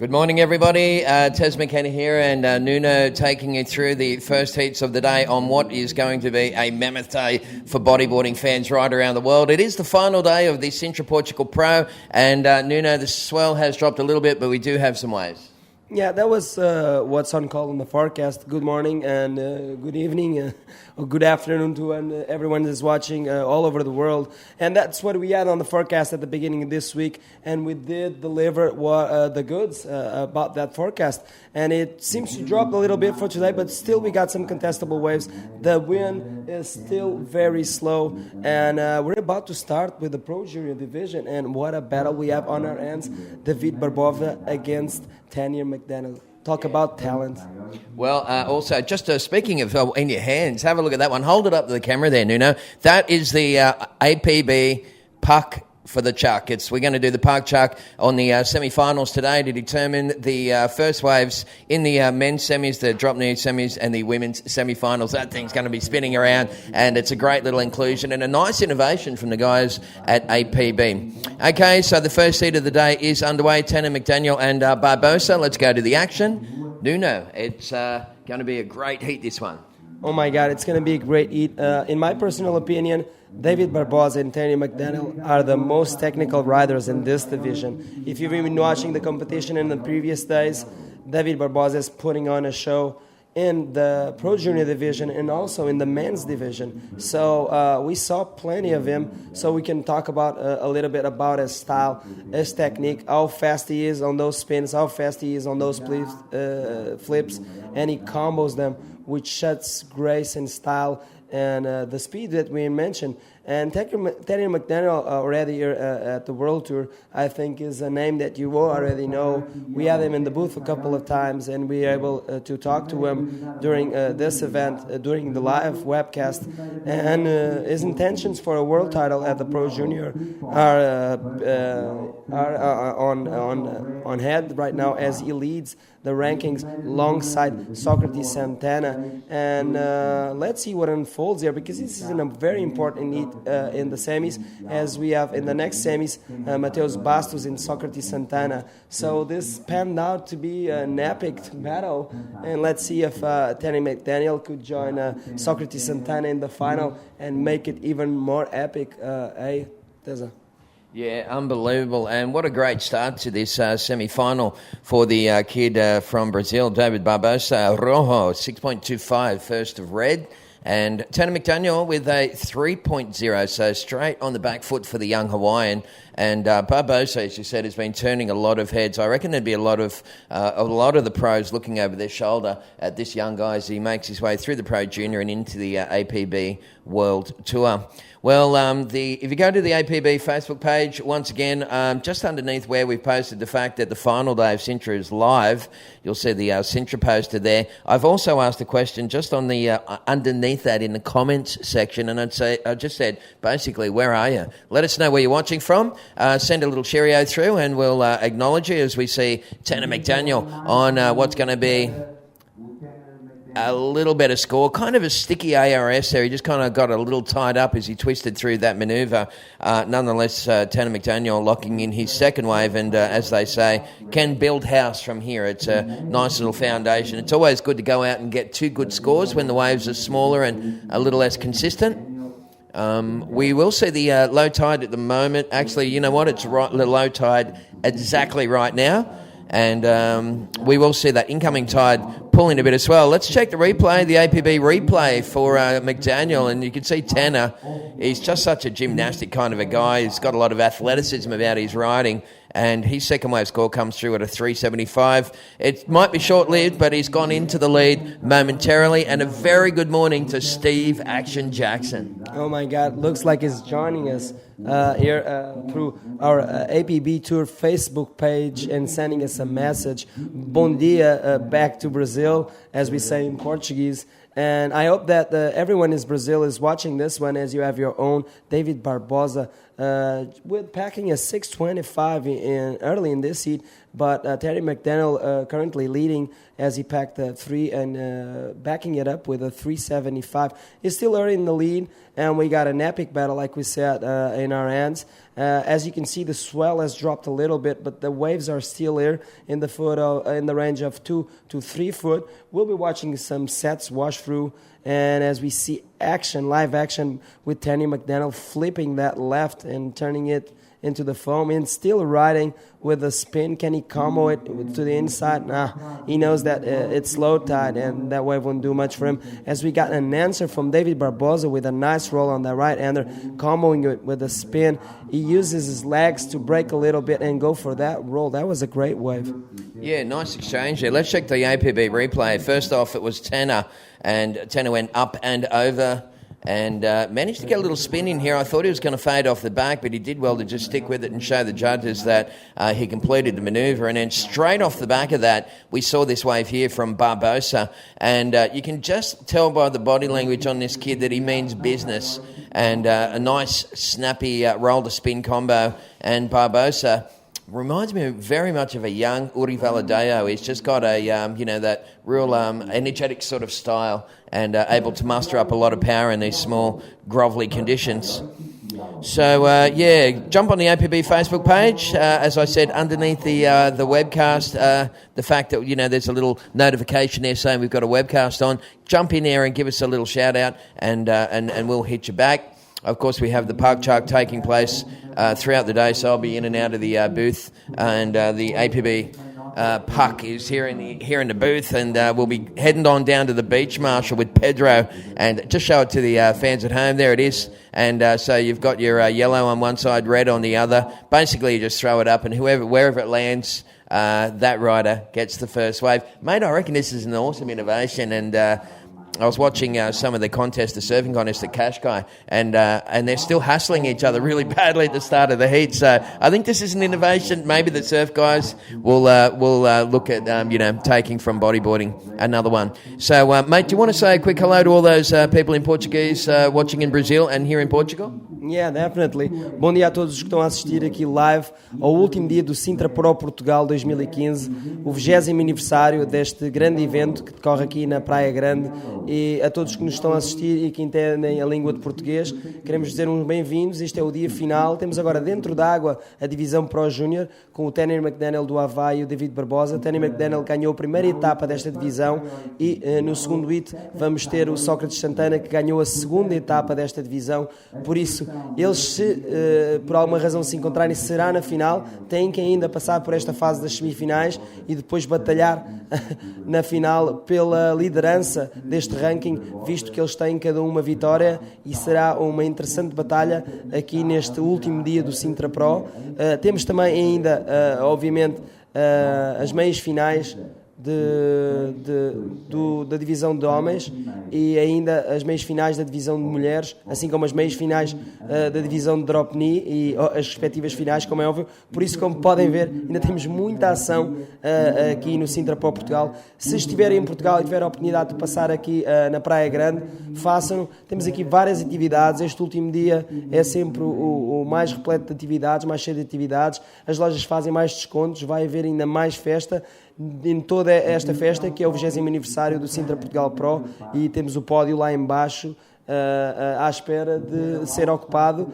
Good morning, everybody. Tez McKenna here, and Nuno taking you through the first heats of the day on what is going to be a mammoth day for bodyboarding fans right around the world. It is the final day of the Sintra Portugal Pro, and Nuno, the swell has dropped a little bit, but we do have some waves. Yeah, that was what's on call in the forecast. Good morning and good evening or good afternoon to everyone that's watching all over the world. And that's what we had on the forecast at the beginning of this week. And we did deliver the goods about that forecast. And it seems to drop a little bit for today, but still we got some contestable waves. The wind is still very slow. And we're about to start with the Pro Junior Division. And what a battle we have on our hands. David Barbosa against Tanya McDaniel. Talk about talent. Well, also, just speaking of in your hands, have a look at that one. Hold it up to the camera there, Nuno. That is the APB puck for the chuck. We're going to do the puck chuck on the semi-finals today to determine the first waves in the men's semis, the drop knee semis, and the women's semi-finals. That thing's going to be spinning around, and it's a great little inclusion and a nice innovation from the guys at APB. Okay, so the first heat of the day is underway. Tanya McDaniel and Barbosa. Let's go to the action. Nuno, it's going to be a great heat, this one. Oh my God, it's going to be a great heat. In my personal opinion, David Barbosa and Tanya McDaniel are the most technical riders in this division. If you've been watching the competition in the previous days, David Barbosa is putting on a show in the Pro Junior division and also in the men's division. So we saw plenty of him, so we can talk about a little bit about his style, his technique, how fast he is on those spins, how fast he is on those flips, and he combos them with such grace and style and the speed that we mentioned. And Tanya McDaniel already here at the World Tour, I think, is a name that you all already know. We had him in the booth a couple of times, and we were able to talk to him during this event, during the live webcast. And his intentions for a world title at the Pro Junior are on head right now as he leads the rankings alongside Socrates Santana. And let's see what unfolds here, because this is a very important heat in the semis, as we have in the next semis Mateus Bastos and Socrates Santana. So this panned out to be an epic battle, and let's see if Tanya McDaniel could join Socrates Santana in the final and make it even more epic. Hey, Teza? Yeah, unbelievable. And what a great start to this semi-final for the kid from Brazil, David Barbosa. Rojo, 6.25, first of red. And Tanya McDaniel with a 3.0, so straight on the back foot for the young Hawaiian. And Barbosa, as you said, has been turning a lot of heads. I reckon there'd be a lot of the pros looking over their shoulder at this young guy as he makes his way through the Pro Junior and into the APB World Tour. Well, if you go to the APB Facebook page, once again, just underneath where we've posted the fact that the final day of Sintra is live, you'll see the Sintra poster there. I've also asked a question just on the underneath that in the comments section, and I just said, basically, where are you? Let us know where you're watching from. Send a little cheerio through, and we'll acknowledge you as we see Tanya McDaniel on what's going to be a little better score, kind of a sticky ARS there. He just kind of got a little tied up as he twisted through that manoeuvre. Nonetheless, Tanya McDaniel locking in his second wave, and as they say, can build house from here. It's a nice little foundation. It's always good to go out and get two good scores when the waves are smaller and a little less consistent. We will see the low tide at the moment. Actually, you know what? It's the low tide exactly right now. And we will see that incoming tide pulling a bit as well. Let's check the replay, the APB replay for McDaniel. And you can see Tanner, he's just such a gymnastic kind of a guy. He's got a lot of athleticism about his riding. And his second wave score comes through at a 375. It might be short-lived, but he's gone into the lead momentarily. And a very good morning to Steve Action Jackson. Oh my God, looks like he's joining us here through our APB Tour Facebook page and sending us a message. Bom dia back to Brazil, as we say in Portuguese. And I hope that everyone in Brazil is watching this one, as you have your own David Barbosa with packing a 625 early in this heat. but Terry McDaniel currently leading as he packed a 3 and backing it up with a 375. He's still early in the lead, and we got an epic battle, like we said, in our hands. As you can see, the swell has dropped a little bit, but the waves are still here in the range of 2 to 3 foot. We'll be watching some sets wash through, and as we see live action with Terry McDaniel flipping that left and turning it into the foam and still riding with a spin. Can he combo it to the inside? Nah, he knows that it's low tide and that wave won't do much for him. As we got an answer from David Barbosa with a nice roll on the right-hander, comboing it with a spin. He uses his legs to break a little bit and go for that roll. That was a great wave. Yeah, nice exchange there. Let's check the APB replay. First off, it was Tanner, and Tanner went up and over and managed to get a little spin in here. I thought he was going to fade off the back, but he did well to just stick with it and show the judges that he completed the manoeuvre. And then straight off the back of that, we saw this wave here from Barbosa. And you can just tell by the body language on this kid that he means business. And a nice, snappy roll-to-spin combo. And Barbosa reminds me very much of a young Uri Valadeo. He's just got a, that real energetic sort of style and able to muster up a lot of power in these small, grovelly conditions. So, jump on the APB Facebook page. As I said, underneath the webcast, the fact that, there's a little notification there saying we've got a webcast on, jump in there and give us a little shout-out and we'll hit you back. Of course, we have the Park Chuck taking place throughout the day, so I'll be in and out of the booth, and the APB Puck is here in the booth, and we'll be heading on down to the Beach Marshal with Pedro, and just show it to the fans at home. There it is, and so you've got your yellow on one side, red on the other. Basically, you just throw it up, and wherever it lands, that rider gets the first wave. Mate, I reckon this is an awesome innovation, and I was watching some of the surfing contest at Cascais, and they're still hassling each other really badly at the start of the heat. So I think this is an innovation. Maybe the surf guys will look at taking from bodyboarding another one. So mate, do you want to say a quick hello to all those people in Portuguese watching in Brazil and here in Portugal? Yeah, definitely. Bom dia a todos que estão a assistir aqui live ao último dia do Sintra Portugal 2015, o 20º aniversário deste grande evento que decorre aqui na Praia Grande, e a todos que nos estão a assistir e que entendem a língua de português, queremos dizer uns bem-vindos. Este é o dia final. Temos agora dentro da água a divisão Pro Júnior, com o Tanner McDaniel do Havaí e o David Barbosa. Tanner McDaniel ganhou a primeira etapa desta divisão e no segundo hit vamos ter o Sócrates Santana, que ganhou a segunda etapa desta divisão. Por isso, eles, se por alguma razão se encontrarem, será na final, têm que ainda passar por esta fase das semifinais e depois batalhar na final pela liderança deste ranking, visto que eles têm cada uma vitória, e será uma interessante batalha aqui neste último dia do Sintra Pro. Temos também ainda, obviamente, as meias finais da divisão de homens e ainda as meias finais da divisão de mulheres, assim como as meias finais da divisão de drop knee e as respectivas finais, como é óbvio. Por isso, como podem ver, ainda temos muita ação aqui no Sintra Pro Portugal. Se estiverem em Portugal e tiverem a oportunidade de passar aqui na Praia Grande, façam-no. Temos aqui várias atividades. Este último dia é sempre o mais repleto de atividades, mais cheio de atividades. As lojas fazem mais descontos, vai haver ainda mais festa em toda esta festa, que é o 20º aniversário do Sintra Portugal Pro, e temos o pódio lá em baixo à espera de ser ocupado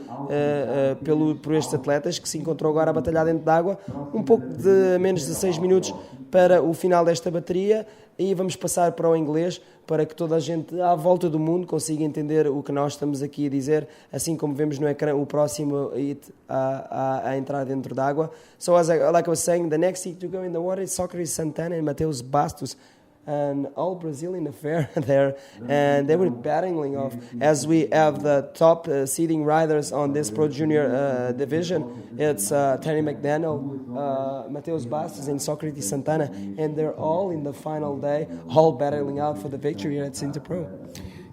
por estes atletas, que se encontrou agora a batalhar dentro d'água. Um pouco de menos de 6 minutos para o final desta bateria, e vamos passar para o inglês para que toda a gente à volta do mundo consiga entender o que nós estamos aqui a dizer, assim como vemos no ecrã o próximo hit a entrar dentro d'água. So like I was saying, the next hit to go in the water is Sócrates Santana and Mateus Bastos, an all Brazilian affair there, and they were battling off. As we have the top seeding riders on this Pro Junior division, it's Terry McDaniel, Mateus Bastos and Sócrates Santana, and they're all in the final day, all battling out for the victory at Sintra Pro.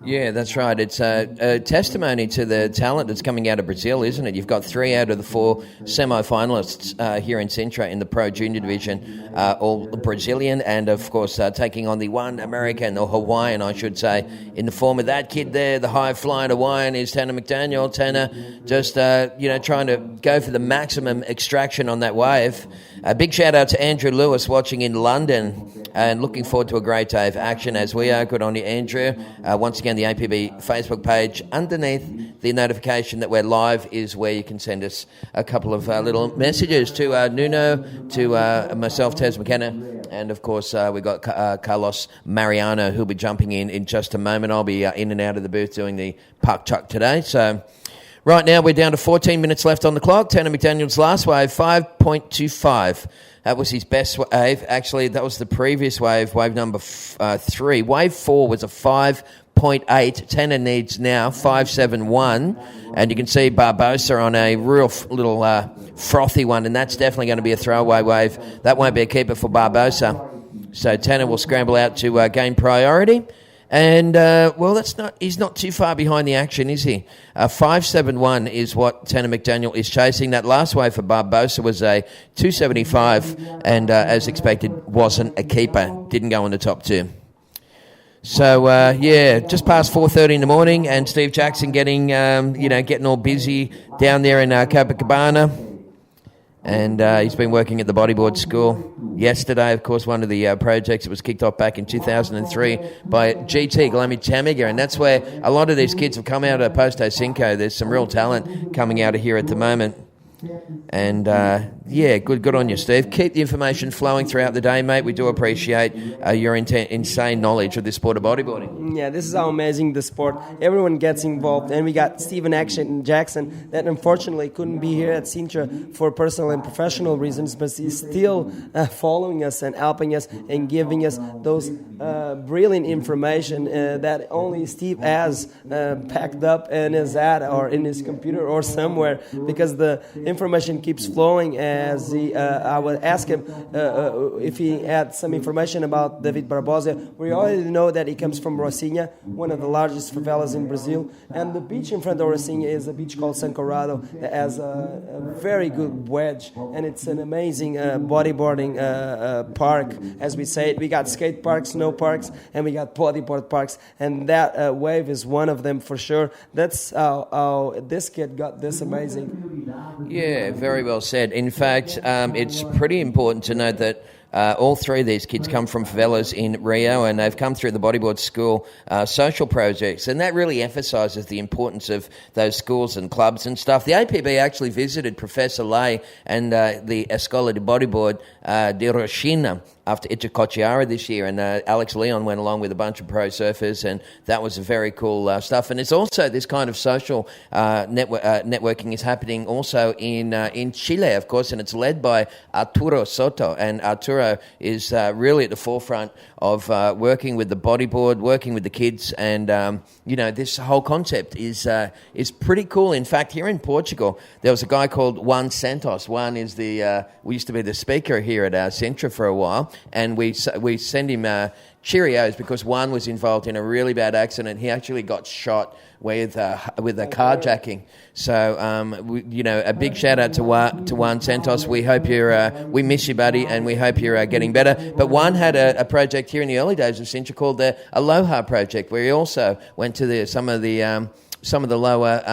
Yeah, that's right. It's a testimony to the talent that's coming out of Brazil, isn't it? You've got 3 out of the 4 semi-finalists here in Sintra in the Pro Junior division, all Brazilian, and of course taking on the one American, or Hawaiian, I should say, in the form of that kid there, the high-flying Hawaiian, is Tanner McDaniel. Tanner just, trying to go for the maximum extraction on that wave. A big shout out to Andrew Lewis watching in London and looking forward to a great day of action as we are. Good on you, Andrew. Once again, the APB Facebook page underneath the notification that we're live is where you can send us a couple of little messages to Nuno, to myself, Tez McKenna, and of course we've got Carlos Mariano who'll be jumping in just a moment. I'll be in and out of the booth doing the puck chuck today. So right now we're down to 14 minutes left on the clock. Tanner McDaniel's last wave, 5.25. That was his best wave. Actually, that was the previous wave number 3. Wave 4 was a 5.8. Tanner needs now 5.71. And you can see Barbosa on a real little frothy one, and that's definitely going to be a throwaway wave. That won't be a keeper for Barbosa. So Tanner will scramble out to gain priority. And, he's not too far behind the action, is he? 5.71 is what Tanner McDaniel is chasing. That last wave for Barbosa was a 2.75 and, as expected, wasn't a keeper. Didn't go in the top 2. So, just past 4:30 in the morning, and Steve Jackson getting all busy down there in Copacabana. And he's been working at the bodyboard school. Yesterday, of course, one of the projects that was kicked off back in 2003 by GT Glami Tamiga, and that's where a lot of these kids have come out of Posto Cinco. There's some real talent coming out of here at the moment. And, good on you, Steve. Keep the information flowing throughout the day, mate. We do appreciate your insane knowledge of this sport of bodyboarding. Yeah, this is how amazing the sport. Everyone gets involved. And we got Steven Jackson that unfortunately couldn't be here at Sintra for personal and professional reasons, but he's still following us and helping us and giving us those brilliant information that only Steve has packed up in his ad or in his computer or somewhere, because the information keeps flowing. As I would ask him if he had some information about David Barbosa. We already know that he comes from Rocinha, one of the largest favelas in Brazil, and the beach in front of Rocinha is a beach called San Corrado that has a very good wedge, and it's an amazing bodyboarding park, as we say it. We got skate parks, snow parks, and we got bodyboard parks, and that wave is one of them for sure. That's how this kid got this amazing. Yeah, very well said. In fact, it's pretty important to note that all 3 of these kids come from favelas in Rio, and they've come through the bodyboard school social projects, and that really emphasises the importance of those schools and clubs and stuff. The APB actually visited Professor Lay and the Escola de Bodyboard de Rochina after Itacoatiara this year, and Alex Leon went along with a bunch of pro surfers, and that was very cool stuff. And it's also this kind of social networking is happening also in Chile, of course, and it's led by Arturo Soto, and Arturo is really at the forefront of working with the bodyboard, working with the kids, and this whole concept is pretty cool. In fact, here in Portugal, there was a guy called Juan Santos. Juan is we used to be the speaker here at Sintra for a while, and we send him Cheerios because Juan was involved in a really bad accident. He actually got shot with a carjacking. So, a big shout out to Juan Santos. We hope we miss you, buddy, and we hope you're getting better. But Juan had a project here in the early days of Sintra called the Aloha Project, where he also went to some of the lower,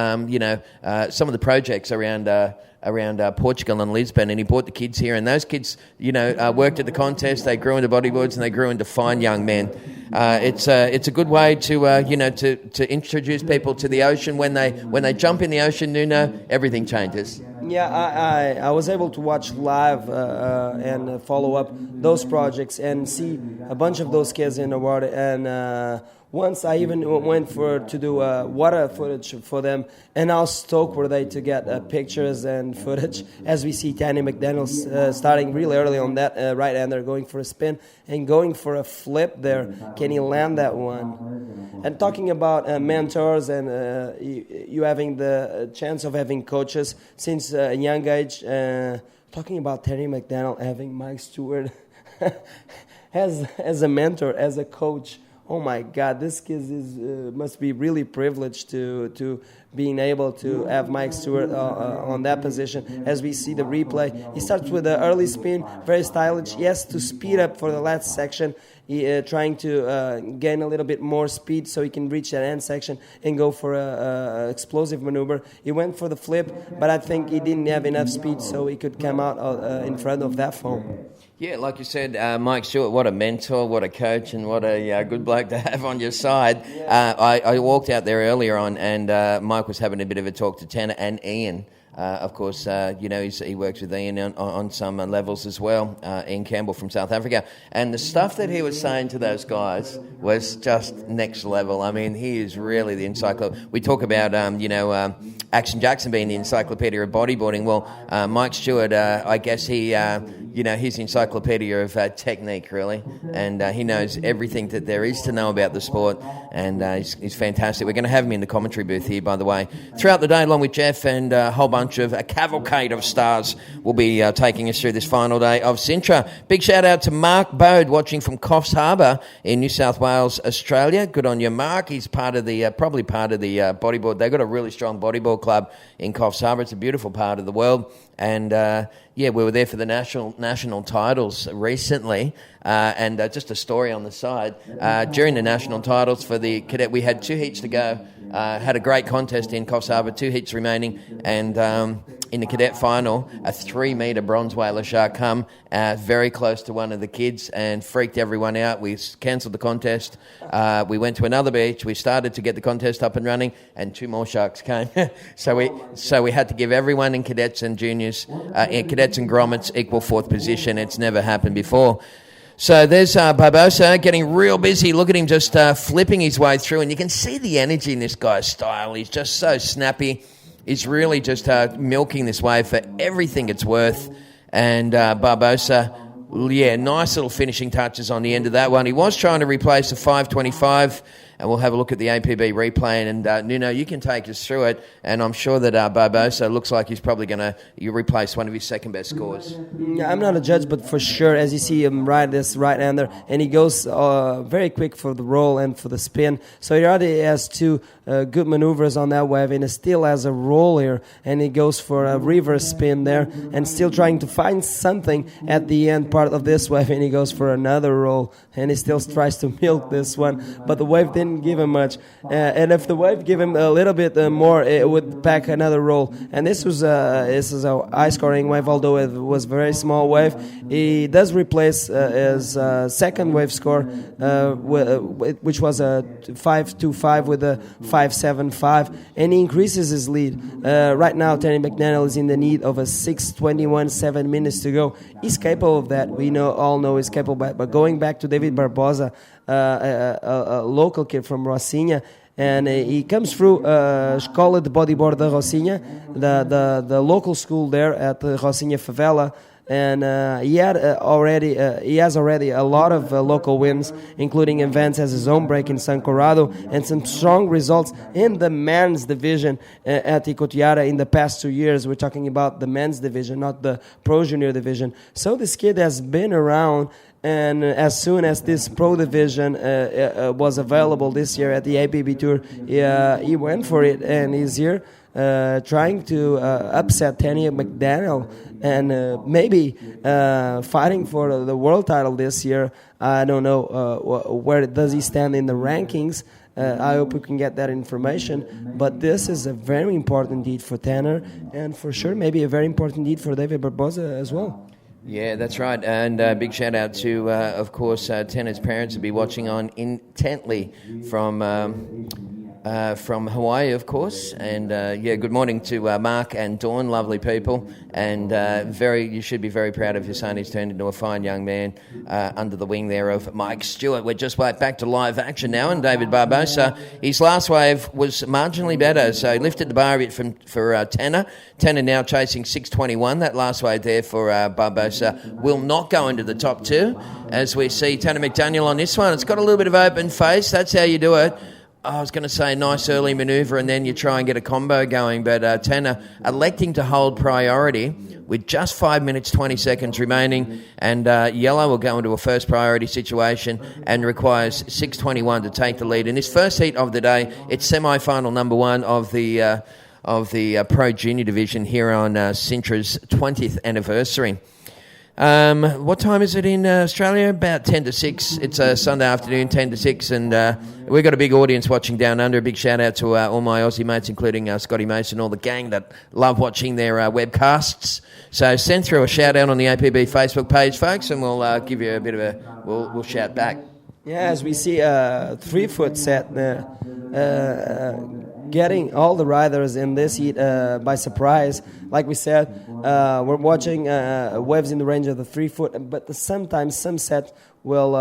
some of the projects around Portugal and Lisbon, and he brought the kids here, and those kids, worked at the contest. They grew into bodyboards, and they grew into fine young men. It's a good way to introduce people to the ocean. When they jump in the ocean, Nuno, everything changes. Yeah, I was able to watch live and follow up those projects and see a bunch of those kids in the water. And once I even went to do water footage for them, and how stoked were they to get pictures and footage, as we see Tanny McDaniel starting really early on that right-hander, going for a spin and going for a flip there. Can he land that one? And talking about mentors and you having the chance of having coaches since a young age, talking about Terry McDaniel having Mike Stewart as a mentor, as a coach. Oh my God, this kid must be really privileged to being able to have Mike Stewart on that position. As we see the replay, he starts with an early spin, very stylish. He has to speed up for the last section. Trying to gain a little bit more speed so he can reach that end section and go for a explosive maneuver. He went for the flip, but I think he didn't have enough speed so he could come out in front of that foam. Yeah, like you said, Mike Stewart, what a mentor, what a coach, and what a good bloke to have on your side. I walked out there earlier on, and Mike was having a bit of a talk to Tanner and Ian. Of course, he works with Ian on some levels as well, Ian Campbell from South Africa. And the stuff that he was saying to those guys was just next level. I mean, he is really the encyclopedia. We talk about, Action Jackson being the encyclopedia of bodyboarding. Well, Mike Stewart, I guess he's the encyclopedia of technique, really. And he knows everything that there is to know about the sport. And he's fantastic. We're going to have him in the commentary booth here, by the way, throughout the day, along with Jeff and a whole bunch of a cavalcade of stars will be taking us through this final day of Sintra. Big shout out to Mark Bode watching from Coffs Harbour in New South Wales, Australia. Good on you, Mark. He's part of the probably part of the bodyboard. They've got a really strong bodyboard club in Coffs Harbour. It's a beautiful part of the world. And we were there for the national titles recently. And just a story on the side. During the national titles for the cadet, we had 2 heats to go. Had a great contest in Coffs Harbour, 2 heats remaining. And in the cadet final, a 3-metre bronze whaler shark come very close to one of the kids and freaked everyone out. We cancelled the contest. We went to another beach. We started to get the contest up and running, and 2 more sharks came. So we had to give everyone in cadets and juniors, cadets and grommets, equal 4th position. It's never happened before. So there's Barbosa getting real busy. Look at him just flipping his way through, and you can see the energy in this guy's style. He's just so snappy. He's really just milking this wave for everything it's worth. And Barbosa, nice little finishing touches on the end of that one. He was trying to replace the 525, and we'll have a look at the APB replay. And Nuno, you can take us through it. And I'm sure that Barbosa looks like he's probably going to replace one of his second best scores. Yeah, I'm not a judge, but for sure, as you see him ride this right-hander, and he goes very quick for the roll and for the spin. So he already has 2 good maneuvers on that wave, and he still has a roll here, and he goes for a reverse spin there, and still trying to find something at the end part of this wave, and he goes for another roll, and he still tries to milk this one, but the wave didn't give him much. And if the wave gave him a little bit more, it would pack another roll. And this is a high-scoring wave, although it was a very small wave. He does replace his second wave score, which was a 5.25 with a 5.75, and he increases his lead. Right now, Terry McDaniel is in the need of a 6.21, 7 minutes to go. He's capable of that. We all know he's capable. But going back to David Barbosa, a local kid from Rocinha, and he comes through Escola de Bodyboard de Rocinha, the local school there at the Rocinha Favela. And he has already a lot of local wins, including events as his own break in San Corrado, and some strong results in the men's division at Icotiara in the past 2 years. We're talking about the men's division, not the pro junior division. So this kid has been around, and as soon as this pro division was available this year at the APB Tour, he went for it, and he's here trying to upset Tanya McDaniel and maybe fighting for the world title this year. I don't know where does he stand in the rankings. I hope we can get that information. But this is a very important deed for Tanner, and for sure maybe a very important deed for David Barbosa as well. Yeah, that's right. And big shout out to, of course, Tanner's parents will be watching on intently from Hawaii, of course. And good morning to Mark and Dawn, lovely people. And you should be very proud of your son. He's turned into a fine young man under the wing there of Mike Stewart. We're just back to live action now. And David Barbosa, his last wave was marginally better, so he lifted the bar a bit for Tanner. Tanner now chasing 6.21. That last wave there for Barbosa will not go into the top 2. As we see Tanner McDaniel on this one, it's got a little bit of open face. That's how you do it. I was going to say nice early manoeuvre and then you try and get a combo going, but Tanner electing to hold priority with just 5 minutes, 20 seconds remaining, and Yellow will go into a first priority situation and requires 6:21 to take the lead. In this first heat of the day, it's semi-final number one of the Pro Junior Division here on Sintra's 20th anniversary. What time is it in Australia? About 10 to 6. It's a Sunday afternoon, 10 to 6, and we've got a big audience watching down under. A big shout out to all my Aussie mates, including Scotty Mason, all the gang that love watching their webcasts. So send through a shout out on the APB Facebook page, folks, and we'll give you a bit of we'll shout back. Yeah, as we see a 3-foot set getting all the riders in this heat by surprise. Like we said, we're watching waves in the range of the 3-foot, but sometimes some sets will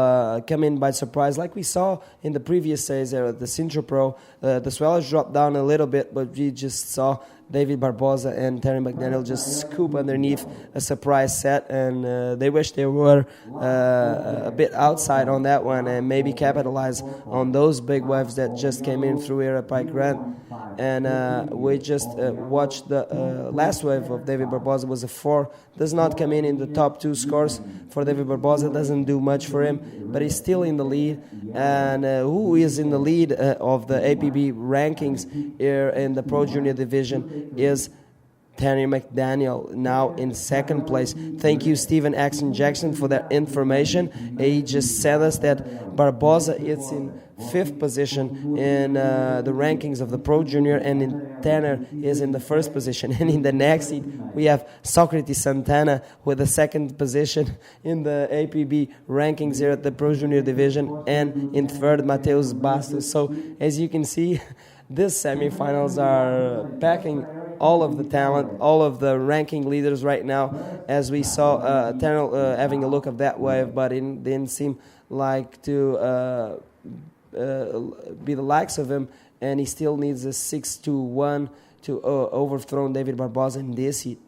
come in by surprise. Like we saw in the previous days there at the Sintra Pro, the swellers dropped down a little bit, but we just saw David Barbosa and Terry McDaniel just scoop underneath a surprise set, and they wish they were a bit outside on that one and maybe capitalize on those big waves that just came in through here at Pike Run. And we just watched the last wave of David Barbosa was a 4. Does not come in the top 2 scores for David Barbosa. Doesn't do much for him, but he's still in the lead. And who is in the lead of the APB rankings here in the Pro Junior Division is Terry McDaniel, now in second place. Thank you, Stephen Axon Jackson, for that information. He just said us that Barbosa is in 5th position in the rankings of the Pro Junior, and Tanner is in the 1st position. And in the next seat, we have Socrates Santana with the 2nd position in the APB rankings here at the Pro Junior Division, and in 3rd, Mateus Bastos. So, as you can see, these semifinals are packing all of the talent, all of the ranking leaders right now. As we saw Tanner having a look at that wave, but it didn't seem like to be the likes of him, and he still needs a 6-1 to overthrow David Barbosa in this heat.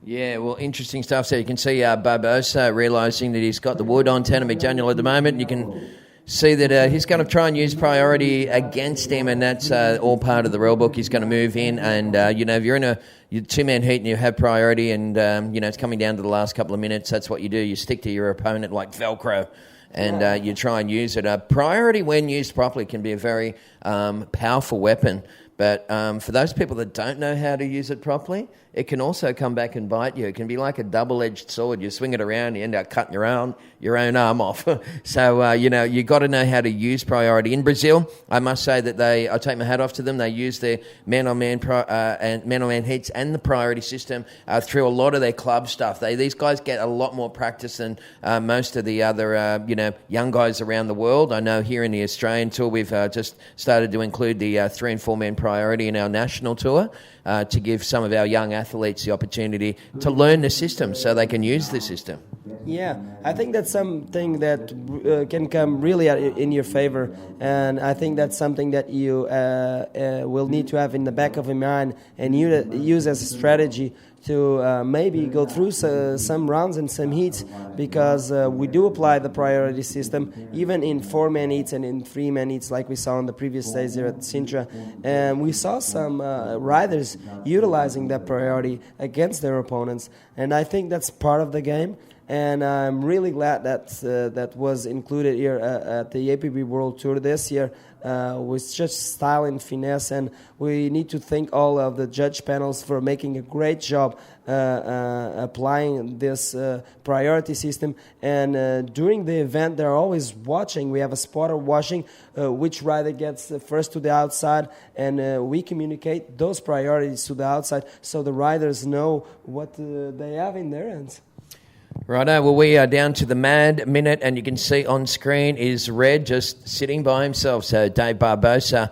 Yeah, well, interesting stuff. So you can see Barbosa realising that he's got the wood on Tanner McDaniel at the moment. You can see that he's going to try and use priority against him, and that's all part of the rule book. He's going to move in, and if you're in a two-man heat and you have priority, and it's coming down to the last couple of minutes, that's what you do. You stick to your opponent like Velcro, and you try and use it. Priority, when used properly, can be a very powerful weapon. But for those people that don't know how to use it properly, it can also come back and bite you. It can be like a double-edged sword. You swing it around, you end up cutting your own arm off. So, you got to know how to use priority. In Brazil, I must say that I take my hat off to them. They use their man-on-man and man-on-man heats and the priority system through a lot of their club stuff. These guys get a lot more practice than most of the other, young guys around the world. I know here in the Australian tour, we've just started to include the 3 and 4-man priority in our national tour to give some of our young athletes the opportunity to learn the system so they can use the system. Yeah, I think that's something that can come really in your favor, and I think that's something that you will need to have in the back of your mind and use as a strategy to maybe go through some rounds and some heats, because we do apply the priority system even in 4-man heats and in 3-man heats, like we saw on the previous days here at Sintra. And we saw some riders utilizing that priority against their opponents, and I think that's part of the game. And I'm really glad that that was included here at the APB World Tour this year with just style and finesse. And we need to thank all of the judge panels for making a great job applying this priority system. And during the event, they're always watching. We have a spotter watching which rider gets first to the outside, and we communicate those priorities to the outside so the riders know what they have in their hands. Righto, well, we are down to the mad minute, and you can see on screen is Red just sitting by himself. So Dave Barbosa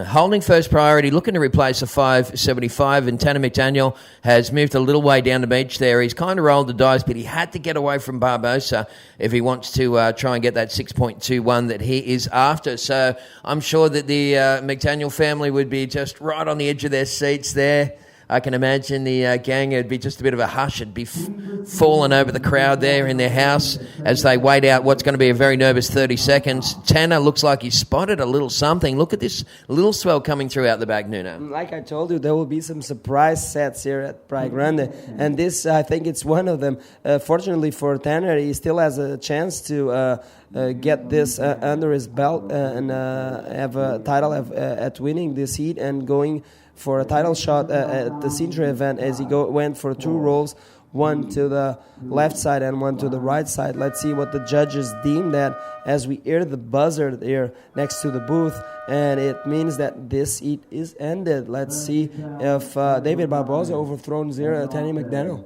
holding first priority, looking to replace a 575, and Tanner McDaniel has moved a little way down the beach there. He's kind of rolled the dice, but he had to get away from Barbosa if he wants to try and get that 6.21 that he is after. So I'm sure that the McDaniel family would be just right on the edge of their seats there. I can imagine the gang, it'd be just a bit of a hush. It'd be falling over the crowd there in their house as they wait out what's going to be a very nervous 30 seconds. Tanner looks like he's spotted a little something. Look at this little swell coming through out the back, Nuno. Like I told you, there will be some surprise sets here at Praia Grande, and this, I think it's one of them. Fortunately for Tanner, he still has a chance to get this under his belt and have a title at winning this heat and going for a title shot at the Sintra event, as he went for 2 rolls, one to the left side and one to the right side. Let's see what the judges deem that as we hear the buzzer there next to the booth, and it means that this heat is ended. Let's see if David Barbosa overthrows here Tanny McDaniel.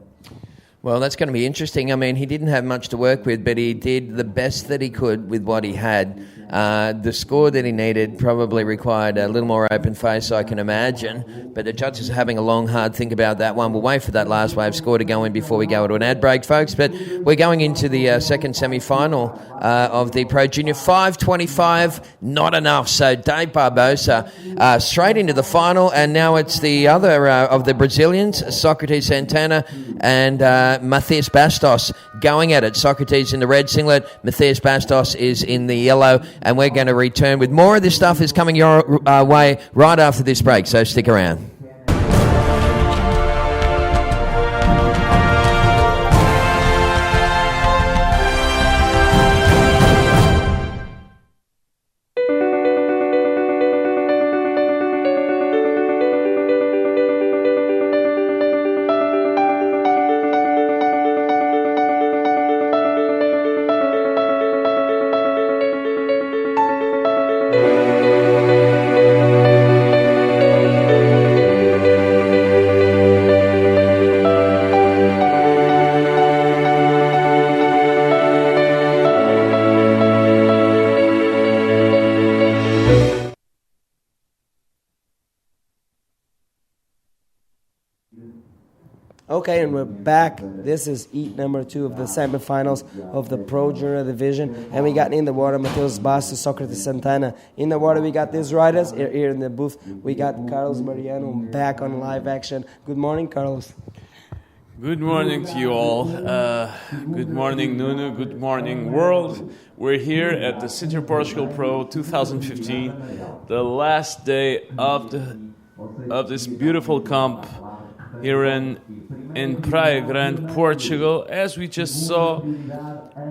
Well, that's going to be interesting. I mean, he didn't have much to work with, but he did the best that he could with what he had. The score that he needed probably required a little more open face, I can imagine. But the judges are having a long, hard think about that one. We'll wait for that last wave score to go in before we go to an ad break, folks. But we're going into the second semi-final of the Pro Junior. 5:25, not enough. So Dave Barbosa straight into the final, and now it's the other of the Brazilians, Socrates Santana and Matthias Bastos going at it. Socrates in the red singlet, Matthias Bastos is in the yellow, and we're going to return with more of this stuff is coming your way right after this break, so stick around. Okay, and we're back. This is heat number 2 of the semifinals of the Pro Junior division. And we got in the water Matheus Bastos, Socrates Santana. In the water, we got these riders. Here in the booth, we got Carlos Mariano back on live action. Good morning, Carlos. Good morning to you all. Good morning, Nuno. Good morning, world. We're here at the Sintra Portugal Pro 2015, the last day of this beautiful comp here in Praia Grande, Portugal. As we just saw,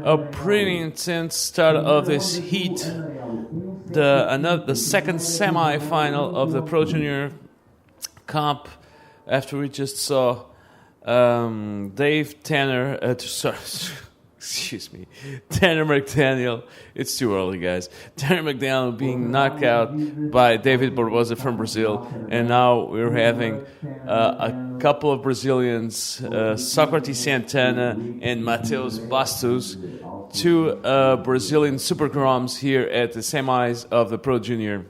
a pretty intense start of this heat. The second semi-final of the Pro Junior comp. After we just saw Tanner McDaniel. It's too early, guys. Tanner McDaniel being knocked out by David Barbosa from Brazil, and now we're having a couple of Brazilians, Socrates Santana and Matheus Bastos, 2 Brazilian super groms here at the semis of the Pro Junior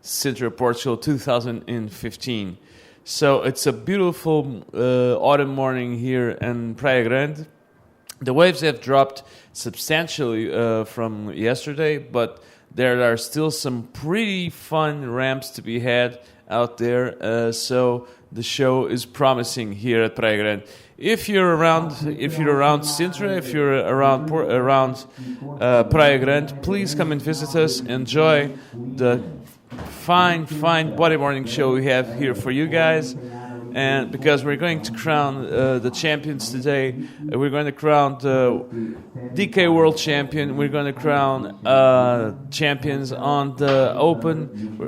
Sintra Portugal 2015. So it's a beautiful autumn morning here in Praia Grande. The waves have dropped substantially from yesterday, but there are still some pretty fun ramps to be had out there. So the show is promising here at Praia Grande. If you're around Sintra, if you're around Praia Grande, please come and visit us. Enjoy the fine bodyboarding show we have here for you guys. And because we're going to crown the champions today, we're going to crown the DK World Champion. We're going to crown champions on the Open,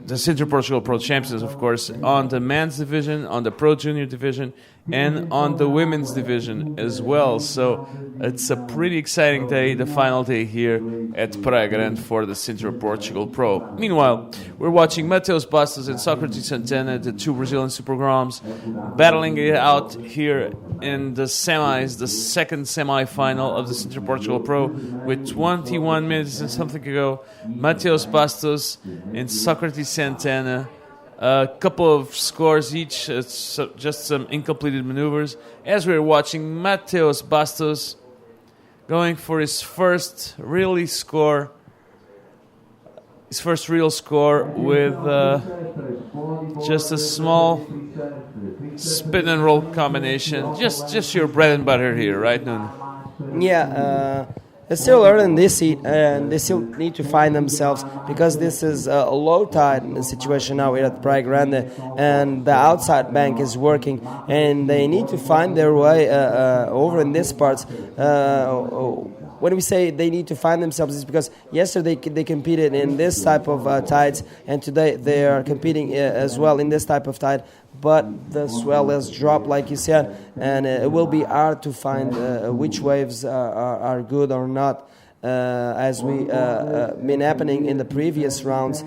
the Sintra Portugal Pro Champions, of course, on the men's division, on the Pro Junior division, and on the women's division as well. So it's a pretty exciting day, the final day here at Praia Grande for the Sintra Portugal Pro. Meanwhile, we're watching Matheus Bastos and Socrates Santana, the 2 Brazilian super groms, battling it out here in the semis, the second semi-final of the Sintra Portugal Pro, with 21 minutes and something to go. Matheus Bastos and Socrates Santana, a couple of scores each, just some incompleted maneuvers. As we're watching Matheus Bastos going for his first real score with just a small spin and roll combination. Just your bread and butter here, right, Nuno? Yeah, it's still early in this heat, and they still need to find themselves because this is a low tide situation now here at Praia Grande, and the outside bank is working, and they need to find their way over in this part. When we say they need to find themselves, it's because yesterday they competed in this type of tides, and today they are competing as well in this type of tide. But the swell has dropped, like you said, and it will be hard to find which waves are good or not. As we been happening in the previous rounds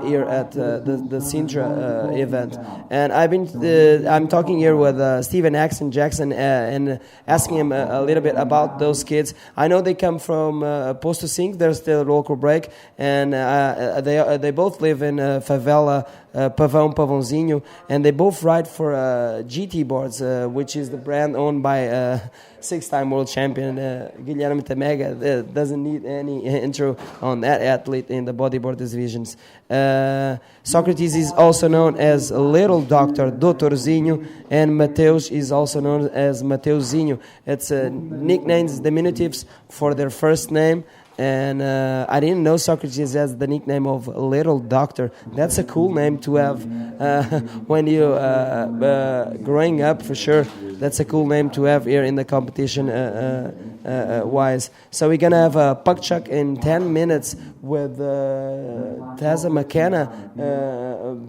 here at the Sintra event, and I'm talking here with Steven Jackson and asking him a little bit about those kids. I know they come from Posto 5, they're still local break, and they both live in favela Pavãozinho, and they both ride for GT boards, which is the brand owned by six-time world champion Guilherme Temega. Doesn't need any intro on that athlete in the bodyboard divisions. Socrates is also known as Little Doctor, Doutorzinho, and Mateus is also known as Mateuzinho. It's nicknames, diminutives for their first name. And I didn't know Socrates has the nickname of Little Doctor. That's a cool name to have when you growing up, for sure. That's a cool name to have here in the competition wise. So we're going to have a puck chuck in 10 minutes with Taza McKenna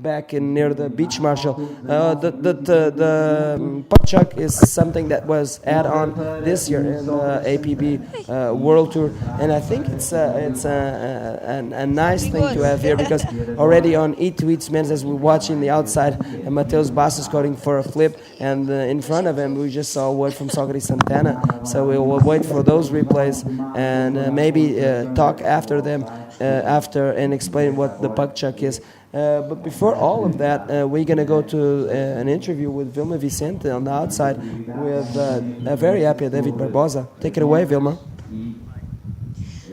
back in near the beach marshal. The puck chuck is something that was add on this year in the APB World Tour, and I think it's a nice thing to have here because already on E2 men's, as we're watching the outside, Mateus Bastos scoring for a flip, and in front of him we just saw a word from Socrates Santana. So we will wait for those replays and maybe talk after them and explain what the puck chuck is. But before all of that, we're going to go to an interview with Vilma Vicente on the outside with a very happy David Barbosa. Take it away, Vilma.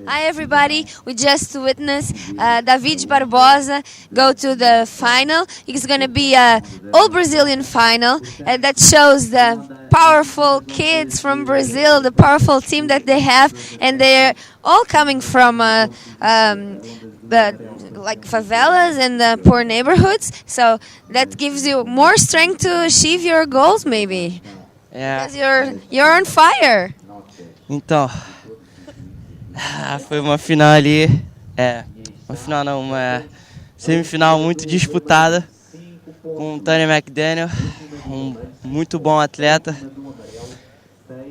Hi everybody, we just witnessed David Barbosa go to the final. It's going to be an all-Brazilian final that shows the powerful kids from Brazil, the powerful team that they have, and they're all coming from the like favelas and the poor neighborhoods, so that gives you more strength to achieve your goals maybe. Yeah. Because you're on fire. Então, foi uma final ali, uma semifinal muito disputada com o Tony McDaniel, muito bom atleta.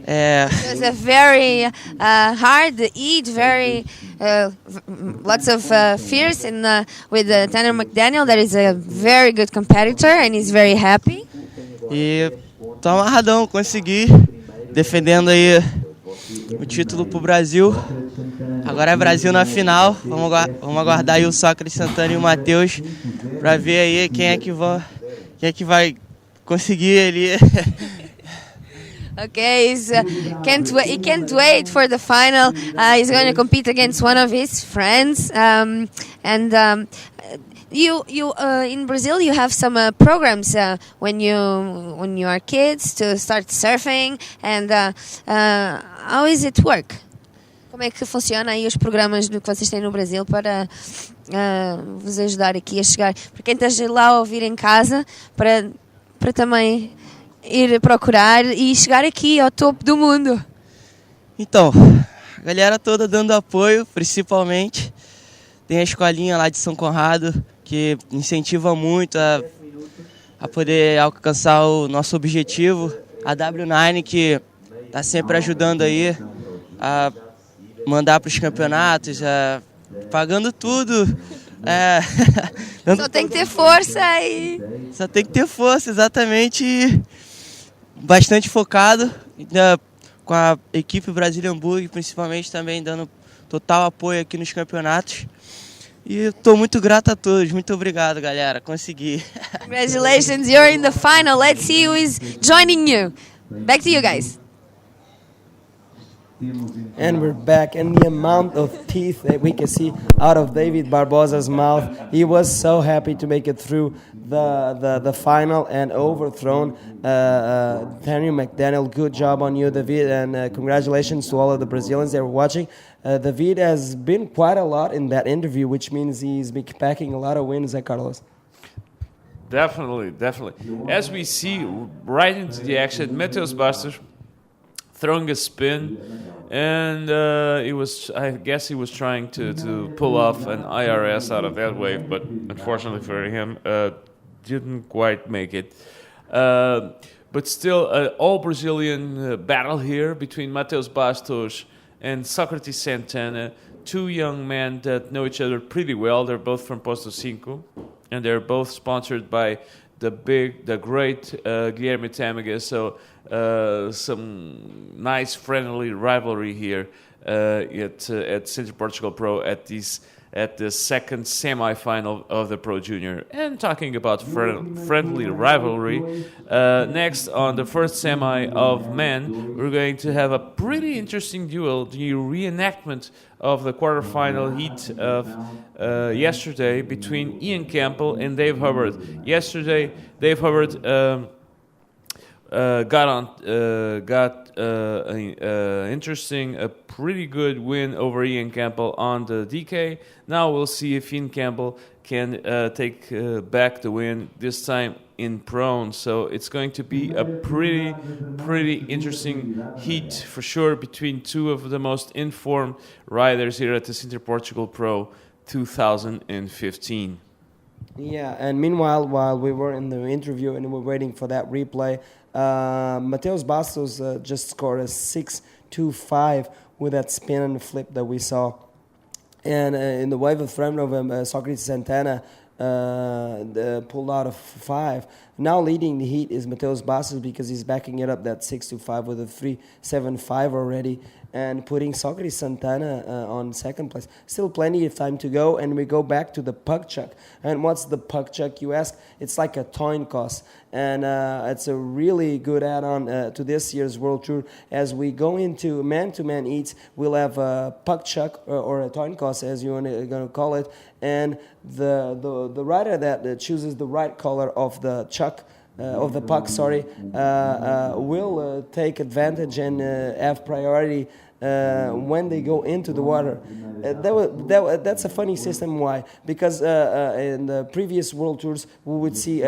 It was a very hard eat, very lots of fears with Tanner McDaniel, that is a very good competitor and he's very happy. E tô amarradão, consegui, defendendo aí o título pro Brasil. Agora é Brasil na final. Vamos aguardar aí o Sócrates Santana e o Mateus para ver aí quem é que vai conseguir ali. Okay, he can't wait for the final. He's going to compete against one of his friends. You in Brazil you have some programs when you are kids to start surfing, and how is it work? Como é que funciona aí os programas que vocês têm no Brasil para vos ajudar aqui a chegar? Para quem esteja lá a ouvir em casa, para também ir procurar e chegar aqui ao topo do mundo. Então, a galera toda dando apoio, principalmente. Tem a escolinha lá de São Conrado, que incentiva muito a poder alcançar o nosso objetivo. A W9, que está sempre ajudando aí a mandar para os campeonatos, pagando tudo. Só tem que ter força aí. Só tem que ter força, exatamente. Bastante focado com a equipe Brazilian Bug, principalmente também dando total apoio aqui nos campeonatos. E estou muito grato a todos. Muito obrigado, galera. Consegui. Congratulations, you're in the final. Let's see who is joining you. Back to you guys. And we're back, and the amount of teeth that we can see out of David Barbosa's mouth. He was so happy to make it through the final and overthrown Henry McDaniel. Good job on you, David, and congratulations to all of the Brazilians that were watching. David has been quite a lot in that interview, which means he's been packing a lot of wins, Carlos. Definitely. As we see right into the action, Matheus Bastos throwing a spin, and I guess he was trying to pull off an IRS out of that wave, but unfortunately for him, didn't quite make it. But still, all Brazilian battle here between Matheus Bastos and Socrates Santana, two young men that know each other pretty well. They're both from Posto Cinco, and they're both sponsored by the great Guilherme Tamaga. So some nice friendly rivalry here at Sintra Portugal Pro at the second semi-final of the Pro Junior. And talking about friendly rivalry, next on the first semi of men, we're going to have a pretty interesting duel, the reenactment of the quarterfinal heat of yesterday between Ian Campbell and Dave Hubbard. Yesterday, Dave Hubbard got a pretty good win over Ian Campbell on the DK. Now we'll see if Ian Campbell can take back the win, this time in prone. So it's going to be a pretty interesting heat for sure between two of the most informed riders here at the Sintra Portugal Pro 2015. Yeah, and meanwhile, while we were in the interview and we were waiting for that replay, Matheus Bastos just scored a 6.25 with that spin and flip that we saw. And in the wave of front of him, Socrates Santana pulled out of 5. Now leading the heat is Matheus Bastos because he's backing it up that 6.25 with a 3.75 already, and putting Socrates Santana on second place. Still plenty of time to go, and we go back to the puck chuck. And what's the puck chuck, you ask? It's like a coin toss, and it's a really good add-on to this year's World Tour. As we go into man-to-man heats, we'll have a puck chuck or a coin toss, as you're going to call it, and the rider that chooses the right color of the chuck, of the puck, will take advantage and have priority when they go into the water. That's a funny system. Why? Because in the previous World Tours, we would see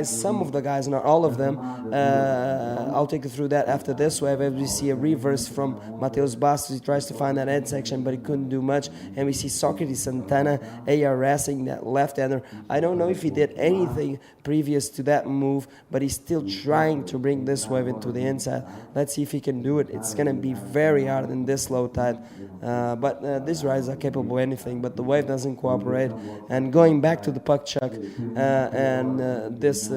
some of the guys, not all of them. I'll take you through that after this wave. We see a reverse from Matheus Bastos. He tries to find that end section, but he couldn't do much. And we see Socrates Santana ARSing that left-hander. I don't know if he did anything previous to that move, but he's still trying to bring this wave into the inside. Let's see if he can do it. It's going to be very hard in this low tide. But these riders are capable of anything, but the wave doesn't cooperate. And going back to the puck chuck and this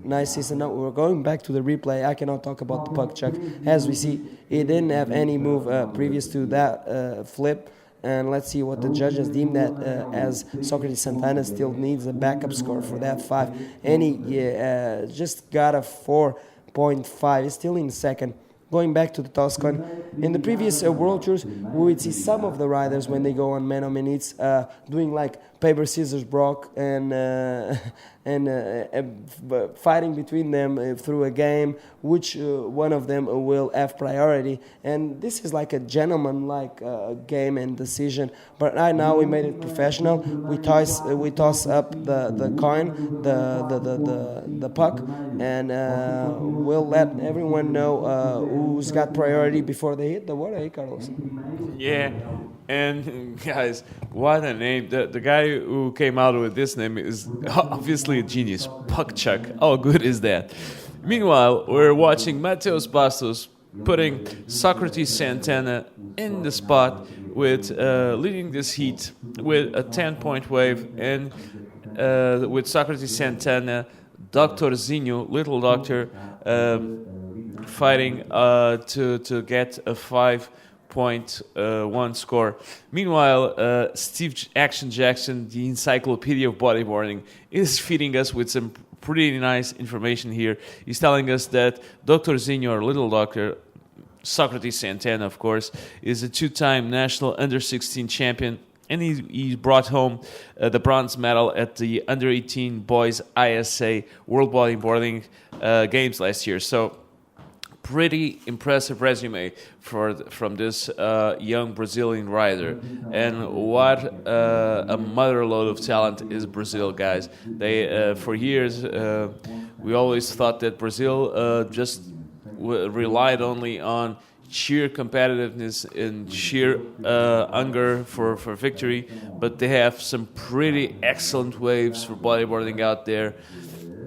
nice season, now we're going back to the replay. I cannot talk about the puck chuck. As we see, he didn't have any move previous to that flip. And let's see what the judges deem that as Socrates Santana still needs a backup score for that 5. And he just got a 4.5. He's still in second. Going back to the toss coin, in the previous World Tours, we would see some of the riders when they go on man-on-man heats doing like paper, scissors, rock, and fighting between them through a game, which one of them will have priority. And this is like a gentleman-like game and decision. But right now we made it professional. We toss up the coin, the puck, and we'll let everyone know who's got priority before they hit the water, eh, Carlos? Yeah. And guys, what a name. The guy who came out with this name is obviously a genius. Puck chuck. How good is that? Meanwhile, we're watching Matheus Bastos putting Socrates Santana in the spot with leading this heat with a 10-point wave, and with Socrates Santana, Dr. Zinho, Little Doctor, fighting to get a 5.1 score. Meanwhile, Steve Action Jackson, the encyclopedia of bodyboarding, is feeding us with some pretty nice information here. He's telling us that Dr. Zinho, or Little Doctor, Socrates Santana, of course, is a two-time national under-16 champion, and he brought home the bronze medal at the under-18 boys ISA World Bodyboarding Games last year. So, pretty impressive resume from this young Brazilian rider. And what a motherload of talent is Brazil, guys. They for years we always thought that Brazil just relied only on sheer competitiveness and sheer hunger for victory, but they have some pretty excellent waves for bodyboarding out there.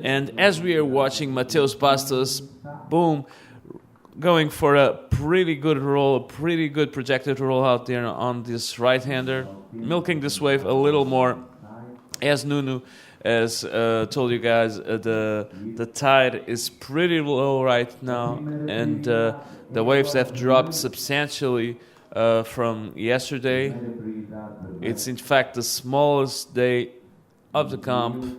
And as we are watching Mateus Bastos, boom, going for a pretty good roll, a pretty good projected roll out there on this right-hander, milking this wave a little more. As Nuno has told you guys, the tide is pretty low right now, and the waves have dropped substantially from yesterday. It's in fact the smallest day of the comp.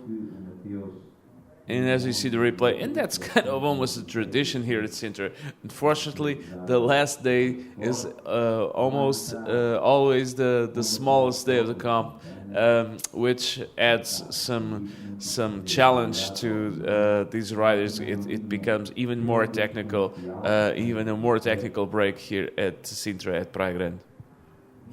And as you see the replay, and that's kind of almost a tradition here at Sintra. Unfortunately, the last day is almost always the smallest day of the comp, which adds some challenge to these riders. It becomes even more technical, even a more technical break here at Sintra at Praia Grande.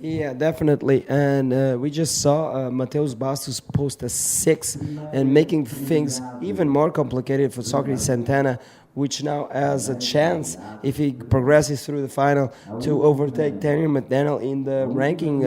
Yeah, definitely. And we just saw Mateus Bastos post a 6 and making things even more complicated for Socrates Santana, which now has a chance, if he progresses through the final, to overtake Daniel McDaniel in the ranking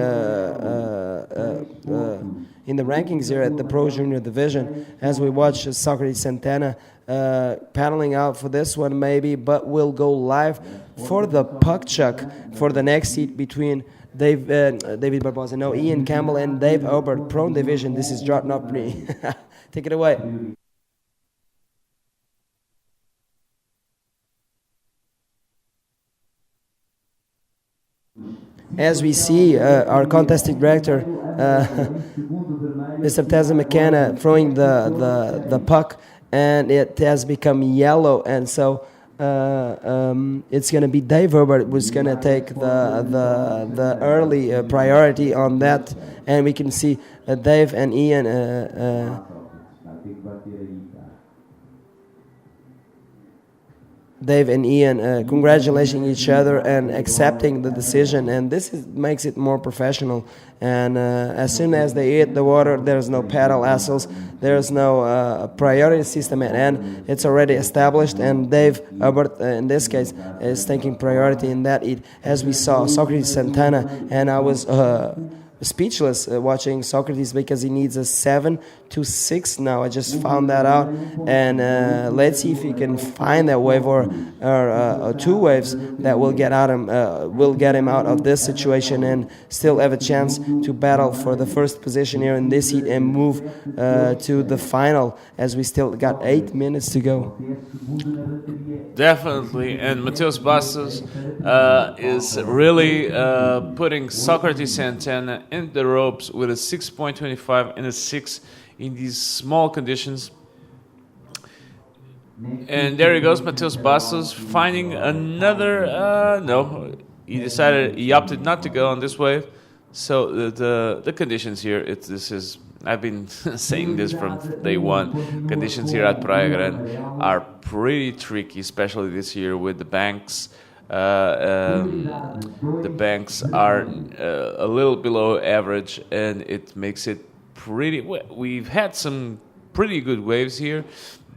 in the rankings here at the Pro Junior Division. As we watch Socrates Santana paddling out for this one maybe, but we'll go live for the puck chuck for the next heat between David Barbosa, no, Ian Campbell and Dave Albert, Prone Division. This is Drop Not Me. Take it away. As we see our contesting director, Mr. Teza McKenna, throwing the puck, and it has become yellow, and so it's going to be Dave Herbert who's going to take the early priority on that, and we can see Dave and Ian congratulating each other and accepting the decision, and this makes it more professional. And as soon as they hit the water, there's no paddle hassles, there's no priority system at end. It's already established, and Dave Albert, in this case, is taking priority in that heat, as we saw Socrates Santana. And I was speechless watching Socrates, because he needs a 7-6 now. I just found that out, and let's see if he can find that wave or two waves that will get him out of this situation and still have a chance to battle for the first position here in this heat and move to the final, as we still got 8 minutes to go. Definitely, and Mateus Bastos is really putting Socrates Santana in the ropes with a 6.25 and a 6 in these small conditions. And there he goes, Mateus Bastos, finding another. No, he opted not to go on this wave. So the conditions here, I've been saying this from day one. Conditions here at Praia Grande are pretty tricky, especially this year with the banks. The banks are a little below average, and it makes it pretty. We've had some pretty good waves here,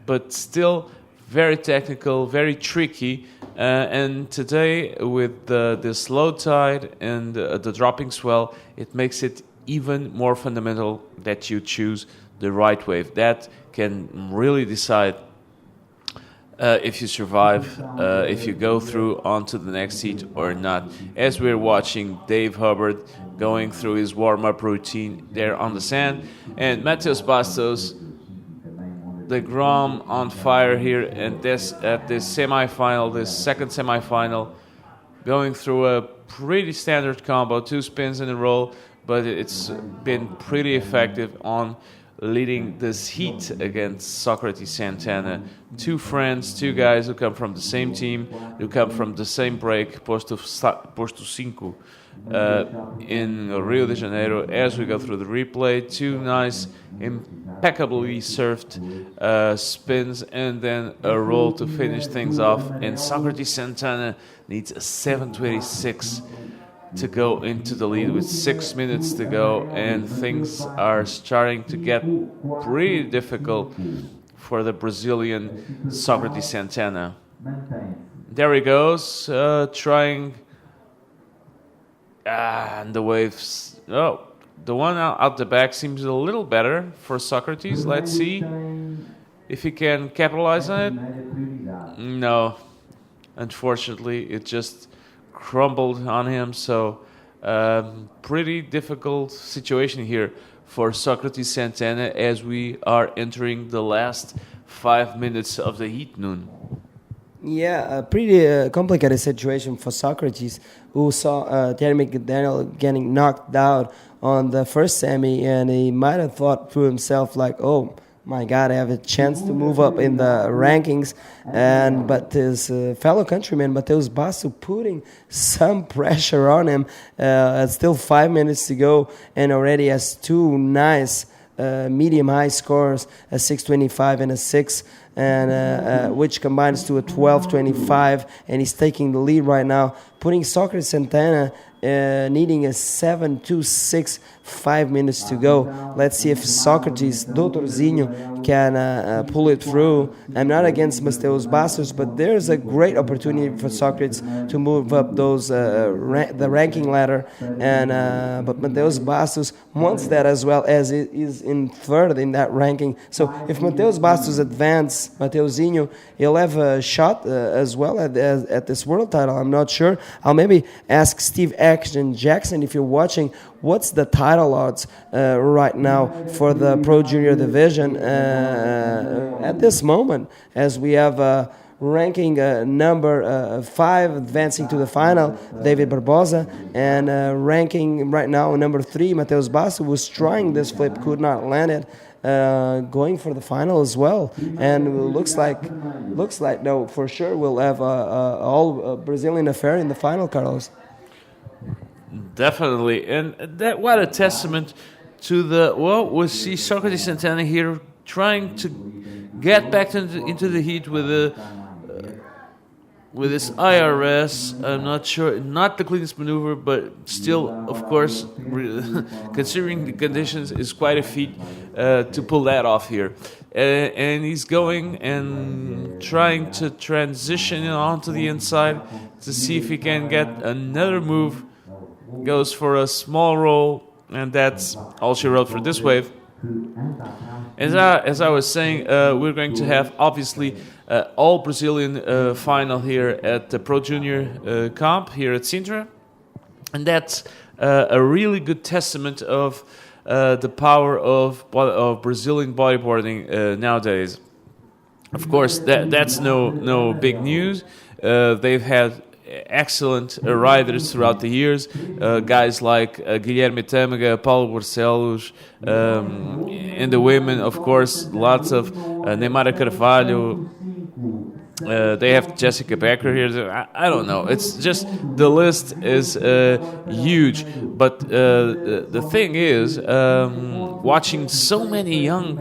but still very technical, very tricky. And today, with this low tide and the dropping swell, it makes it even more fundamental that you choose the right wave. That can really decide if you survive, if you go through onto the next heat or not. As we're watching Dave Hubbard going through his warm-up routine there on the sand, and Mateus Bastos, the Grom on fire here at this semifinal, this second semifinal, going through a pretty standard combo, 2 spins in a row, but it's been pretty effective on leading this heat against Socrates Santana. Two friends, two guys who come from the same team, who come from the same break, Posto 5, in Rio de Janeiro. As we go through the replay, two nice, impeccably served spins, and then a roll to finish things off. And Socrates Santana needs a 7:26 to go into the lead with 6 minutes to go, and things are starting to get pretty difficult for the Brazilian Socrates Santana. There he goes, trying, and the waves. Oh, the one out the back seems a little better for Socrates. Let's see if he can capitalize on it. No, unfortunately, it just crumbled on him. So pretty difficult situation here for Socrates Santana as we are entering the last 5 minutes of the heat noon. Yeah, a pretty complicated situation for Socrates, who saw Terry McDaniel getting knocked out on the first semi, and he might have thought to himself like, oh my God, I have a chance to move up in the rankings. But his fellow countryman, Matheus Basso, putting some pressure on him. Still 5 minutes to go, and already has two nice medium-high scores, a 6:25 and a 6, and which combines to a 12:25, and he's taking the lead right now, putting Socrates Santana needing a 7:26, 5 minutes to go. Let's see if Socrates, Doutorzinho, can pull it through. I'm not against Matheus Bastos, but there's a great opportunity for Socrates to move up those the ranking ladder. And but Matheus Bastos wants that as well, as it is in third in that ranking. So if Matheus Bastos advance, Mateuzinho, he'll have a shot as well at this world title. I'm not sure. I'll maybe ask Steve Action Jackson, if you're watching, what's the title odds right now for the Pro Junior division at this moment, as we have ranking number 5 advancing to the final, David Barbosa, and ranking right now number 3, Matheus Basso, was trying this flip, could not land it, going for the final as well. And looks like no, for sure we'll have all Brazilian affair in the final, Carlos. Definitely, and that what a testament to the we see Socrates Santana here trying to get back into the heat with his IRS. I'm not sure, not the cleanest maneuver, but still, of course, considering the conditions, is quite a feat to pull that off here. And he's going and trying to transition onto the inside to see if he can get another move. Goes for a small roll, and that's all she wrote for this wave. As I was saying, we're going to have obviously all Brazilian final here at the Pro Junior comp here at Sintra, and that's a really good testament of the power of Brazilian bodyboarding nowadays. Of course, that's no big news. They've had excellent riders throughout the years, guys like Guilherme Tâmega, Paulo Barcelos, and the women, of course, lots of Neymara Carvalho. They have Jessica Becker here. I don't know. It's just the list is huge. But the thing is, watching so many young,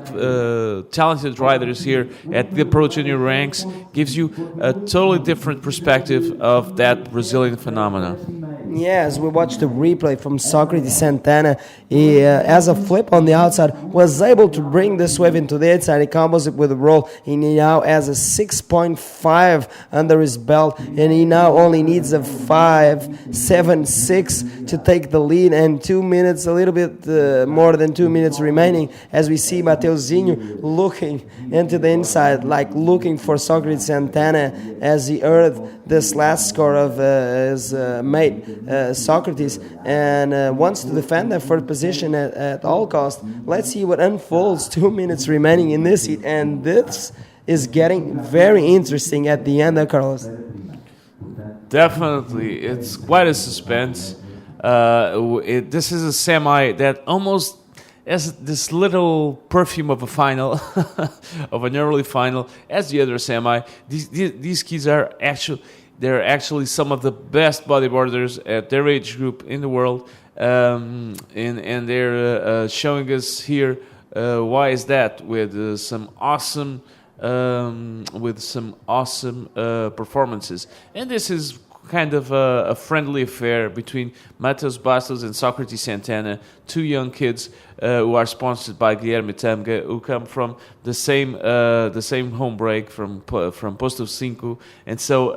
talented riders here at the Pro Junior ranks gives you a totally different perspective of that Brazilian phenomenon. Yeah, as we watch the replay from Socrates Santana, he, as a flip on the outside, was able to bring this wave into the inside. He combos it with a roll. He now has a 6.5 under his belt, and he now only needs a 5.76 to take the lead, and 2 minutes, a little bit more than 2 minutes remaining, as we see Mateuzinho looking into the inside, like looking for Socrates Santana as he earned this last score of his mate, Socrates, and wants to defend that first position at all costs. Let's see what unfolds. 2 minutes remaining in this heat, and this is getting very interesting at the end, Carlos. Definitely, it's quite a suspense. This is a semi that almost has this little perfume of a final, of an early final, as the other semi. These kids are actually some of the best bodyboarders at their age group in the world, and they're showing us here why is that with some awesome performances. And this is kind of a friendly affair between Matheus Bastos and Socrates Santana, two young kids who are sponsored by Guilherme Tamga, who come from the same home break from Posto Cinco, and so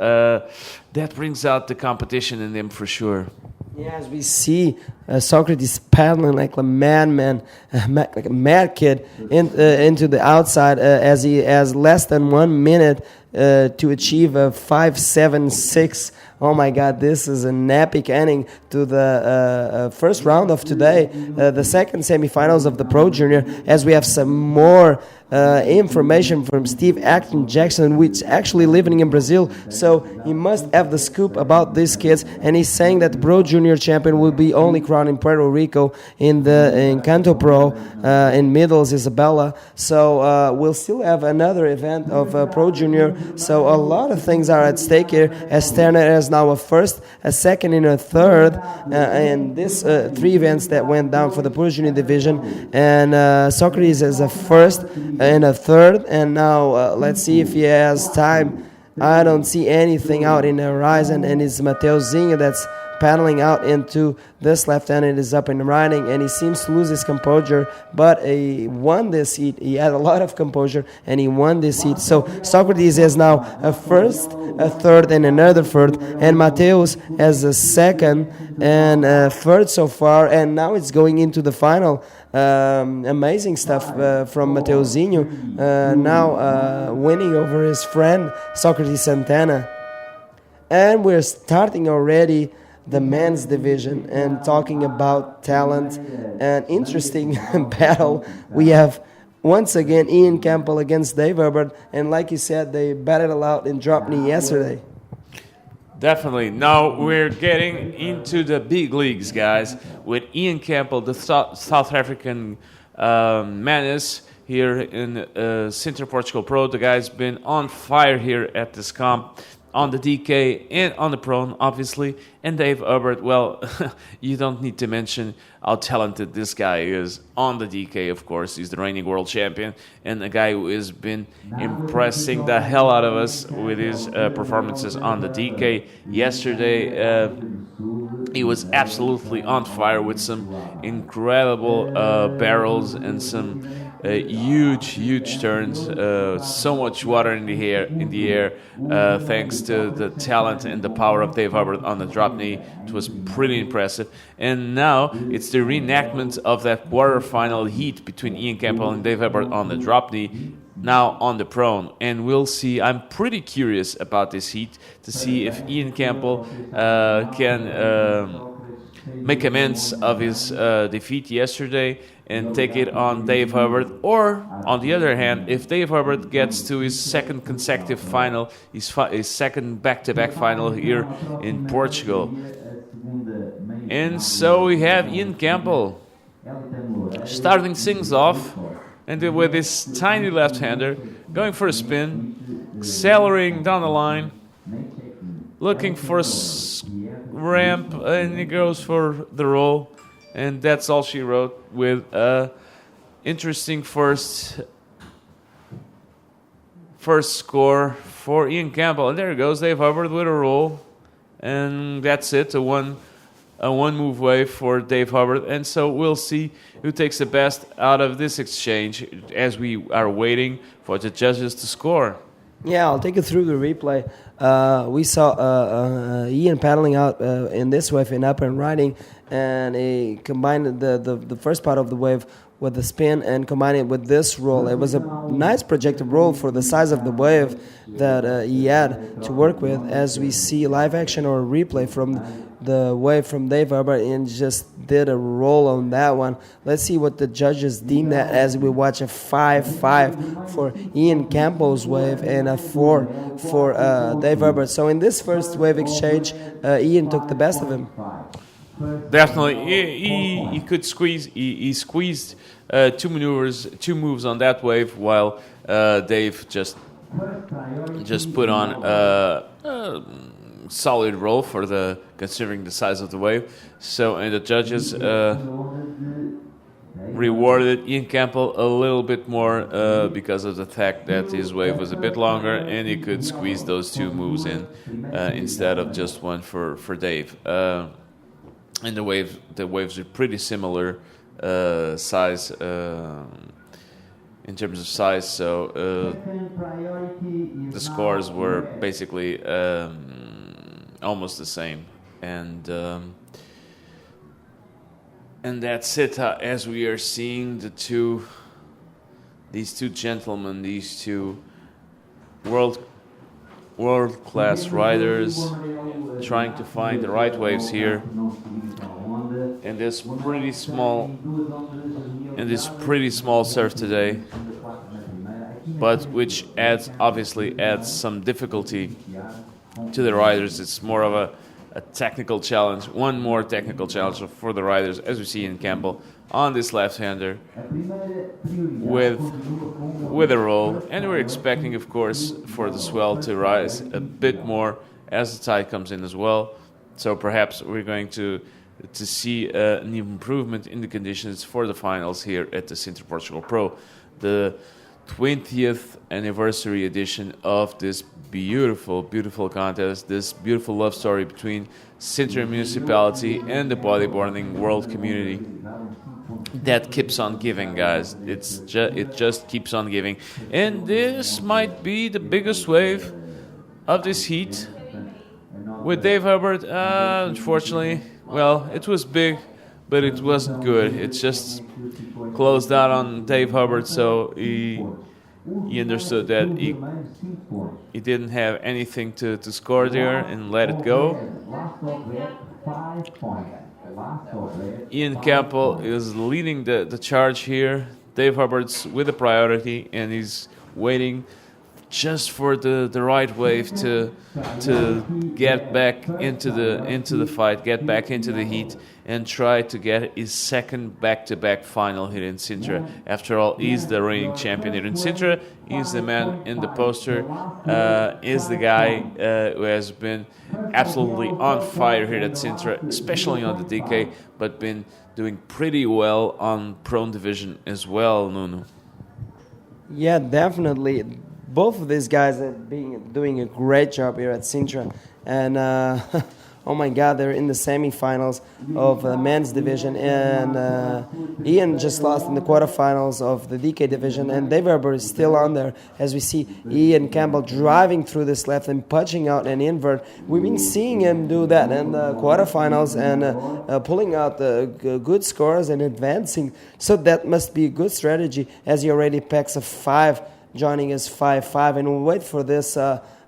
that brings out the competition in them for sure. Yeah, as we see Socrates paddling like a madman, like a mad kid into the outside as he has less than 1 minute to achieve a 5.76. Oh my God, this is an epic ending to the first round of today, the second semifinals of the Pro Junior, as we have some more information from Steve Acton Jackson, which actually living in Brazil, so he must have the scoop about these kids, and he's saying that the Pro Junior champion will be only crowned in Puerto Rico in Canto Pro in Middles, Isabella, so we'll still have another event of Pro Junior, so a lot of things are at stake here, as Turner has now a first, a second, and a third, and this 3 events that went down for the Pro Junior division, and Socrates has a first and a third, and now let's see if he has time. I don't see anything out in the horizon, and it's Mateuzinho that's paddling out into this left hand. It is up and riding, and he seems to lose his composure, but he won this heat. He had a lot of composure, and he won this heat. So Socrates has now a first, a third, and another third, and Mateus has a second and a third so far, and now it's going into the final. Amazing stuff from Mateuzinho, now winning over his friend Socrates Santana. And we're starting already the men's division and talking about talent and interesting battle. We have once again Ian Campbell against Dave Herbert, and like you said, they battled it out in drop knee yesterday. Definitely. Now we're getting into the big leagues, guys, with Ian Campbell, the South African menace here in Sintra Portugal Pro. The guy's been on fire here at this comp, on the DK and on the prone, obviously. And Dave Herbert, well, you don't need to mention how talented this guy is on the DK, of course. He's the reigning world champion and a guy who has been impressing the hell out of us with his performances on the DK. Yesterday, he was absolutely on fire with some incredible barrels and some huge turns. So much water in the air, thanks to the talent and the power of Dave Herbert on the drop knee. It was pretty impressive. And now it's the reenactment of that quarterfinal heat between Ian Campbell and Dave Herbert on the drop knee, now on the prone. And we'll see. I'm pretty curious about this heat to see if Ian Campbell can make amends of his defeat yesterday and take it on Dave Herbert, or on the other hand, if Dave Herbert gets to his second consecutive final, his second back-to-back final here in Portugal. And so we have Ian Campbell starting things off, and with this tiny left-hander going for a spin, accelerating down the line, looking for a ramp, and he goes for the roll. And that's all she wrote, with a interesting first score for Ian Campbell. And there he goes, Dave Herbert with a roll. And that's it, a one move wave for Dave Herbert. And so we'll see who takes the best out of this exchange as we are waiting for the judges to score. Yeah, I'll take you through the replay. We saw Ian paddling out in this wave in up and riding, and he combined the first part of the wave with the spin and combined it with this roll. It was a nice projected roll for the size of the wave that he had to work with, as we see live action or replay from the wave from Dave Herbert, and just did a roll on that one. Let's see what the judges deem that as we watch a 5-5 for Ian Campbell's wave and a 4 for Dave Herbert. So in this first wave exchange, Ian took the best of him. definitely, he could squeeze. He squeezed two moves on that wave, while Dave just put on a solid roll considering the size of the wave. So, and the judges rewarded Ian Campbell a little bit more because of the fact that his wave was a bit longer and he could squeeze those two moves in instead of just one for Dave. And the waves are pretty similar size in terms of size, so the scores were basically almost the same, and that's it. As we are seeing these two gentlemen, these two world-class riders, trying to find the right waves here in this pretty small surf today, but which obviously adds some difficulty to the riders. It's more of a technical challenge, one more technical challenge for the riders, as we see in Campbell on this left-hander with a roll, and we're expecting, of course, for the swell to rise a bit more as the tide comes in as well. So perhaps we're going to see an improvement in the conditions for the finals here at the Sintra Portugal Pro, the 20th anniversary edition of this beautiful, beautiful contest, this beautiful love story between Sintra Municipality and the bodyboarding world community that keeps on giving, guys. It just keeps on giving. And this might be the biggest wave of this heat with Dave Hubbard. Unfortunately, well, it was big, but it wasn't good. It just closed out on Dave Hubbard, so he understood that he didn't have anything to score there and let it go. Ian Campbell is leading the charge here. Dave Hubbard's with the priority, and he's waiting just for the right wave to get back into the fight, get back into the heat, and try to get his second back-to-back final here in Sintra. After all, he's the reigning champion here in Sintra. He's the man in the poster. Is the guy who has been absolutely on fire here at Sintra, especially on the DK, but been doing pretty well on prone division as well, Nuno. Yeah, definitely. Both of these guys have been doing a great job here at Sintra, and oh my God, they're in the semifinals of the men's division, and Ian just lost in the quarterfinals of the DK division, and Dave Weber is still on there, as we see Ian Campbell driving through this left and punching out an invert. We've been seeing him do that in the quarterfinals and pulling out the good scores and advancing, so that must be a good strategy, as he already packs a 5, joining us 5-5, and we'll wait for this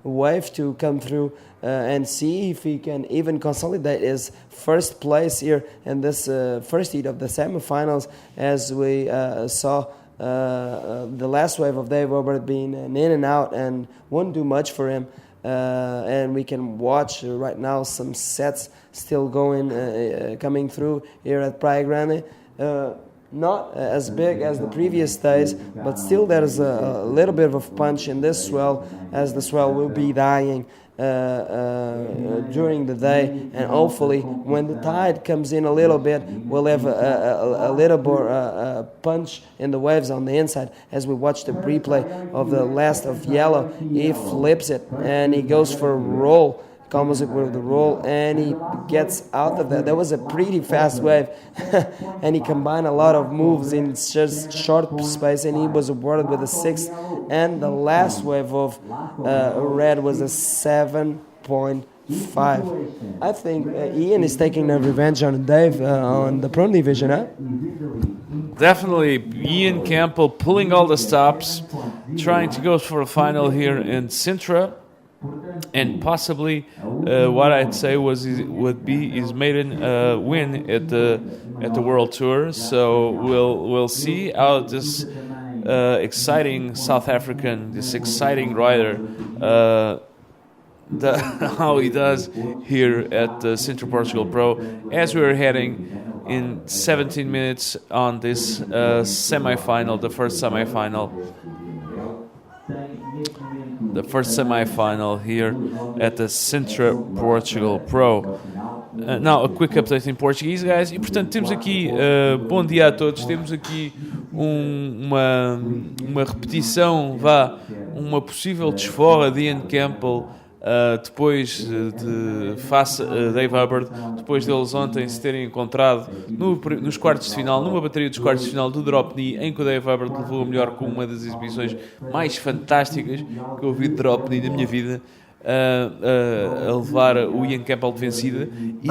wave to come through and see if he can even consolidate his first place here in this first heat of the semifinals, as we saw the last wave of Dave Robert being an in and out and won't do much for him. And we can watch right now some sets still going, coming through here at Praia Grande. Not as big as the previous days, but still there's a little bit of punch in this swell, as the swell will be dying during the day, and hopefully when the tide comes in a little bit, we'll have a little more punch in the waves on the inside. As we watch the replay of the last of Yellow, he flips it and he goes for a roll, combos it with the roll, and he gets out of that. That was a pretty fast wave, and he combined a lot of moves in just short space, and he was awarded with a 6, and the last wave of red was a 7.5. I think Ian is taking a revenge on Dave on the prone division, huh? Definitely, Ian Campbell pulling all the stops, trying to go for a final here in Sintra. And possibly, what I'd say would be his maiden win at the World Tour. So we'll see how this exciting South African, this exciting rider, how he does here at the Sintra Portugal Pro, as we're heading in 17 minutes on this semi-final, the first semi-final here at the Sintra Portugal Pro. Now, a quick update in Portuguese, guys. E, portanto, temos aqui, bom dia a todos, temos aqui uma repetição, uma possível desforra de Ian Campbell depois de face a Dave Hubbard, depois deles ontem se terem encontrado nos quartos de final, numa bateria dos quartos de final do drop knee, em que o Dave Hubbard levou a melhor com uma das exibições mais fantásticas que eu vi de drop knee na minha vida, a levar o Ian Campbell de vencida. E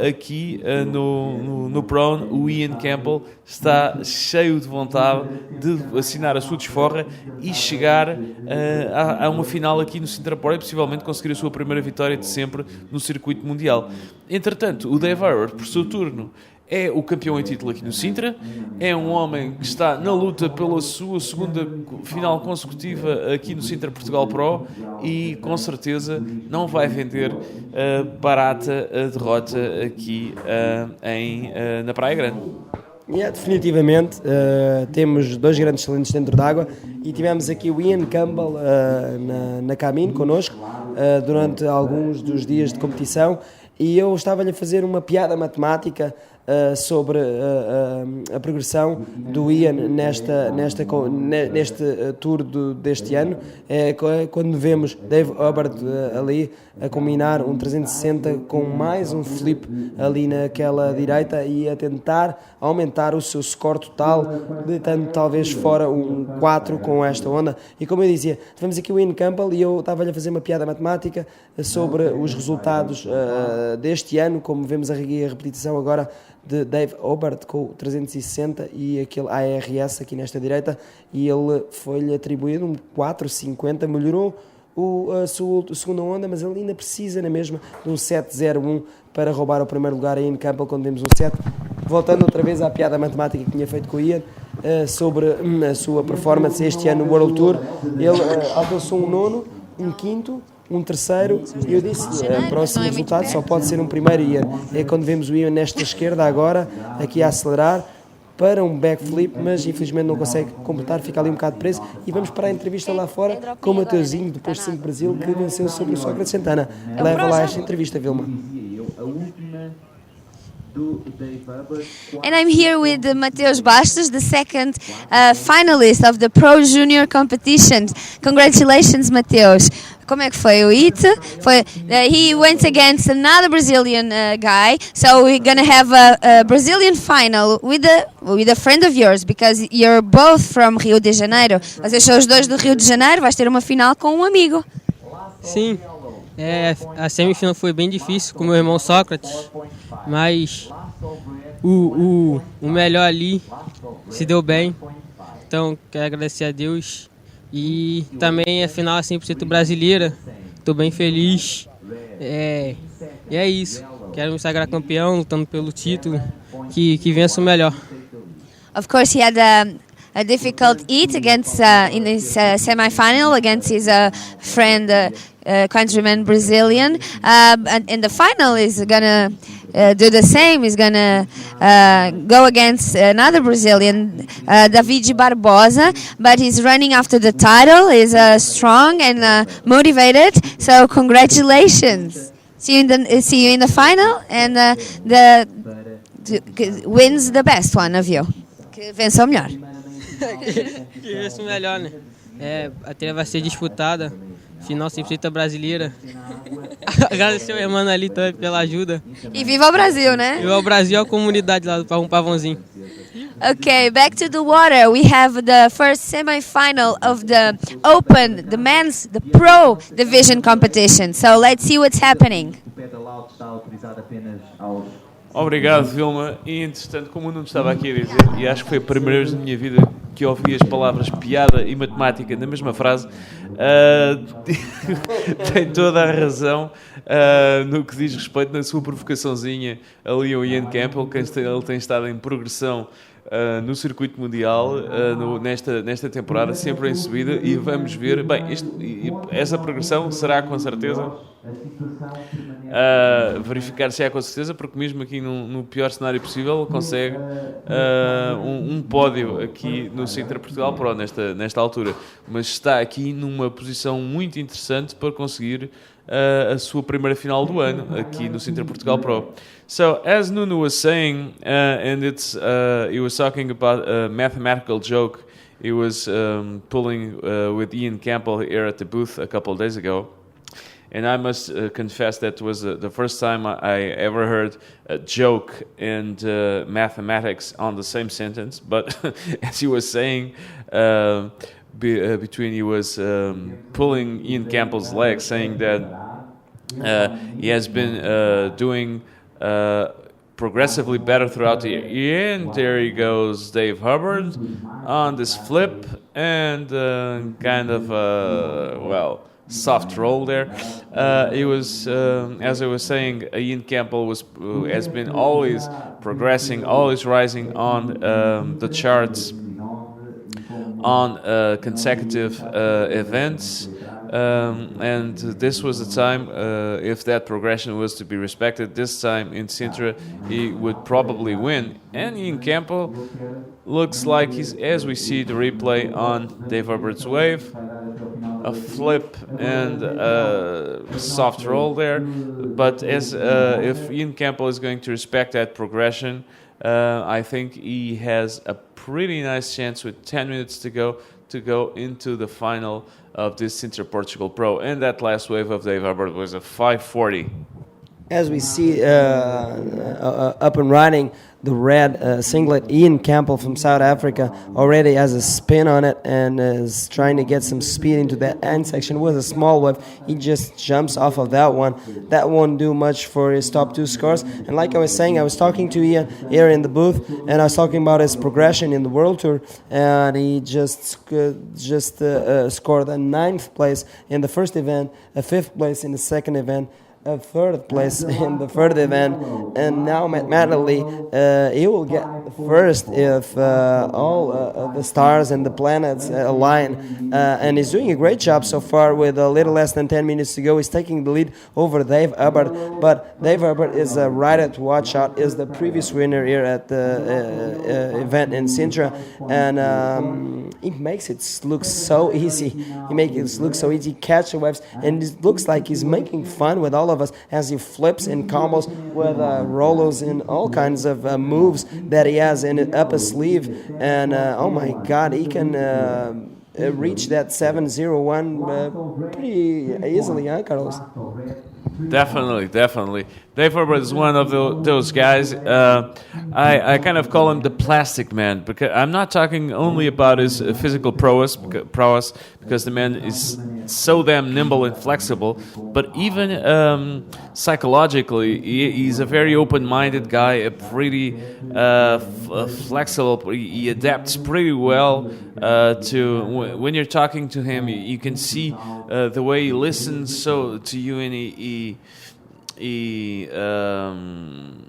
aqui no Prone, o Ian Campbell está cheio de vontade de assinar a sua desforra e chegar a uma final aqui no Sintra Portugal e possivelmente conseguir a sua primeira vitória de sempre no circuito mundial. Entretanto, o Dave Hubbard, por seu turno, é o campeão em título aqui no Sintra, é um homem que está na luta pela sua segunda final consecutiva aqui no Sintra Portugal Pro e com certeza não vai vender barata a derrota aqui na Praia Grande. Definitivamente, temos dois grandes talentos dentro d'água e tivemos aqui o Ian Campbell na cabine connosco durante alguns dos dias de competição e eu estava-lhe a fazer uma piada matemática sobre a progressão do Ian neste tour deste ano, quando vemos Dave Hubbard ali a combinar um 360 com mais um flip ali naquela direita e a tentar aumentar o seu score total, deitando talvez fora um 4 com esta onda. E como eu dizia, tivemos aqui o Ian Campbell e eu estava-lhe a fazer uma piada matemática sobre os resultados deste ano, como vemos a repetição agora de Dave Hubbard com o 360 e aquele ARS aqui nesta direita, e ele foi-lhe atribuído um 450, melhorou a sua segunda onda, mas ele ainda precisa na mesma de um 701 para roubar o primeiro lugar aí em Campbell quando vemos um 7. Voltando outra vez à piada matemática que tinha feito com o Ian sobre a sua performance este ano no World Tour, ele alcançou um nono, um quinto, um terceiro, e eu disse, o próximo resultado só pode ser um primeiro Ian. É quando vemos o Ian nesta esquerda agora, aqui a acelerar para um backflip, mas infelizmente não consegue completar, fica ali um bocado preso. E vamos para a entrevista lá fora com o Mateuzinho, do posto 5 Brasil, que venceu sobre o Sócrates Santana. Leva lá esta entrevista, Vilma. And I'm here with Mateus Bastos, the second finalist of the Pro Junior competition. Congratulations, Mateus. Como é que foi o hit? He went against another Brazilian guy, so we're gonna have a Brazilian final with a friend of yours, because you're both from Rio de Janeiro. Vocês são os dois do Rio de Janeiro, vais ter uma final com um amigo. Sim, a semifinal foi bem difícil com meu irmão Sócrates, mas o melhor ali se deu bem, então quero agradecer a Deus. E também a final 100% brasileira, estou bem feliz. E é isso, quero me sagrar campeão, lutando pelo título, que vença o melhor. Of course, he had a difficult heat against in his semi-final against his friend, countryman Brazilian, and in the final is gonna do the same. He's gonna go against another Brazilian, David Barbosa, but he's running after the title. He's strong and motivated. So congratulations! See you in the final, and wins the best one of you. Que vença o melhor. Que vença o melhor, né? A trilha vai ser disputada. Final 100% brasileira. Agradecer ao Emmanuel ali também pela ajuda. E viva o Brasil, né? Viva o Brasil, a comunidade lá do Pavãozinho. Okay, back to the water. We have the first semi-final of the Open, the Pro Division competition. So let's see what's happening. Obrigado, Vilma. E, entretanto, como o Nuno estava aqui a dizer, e acho que foi a primeira vez na minha vida que ouvi as palavras piada e matemática na mesma frase, tem toda a razão no que diz respeito na sua provocaçãozinha ali ao Ian Campbell, que ele tem estado em progressão no circuito mundial nesta temporada, sempre em subida, e vamos ver, bem, essa progressão será com certeza verificar se é com certeza, porque mesmo aqui no pior cenário possível consegue um pódio aqui no Sintra Portugal Pro nesta altura, mas está aqui numa posição muito interessante para conseguir a sua primeira final do ano aqui no Sintra Portugal Pro. So as Nuno was saying, and he was talking about a mathematical joke he was pulling with Ian Campbell here at the booth a couple of days ago. And I must confess that was the first time I ever heard a joke and mathematics on the same sentence. But as he was saying, between he was pulling Ian Campbell's leg, saying that he has been doing progressively better throughout the year. And there he goes, Dave Hubbard, on this flip and kind of, soft roll there. He was, as I was saying, Ian Campbell has been always progressing, always rising on the charts on consecutive events. And this was the time, if that progression was to be respected, this time in Sintra, he would probably win. And Ian Campbell looks like as we see the replay on Dave Hubbert's wave, a flip and a soft roll there. But if Ian Campbell is going to respect that progression, I think he has a pretty nice chance with 10 minutes to go into the final of this Sintra Portugal Pro. And that last wave of Dave Hubbard was a 540. As we see up and running, the red singlet, Ian Campbell from South Africa already has a spin on it and is trying to get some speed into that end section with a small wave. He just jumps off of that one. That won't do much for his top two scores. And like I was saying, I was talking to Ian here in the booth, and I was talking about his progression in the World Tour, and he just scored a 9th place in the first event, a 5th place in the second event, a 3rd place in the 3rd event, and now mathematically he will get first if all the stars and the planets align, and he's doing a great job so far with a little less than 10 minutes to go. He's taking the lead over Dave Hubbard, but Dave Hubbard is a rider to watch out, is the previous winner here at the event in Sintra, and he makes it look so easy. He makes it look so easy, catch the waves, and it looks like he's making fun with all of us as he flips and combos with rolos and all kinds of moves that he has in up his sleeve. And oh my God, he can reach that 701 pretty easily, huh, Carlos? Definitely. Dave Hubbard is one of those guys. I kind of call him the plastic man, because I'm not talking only about his physical prowess, because the man is so damn nimble and flexible, but even psychologically, he's a very open-minded guy, a pretty flexible. He adapts pretty well to when you're talking to him. You can see the way he listens to you, and he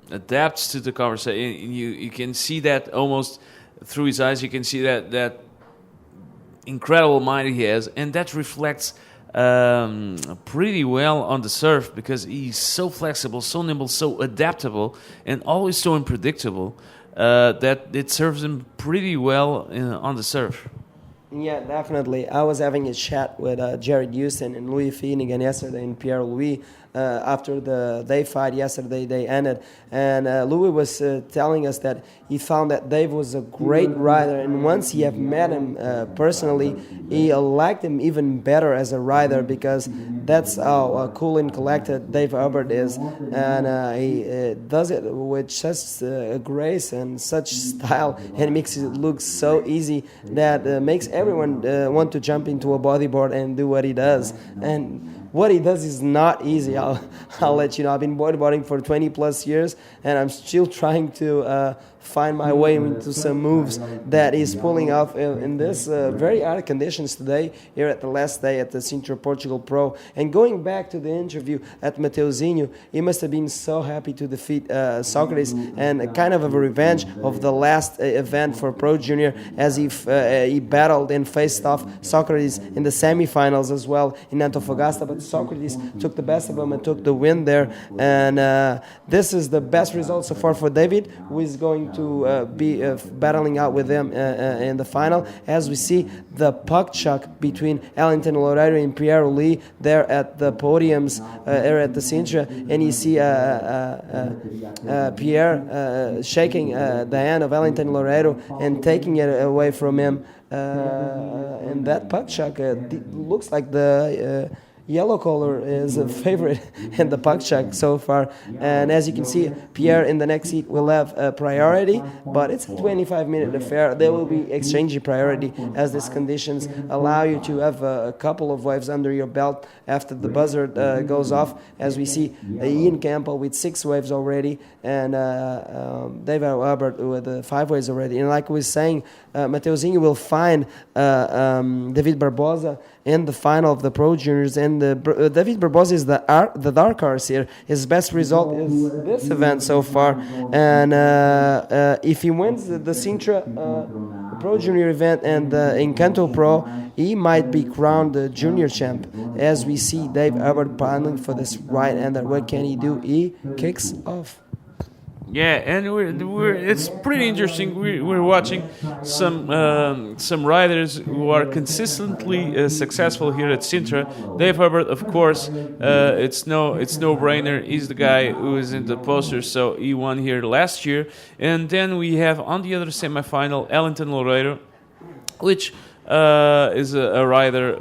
adapts to the conversation. You can see that almost through his eyes. You can see that incredible mind he has, and that reflects pretty well on the surf, because he's so flexible, so nimble, so adaptable, and always so unpredictable that it serves him pretty well on the surf. Yeah, definitely. I was having a chat with Jared Houston and Louis Finnegan yesterday in Pierre Louis after they fight yesterday. They ended, and Louis was telling us that he found that Dave was a great rider, and once he have met him personally, he liked him even better as a rider, because that's how cool and collected Dave Hubbard is, and he does it with such grace and such style, and makes it look so easy that makes everyone want to jump into a bodyboard and do what he does. And what he does is not easy. I'll let you know. I've been bodyboarding for 20 plus years, and I'm still trying to find my way into some moves that he's pulling off in this very hard conditions today here at the last day at the Sintra Portugal Pro. And going back to the interview at Mateuzinho, he must have been so happy to defeat Socrates, and kind of a revenge of the last event for Pro Junior, as he battled and faced off Socrates in the semifinals as well in Antofagasta, but Socrates took the best of him and took the win there. And this is the best result so far for David, who is going to be battling out with him in the final. As we see the puck chuck between Ellington Loureiro and Pierre Lee there at the podiums there at the Sintra, and you see Pierre shaking the hand of Ellington Loureiro and taking it away from him. And that puck chuck looks like the yellow color is a favorite in the puck chuck so far. And as you can see, Pierre in the next heat will have priority, but it's a 25-minute affair. They will be exchanging priority as these conditions allow you to have a couple of waves under your belt after the buzzer goes off. As we see Ian Campbell with 6 waves already, and David Albert with 5 waves already. And like we were saying, Mateuzinho will find David Barbosa in the final of the Pro Juniors, and David Barbosa is the dark horse here. His best result is this event so far, and if he wins the Sintra Pro Junior event and the Encanto Pro, he might be crowned the junior champ. As we see Dave Albert battling for this right-hander, what can he do? He kicks off. Yeah, and it's pretty interesting. We're watching some riders who are consistently successful here at Sintra. Dave Hubbard, of course, it's no brainer. He's the guy who is in the poster, so he won here last year. And then we have on the other semifinal Ellington Loureiro, which is a rider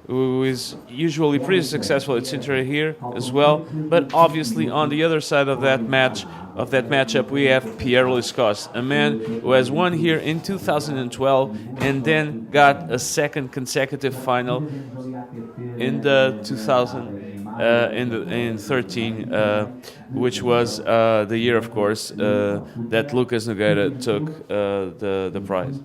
who is usually pretty successful at Sintra here as well. But obviously on the other side of that matchup, we have Pierre Lescos, a man who has won here in 2012 and then got a second consecutive final in the 2013, which was the year, of course, that Lucas Nogueira took the prize.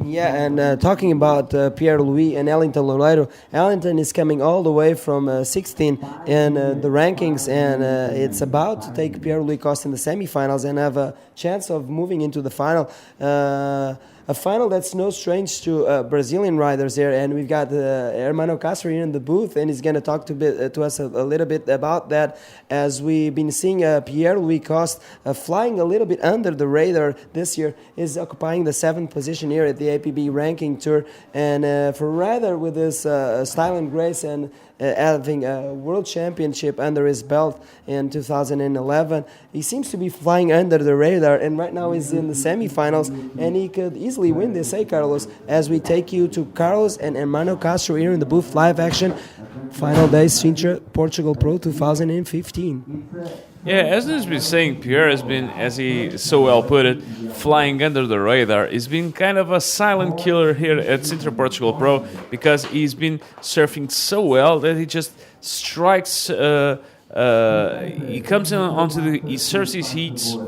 Yeah, and talking about Pierre Louis and Ellington Loureiro, Ellington is coming all the way from 16 in the rankings, and it's about to take Pierre Louis Costa in the semifinals and have a chance of moving into the final. A final that's no strange to Brazilian riders here, and we've got Hermano Castro here in the booth, and he's going to talk to us a little bit about that, as we've been seeing Pierre Louis Costa flying a little bit under the radar this year, is occupying the 7th position here at the APB ranking tour, and for a rider with his style and grace and having a world championship under his belt in 2011, he seems to be flying under the radar, and right now he's in the semifinals, and he could easily win this, hey Carlos, as we take you to Carlos and Hermano Castro here in the booth, live action, final day, Sintra Portugal Pro 2015. Yeah, as he's been saying, Pierre has been, as he so well put it, flying under the radar. He's been kind of a silent killer here at Sintra Portugal Pro because he's been surfing so well that he just strikes. He comes in onto he surfs his heats,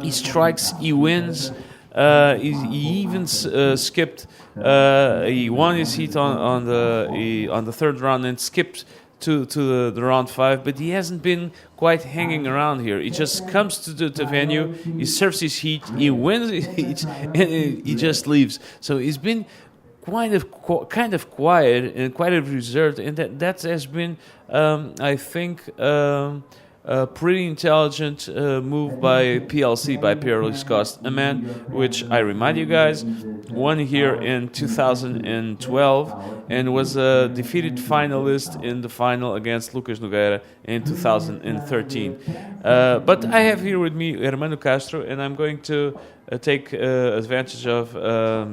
he strikes, he wins. He even skipped. He won his heat on the third round and skipped to the round 5, but he hasn't been quite hanging around here. He just comes to the venue, he surfs his heat, he wins his heat, and he just leaves. So he's been kind of quiet and quite reserved, and that has been, I think, a pretty intelligent move by PLC, by Pierre Lescos, a man which, I remind you guys, won here in 2012 and was a defeated finalist in the final against Lucas Nogueira in 2013. But I have here with me Hermano Castro, and I'm going to take advantage of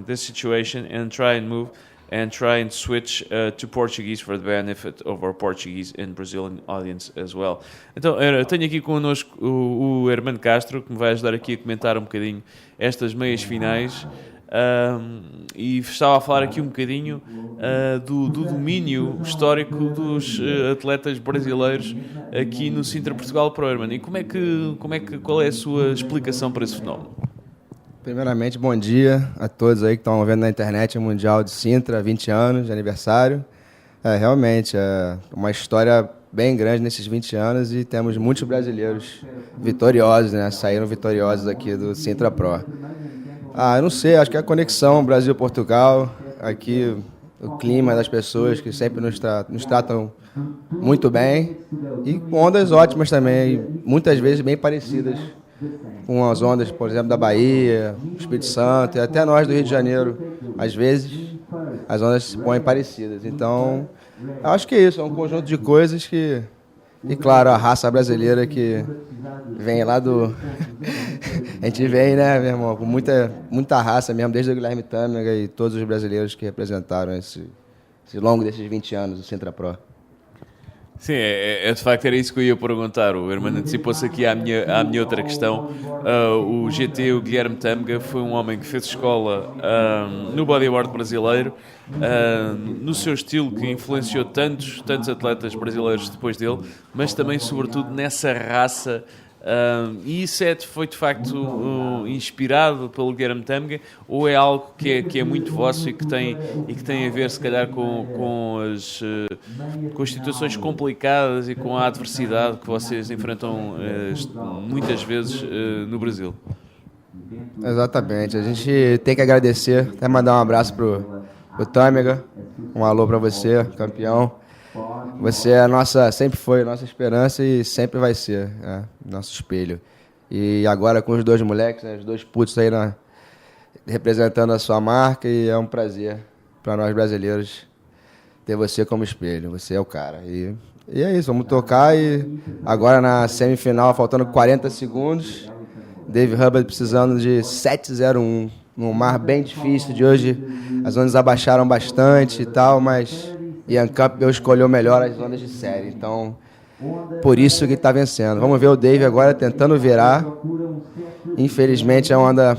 this situation and try and switch to Portuguese for the benefit of our Portuguese and Brazilian audience as well. Então, tenho aqui connosco o Hermano Castro, que me vai ajudar aqui a comentar um bocadinho estas meias finais. e estava a falar aqui um bocadinho do domínio histórico dos atletas brasileiros aqui no Sintra Portugal Pro, Hermano. E qual é a sua explicação para esse fenómeno? Primeiramente, bom dia a todos aí que estão vendo na internet o Mundial de Sintra, 20 anos de aniversário. Realmente, é uma história bem grande nesses 20 anos e temos muitos brasileiros vitoriosos, né? Saíram vitoriosos aqui do Sintra Pro. Eu não sei, acho que é a conexão Brasil-Portugal, aqui o clima das pessoas que sempre nos tratam muito bem e com ondas ótimas também, e muitas vezes bem parecidas com as ondas, por exemplo, da Bahia, Espírito Santo e até nós do Rio de Janeiro. Às vezes as ondas se põem parecidas. Então, acho que é isso, é um conjunto de coisas que... E claro, a raça brasileira que vem lá do... A gente vem, né, meu irmão, com muita raça mesmo, desde o Guilherme Tâmega e todos os brasileiros que representaram esse longo desses 20 anos do Sintra Pro. Sim, de facto era isso que eu ia perguntar. O Hermano antecipou-se aqui à minha outra questão. O GT, o Guilherme Tâmega, foi um homem que fez escola no bodyboard brasileiro, no seu estilo que influenciou tantos atletas brasileiros depois dele, mas também, sobretudo, nessa raça. E isso foi de facto inspirado pelo Guilherme Tâmega, ou é algo que é muito vosso e que tem a ver se calhar com as situações complicadas e com a adversidade que vocês enfrentam muitas vezes no Brasil? Exatamente, a gente tem que agradecer, até mandar um abraço pro Tâmega, um alô para você, campeão. Você sempre foi a nossa esperança e sempre vai ser nosso espelho. E agora com os dois moleques, né, os dois putos aí representando a sua marca, e é um prazer para nós brasileiros ter você como espelho. Você é o cara. E é isso, vamos tocar. E agora na semifinal, faltando 40 segundos, Dave Hubbard precisando de 7:01, num mar bem difícil de hoje. As ondas abaixaram bastante e tal, mas Ian Campbell escolheu melhor as ondas de série. Então, por isso que está vencendo. Vamos ver o Dave agora tentando virar. Infelizmente, a onda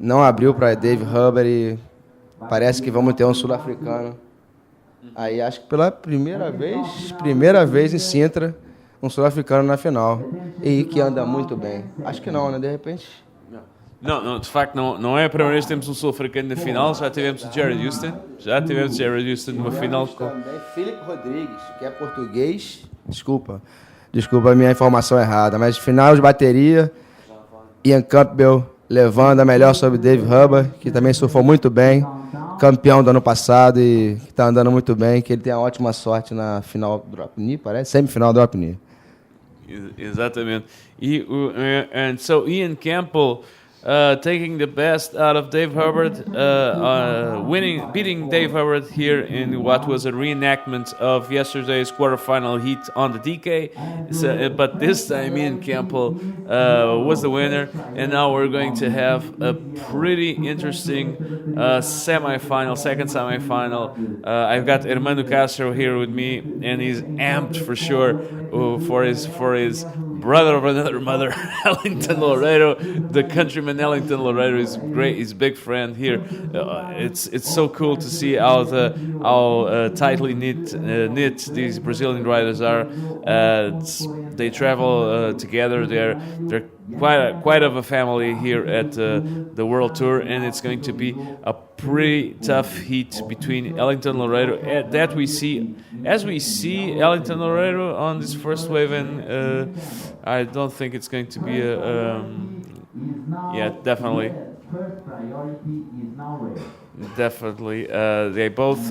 não abriu para Dave Hubbard e parece que vamos ter um sul-africano. Aí, acho que pela primeira vez em Sintra, um sul-africano na final. E que anda muito bem. Acho que não, né? De repente... Não, de facto não é a primeira vez que temos um sul-africano na final. Já tivemos o Jared Houston numa final com... Também Filipe Rodrigues, que é português. Desculpa a minha informação errada, mas final de bateria, Ian Campbell levando a melhor sobre Dave Hubbard, que também surfou muito bem, campeão do ano passado e que está andando muito bem, que ele tem a ótima sorte na final do Drop Knee, parece, semifinal do Drop Knee. Exatamente. And so Ian Campbell taking the best out of Dave Hubbard, beating Dave Hubbard here in what was a reenactment of yesterday's quarterfinal heat on the DK. But this time Ian Campbell was the winner, and now we're going to have a pretty interesting second semifinal. I've got Hermano Castro here with me, and he's amped for sure for his brother of another mother, Ellington Laredo, the countryman Ellington Laredo is great. He's a big friend here. It's so cool to see how tightly knit these Brazilian riders are. They travel together. They're quite of a family here at the World Tour, and it's going to be a pretty tough heat between Ellington Laredo that we see Ellington Laredo on this first wave, and I don't think it's going to be definitely. They both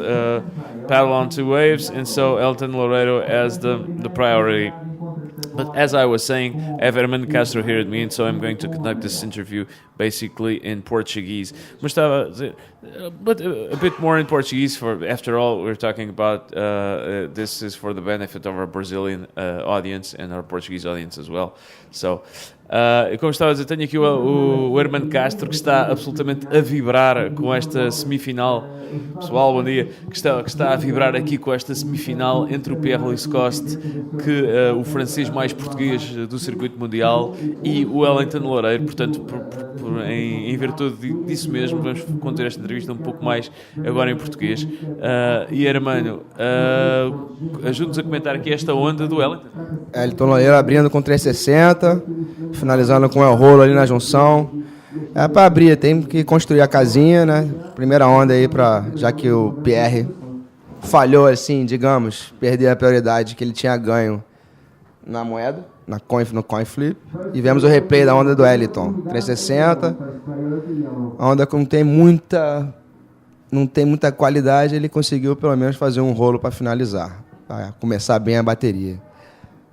paddle on two waves, and so Ellington Laredo as the priority. But as I was saying, I have Hermano Castro here with me, and so I'm going to conduct this interview basically in Portuguese. But a bit more in Portuguese, after all, we're talking about this is for the benefit of our Brazilian audience and our Portuguese audience as well. So, Como estava a dizer, tenho aqui o Hermano Castro, que está absolutamente a vibrar com esta semifinal. Pessoal, bom dia. Que está a vibrar aqui com esta semifinal entre o Pierre-Louis Coste, o francês mais português do circuito mundial, e o Wellington Loureiro. Portanto, em virtude disso mesmo, vamos conter esta entrevista um pouco mais agora em português. E Hermano, ajude-nos a comentar aqui esta onda do Wellington. Wellington Loureiro abrindo com 360, finalizando com o rolo ali na junção. É para abrir, tem que construir a casinha, né? Primeira onda aí, já que o Pierre falhou, assim, digamos, perder a prioridade que ele tinha ganho na moeda, no coin flip. E vemos o replay da onda do Wellington, 360. A onda que não tem muita qualidade, ele conseguiu pelo menos fazer um rolo para finalizar, para começar bem a bateria.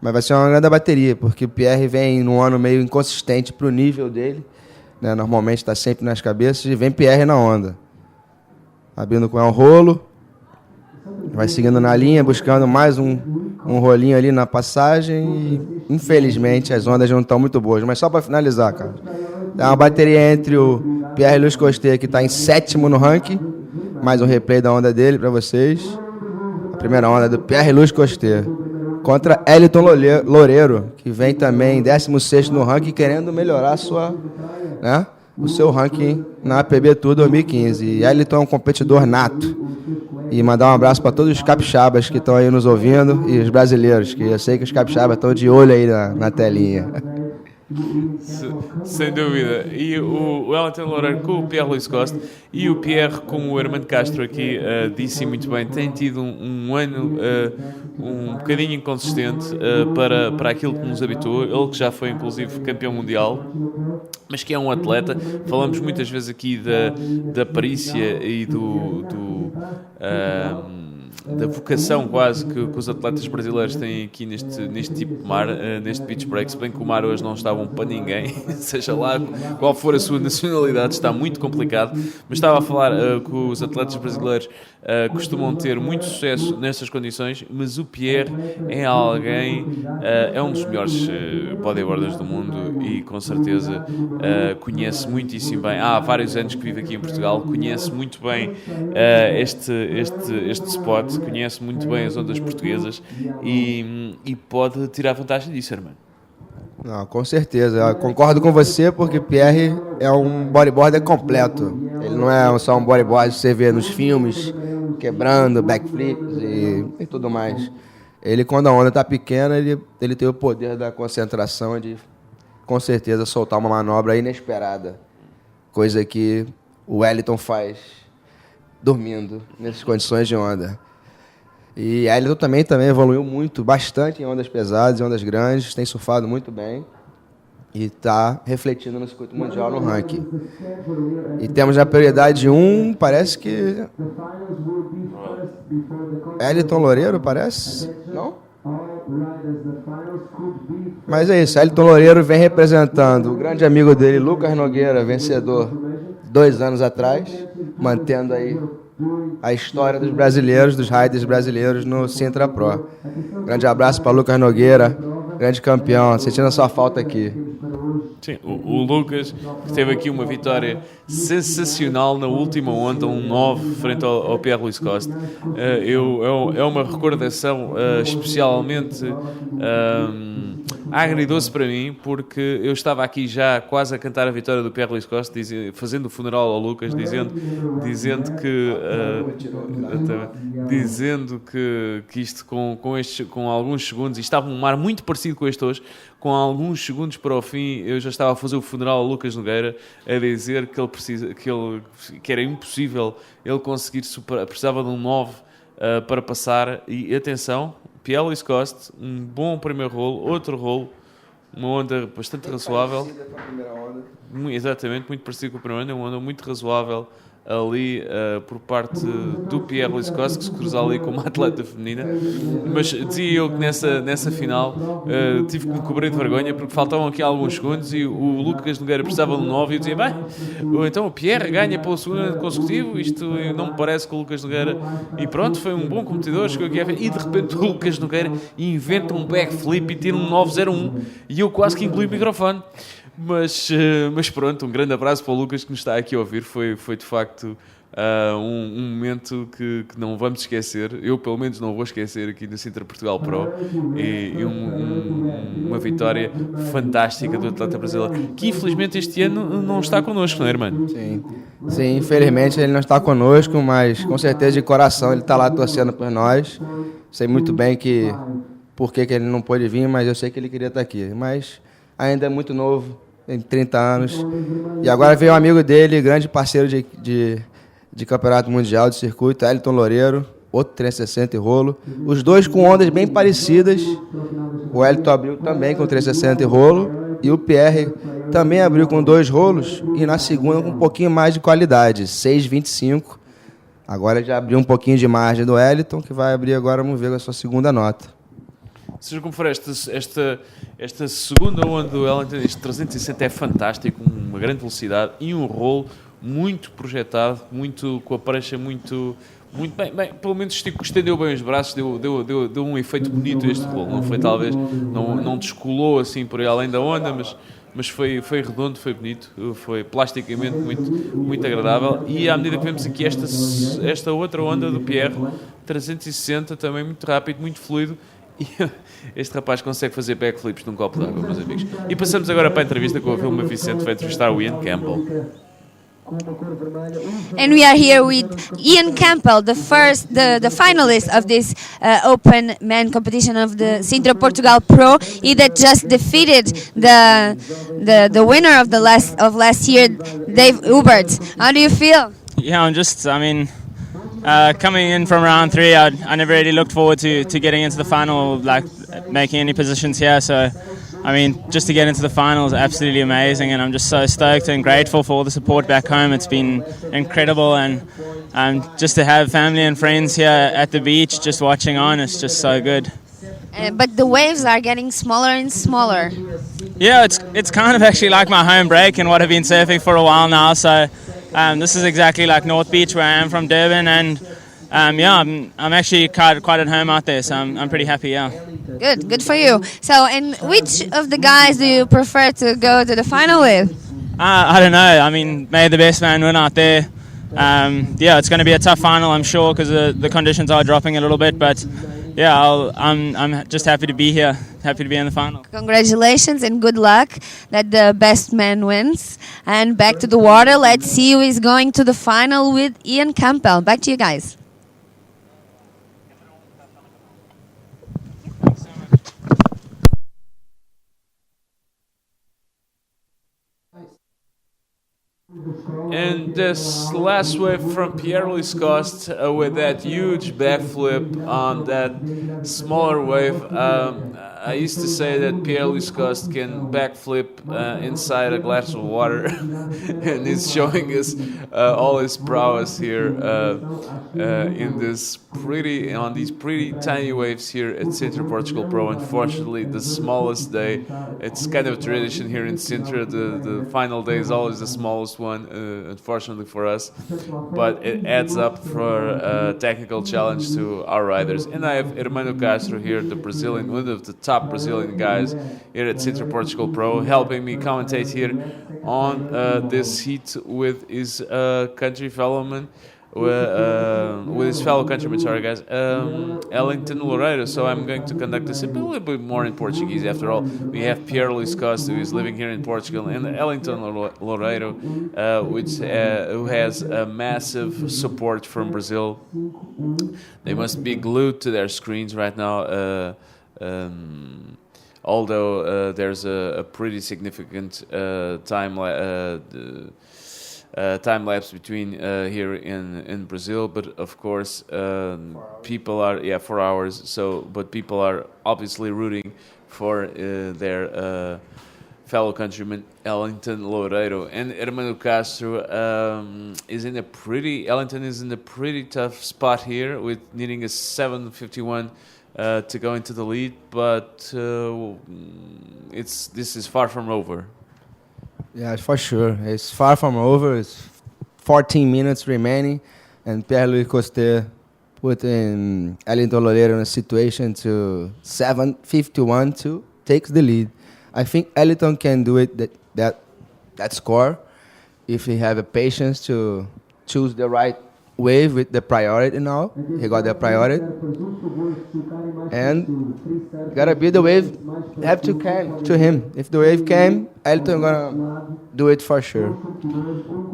Mas vai ser uma grande bateria, porque o Pierre vem num ano meio inconsistente para o nível dele, né? Normalmente está sempre nas cabeças, e vem Pierre na onda. Abrindo com o rolo, vai seguindo na linha, buscando mais um rolinho ali na passagem, e infelizmente as ondas não estão muito boas. Mas só para finalizar, cara, é uma bateria entre o Pierre-Louis Coste, que está em 7º no ranking, mais um replay da onda dele para vocês. A primeira onda do Pierre-Louis Coste contra Wellington Loureiro, que vem também em 16º no ranking, querendo melhorar o seu ranking na APB Tour 2015. E Wellington é um competidor nato. E mandar um abraço para todos os capixabas que estão aí nos ouvindo, e os brasileiros, que eu sei que os capixabas estão de olho aí na telinha. Sem dúvida. E o Wellington Loureiro com o Pierre-Louis Coste, e o Pierre, como o Hermano Castro aqui disse muito bem, tem tido um ano um bocadinho inconsistente para aquilo que nos habituou. Ele que já foi inclusive campeão mundial, mas que é um atleta. Falamos muitas vezes aqui da perícia e da vocação quase que os atletas brasileiros têm aqui neste tipo de mar, neste beach break, se bem que o mar hoje não está bom para ninguém, seja lá qual for a sua nacionalidade, está muito complicado. Mas estava a falar que os atletas brasileiros costumam ter muito sucesso nestas condições, mas o Pierre é alguém, é um dos melhores bodyboarders do mundo, e com certeza conhece muitíssimo bem, há vários anos que vive aqui em Portugal, conhece muito bem este spot, conhece muito bem as ondas portuguesas, e pode tirar vantagem disso, irmão. Não, com certeza, eu concordo com você, porque Pierre é um bodyboarder completo. Ele não é só um bodyboarder que você vê nos filmes, quebrando backflips e tudo mais. Ele, quando a onda está pequena, ele tem o poder da concentração de, com certeza, soltar uma manobra inesperada. Coisa que o Wellington faz dormindo nessas condições de onda. E Wellington também evoluiu bastante em ondas pesadas, em ondas grandes, tem surfado muito bem e está refletindo no circuito mundial no ranking. E temos na prioridade 1, parece que Wellington Loureiro, parece? Não? Mas é isso, Wellington Loureiro vem representando o grande amigo dele, Lucas Nogueira, vencedor 2 anos atrás, mantendo aí a história dos brasileiros, dos riders brasileiros no Sintra Pro. Grande abraço para Lucas Nogueira, grande campeão, sentindo a sua falta aqui. Sim, o Lucas teve aqui uma vitória sensacional na última onda, 9 frente ao Pierre-Louis Coste. É uma recordação especialmente agridoce para mim, porque eu estava aqui já quase a cantar a vitória do Pierre-Louis Coste, fazendo o funeral ao Lucas, dizendo que isto com alguns segundos, e estava um mar muito parecido com este hoje, com alguns segundos para o fim, eu já estava a fazer o funeral ao Lucas Nogueira, a dizer que era impossível ele conseguir superar, precisava de um 9 para passar. E atenção, Pierre-Louis Coste, um bom primeiro rolo, outro rolo, uma onda bastante razoável. Exatamente, muito parecido com a primeira onda, uma onda muito razoável ali por parte do Pierre Liscoste, que se cruza ali com uma atleta feminina, mas dizia eu que nessa final tive que me cobrir de vergonha porque faltavam aqui alguns segundos e o Lucas Nogueira precisava de um 9 e eu dizia, bem, então o Pierre ganha pelo segundo ano consecutivo, isto não me parece que o Lucas Nogueira, e pronto, foi um bom competidor, chegou aqui e de repente o Lucas Nogueira inventa um backflip e tira um 901 e eu quase que incluí o microfone. Mas pronto, um grande abraço para o Lucas que nos está aqui a ouvir. Foi de facto um momento que não vamos esquecer. Eu, pelo menos, não vou esquecer aqui no Sintra Portugal Pro. E uma vitória fantástica do atleta brasileiro, que infelizmente este ano não está connosco, não é, irmão? Sim, infelizmente ele não está conosco, mas com certeza de coração ele está lá torcendo por nós. Sei muito bem por que ele não pôde vir, mas eu sei que ele queria estar aqui. Mas ainda é muito novo, tem 30 anos. E agora veio um amigo dele, grande parceiro de campeonato mundial de circuito, Elton Loureiro, outro 360 e rolo. Os dois com ondas bem parecidas. O Elton abriu também com 360 e rolo. E o Pierre também abriu com 2 rolos. E na segunda com um pouquinho mais de qualidade, 6,25. Agora já abriu um pouquinho de margem do Elton, que vai abrir agora, vamos ver a sua segunda nota. Seja como for, esta segunda onda do Ellington, este 360 é fantástico, uma grande velocidade e um rolo muito projetado, com a prancha muito bem, pelo menos estendeu bem os braços, deu um efeito bonito a este rolo. Não foi talvez, não descolou assim por aí além da onda, mas foi redondo, foi bonito, foi plasticamente muito agradável. E à medida que vemos aqui esta outra onda do Pierre, 360, também muito rápido, muito fluido. E este rapaz consegue fazer backflips num copo d'água, meus amigos. E passamos agora para a entrevista com a Vilma Vicente, que vai entrevistar o Ian Campbell. And we are here with Ian Campbell, the finalist of this Open Men competition of the Sintra Portugal Pro. He that just defeated the winner of last year, Dave Hubert. How do you feel? Yeah, coming in from round 3, I never really looked forward to getting into the final, like making any positions here. So, just to get into the final is absolutely amazing, and I'm just so stoked and grateful for all the support back home. It's been incredible, and just to have family and friends here at the beach just watching on, it's just so good. But the waves are getting smaller and smaller. Yeah, it's kind of actually like my home break and what I've been surfing for a while now. So this is exactly like North Beach where I am from Durban, and I'm actually quite at home out there, so I'm pretty happy. Yeah. Good for you. So, and which of the guys do you prefer to go to the final with? I don't know. May the best man win out there. It's going to be a tough final, I'm sure, because the conditions are dropping a little bit. But I'm just happy to be here, happy to be in the final. Congratulations and good luck that the best man wins. And back to the water. Let's see who is going to the final with Ian Campbell. Back to you guys. And this last wave from Pierre Liscoste with that huge backflip on that smaller wave. I used to say that Pierre Liscoste can backflip inside a glass of water, and he's showing us all his prowess here on these pretty tiny waves here at Sintra Portugal Pro. Unfortunately, the smallest day. It's kind of a tradition here in Sintra. The final day is always the smallest one, unfortunately for us, but it adds up for a technical challenge to our riders. And I have Hermano Castro here, the Brazilian, one of the top Brazilian guys here at Sintra Portugal Pro, helping me commentate here on this heat with his country fellowman. With his fellow countrymen, Ellington Loureiro. So I'm going to conduct this a little bit more in Portuguese. After all, we have Pierre Liscoste, who is living here in Portugal, and Ellington Loureiro, who has a massive support from Brazil. They must be glued to their screens right now. Although there's a pretty significant time lapse between here in Brazil, but of course people are 4 hours. But people are obviously rooting for their fellow countryman Ellington Loureiro. And Hermano Castro Ellington is in a pretty tough spot here with needing a 7:51 to go into the lead, but this is far from over. Yeah, for sure. It's far from over. It's 14 minutes remaining, and Pierre-Louis Coster putting Ellington Loureiro in a situation to 7:51 to take the lead. I think Ellington can do it that score if he have a patience to choose the right wave with the priority now. He got the priority. And gotta be the wave have to come to him. If the wave came, Ellington gonna do it for sure.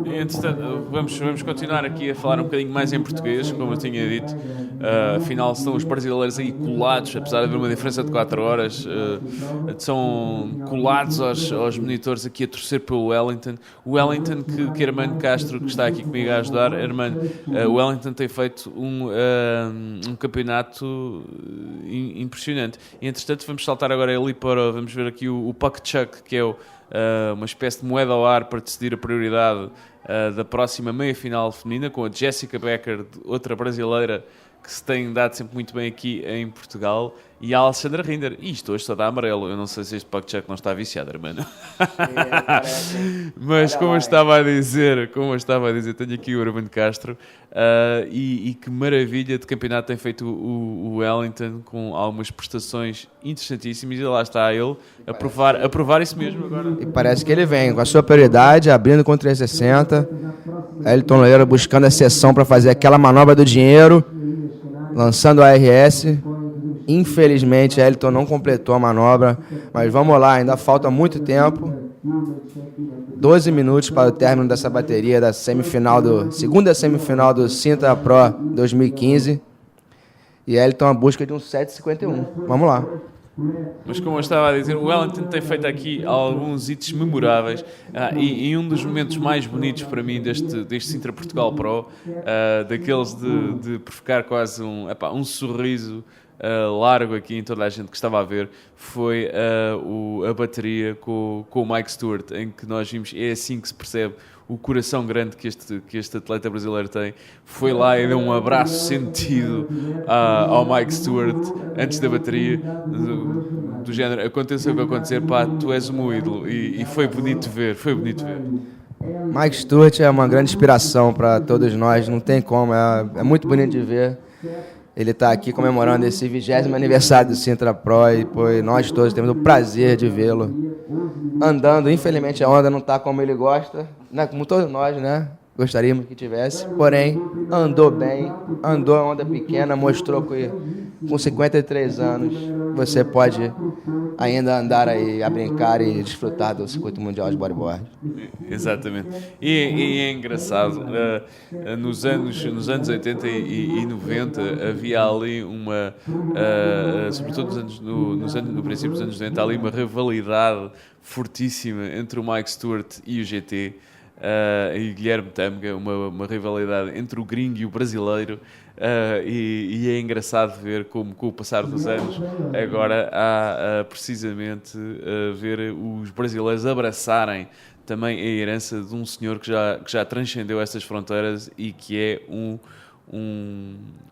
Entretanto, vamos continuar aqui a falar um bocadinho mais em português, como eu tinha dito. Afinal, são os brasileiros aí colados, apesar de haver uma diferença de 4 horas, são colados aos monitores aqui a torcer pelo Wellington. O Wellington que Hermano Castro, que está aqui comigo a ajudar, Hermano, o Wellington tem feito um campeonato impressionante. E, entretanto, vamos saltar agora ali para, vamos ver aqui o Puck Chuck, que é uma espécie de moeda ao ar para decidir a prioridade da próxima meia-final feminina, com a Jessica Becker, outra brasileira que se tem dado sempre muito bem aqui em Portugal, e a Alexandra Rinder. E isto hoje está a amarelo. Eu não sei se este Puck Chuck não está viciado, irmão. Mas como eu estava a dizer, tenho aqui o Hermano Castro, e que maravilha de campeonato tem feito o Wellington, com algumas prestações interessantíssimas, e lá está ele a provar isso mesmo agora. E parece que ele vem com a sua prioridade, abrindo com 360. Ellington Loureiro buscando a sessão para fazer aquela manobra do dinheiro, lançando a RS. Infelizmente, Ellington não completou a manobra, mas vamos lá, ainda falta muito tempo. 12 minutos para o término dessa bateria da segunda semifinal do Sintra Pro 2015. E Ellington à busca de um 7,51. Vamos lá. Mas como eu estava a dizer, o Wellington tem feito aqui alguns hits memoráveis, e um dos momentos mais bonitos para mim deste Sintra Portugal Pro, daqueles de provocar quase um sorriso largo aqui em toda a gente que estava a ver, foi a bateria com o Mike Stewart, em que nós vimos, é assim que se percebe o coração grande que este atleta brasileiro tem. Foi lá e deu um abraço sentido ao Mike Stewart antes da bateria, do género, aconteça o que acontecer, pá, tu és o meu ídolo, e foi bonito ver. Mike Stewart é uma grande inspiração para todos nós, não tem como, é muito bonito de ver. Ele está aqui comemorando esse 20º aniversário do Sintra Pro, e nós todos temos o prazer de vê-lo andando. Infelizmente a onda não está como ele gosta, né? Como todos nós, né? Gostaríamos que tivesse, porém andou bem, andou a onda pequena, mostrou que com 53 anos você pode ainda andar aí a brincar e desfrutar do circuito mundial de bodyboard. Exatamente. E é engraçado, nos anos 80 e 90 havia ali sobretudo no princípio dos anos 90, ali uma rivalidade fortíssima entre o Mike Stewart e o GT. E Guilherme Tâmega, uma rivalidade entre o gringo e o brasileiro, e é engraçado ver como, com o passar dos anos, agora há precisamente ver os brasileiros abraçarem também a herança de um senhor que já transcendeu estas fronteiras e que é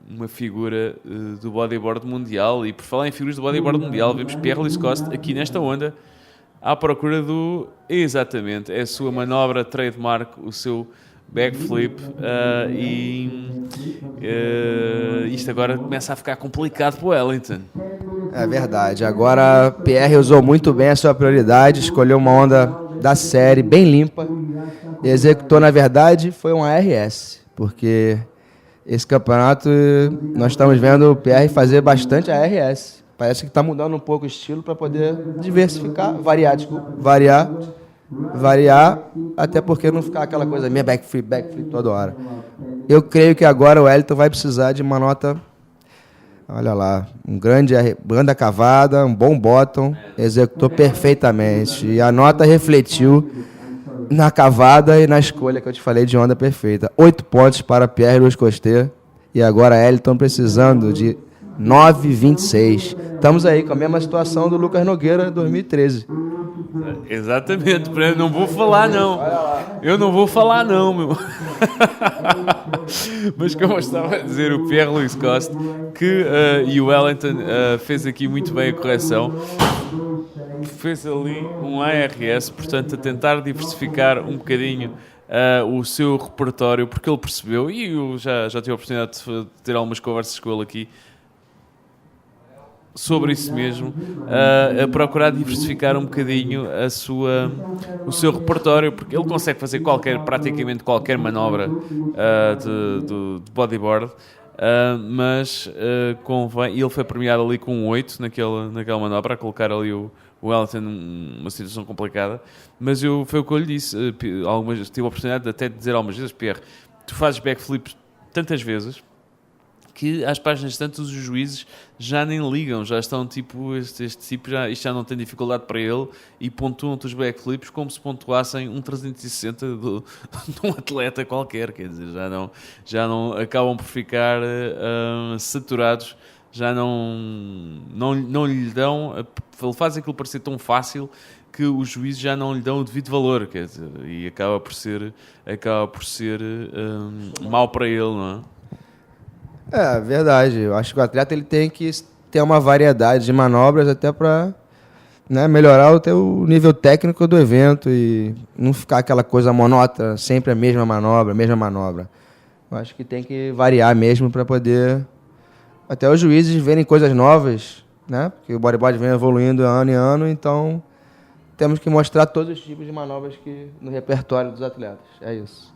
uma figura do bodyboard mundial. E por falar em figuras do bodyboard mundial, vemos Pierre-Louis Coste aqui nesta onda, à procura exatamente, é a sua manobra trademark, o seu backflip, isto agora começa a ficar complicado para o Wellington. É verdade, agora Pierre usou muito bem a sua prioridade, escolheu uma onda da série, bem limpa, e executou, na verdade, foi um ARS, porque esse campeonato nós estamos vendo o Pierre fazer bastante ARS. Parece que está mudando um pouco o estilo para poder diversificar, variar, até porque não ficar aquela coisa minha backflip toda hora. Eu creio que agora o Wellington vai precisar de uma nota, olha lá, grande cavada, um bom bottom, executou perfeitamente. E a nota refletiu na cavada e na escolha que eu te falei de onda perfeita. 8 pontos para Pierre-Louis Coster, e agora Wellington precisando de 9,26. Estamos aí com a mesma situação do Lucas Nogueira, 2013. Exatamente, não vou falar não. Eu não vou falar não, meu. Mas como eu estava a dizer, o Pierre-Louis Coste e o Wellington fez aqui muito bem a correção. Fez ali um ARS, portanto, a tentar diversificar um bocadinho o seu repertório, porque ele percebeu, e eu já tive a oportunidade de ter algumas conversas com ele aqui sobre isso mesmo, a procurar diversificar um bocadinho o seu repertório, porque ele consegue fazer praticamente qualquer manobra de bodyboard, mas convém, e ele foi premiado ali com um 8 naquela manobra, a colocar ali o Wellington numa situação complicada, mas foi o que eu lhe disse, tive a oportunidade até de dizer algumas vezes: Pierre, tu fazes backflips tantas vezes que às páginas tantas os juízes já nem ligam, já estão tipo, este tipo isto já não tem dificuldade para ele, e pontuam-te os backflips como se pontuassem um 360 de um atleta qualquer, quer dizer, já não acabam por ficar saturados, já não lhe dão, ele faz aquilo parecer tão fácil que os juízes já não lhe dão o devido valor, quer dizer, e acaba por ser mau para ele, não é? É, verdade. Eu acho que o atleta ele tem que ter uma variedade de manobras até para, né, melhorar o nível técnico do evento e não ficar aquela coisa monótona, sempre a mesma manobra. Eu acho que tem que variar mesmo para poder até os juízes verem coisas novas, né? Porque o bodyboard vem evoluindo ano em ano, então temos que mostrar todos os tipos de manobras no repertório dos atletas. É isso.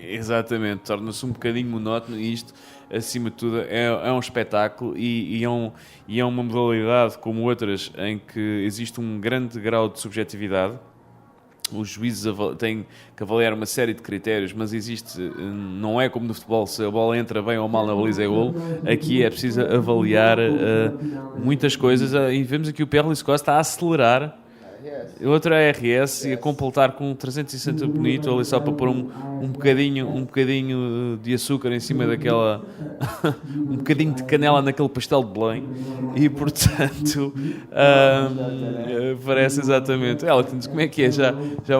Exatamente, torna-se um bocadinho monótono, e isto, acima de tudo, é um espetáculo e é uma modalidade como outras em que existe um grande grau de subjetividade. Os juízes têm que avaliar uma série de critérios, mas não é como no futebol, se a bola entra bem ou mal na baliza é golo. Aqui é preciso avaliar muitas coisas, e vemos aqui o Pierre-Louis Coste está a acelerar. Outra ARS e a completar com um 360 bonito ali, só para pôr um bocadinho de açúcar em cima daquela um bocadinho de canela naquele pastel de Belém, e portanto parece exatamente. Como é que é?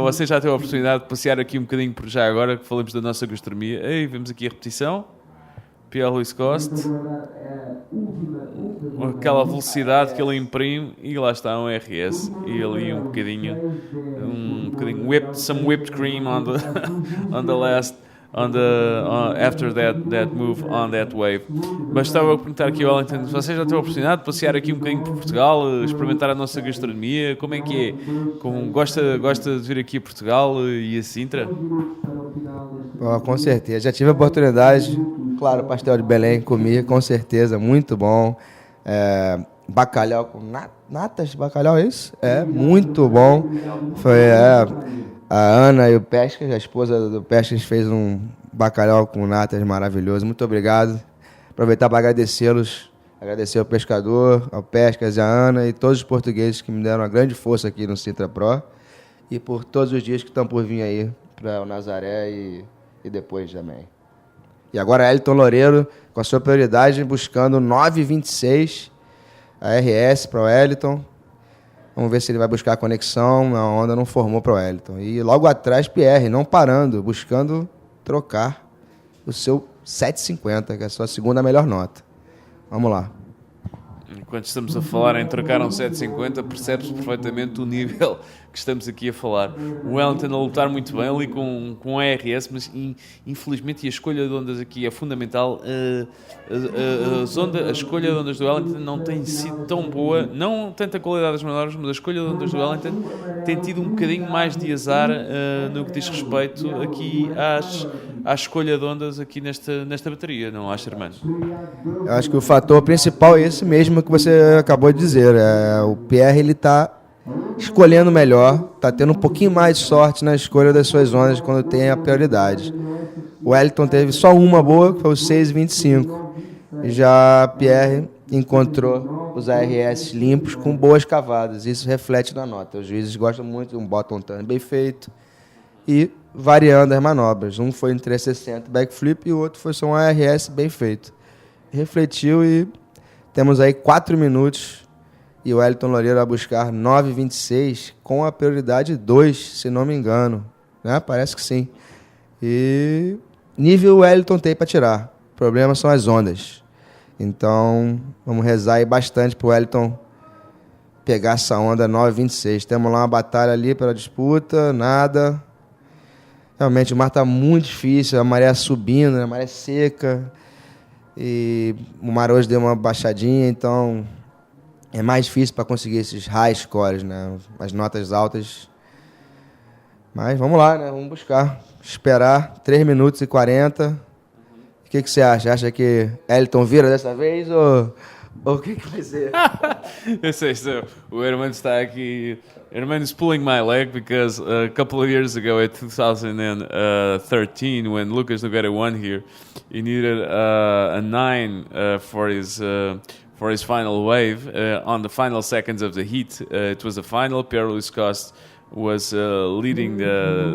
Você já teve a oportunidade de passear aqui um bocadinho por já agora que falamos da nossa gastronomia. Ei, vemos aqui a repetição. Pierre-Louis Coste, aquela velocidade que ele imprime, e lá está um RS, e ali um bocadinho some whipped cream on the last after that move on that wave. Mas estava a perguntar aqui ao Wellington, você já teve a oportunidade de passear aqui um bocadinho por Portugal, experimentar a nossa gastronomia? Como é que é? Gosta de vir aqui a Portugal e a Sintra? Com certeza, já tive a oportunidade. Claro, pastel de Belém comi, com certeza, muito bom. Bacalhau com natas, bacalhau, é isso? É, muito bom. Foi a Ana e o Pescas, a esposa do Pescas, fez um bacalhau com natas maravilhoso. Muito obrigado. Aproveitar para agradecê-los, agradecer ao pescador, ao Pescas, a Ana e todos os portugueses que me deram uma grande força aqui no Sintra Pro, e por todos os dias que estão por vir aí para o Nazaré e depois também. E agora Elton Loureiro, com a sua prioridade, buscando 9,26 a RS para o Wellington. Vamos ver se ele vai buscar a conexão. A onda não formou para o Wellington. E logo atrás, Pierre, não parando, buscando trocar o seu 7,50, que é a sua segunda melhor nota. Vamos lá. Enquanto estamos a falar em trocar um 7,50, percebe-se perfeitamente o nível que estamos aqui a falar. O Wellington a lutar muito bem ali com a ARS, mas infelizmente, e a escolha de ondas aqui é fundamental, a escolha de ondas do Wellington não tem sido tão boa, não tanto a qualidade das manobras, mas a escolha de ondas do Wellington tem tido um bocadinho mais de azar no que diz respeito aqui à escolha de ondas aqui nesta bateria, não acha, irmão? Eu acho que o fator principal é esse mesmo que você acabou de dizer. O Pierre, ele está escolhendo melhor, está tendo um pouquinho mais de sorte na escolha das suas ondas quando tem a prioridade. O Wellington teve só uma boa, que foi o 6,25. Já Pierre encontrou os ARS limpos com boas cavadas. Isso reflete na nota. Os juízes gostam muito de um bottom turn bem feito e variando as manobras. Um foi em 360 backflip e o outro foi só um ARS bem feito. Refletiu e temos aí 4 minutos e o Wellington Loureiro vai buscar 9,26 com a prioridade 2, se não me engano. Né? Parece que sim. E nível o Wellington tem para tirar. O problema são as ondas. Então, vamos rezar aí bastante para o Wellington pegar essa onda 9,26. Temos lá uma batalha ali pela disputa, nada. Realmente o mar está muito difícil, a maré subindo, a maré seca. E o mar hoje deu uma baixadinha, então é mais difícil para conseguir esses high scores, né? As notas altas. Mas vamos lá, né? Vamos buscar. Esperar 3 minutos e 40. O que você acha? Acha que Elton vira dessa vez ou o que vai ser? Eu sei, so, o Herman está aqui. Herman is pulling my leg because a couple of years ago, at 2013, when Lucas Nogueira won here, he needed a 9 for his final wave on the final seconds of the heat. It was the final. Pierre-Louis Coste was leading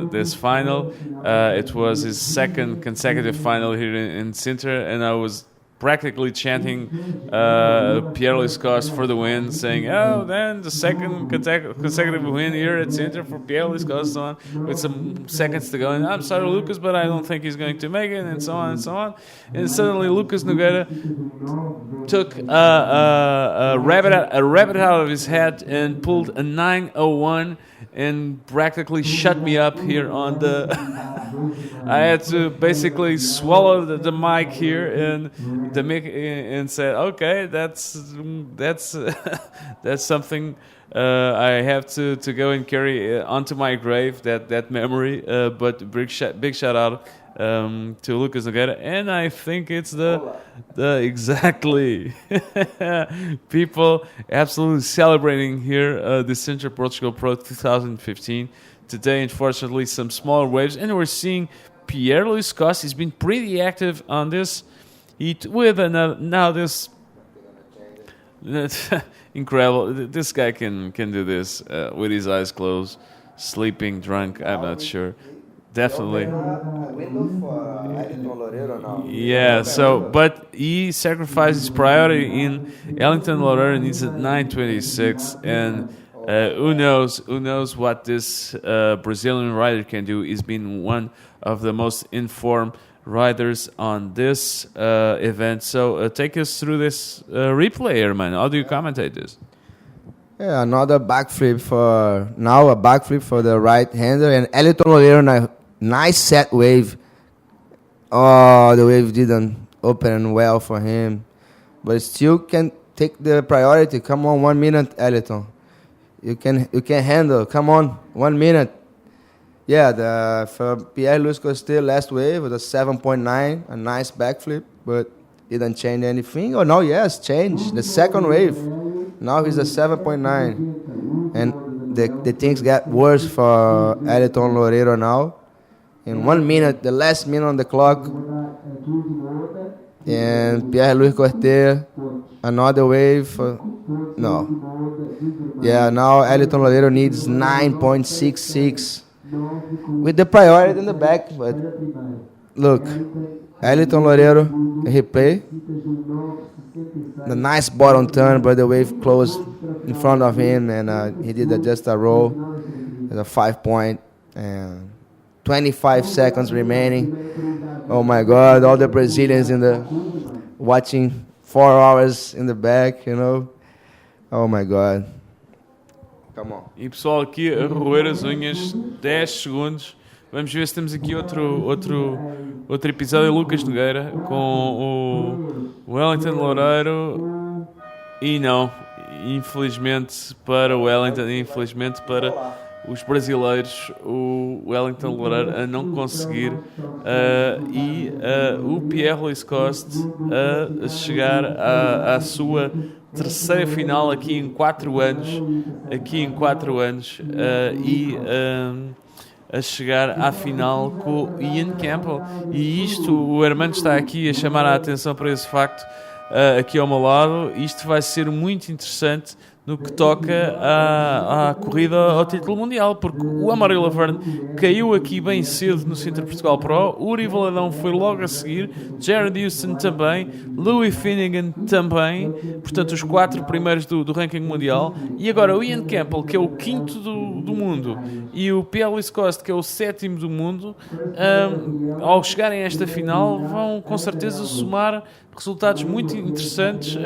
this final. It was his second consecutive final here in Sintra, and I was practically chanting Pierre-Louis Coste for the win, saying, "Oh, then the second consecutive win here at Sintra for Pierre-Louis Coste on with some seconds to go. And I'm sorry, Lucas, but I don't think he's going to make it," and so on and so on. And suddenly, Lucas Nogueira took a rabbit out of his hat and pulled a 9:01 and practically shut me up here on the. I had to basically swallow the mic here and the mic and said, "Okay, that's that's something I have to go and carry onto my grave that memory." But big shout out to Lucas Nogueira, and I think it's the exactly people absolutely celebrating here the Sintra Portugal Pro 2015. Today, unfortunately, some smaller waves, and we're seeing Pierre-Louis Coste. He's been pretty active on this heat with now this incredible. This guy can do this with his eyes closed, sleeping, drunk. I'm not sure. Definitely. Yeah, so, but he sacrificed his priority in Wellington Loureiro needs at 9:26, and who knows what this Brazilian rider can do. He's been one of the most informed riders on this event. So take us through this replay here, man. How do you commentate this? Yeah, another backflip for the right-hander, and Wellington Loureiro, nice set wave. Oh, the wave didn't open well for him, but still can take the priority. Come on, 1 minute, Wellington. You can handle. Come on, 1 minute. Yeah, for Pierre-Louis Coste last wave was a 7.9, a nice backflip, but didn't change anything. Oh no, yes, changed the second wave. Now he's a 7.9, and the things got worse for Wellington Loureiro now. In 1 minute, the last minute on the clock, and Pierre-Louis Coste, another wave. No. Yeah, now Wellington Loureiro needs 9.66 with the priority in the back. But look, Wellington Loureiro, replay. The nice bottom turn, but the wave closed in front of him, and he did just a roll. It's a 5 point, and 25 seconds remaining. Oh my God! All the Brazilians watching 4 hours in the back, you know. Oh my God! Come on. E pessoal aqui a roer as unhas 10 segundos. Vamos ver se temos aqui outro episódio. Lucas Nogueira com o Wellington Loureiro. E não, infelizmente para o Wellington, infelizmente para os brasileiros, o Wellington Loureiro a não conseguir e o Pierre-Louis Coste a chegar à sua terceira final aqui em 4 anos, e a chegar à final com o Ian Campbell. E isto, o Hermano está aqui a chamar a atenção para esse facto aqui ao meu lado. Isto vai ser muito interessante no que toca à corrida ao título mundial, porque o Amaury Laverne caiu aqui bem cedo no Sintra Portugal Pro, o Uri Valadão foi logo a seguir, Jared Houston também, Louis Finnegan também, portanto os 4 primeiros do ranking mundial, e agora o Ian Campbell, que é o 5º do mundo, e o Pierre Coste, que é o 7º do mundo, ao chegarem a esta final vão com certeza somar resultados muito interessantes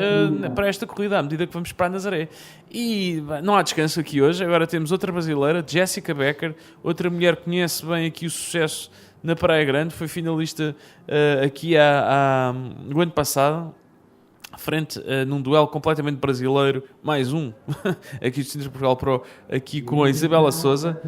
para esta corrida, à medida que vamos para a Nazaré. E não há descanso aqui hoje. Agora temos outra brasileira, Jessica Becker, outra mulher que conhece bem aqui o sucesso na Praia Grande, foi finalista aqui no ano passado, frente num duelo completamente brasileiro, mais um, aqui do Sintra Portugal Pro, aqui com a Isabela Souza,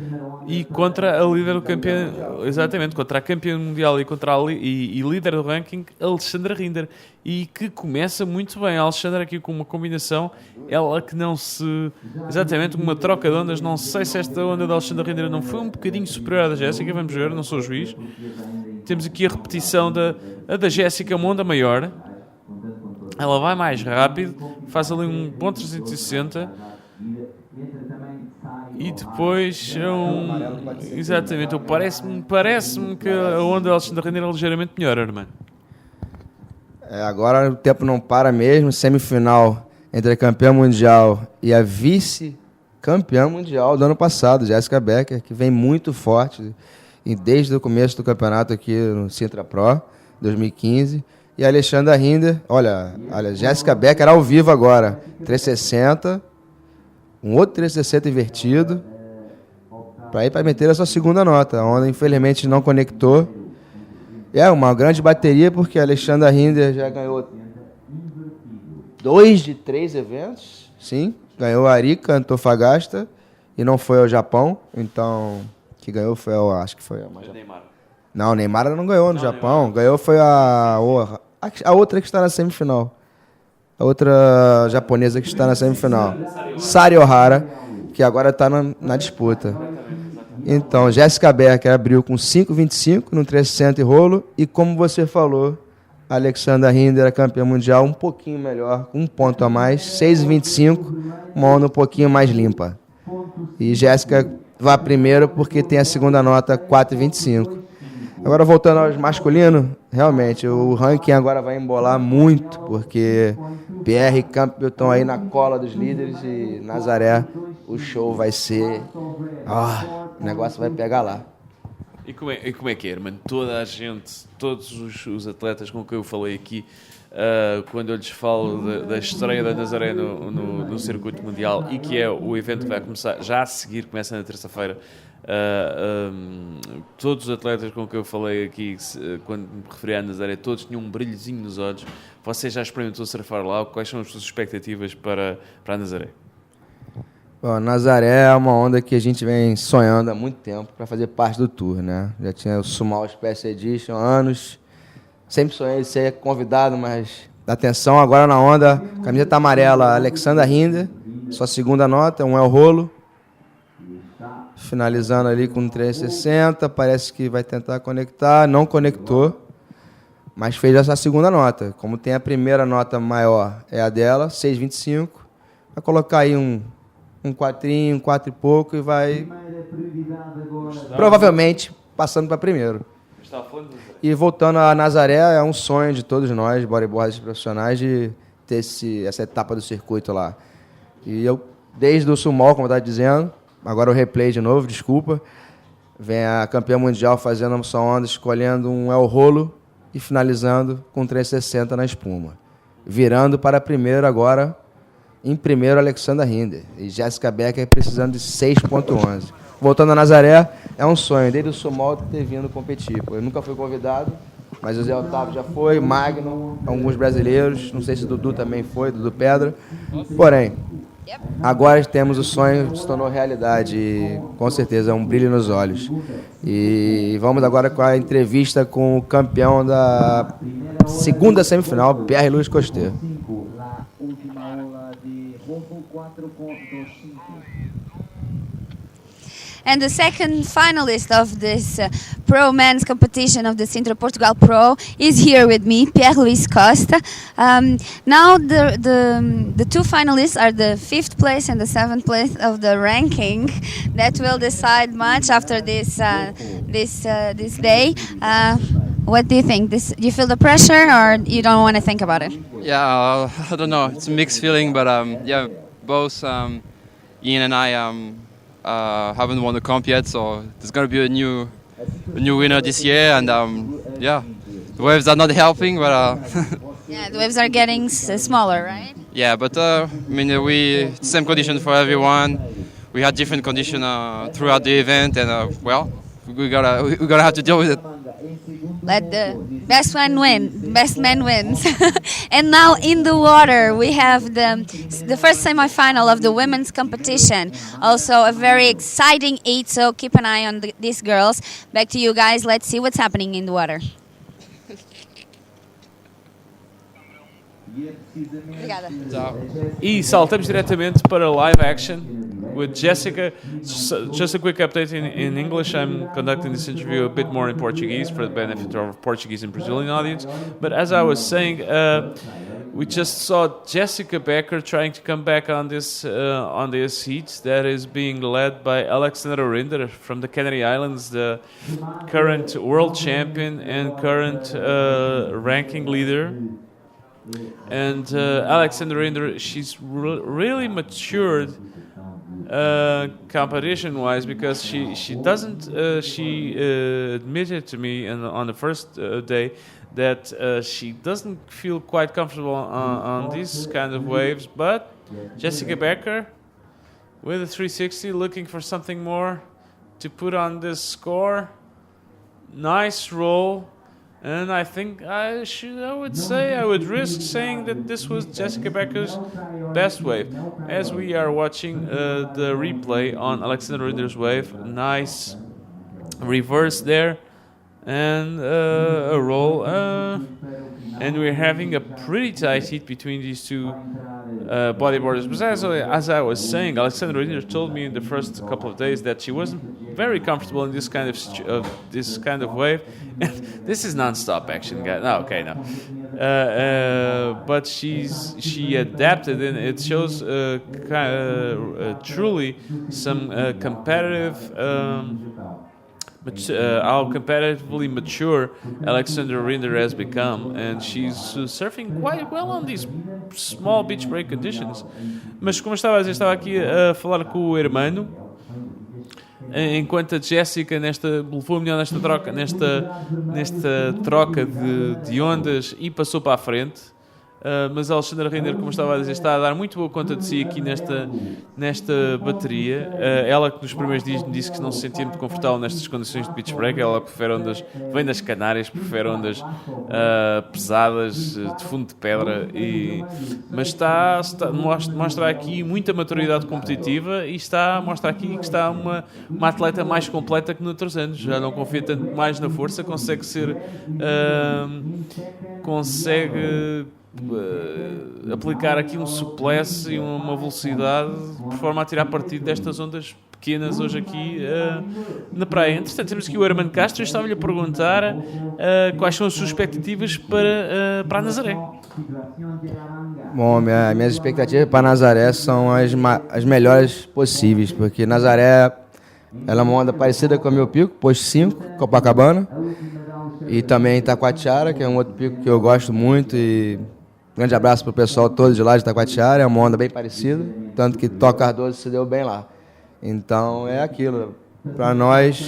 e contra a líder do campeão, exatamente, contra a campeã mundial e contra e líder do ranking, Alexandra Rinder, e que começa muito bem. A Alexandra aqui com uma combinação, ela que não se... Exatamente, uma troca de ondas, não sei se esta onda da Alexandra Rinder não foi um bocadinho superior à da Jéssica, vamos ver, não sou juiz. Temos aqui a repetição da Jéssica, uma onda maior. Ela vai mais rápido, faz ali um bom 360 e depois exatamente, parece-me que a onda da Alexandra Rinder é ligeiramente melhor, irmão. Agora o tempo não para mesmo, semifinal entre a campeã mundial e a vice-campeã mundial do ano passado, Jessica Becker, que vem muito forte e desde o começo do campeonato aqui no Sintra Pro, 2015. E a Alexandra Rinder, olha, Jessica Becker ao vivo agora, 360, um outro 360 invertido, para meter a sua segunda nota. A onda, infelizmente, não conectou. É uma grande bateria, porque a Alexandra Rinder já ganhou 2 de 3 eventos, sim, ganhou a Arica, Antofagasta, e não foi ao Japão, então, que ganhou foi, acho que foi a Neymar. Não, Neymar não ganhou no Japão. Neymar. Ganhou foi a outra que está na semifinal. A outra japonesa que está na semifinal. Sari Ohara, que agora está na disputa. Então, Jessica Becker abriu com 5,25 no 360 e rolo. E como você falou, a Alexandra Rinder, a campeã mundial, um pouquinho melhor, um ponto a mais, 6,25, uma onda um pouquinho mais limpa. E Jéssica vai primeiro porque tem a segunda nota, 4,25. Agora, voltando aos masculinos, realmente, o ranking agora vai embolar muito, porque Pierre e Campbell estão aí na cola dos líderes e Nazaré, o show vai ser... o negócio vai pegar lá. E como é que é, irmão? Toda a gente, todos os atletas com quem eu falei aqui, quando eu lhes falo da estreia da Nazaré no circuito mundial, e que é o evento que vai começar já a seguir, começa na terça-feira, todos os atletas com quem eu falei aqui, quando me referi à Nazaré, todos tinham um brilhozinho nos olhos. Você já experimentou surfar lá? Quais são as suas expectativas para a Nazaré? Bom, Nazaré é uma onda que a gente vem sonhando há muito tempo para fazer parte do tour, né? Já tinha o Sumal Special Edition há anos, sempre sonhei em ser convidado, mas atenção agora na onda, camiseta amarela, Alexandra Rinder, sua segunda nota, um é o rolo, finalizando ali com 360, parece que vai tentar conectar, não conectou, mas fez essa segunda nota. Como tem a primeira nota maior, é a dela, 6,25, vai colocar aí um 4 e pouco e vai provavelmente passando para primeiro. E voltando a Nazaré, é um sonho de todos nós, bodyboarders profissionais, de ter essa etapa do circuito lá. E eu, desde o Sumol, como eu estava dizendo, agora o replay de novo, desculpa, vem a campeã mundial fazendo uma sua onda, escolhendo um El Rolo e finalizando com 360 na espuma. Virando para primeiro agora, em primeiro, Alexandra Rinder. E Jessica Becker precisando de 6,11. Voltando a Nazaré, é um sonho, desde o Sumol ter vindo competir. Eu nunca fui convidado, mas o Zé Otávio já foi, Magno, alguns brasileiros, não sei se o Dudu também foi, Dudu Pedra. Porém, agora temos o sonho, se tornou realidade, e com certeza é um brilho nos olhos. E vamos agora com a entrevista com o campeão da segunda semifinal, Pierre Luiz Coster. And the second finalist of this pro men's competition of the Sintra Portugal Pro is here with me, Pierre Luis Costa. Now the two finalists are the 5th place and the 7th place of the ranking. That will decide much after this day. What do you think? Do you feel the pressure, or you don't want to think about it? Yeah, I don't know. It's a mixed feeling, but yeah, both Ian and I haven't won the comp yet, so there's gonna be a new winner this year, and yeah, the waves are not helping, but yeah, the waves are getting smaller, right? yeah, but I mean, same condition for everyone. We had different conditions throughout the event, and well, we're gonna have to deal with it. Let the best one win. Best man wins. And now in the water we have the first semi-final of the women's competition. Also a very exciting heat, so keep an eye on these girls. Back to you guys. Let's see what's happening in the water. Obrigada. E saltamos diretamente para live action with Jessica. Just a quick update in English. I'm conducting this interview a bit more in Portuguese for the benefit of our Portuguese and Brazilian audience. But as I was saying, we just saw Jessica Becker trying to come back on this heat that is being led by Alexandra Rinder from the Canary Islands, the current world champion and current ranking leader. And Alexandra Rinder, she's really matured competition-wise, because she doesn't she admitted to me on the first day that she doesn't feel quite comfortable on these kind of waves. But Jessica Becker with a 360, looking for something more to put on this score. Nice roll. And I think I would risk saying that this was Jessica Becker's best wave. As we are watching the replay on Alexandra Rinder's wave, nice reverse there, and a roll. And we're having a pretty tight heat between these two bodyboarders. But as I was saying, Alexandra Rinder told me in the first couple of days that she wasn't very comfortable in this kind of wave. This is non-stop action, guys. No, okay, no. But she adapted, and it shows truly some competitive. How competitively mature Alexandra Rinder has become, and she's surfing quite well on these small beach break conditions. Mas como eu estava a dizer, estava aqui a falar com o Hermano, enquanto a Jéssica levou a melhor nesta troca de ondas e passou para a frente. Mas a Alexandra Rinder, como estava a dizer, está a dar muito boa conta de si aqui nesta bateria. Ela que nos primeiros dias me disse que não se sentia muito confortável nestas condições de beach break. Ela prefere ondas, vem das Canárias, prefere ondas pesadas, de fundo de pedra, mas mostra aqui muita maturidade competitiva, e mostra aqui que está uma atleta mais completa que noutros anos. Já não confia tanto mais na força, consegue aplicar aqui um suplesse e uma velocidade por forma a tirar partido destas ondas pequenas hoje aqui na praia. Entretanto, temos aqui o Hermano Castro, e estava-lhe a perguntar quais são as suas expectativas para a Nazaré. Bom, minhas expectativas para Nazaré são as melhores possíveis, porque Nazaré ela é uma onda parecida com o meu pico, posto 5, Copacabana, e também Itacoatiara, que é um outro pico que eu gosto muito. E grande abraço para o pessoal todo de lá de Itacoatiara, é uma onda bem parecida, tanto que Toca Cardoso se deu bem lá. Então é aquilo,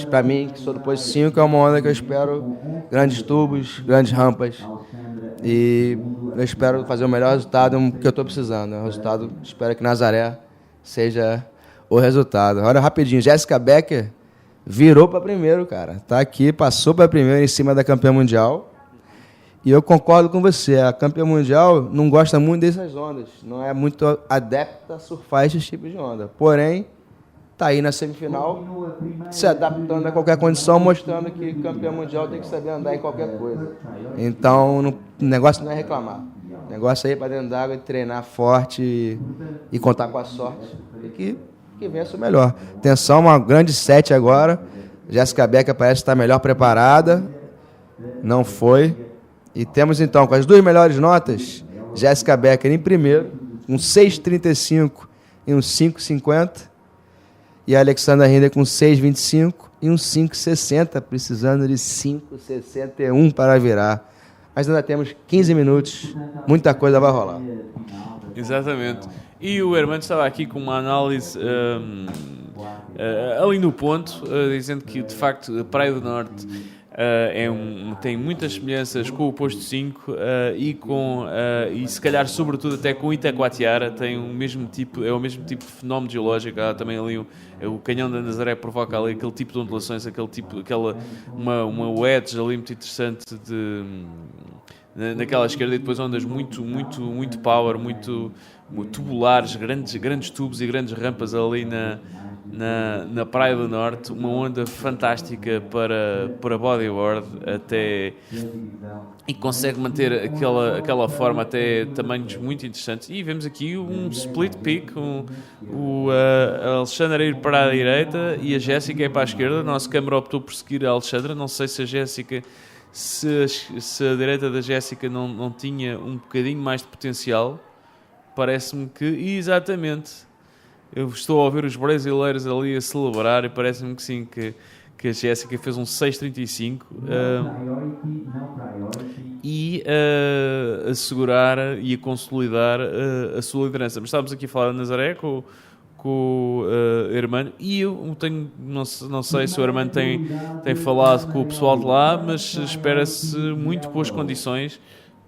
para mim, que sou do posto 5, é uma onda que eu espero grandes tubos, grandes rampas, e eu espero fazer o melhor resultado que eu estou precisando. Espero que Nazaré seja o resultado. Agora, rapidinho, Jessica Becker virou para primeiro, cara. Tá aqui, passou para primeiro em cima da campeã mundial. E eu concordo com você, a campeã mundial não gosta muito dessas ondas, não é muito adepta a surfar esses tipos de onda. Porém, tá aí na semifinal, se adaptando a qualquer condição, mostrando que campeã mundial tem que saber andar em qualquer coisa. Então, o negócio não é reclamar. O negócio é ir para dentro d'água e treinar forte e contar com a sorte. E que que vença o melhor. Atenção, uma grande set agora. Jéssica Becker parece estar melhor preparada. Não foi. E temos então, com as duas melhores notas, Jéssica Becker em primeiro, com 6,35 e um 5,50. E a Alexandra Rinder com 6,25 e um 5,60, precisando de 5,61 para virar. Mas ainda temos 15 minutos, muita coisa vai rolar. Exatamente. E o Hermano estava aqui com uma análise ali no ponto, dizendo que, de facto, a Praia do Norte tem muitas semelhanças com o posto 5 e se calhar sobretudo até com Itacoatiara, tem o mesmo tipo de fenómeno geológico. Há também ali o canhão da Nazaré provoca ali aquele tipo de ondulações, uma wedge ali muito interessante naquela esquerda, e depois ondas muito power, muito tubulares, grandes tubos e grandes rampas ali na Praia do Norte, uma onda fantástica para bodyboard e consegue manter aquela forma até tamanhos muito interessantes. E vemos aqui um split peak, a Alexandra a ir para a direita e a Jéssica a ir para a esquerda. A nossa câmara optou por seguir a Alexandra. Não sei se a Jéssica, se a direita da Jéssica não tinha um bocadinho mais de potencial. Parece-me que, exatamente, eu estou a ouvir os brasileiros ali a celebrar e parece-me que sim, que a Jéssica fez um 6,35 e a segurar e a consolidar a sua liderança. Mas estávamos aqui a falar da Nazaré com o Hermano, e eu não sei se o Hermano tem falado com o pessoal de lá, mas espera-se muito boas condições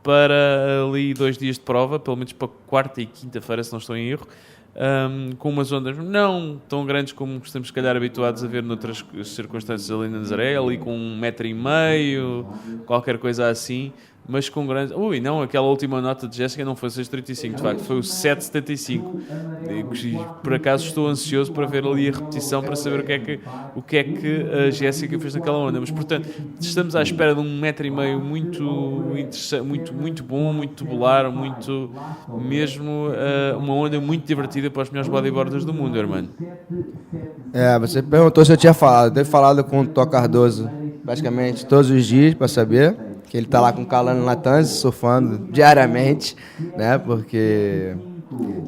para ali 2 dias de prova, pelo menos para quarta e quinta-feira, se não estou em erro, com umas ondas não tão grandes como estamos, se calhar, habituados a ver noutras circunstâncias ali na Nazaré, ali com 1,5 m, qualquer coisa assim, mas com grandes... não, aquela última nota de Jéssica não foi 6,35, de facto, foi o 7,75. E por acaso estou ansioso para ver ali a repetição, para saber o que é que a Jéssica fez naquela onda. Mas, portanto, estamos à espera de 1,5 m muito interessante, muito bom, muito tubular, mesmo uma onda muito divertida para os melhores bodyboarders do mundo, irmão. Você perguntou se eu tinha falado. Devo falado com o Tó Cardoso praticamente todos os dias para saber que ele está lá com o Calano Natanz, surfando diariamente, né? Porque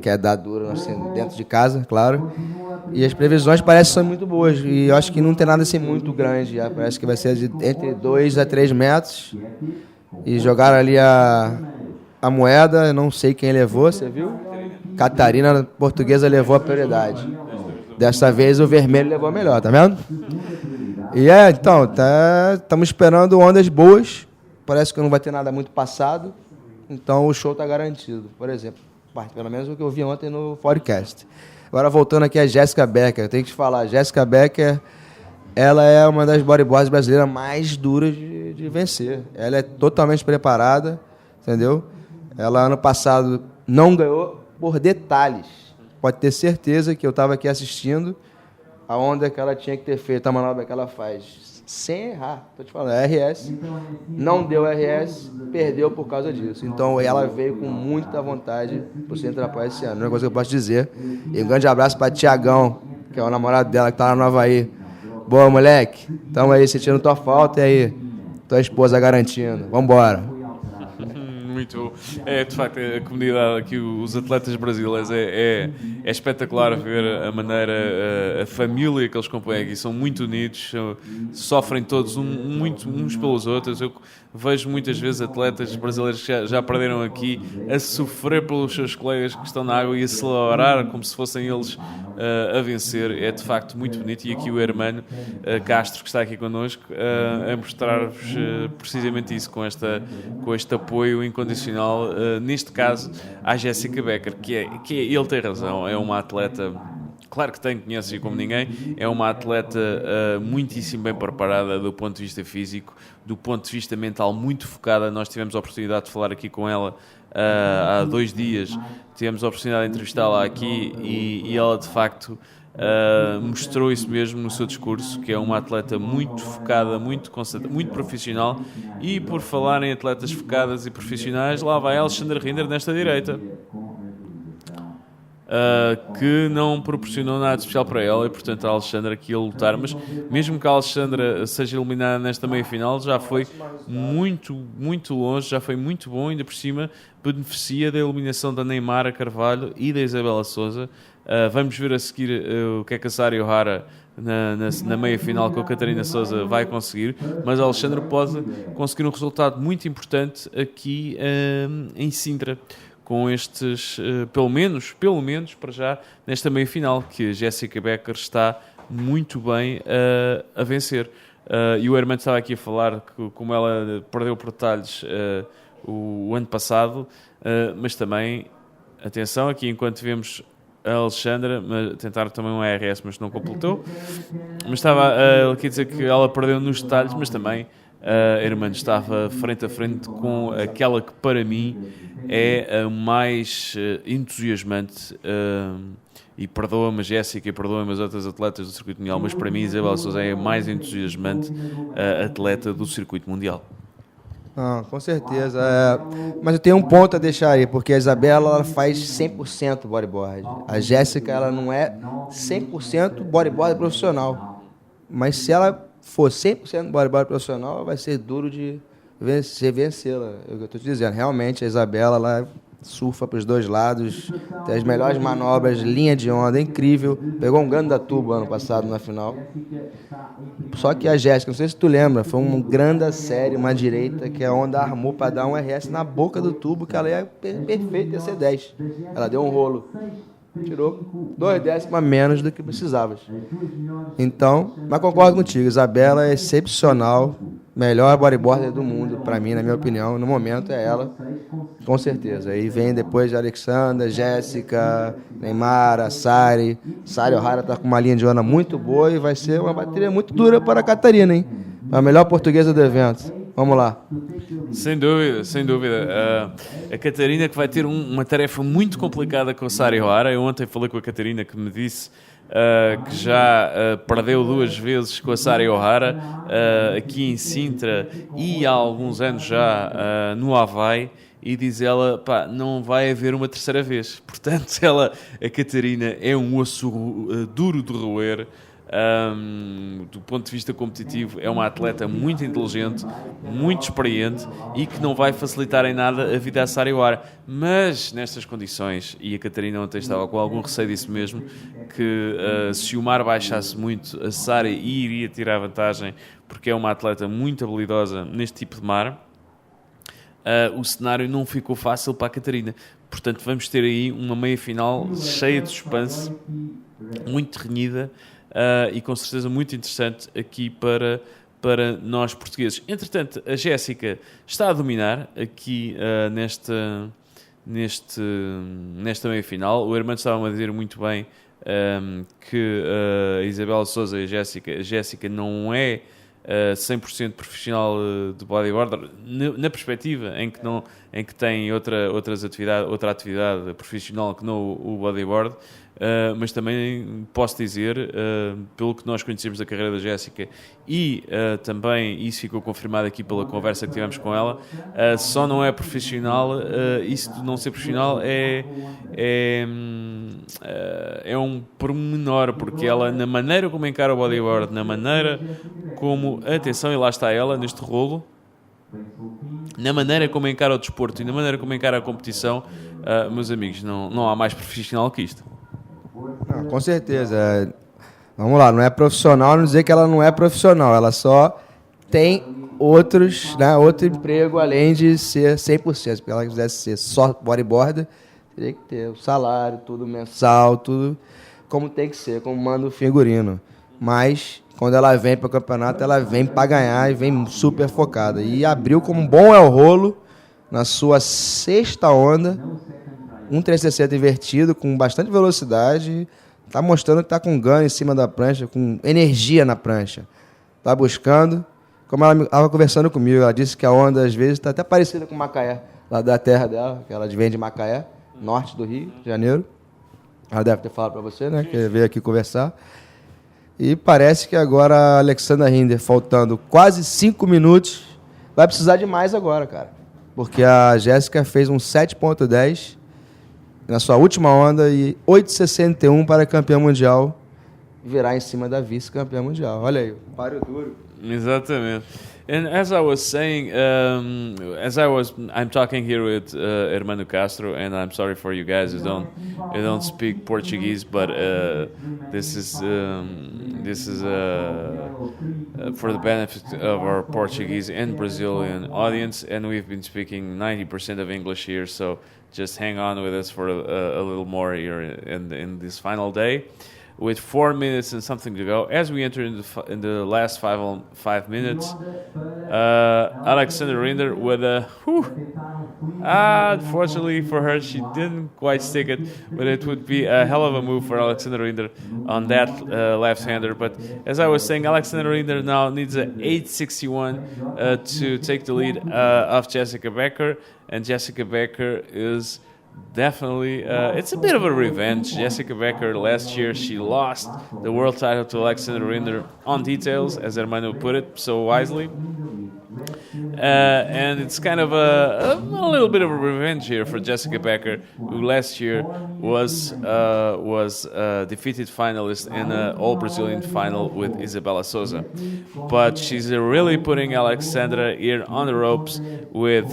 quer dar duro assim, dentro de casa, claro. E as previsões parecem ser muito boas. E eu acho que não tem nada assim muito grande. Já parece que vai ser entre 2 a 3 metros. E jogaram ali a moeda, eu não sei quem levou, você viu? Catarina, portuguesa, levou a prioridade. Dessa vez o vermelho levou a melhor, tá vendo? E então, estamos esperando ondas boas. Parece que não vai ter nada muito passado, então o show está garantido, por exemplo. Pelo menos o que eu vi ontem no podcast. Agora, voltando aqui a Jéssica Becker, eu tenho que te falar, Jéssica Becker, ela é uma das bodyboards brasileiras mais duras de vencer. Ela é totalmente preparada, entendeu? Ela, ano passado, não ganhou por detalhes. Pode ter certeza que eu estava aqui assistindo a onda que ela tinha que ter feito, a manobra que ela faz. Sem errar, tô te falando, RS, não deu RS, perdeu por causa disso. Então ela veio com muita vontade para o Sintra Portugal esse ano, não é coisa que eu posso dizer. E um grande abraço para Tiagão, que é o namorado dela, que tá lá no Havaí. Boa, moleque, tamo aí sentindo tua falta e aí, tua esposa garantindo. Vambora. Muito, de facto, a comunidade aqui, os atletas brasileiros, é espetacular ver a maneira, a família que eles compõem aqui, são muito unidos, sofrem todos uns pelos outros. Eu vejo muitas vezes atletas brasileiros que já perderam aqui a sofrer pelos seus colegas que estão na água e a celebrar como se fossem eles a vencer. É de facto muito bonito, e aqui o Hermano Castro, que está aqui connosco, a mostrar-vos precisamente isso, com este apoio incondicional, neste caso à Jéssica Becker, que ele tem razão, é uma atleta, claro que conhece como ninguém, é uma atleta muitíssimo bem preparada do ponto de vista físico, do ponto de vista mental, muito focada. Nós tivemos a oportunidade de falar aqui com ela há 2 dias, tivemos a oportunidade de entrevistá-la aqui e ela de facto mostrou isso mesmo no seu discurso, que é uma atleta muito focada, muito concentrada, muito profissional. E por falar em atletas focadas e profissionais, lá vai a Alexandra Rinder nesta direita. que não proporcionou nada de especial para ela e, portanto, a Alexandra aqui a lutar. Mas mesmo que a Alexandra seja eliminada nesta meia-final, já foi muito, muito longe, já foi muito bom, ainda por cima beneficia da eliminação da Neymar Carvalho e da Isabela Souza. Vamos ver a seguir o que é que a Sari O'Hara na meia-final com a Catarina Souza vai conseguir, mas a Alexandra pode conseguir um resultado muito importante aqui em Sintra, com estes, pelo menos para já, nesta meia-final, que a Jéssica Becker está muito bem a vencer. E o Hermano estava aqui a falar que como ela perdeu por detalhes o ano passado, mas também, atenção, aqui enquanto vemos a Alexandra tentar também um ARS, mas não completou. Mas estava aqui a dizer que ela perdeu nos detalhes, mas também a irmã estava frente a frente com aquela que para mim é a mais entusiasmante, e perdoa-me a Jéssica e perdoa-me as outras atletas do circuito mundial, mas para mim Isabela Souza é a mais entusiasmante atleta do circuito mundial. Com certeza. Mas eu tenho um ponto a deixar aí, porque a Isabela ela faz 100% bodyboard. A Jéssica ela não é 100% bodyboard profissional. Mas se ela for 100% bodyboard profissional, vai ser duro de vencê-la. É o que eu estou te dizendo. Realmente, a Isabela ela surfa para os dois lados, tem as melhores manobras, linha de onda, incrível. Pegou um grande tubo ano passado na final. Só que a Jéssica, não sei se tu lembra, foi uma grande série, uma direita, que a onda armou para dar um RS na boca do tubo, que ela ia perfeita, ia ser 10. Ela deu um rolo. Tirou 2 décimos a menos do que precisava. Então, mas concordo contigo, Isabela é excepcional, melhor bodyboarder do mundo, para mim, na minha opinião, no momento é ela, com certeza. Aí vem depois de Alexandra, Jéssica, Neymar, a Sari O'Hara está com uma linha de onda muito boa e vai ser uma bateria muito dura para a Catarina, hein? A melhor portuguesa do evento. Vamos lá. Sem dúvida, sem dúvida. A Catarina que vai ter uma tarefa muito complicada com a Sari O'Hara. Eu ontem falei com a Catarina que me disse que já perdeu 2 vezes com a Sari O'Hara aqui em Sintra e há alguns anos já no Havaí, e diz ela, não vai haver uma terceira vez. Portanto, a Catarina é um osso duro de roer. Do ponto de vista competitivo, é uma atleta muito inteligente, muito experiente e que não vai facilitar em nada a vida à Sari O'Hara. Mas nestas condições, e a Catarina ontem estava com algum receio disso mesmo, que se o mar baixasse muito, a Sari iria tirar vantagem, porque é uma atleta muito habilidosa neste tipo de mar. O cenário não ficou fácil para a Catarina. Portanto, vamos ter aí uma meia-final cheia de suspense, muito renhida, e com certeza muito interessante aqui para nós portugueses. Entretanto, a Jéssica está a dominar aqui nesta meia-final. O Hermano estava a dizer muito bem que a Isabela Souza e a Jéssica não é 100% profissional de bodyboarder, na perspectiva em que tem outra atividade profissional que não o bodyboard. Mas também posso dizer, pelo que nós conhecemos da carreira da Jéssica, e também isso ficou confirmado aqui pela conversa que tivemos com ela, só não é profissional, isso de não ser profissional é um pormenor, porque ela, na maneira como encara o bodyboard, na maneira como, atenção, e lá está ela, neste rolo, na maneira como encara o desporto e na maneira como encara a competição, meus amigos, não há mais profissional que isto. Não, com certeza. Vamos lá, não é profissional, não dizer que ela não é profissional, ela só tem outro emprego além de ser 100%. Se ela quisesse ser só bodyboarder, teria que ter o salário, tudo mensal, tudo como tem que ser, como manda o figurino. Mas quando ela vem para o campeonato, ela vem para ganhar e vem super focada. E abriu como bom é o rolo na sua 6ª onda, um 360 invertido, com bastante velocidade, está mostrando que está com ganho em cima da prancha, com energia na prancha. Está buscando, como ela estava conversando comigo, ela disse que a onda às vezes está até parecida com Macaé, lá da terra dela, que ela vem de Macaé, norte do Rio de Janeiro. Ela deve ter falado para você, né, que veio aqui conversar. E parece que agora a Alexandra Hinder, faltando quase 5 minutos, vai precisar de mais agora, cara. Porque a Jéssica fez um 7.10, na sua última onda e 8,61 para campeão mundial, virar em cima da vice-campeã mundial. Olha aí, páreo duro. Exatamente. And as I was saying, I'm talking here with Hermano Castro, and I'm sorry for you guys who don't speak Portuguese, but this is for the benefit of our Portuguese and Brazilian audience, and we've been speaking 90% of English here, so just hang on with us for a little more here in this final day. With 4 minutes and something to go, as we enter in the last 5 minutes, Alexander Rinder with a unfortunately for her, she didn't quite stick it, but it would be a hell of a move for Alexander Rinder on that left-hander. But as I was saying, Alexander Rinder now needs an 8.61 to take the lead of Jessica Becker, and Jessica Becker is definitely, it's a bit of a revenge. Jessica Becker, last year, she lost the world title to Alexander Rinder on details, as Hermano put it so wisely. And it's kind of a little bit of a revenge here for Jessica Becker, who last year was defeated finalist in an all-Brazilian final with Isabella Souza. But she's really putting Alexandra here on the ropes with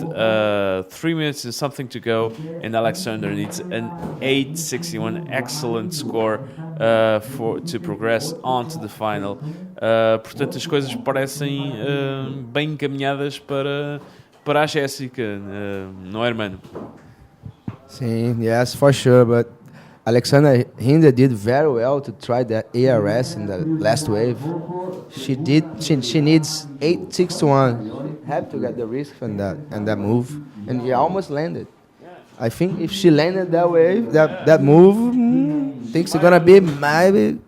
3 minutes and something to go, and Alexandra needs an 8.61, excellent score to progress on to the final. Portanto, as coisas parecem bem encaminhadas para a Jéssica, não é, Hermano? Sim, yes, for sure, but Alexander Rinder did very well to try the ARS in the last wave. She needs 8.61. She had to get the risk and that move, and he almost landed. I think if she landed that wave, that move, I think it's gonna be maybe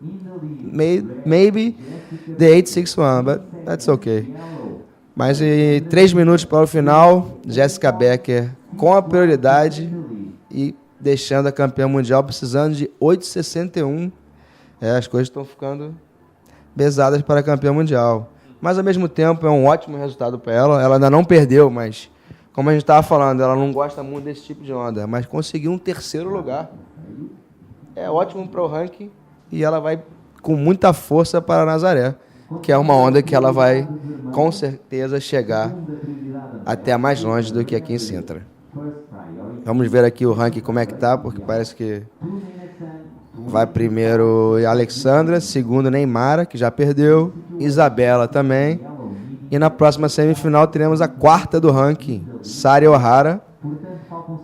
the 8.61, but that's okay. Mas 3 minutos para o final, Jessica Becker com a prioridade e deixando a campeã mundial precisando de 8.61. As coisas estão ficando pesadas para a campeã mundial. Mas, ao mesmo tempo, é um ótimo resultado para ela. Ela ainda não perdeu, mas, como a gente estava falando, ela não gosta muito desse tipo de onda. Mas conseguiu um 3º lugar. É ótimo para o ranking e ela vai com muita força para Nazaré, que é uma onda que ela vai, com certeza, chegar até mais longe do que aqui em Sintra. Vamos ver aqui o ranking como é que tá, porque parece que vai primeiro Alexandra, segundo Neymara, que já perdeu, Isabela também, e na próxima semifinal teremos a 4ª do ranking, Sari O'Hara,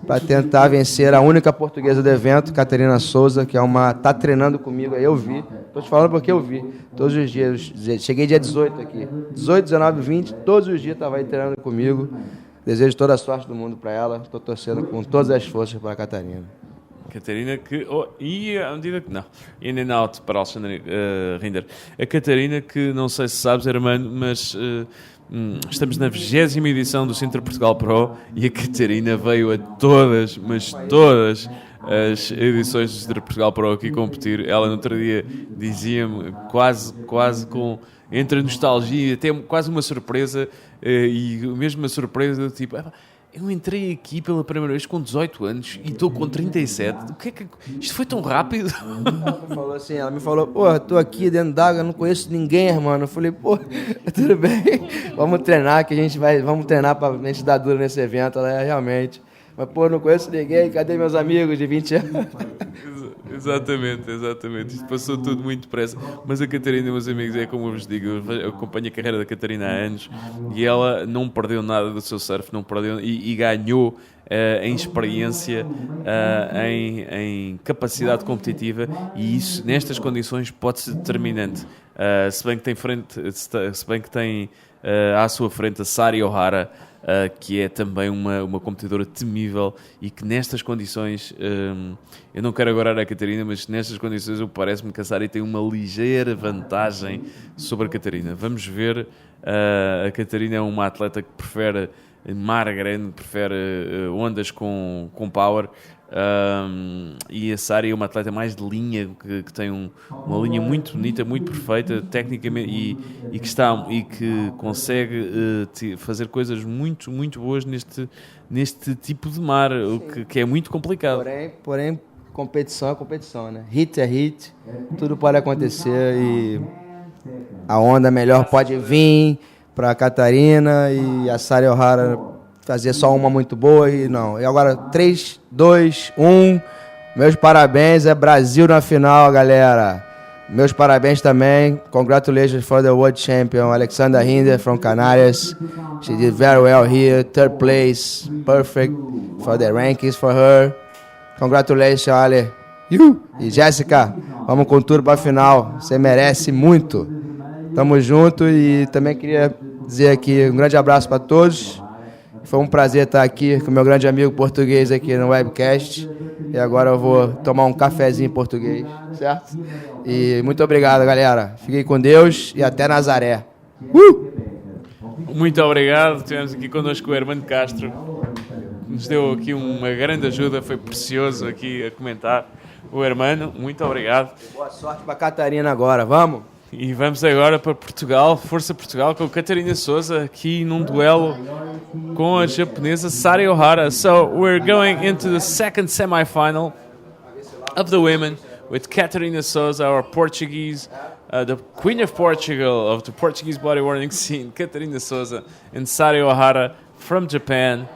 para tentar vencer a única portuguesa do evento, Catarina Souza, que tá treinando comigo, aí eu vi. Estou te falando porque eu vi. Todos os dias, cheguei dia 18 aqui. 18, 19, 20, todos os dias estava aí treinando comigo. Desejo toda a sorte do mundo para ela. Estou torcendo com todas as forças para a Catarina. Catarina que... e à medida que... Não. In and out para Alexandre Rinder. A Catarina que, não sei se sabes, Hermano, mas... estamos na 20ª edição do Sintra Portugal Pro e a Catarina veio a todas, mas todas as edições do Sintra Portugal Pro aqui competir. Ela no outro dia dizia-me quase com entre a nostalgia, até quase uma surpresa, e mesmo uma surpresa tipo, eu entrei aqui pela primeira vez com 18 anos e estou com 37. O que é que... Isto foi tão rápido? Ela me falou, pô, estou aqui dentro d'água, não conheço ninguém, irmão. Eu falei, pô, tudo bem, vamos treinar, que vamos treinar para a gente dar duro nesse evento. Ela realmente, mas pô, não conheço ninguém, cadê meus amigos de 20 anos? Exatamente. Isto passou tudo muito depressa. Mas a Catarina, meus amigos, é como eu vos digo, eu acompanho a carreira da Catarina há anos e ela não perdeu nada do seu surf, não perdeu e ganhou em experiência, em capacidade competitiva, e isso, nestas condições, pode ser determinante. Se bem que tem à sua frente a Sari O'Hara, que é também uma competidora temível e que nestas condições, eu não quero agora a Catarina, mas nestas condições parece-me que a Sari tem uma ligeira vantagem sobre a Catarina. Vamos ver, a Catarina é uma atleta que prefere mar grande, prefere ondas com power, E a Sari é uma atleta mais de linha, que tem uma linha muito bonita, muito perfeita, tecnicamente, e que consegue fazer coisas muito, muito boas neste tipo de mar, o que é muito complicado. Porém, competição é competição, né? Hit é hit, tudo pode acontecer e a onda melhor pode vir para a Catarina e a Sari O'Hara fazer só uma muito boa e não. E agora 3, 2, 1. Meus parabéns, é Brasil na final, galera. Meus parabéns também. Congratulations for the world champion, Alexander Hinder from Canarias. She did very well here, 3rd place, perfect for the rankings for her. Congratulations, Ale. E Jéssica, vamos com tudo para a final. Você merece muito. Tamo junto e também queria dizer aqui um grande abraço para todos. Foi um prazer estar aqui com meu grande amigo português aqui no webcast. E agora eu vou tomar um cafezinho em português, certo? E muito obrigado, galera. Fiquem com Deus e até Nazaré. Muito obrigado. Tivemos aqui connosco o Hermano Castro. Nos deu aqui uma grande ajuda. Foi precioso aqui a comentar. O Hermano, muito obrigado. Boa sorte para Catarina agora. Vamos? E vamos agora para Portugal, Força Portugal, com Catarina Souza, aqui num duelo com a japonesa Sari O'Hara. So we're going into the second semi-final of the women with Catarina Souza, our Portuguese, the Queen of Portugal, of the Portuguese bodyboarding scene, Catarina Souza, and Sari O'Hara from Japan,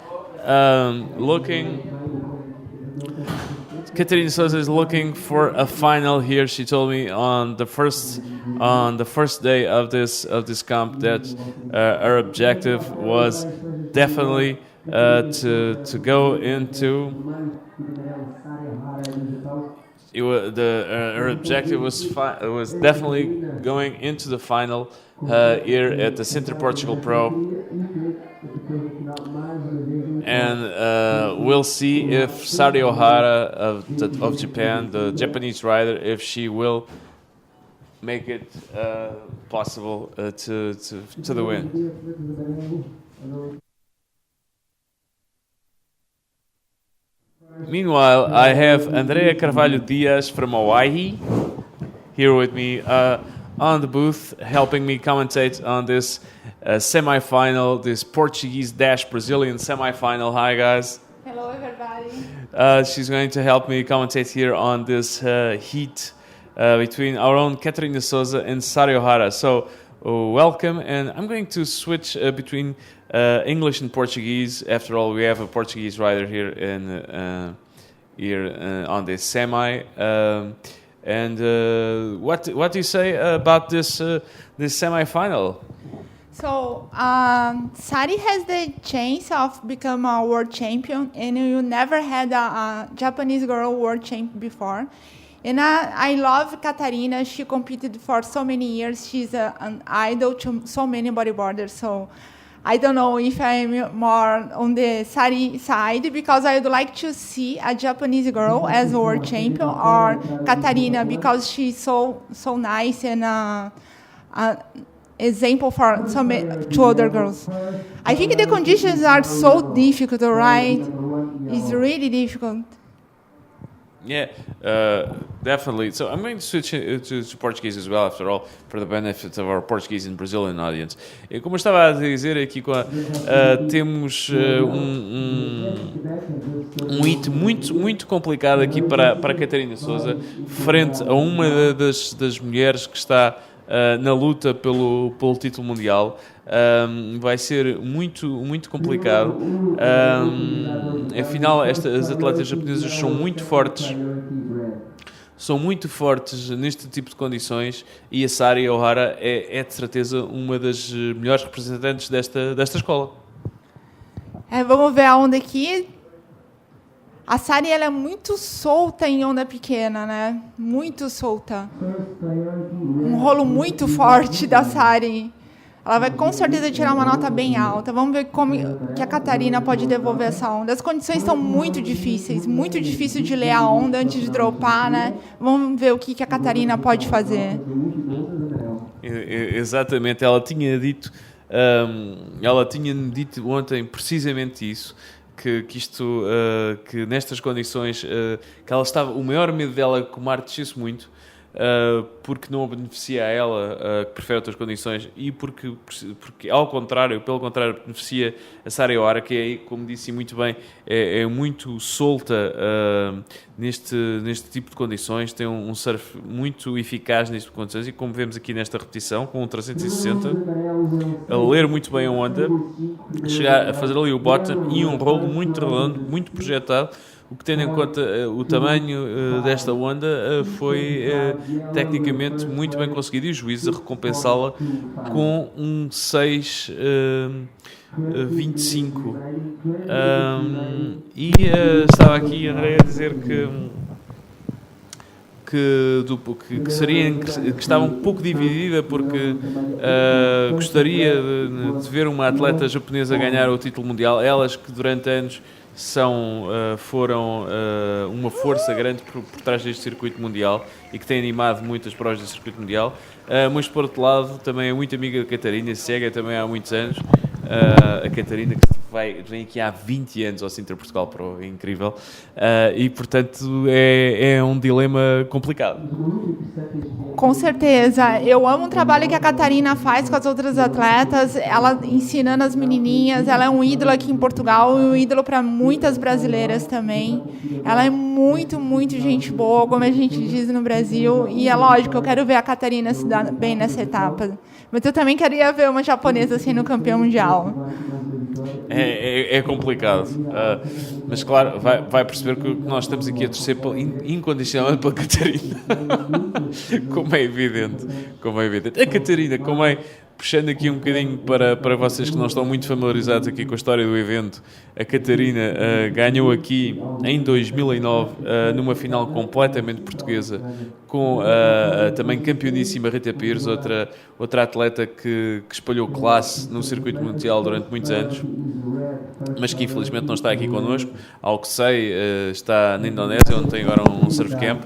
Catarina Souza is looking for a final here. She told me on the first day of this comp that her objective was definitely to go into. Her objective was definitely going into the final here at the Sintra Portugal Pro. And we'll see if Sari O'Hara of Japan, the Japanese rider, if she will make it possible to the win. Meanwhile, I have Andrea Carvalho Diaz from Hawaii here with me on the booth, helping me commentate on this semi-final, this Portuguese-Brazilian semi-final. Hi, guys. Hello, everybody. She's going to help me commentate here on this heat between our own Catarina Souza and Sari O'Hara. So, welcome, and I'm going to switch between English and Portuguese. After all, we have a Portuguese rider here on this semi. And what do you say about this semi-final? So, Sari has the chance of become a world champion, and you never had a Japanese girl world champion before. And I love Catarina. She competed for so many years. She's an idol to so many bodyboarders. So I don't know if I'm more on the Sari side, because I would like to see a Japanese girl as a world champion, or Catarina, because she's so nice and example for two other girls. I think the conditions are so difficult, right? It's really difficult. Yeah, definitely. So I'm going to switch to Portuguese as well, after all, for the benefit of our Portuguese and Brazilian audience. E como eu estava a dizer aqui, temos um hit muito, muito complicado aqui para a Catarina Souza, frente a uma das mulheres que está na luta pelo título mundial. Vai ser muito, muito complicado. Afinal, as atletas japonesas são muito fortes neste tipo de condições, e a Sari O'Hara é de certeza uma das melhores representantes desta escola. Vamos ver a onda aqui. A Sari, ela é muito solta em onda pequena, né? Muito solta. Um rolo muito forte da Sari. Ela vai com certeza tirar uma nota bem alta. Vamos ver como que a Catarina pode devolver essa onda. As condições estão muito difíceis, muito difícil de ler a onda antes de dropar, né? Vamos ver o que a Catarina pode fazer. Exatamente, ela tinha dito ontem precisamente isso, que nestas condições, que ela estava, o maior medo dela é que o mar descesse muito, porque não a beneficia a ela, que prefere outras condições, e porque pelo contrário, beneficia a Sara Iora, que é, como disse muito bem, é muito solta neste tipo de condições, tem um surf muito eficaz neste tipo de condições, e como vemos aqui nesta repetição, com um 360, a ler muito bem a onda, chegar a fazer ali o bottom e um rolo muito redondo, muito projetado, o que, tendo em conta o tamanho desta onda, foi tecnicamente muito bem conseguido, e o juiz a recompensá-la com um 6,25. Estava aqui, André, a dizer que estava um pouco dividida, porque gostaria de ver uma atleta japonesa ganhar o título mundial, elas que durante anos foram uma força grande por trás deste circuito mundial e que têm animado muitas provas deste circuito mundial, mas por outro lado também é muito amiga da Catarina, segue também há muitos anos, a Catarina, que vem aqui há 20 anos ao Sintra Portugal Pro, é incrível, e portanto é um dilema complicado. Com certeza, eu amo o trabalho que a Catarina faz com as outras atletas, ela ensinando as menininhas, ela é um ídolo aqui em Portugal e um ídolo para muitas brasileiras também. Ela é muito, muito gente boa, como a gente diz no Brasil, e é lógico, eu quero ver a Catarina se dar bem nessa etapa. Mas eu também queria ver uma japonesa sendo campeã mundial. É complicado, mas claro, vai perceber que nós estamos aqui a torcer incondicionalmente pela Catarina. Como é evidente. A Catarina, puxando aqui um bocadinho para vocês que não estão muito familiarizados aqui com a história do evento, a Catarina ganhou aqui em 2009 numa final completamente portuguesa, com a também campeoníssima Rita Pires, outra atleta que espalhou classe no circuito mundial durante muitos anos, mas que infelizmente não está aqui connosco. Ao que sei, está na Indonésia, onde tem agora um surf camp.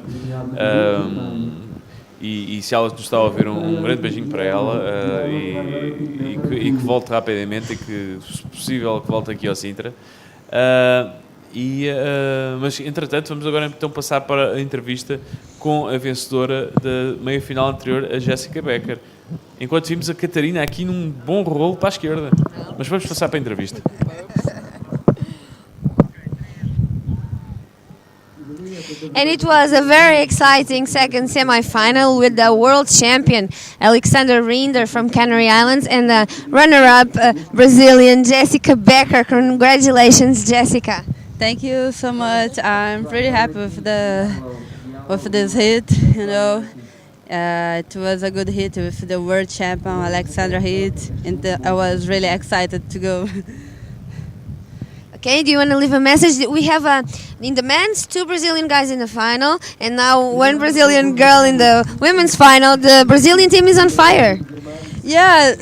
E se ela nos está a ouvir, um grande beijinho para ela, e que volte rapidamente, e que, se possível, que volte aqui ao Sintra. Mas, entretanto, vamos agora então passar para a entrevista com a vencedora da meia-final anterior, a Jessica Becker. Enquanto vimos a Catarina aqui num bom rolo para a esquerda. Mas vamos passar para a entrevista. And it was a very exciting second semi-final with the world champion Alexander Rinder from Canary Islands and the runner-up Brazilian Jessica Becker. Congratulations, Jessica. Thank you so much. I'm pretty happy with this hit. You know, it was a good hit with the world champion Alexander hit, and I was really excited to go. Okay, do you want to leave a message? We have in the men's 2 Brazilian guys in the final, and now 1 Brazilian girl in the women's final. The Brazilian team is on fire. Yeah,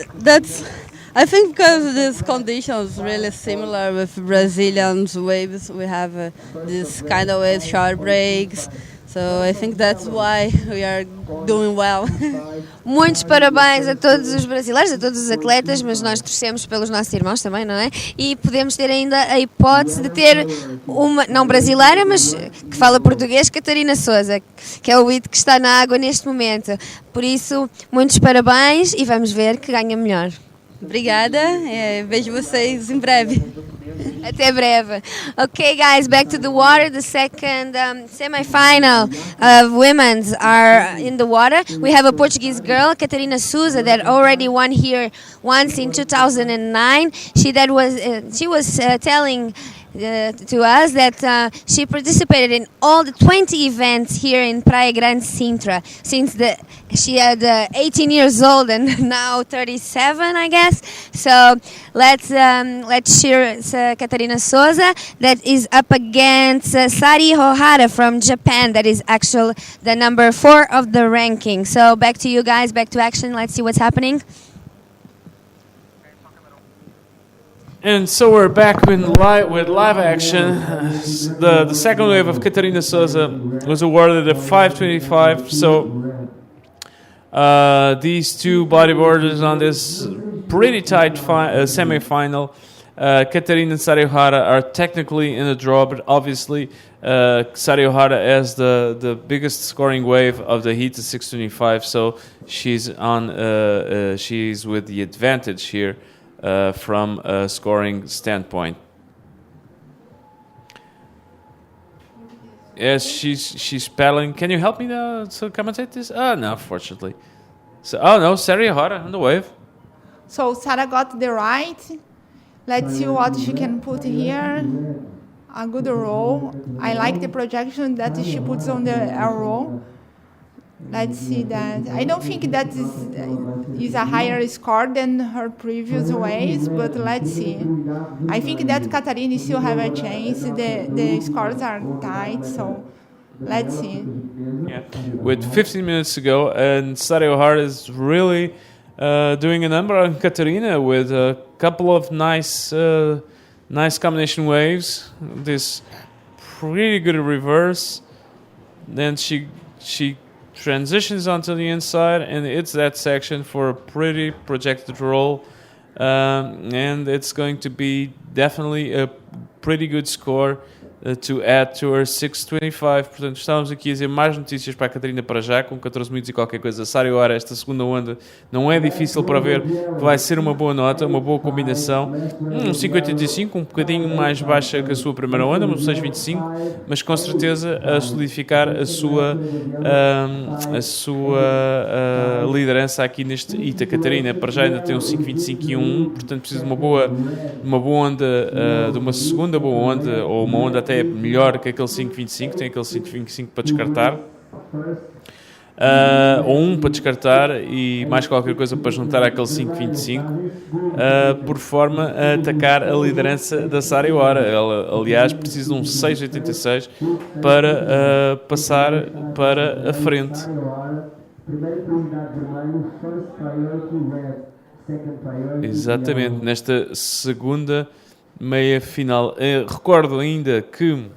I think because these conditions really similar with Brazilians waves. We have this kind of waves, short breaks. So I think that's why we are doing well. Muitos parabéns a todos os brasileiros, a todos os atletas, mas nós torcemos pelos nossos irmãos também, não é? E podemos ter ainda a hipótese de ter uma, não brasileira, mas que fala português, Catarina Souza, que é o IT que está na água neste momento. Por isso, muitos parabéns e vamos ver que ganha melhor. Obrigada, vejo vocês em breve. Até breve. Okay, guys, back to the water. The second semi-final of women's are in the water. We have a Portuguese girl, Catarina Souza, that already won here once in 2009. She was telling to us that she participated in all the 20 events here in Praia Grande, Sintra, since she had 18 years old and now 37, I guess. So let's cheer Catarina Souza, that is up against Sari Hohara from Japan, that is actually the number 4 of the ranking. So back to you guys, back to action. Let's see what's happening. And so we're back with live action. The second wave of Catarina Souza was awarded a 525. So these 2 bodyboarders on this pretty tight semi-final Catarina and Sari Ohara are technically in a draw, but obviously Sari Ohara has the biggest scoring wave of the heat, 625. So she's she's with the advantage here from a scoring standpoint. Yes, she's paddling. Can you help me now to commentate this? Oh, no, fortunately. So, no, Sari Ohara on the wave. So Sara got the right. Let's see what she can put here. A good roll. I like the projection that she puts on the roll. Let's see that. I don't think that is a higher score than her previous waves, but let's see. I think that Catarina still have a chance. The scores are tight, so let's see. Yeah. With 15 minutes to go, and Sari Ohara is really doing a number on Catarina with a couple of nice combination waves. This pretty good reverse. Then she transitions onto the inside, and it's that section for a pretty projected roll. And it's going to be definitely a pretty good score to add to her 625. Portanto, estávamos aqui a dizer mais notícias para a Catarina para já, com 14 minutos e qualquer coisa. Sari Ohara, esta segunda onda não é difícil para ver que vai ser uma boa nota, uma boa combinação. 5,85, um bocadinho mais baixa que a sua primeira onda, uma 6,25, mas com certeza a solidificar a sua liderança aqui neste hit. A Catarina para já ainda tem um 5,25 e um 1, portanto precisa de uma boa onda, de uma segunda boa onda, ou uma onda até melhor que aquele 5,25, tem aquele 5,25 para descartar, ou um para descartar e mais qualquer coisa para juntar àquele 5,25, por forma a atacar a liderança da Sari Ohara. Ela, aliás, precisa de um 6,86 para passar para a frente. Exatamente, nesta segunda meia final. Recordo ainda que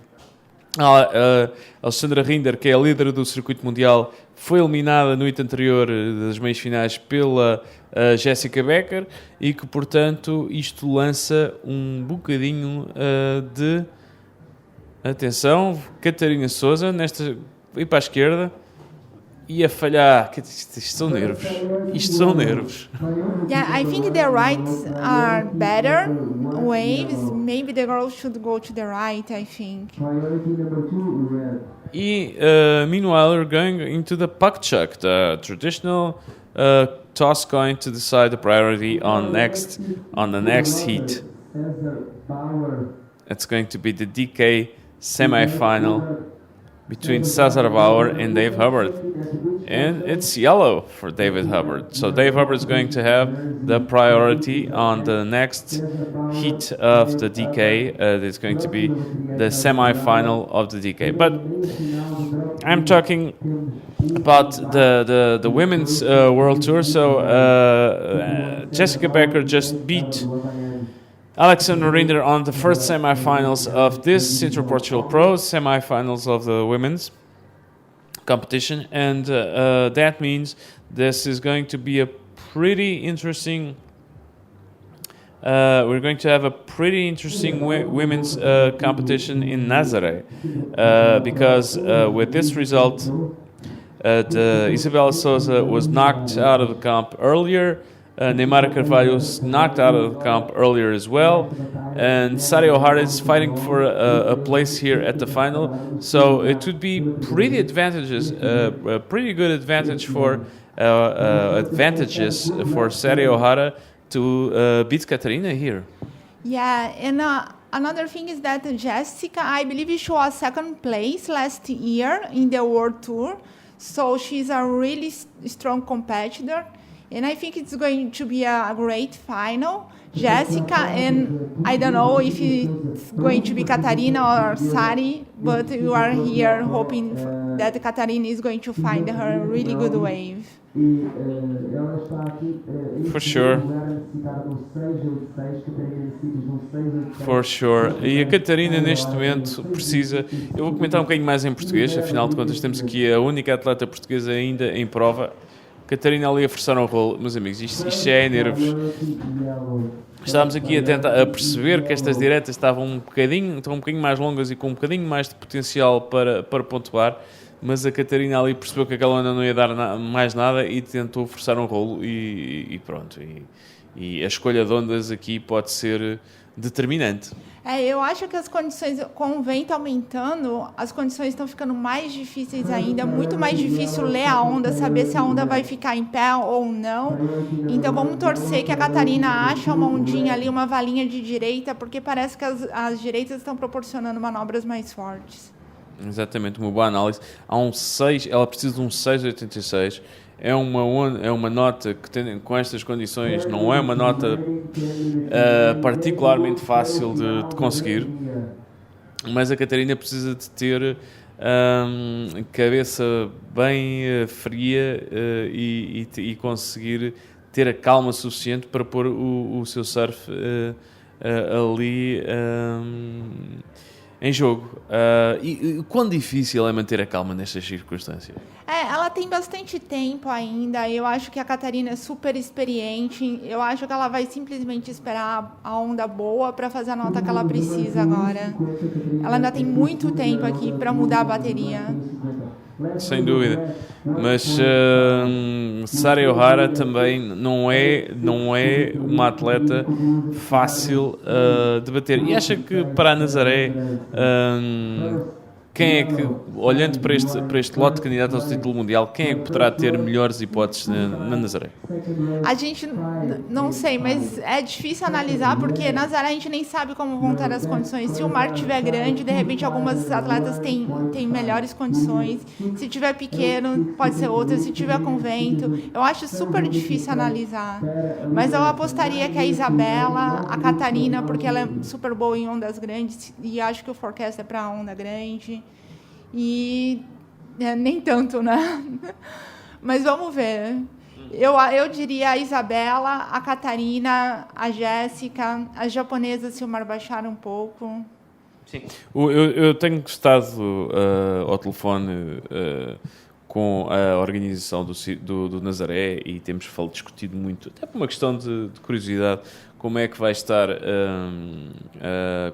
a Alexandra Rinder, que é a líder do circuito mundial, foi eliminada na noite anterior das meias finais pela Jessica Becker e que, portanto, isto lança um bocadinho de atenção. Catarina Souza, nesta e para a esquerda, e a falhar. Isto são nervos. Isto são nervos. Yeah, I think the rights are better waves. Maybe the girls should go to the right, I think. E meanwhile, we're going into the puck chuck, the traditional toss coin to decide the priority on the next heat. It's going to be the DK semi-final between Cesar Bauer and Dave Hubbard. And it's yellow for David Hubbard. So Dave Hubbard is going to have the priority on the next heat of the DK. It's going to be the semi-final of the DK. But I'm talking about the women's World Tour. So Jessica Becker just beat Alexandra Rinder on the first semi-finals of this Sintra Portugal Pro, semi-finals of the women's competition, and that means this is going to be a pretty interesting. We're going to have a pretty interesting women's competition in Nazaré, because with this result, Isabela Souza was knocked out of the comp earlier. Neymar Carvalho was knocked out of the comp earlier as well, and Sari Ohara is fighting for a place here at the final. So it would be pretty a pretty good advantage for Sari Ohara to beat Catarina here. Yeah, and another thing is that Jessica, I believe she was second place last year in the World Tour, so she's a really strong competitor. And I think it's going to be a great final. Jessica, and I don't know if it's going to be Catarina or Sari, but we are here hoping that Catarina is going to find her really good wave. For sure. For sure. E a Catarina neste momento precisa. Eu vou comentar um bocadinho mais em português, afinal de contas temos aqui a única atleta portuguesa ainda em prova. Catarina ali a forçar um rolo. Meus amigos, isto já é nervos. Estávamos aqui a perceber que estas diretas estavam um bocadinho mais longas e com um bocadinho mais de potencial para pontuar, mas a Catarina ali percebeu que aquela onda não ia dar mais nada e tentou forçar um rolo e pronto. E a escolha de ondas aqui pode ser determinante. Eu acho que as condições, com o vento aumentando, as condições estão ficando mais difíceis ainda, muito mais difícil ler a onda, saber se a onda vai ficar em pé ou não. Então vamos torcer que a Catarina ache uma ondinha ali, uma valinha de direita, porque parece que as direitas estão proporcionando manobras mais fortes. Exatamente, uma boa análise. Há um 6, ela precisa de um 6,86. É uma nota que, com estas condições, não é uma nota particularmente fácil de conseguir, mas a Catarina precisa de ter cabeça bem fria e conseguir ter a calma suficiente para pôr o seu surf ali em jogo. E quão difícil é manter a calma nestas circunstâncias? Ela tem bastante tempo ainda. Eu acho que a Catarina é super experiente. Eu acho que ela vai simplesmente esperar a onda boa para fazer a nota que ela precisa agora. Ela ainda tem muito tempo aqui para mudar a bateria. Sem dúvida. Mas Sara O'Hara também não é uma atleta fácil de bater. E acha que para a Nazaré, quem é que, olhando para este lote de candidatos ao título mundial, quem é que poderá ter melhores hipóteses na Nazaré? A gente não sei, mas é difícil analisar, porque Nazaré a gente nem sabe como vão estar as condições. Se o mar estiver grande, de repente algumas atletas têm melhores condições. Se tiver pequeno, pode ser outra. Se tiver com vento, eu acho super difícil analisar. Mas eu apostaria que a Isabela, a Catarina, porque ela é super boa em ondas grandes, e acho que o forecast é para onda grande. E nem tanto, né? Mas vamos ver. Eu diria a Isabela, a Catarina, a Jéssica, as japonesas, se o mar baixar um pouco. Sim. Eu tenho estado ao telefone com a organização do Nazaré e temos discutido muito, até por uma questão de curiosidade, como é que vai estar,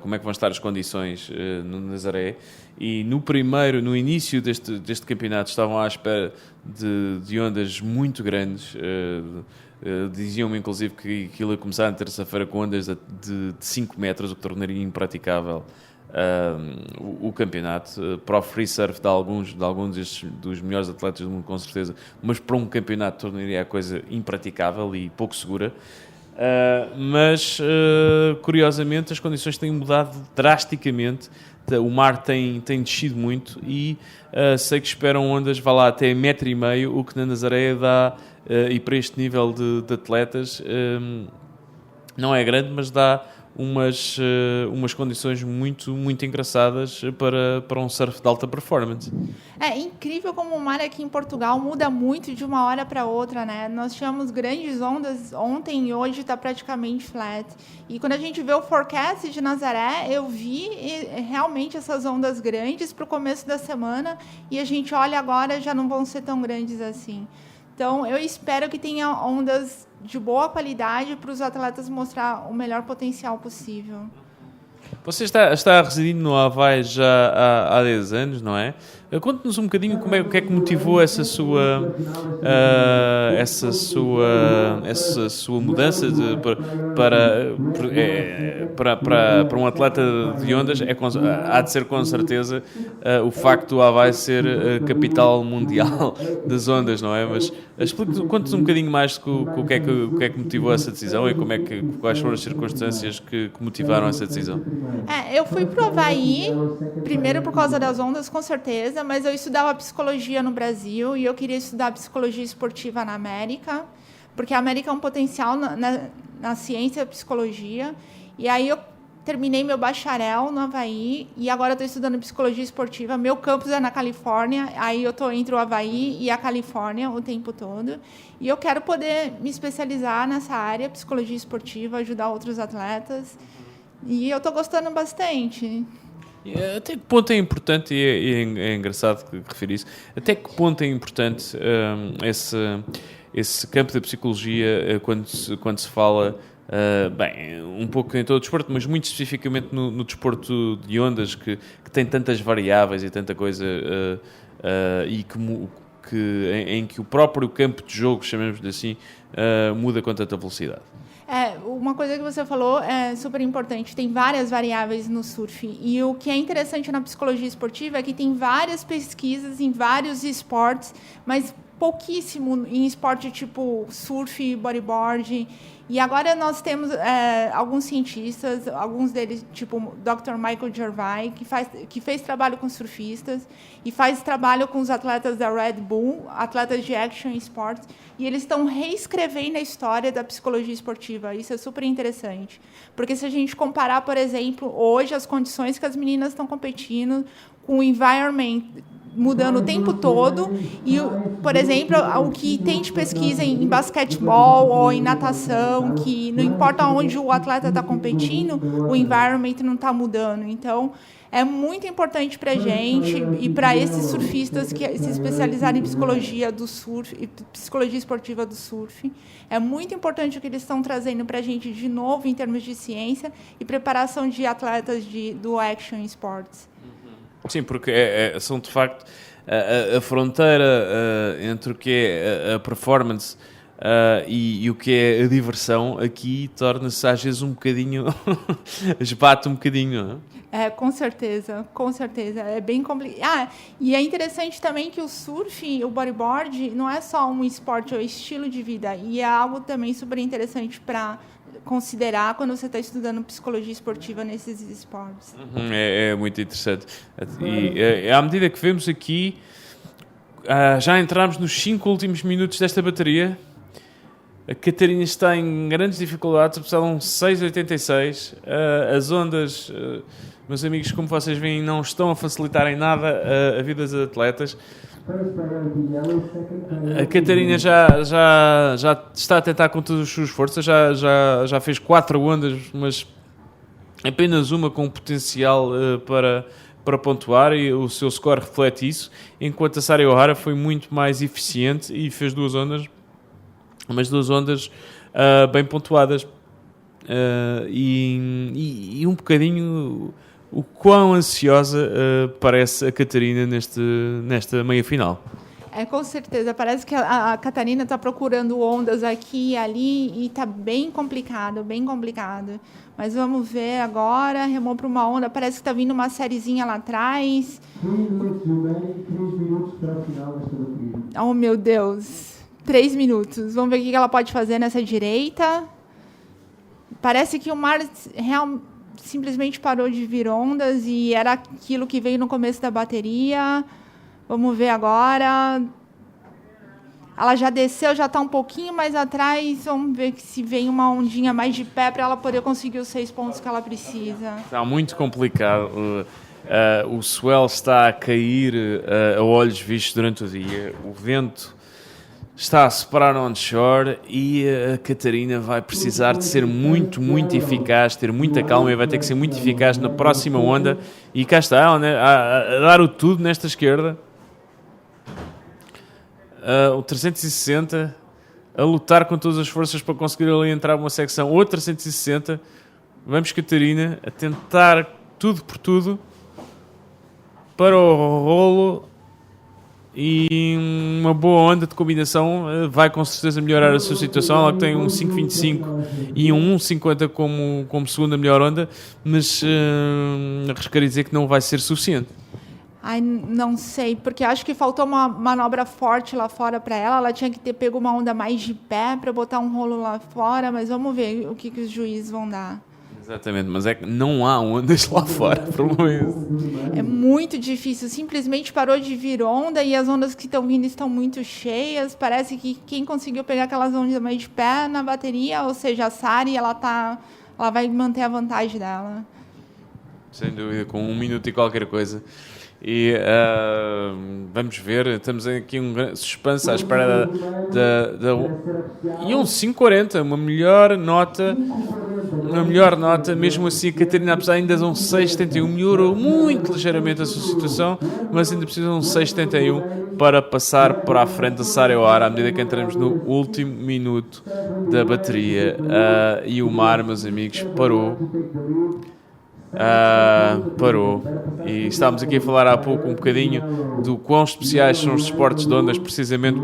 como é que vão estar as condições no Nazaré. E no início deste campeonato estavam à espera de ondas muito grandes. Diziam-me inclusive que aquilo ia começar na terça-feira com ondas de 5 metros, o que tornaria impraticável o campeonato para o free surf de alguns dos melhores atletas do mundo, com certeza, mas para um campeonato tornaria a coisa impraticável e pouco segura. Mas curiosamente as condições têm mudado drasticamente. O mar tem descido muito e sei que esperam ondas, vá lá, até 1,5 metro, o que na Nazaré dá, e para este nível de atletas, não é grande, mas dá umas condições muito, muito engraçadas para um surf de alta performance. É incrível como o mar aqui em Portugal muda muito de uma hora para outra, né? Nós tivemos grandes ondas ontem e hoje está praticamente flat. E quando a gente vê o forecast de Nazaré, eu vi realmente essas ondas grandes para o começo da semana e a gente olha agora, já não vão ser tão grandes assim. Então, eu espero que tenha ondas de boa qualidade para os atletas mostrar o melhor potencial possível. Você está residindo no Havaí já há 10 anos, não é? Conte-nos um bocadinho o que é que motivou essa sua mudança para um atleta de ondas. Há de ser com certeza o facto do Havaí ser capital mundial das ondas, não é? Mas conte-nos um bocadinho mais o que é que motivou essa decisão e quais foram as circunstâncias que motivaram essa decisão. Eu fui para o Havaí, primeiro por causa das ondas, com certeza, mas eu estudava psicologia no Brasil e eu queria estudar psicologia esportiva na América, porque a América é um potencial na ciência da psicologia. E aí eu terminei meu bacharel no Havaí e agora estou estudando psicologia esportiva. Meu campus é na Califórnia, aí eu estou entre o Havaí e a Califórnia o tempo todo. E eu quero poder me especializar nessa área, psicologia esportiva, ajudar outros atletas. E eu estou gostando bastante. Até que ponto é importante, e é engraçado que referi isso, até que ponto é importante esse campo da psicologia quando se fala, bem, um pouco em todo o desporto, mas muito especificamente no desporto de ondas, que tem tantas variáveis e tanta coisa, e em que o próprio campo de jogo, chamemos-lhe assim, muda com tanta velocidade. Uma coisa que você falou é super importante. Tem várias variáveis no surf. E o que é interessante na psicologia esportiva é que tem várias pesquisas em vários esportes, mas pouquíssimo em esporte tipo surf, bodyboard. E agora nós temos alguns cientistas, alguns deles, tipo o Dr. Michael Gervais, que fez trabalho com surfistas e faz trabalho com os atletas da Red Bull, atletas de action sports, e eles estão reescrevendo a história da psicologia esportiva. Isso é super interessante. Porque se a gente comparar, por exemplo, hoje as condições que as meninas estão competindo, com o environment mudando o tempo todo, e, por exemplo, o que tem de pesquisa em basquetebol ou em natação, que não importa onde o atleta está competindo, o environment não está mudando. Então, é muito importante para a gente e para esses surfistas que se especializaram em psicologia do surf, e psicologia esportiva do surf. É muito importante o que eles estão trazendo para a gente de novo em termos de ciência e preparação de atletas do action sports. Sim, porque são de facto a fronteira entre o que é a performance e o que é a diversão aqui torna-se às vezes um bocadinho esbate um bocadinho, não é? Com certeza, é bem complicado. E é interessante também que o surf, o bodyboard, não é só um esporte, é um estilo de vida, e é algo também super interessante para considerar quando você está estudando psicologia esportiva nesses esportes. É muito interessante. E à medida que vemos aqui, já entramos nos 5 últimos minutos desta bateria. A Catarina está em grandes dificuldades, apesar de um 6,86. As ondas, meus amigos, como vocês veem, não estão a facilitar em nada a vida dos atletas. A Catarina já está a tentar com todas as suas forças, já fez 4 ondas, mas apenas uma com potencial para pontuar, e o seu score reflete isso, enquanto a Sari O'Hara foi muito mais eficiente e fez 2 ondas, mas 2 ondas bem pontuadas, e um bocadinho o quão ansiosa parece a Catarina nesta meia-final. Com certeza. Parece que a Catarina está procurando ondas aqui e ali e está bem complicado, bem complicado. Mas vamos ver agora. Remou para uma onda. Parece que está vindo uma sériezinha lá atrás. 3 minutos para a final desta bateria. Oh, meu Deus. 3 minutos. Vamos ver o que ela pode fazer nessa direita. Parece que o mar simplesmente parou de vir ondas e era aquilo que veio no começo da bateria. Vamos ver agora. Ela já desceu, já está um pouquinho mais atrás. Vamos ver se vem uma ondinha mais de pé para ela poder conseguir os 6 pontos que ela precisa. Está muito complicado. O swell está a cair a olhos vistos durante o dia. O vento está a separar onshore e a Catarina vai precisar de ser muito, muito eficaz, ter muita calma, e vai ter que ser muito eficaz na próxima onda. E cá está, a dar o tudo nesta esquerda. O 360, a lutar com todas as forças para conseguir ali entrar uma secção. Outro 360. Vamos, Catarina, a tentar tudo por tudo para o rolo. E uma boa onda de combinação vai com certeza melhorar a sua situação. Ela tem um 5.25 e um 1.50 como segunda melhor onda, mas arriscaria dizer que não vai ser suficiente. Ai, não sei, porque acho que faltou uma manobra forte lá fora para ela. Ela tinha que ter pego uma onda mais de pé para botar um rolo lá fora, mas vamos ver o que os juízes vão dar. Exatamente, mas é que não há ondas lá fora, problema é esse. É muito difícil, simplesmente parou de vir onda e as ondas que estão vindo estão muito cheias. Parece que quem conseguiu pegar aquelas ondas mais de pé na bateria, ou seja, a Sari, ela vai manter a vantagem dela. Sem dúvida, com 1 minuto e qualquer coisa. E vamos ver, estamos aqui um grande suspense à espera e um 5.40, uma melhor nota, mesmo assim a Catarina, apesar ainda de um 6.71, melhorou muito ligeiramente a sua situação, mas ainda precisa de um 6.71 para passar para a frente da Sara O'Hara à medida que entramos no último minuto da bateria. E o mar, meus amigos, parou. E estávamos aqui a falar há pouco um bocadinho do quão especiais são os esportes de ondas, precisamente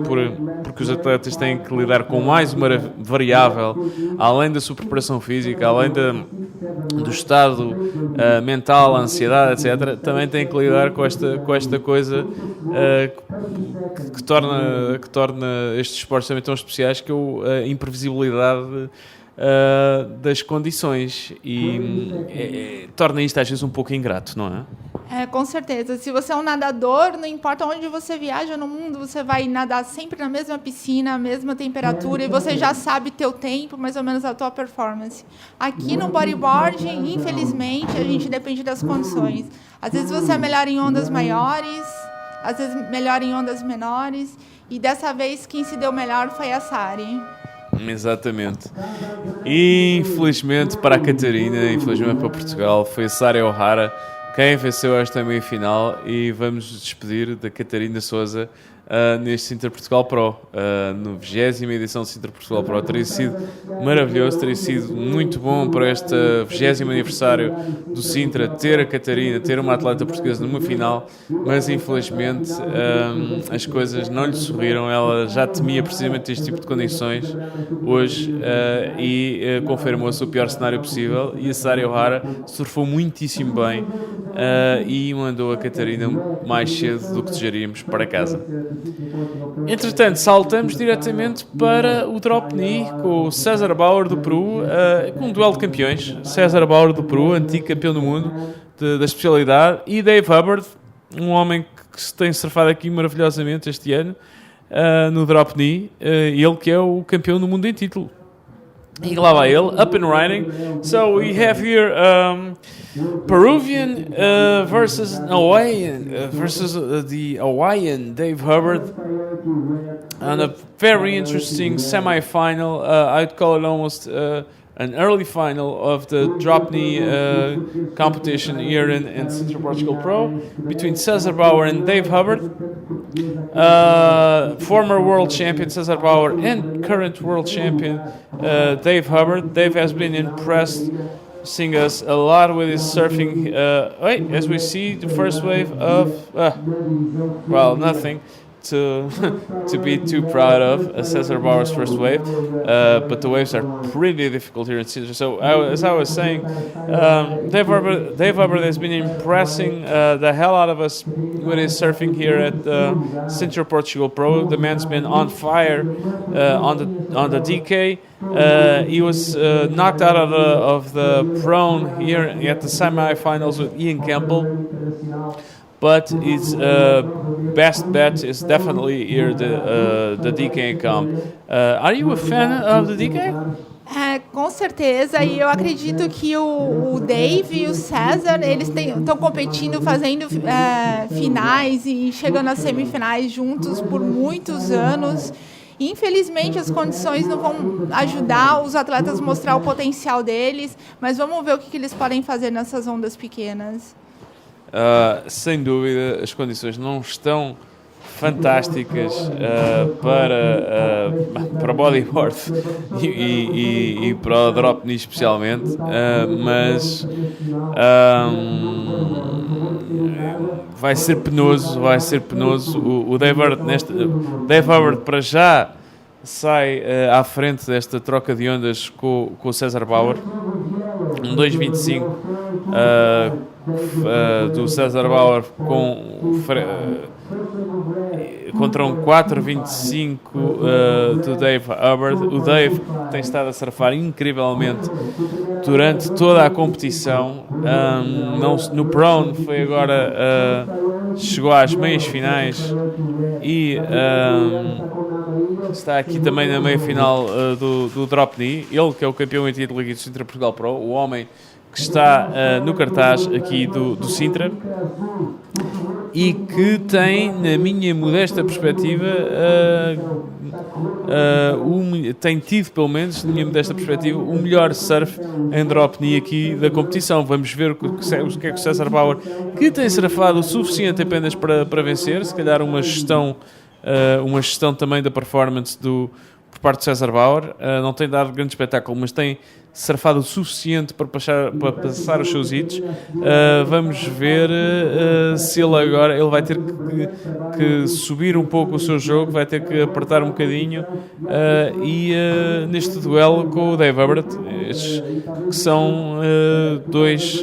porque os atletas têm que lidar com mais uma variável, além da sua preparação física, além do estado mental, a ansiedade, etc. Também têm que lidar com esta coisa que torna estes esportes também tão especiais, que é a imprevisibilidade das condições, e torna isto às vezes um pouco ingrato, não é? Com certeza. Se você é um nadador, não importa onde você viaja no mundo, você vai nadar sempre na mesma piscina, a mesma temperatura, e você já sabe teu tempo, mais ou menos a tua performance. Aqui no bodyboarding, infelizmente, a gente depende das condições. Às vezes você é melhor em ondas maiores, às vezes melhor em ondas menores, e dessa vez quem se deu melhor foi a Sari. Exatamente. E infelizmente para a Catarina, infelizmente para Portugal, foi a Sara O'Hara quem venceu esta meia-final, e vamos despedir da Catarina Sousa neste Sintra Portugal Pro, no 20ª edição do Sintra Portugal Pro. Teria sido maravilhoso, teria sido muito bom para este 20º aniversário do Sintra ter a Catarina, ter uma atleta portuguesa numa final, mas infelizmente as coisas não lhe sorriram. Ela já temia precisamente este tipo de condições hoje, e confirmou-se o pior cenário possível, e a Sara O'Hara surfou muitíssimo bem e mandou a Catarina mais cedo do que desejaríamos para casa. Entretanto, saltamos diretamente para o drop knee com o César Bauer do Peru, com um duelo de campeões. César Bauer do Peru, antigo campeão do mundo da especialidade, e Dave Hubbard, um homem que se tem surfado aqui maravilhosamente este ano no drop knee, ele que é o campeão do mundo em título. E lá vai ele, up and riding. So we have here Peruvian versus Hawaiian versus the Hawaiian Dave Hubbard, and a very interesting semi-final. I'd call it almost an early final of the drop knee competition here in Sintra Portugal Pro between César Bauer and Dave Hubbard. Former world champion César Bauer and current world champion Dave Hubbard. Dave has been impressing us a lot with his surfing. As we see the first wave of nothing to be too proud of César Bauer's first wave, but the waves are pretty difficult here in Sintra. So as I was saying, Dave Hubbard has been impressing the hell out of us with his surfing here at Sintra Portugal Pro. The man's been on fire on the DK. He was knocked out of the prone here at the semi-finals with Ian Campbell. But his best bet is definitely here the DK comp. Are you a fan of the DK? Com certeza, e eu acredito que o Dave e o César, eles estão competindo, fazendo finais e chegando às semifinais juntos por muitos anos. Infelizmente, as condições não vão ajudar os atletas a mostrar o potencial deles, mas vamos ver o que eles podem fazer nessas ondas pequenas. Sem dúvida, as condições não estão fantásticas para bodyboard e para o drop knee especialmente, mas vai ser penoso. O Dave Hubbard para já sai à frente desta troca de ondas com o César Bauer, um 2.25 do César Bauer contra um 4.25 do Dave Hubbard. O Dave tem estado a surfar incrivelmente durante toda a competição. No prone foi agora, chegou às meias finais e está aqui também na meia final do drop knee. Ele que é o campeão em título aqui do Sintra Portugal Pro, o homem que está no cartaz aqui do Sintra. e que tem, na minha modesta perspectiva, tem tido, pelo menos, na minha modesta perspectiva, o melhor surf em drop knee aqui da competição. Vamos ver o que é que o César Bauer, que tem surfado o suficiente apenas para vencer, se calhar uma gestão também da performance por parte de César Bauer. Não tem dado grande espetáculo, mas tem surfado o suficiente para passar os seus hits. Vamos ver se ele vai ter que subir um pouco o seu jogo, vai ter que apertar um bocadinho, e neste duelo com o Dave Hubbard, que são dois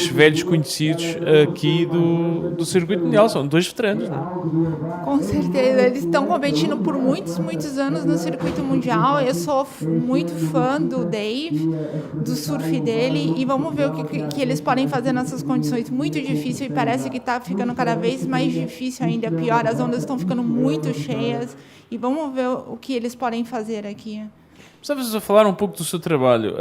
velhos conhecidos aqui do circuito mundial, são dois veteranos, não é? Com certeza, eles estão competindo por muitos anos no circuito mundial. Eu sou muito fã do Dave, do surf dele, e vamos ver o que eles podem fazer nessas condições muito difíceis, e parece que está ficando cada vez mais difícil ainda, pior, as ondas estão ficando muito cheias, e vamos ver o que eles podem fazer aqui. Precisavas a falar um pouco do seu trabalho,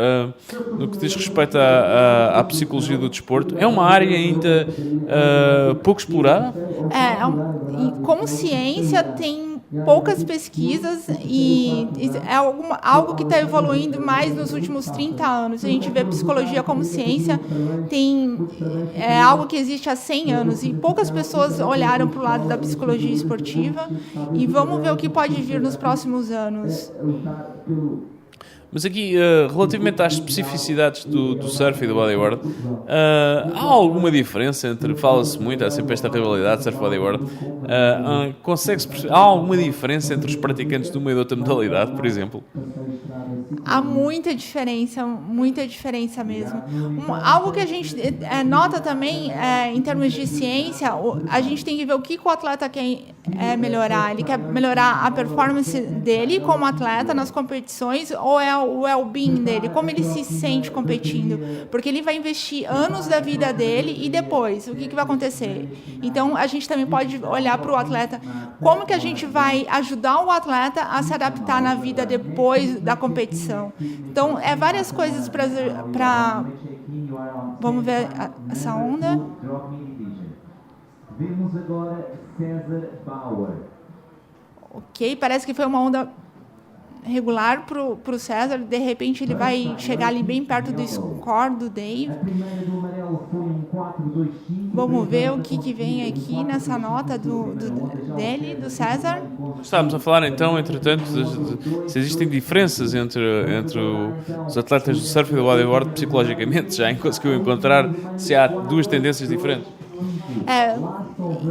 no que diz respeito à psicologia do desporto. É uma área ainda pouco explorada? Como ciência tem poucas pesquisas, e é algo que está evoluindo mais nos últimos 30 anos. A gente vê psicologia como ciência, é algo que existe há 100 anos, e poucas pessoas olharam para o lado da psicologia esportiva, e vamos ver o que pode vir nos próximos anos. Mas aqui, relativamente às especificidades do surf e do bodyboard, há alguma diferença entre, fala-se muito, há sempre esta rivalidade surf-bodyboard, há alguma diferença entre os praticantes de uma e de outra modalidade, por exemplo? Há muita diferença mesmo. Algo que a gente nota também, em termos de ciência, a gente tem que ver o que o atleta quer melhorar. Ele quer melhorar a performance dele como atleta nas competições, ou é o well-being dele, como ele se sente competindo, porque ele vai investir anos da vida dele, e depois, o que vai acontecer? Então, a gente também pode olhar para o atleta, como que a gente vai ajudar o atleta a se adaptar na vida depois da competição. Então, várias coisas para... Vamos ver essa onda. Vemos agora César Bauer. Ok, parece que foi uma onda regular para o César. De repente ele vai chegar ali bem perto do score do Dave. Vamos ver o que vem aqui nessa nota dele, do César. Estávamos a falar então, entretanto, se existem diferenças entre os atletas do surf e do bodyboard psicologicamente. Já conseguiu encontrar se há duas tendências diferentes?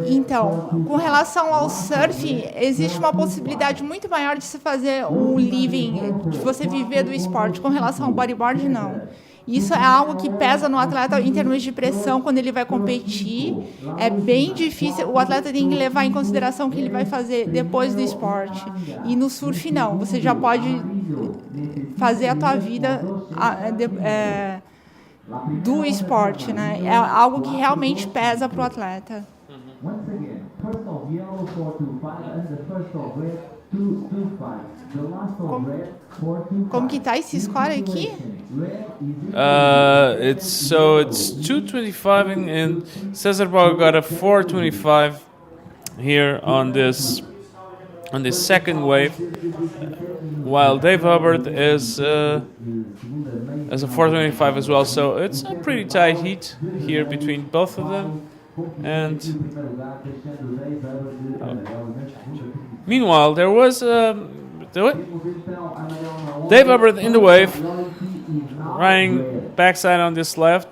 Então, com relação ao surf, existe uma possibilidade muito maior de se fazer um living, de você viver do esporte. Com relação ao bodyboard, não. Isso é algo que pesa no atleta em termos de pressão quando ele vai competir. É bem difícil. O atleta tem que levar em consideração o que ele vai fazer depois do esporte. E no surf, não. Você já pode fazer a tua vida do esporte, né? É algo que realmente pesa para o atleta. Como que tá esse score aqui? It's 225 and César Bauer got a 425 here on this second wave, while Dave Hubbard is as a 425 as well. So it's a pretty tight heat here between both of them. And meanwhile, there was Dave Hubbard in the wave, riding backside on this left,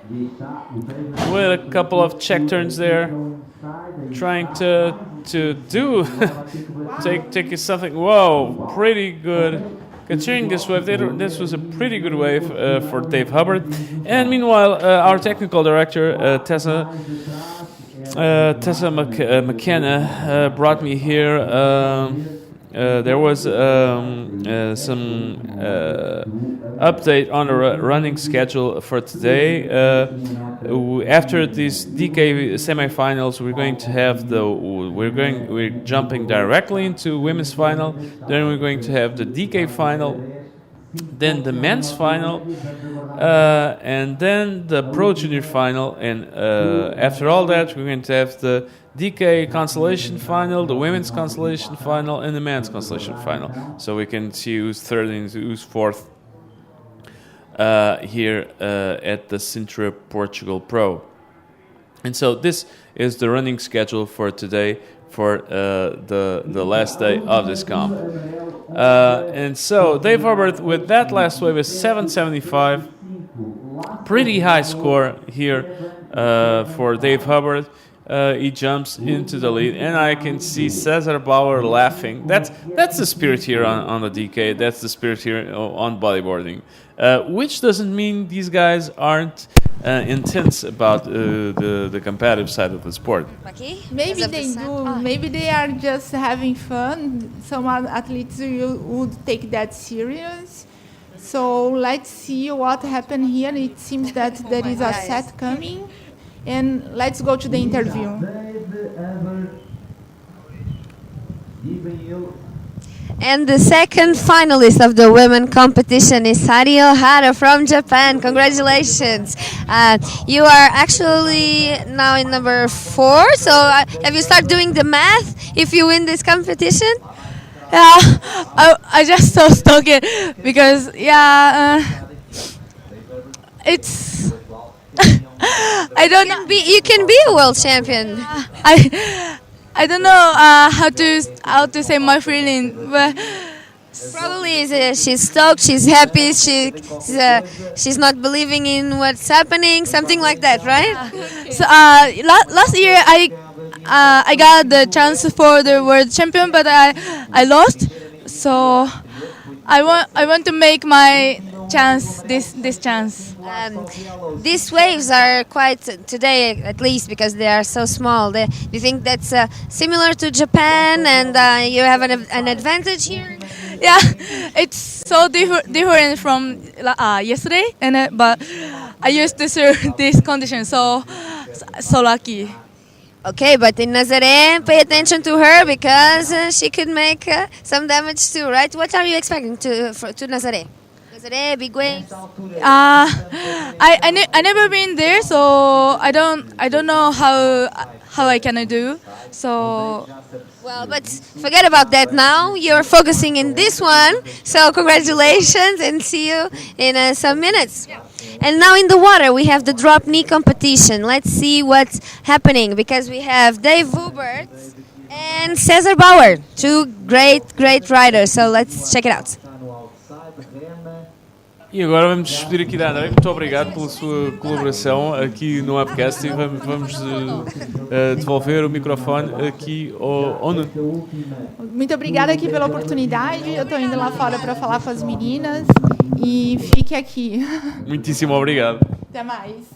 with a couple of check turns there, trying to do take something. Whoa, pretty good. Considering this wave, this was a pretty good wave for Dave Hubbard. And meanwhile, our technical director, Tessa McKenna, brought me here. There was some update on the running schedule for today. After these DK semifinals, we're jumping directly into women's final. Then we're going to have the DK final, then the men's final, And then the Pro Junior final, and after all that, we're going to have the DK consolation final, the women's consolation final, and the men's consolation final. So we can see who's third and who's fourth here at the Sintra Portugal Pro. And so this is the running schedule for today, for the last day of this comp. And so Dave Hubbard with that last wave is 775. Pretty high score here for Dave Hubbard. He jumps into the lead, and I can see Cesar Bauer laughing. That's the spirit here on the DK. That's the spirit here on bodyboarding, which doesn't mean these guys aren't intense about the competitive side of the sport. Maybe they do. Maybe they are just having fun. Some athletes would take that serious. So let's see what happened here. It seems that there is a set coming. And let's go to the interview. And the second finalist of the women competition is Sari Ohara from Japan. Congratulations. You are actually now in number 4. So have you started doing the math if you win this competition? Yeah, I just so stoked because, it's... I don't know. You can be a world champion. I don't know how to say my feeling, but probably she's stoked, she's happy, she's not believing in what's happening, something like that, right? So last year I got the chance for the world champion, but I lost. So I want to make my chance this chance. These waves are quite, today at least, because they are so small. Do you think that's similar to Japan, and you have an advantage here? Yeah, it's so different from yesterday, but I used to serve this condition, so lucky. Okay, but in Nazaré, pay attention to her because she could make some damage too, right? What are you expecting to Nazaré? Nazaré, big waves? I never been there, so I don't know how I can do. So. Well, but forget about that now. You're focusing in this one. So congratulations and see you in some minutes. And now in the water, we have the drop knee competition. Let's see what's happening because we have Dave Hubert and Cesar Bauer, two great riders. So let's check it out. E agora vamos despedir aqui da André. Muito obrigado pela sua colaboração aqui no webcast e vamos devolver o microfone aqui ao Nuno. Muito obrigada aqui pela oportunidade. Eu estou indo lá fora para falar com as meninas e fique aqui. Muitíssimo obrigado. Até mais.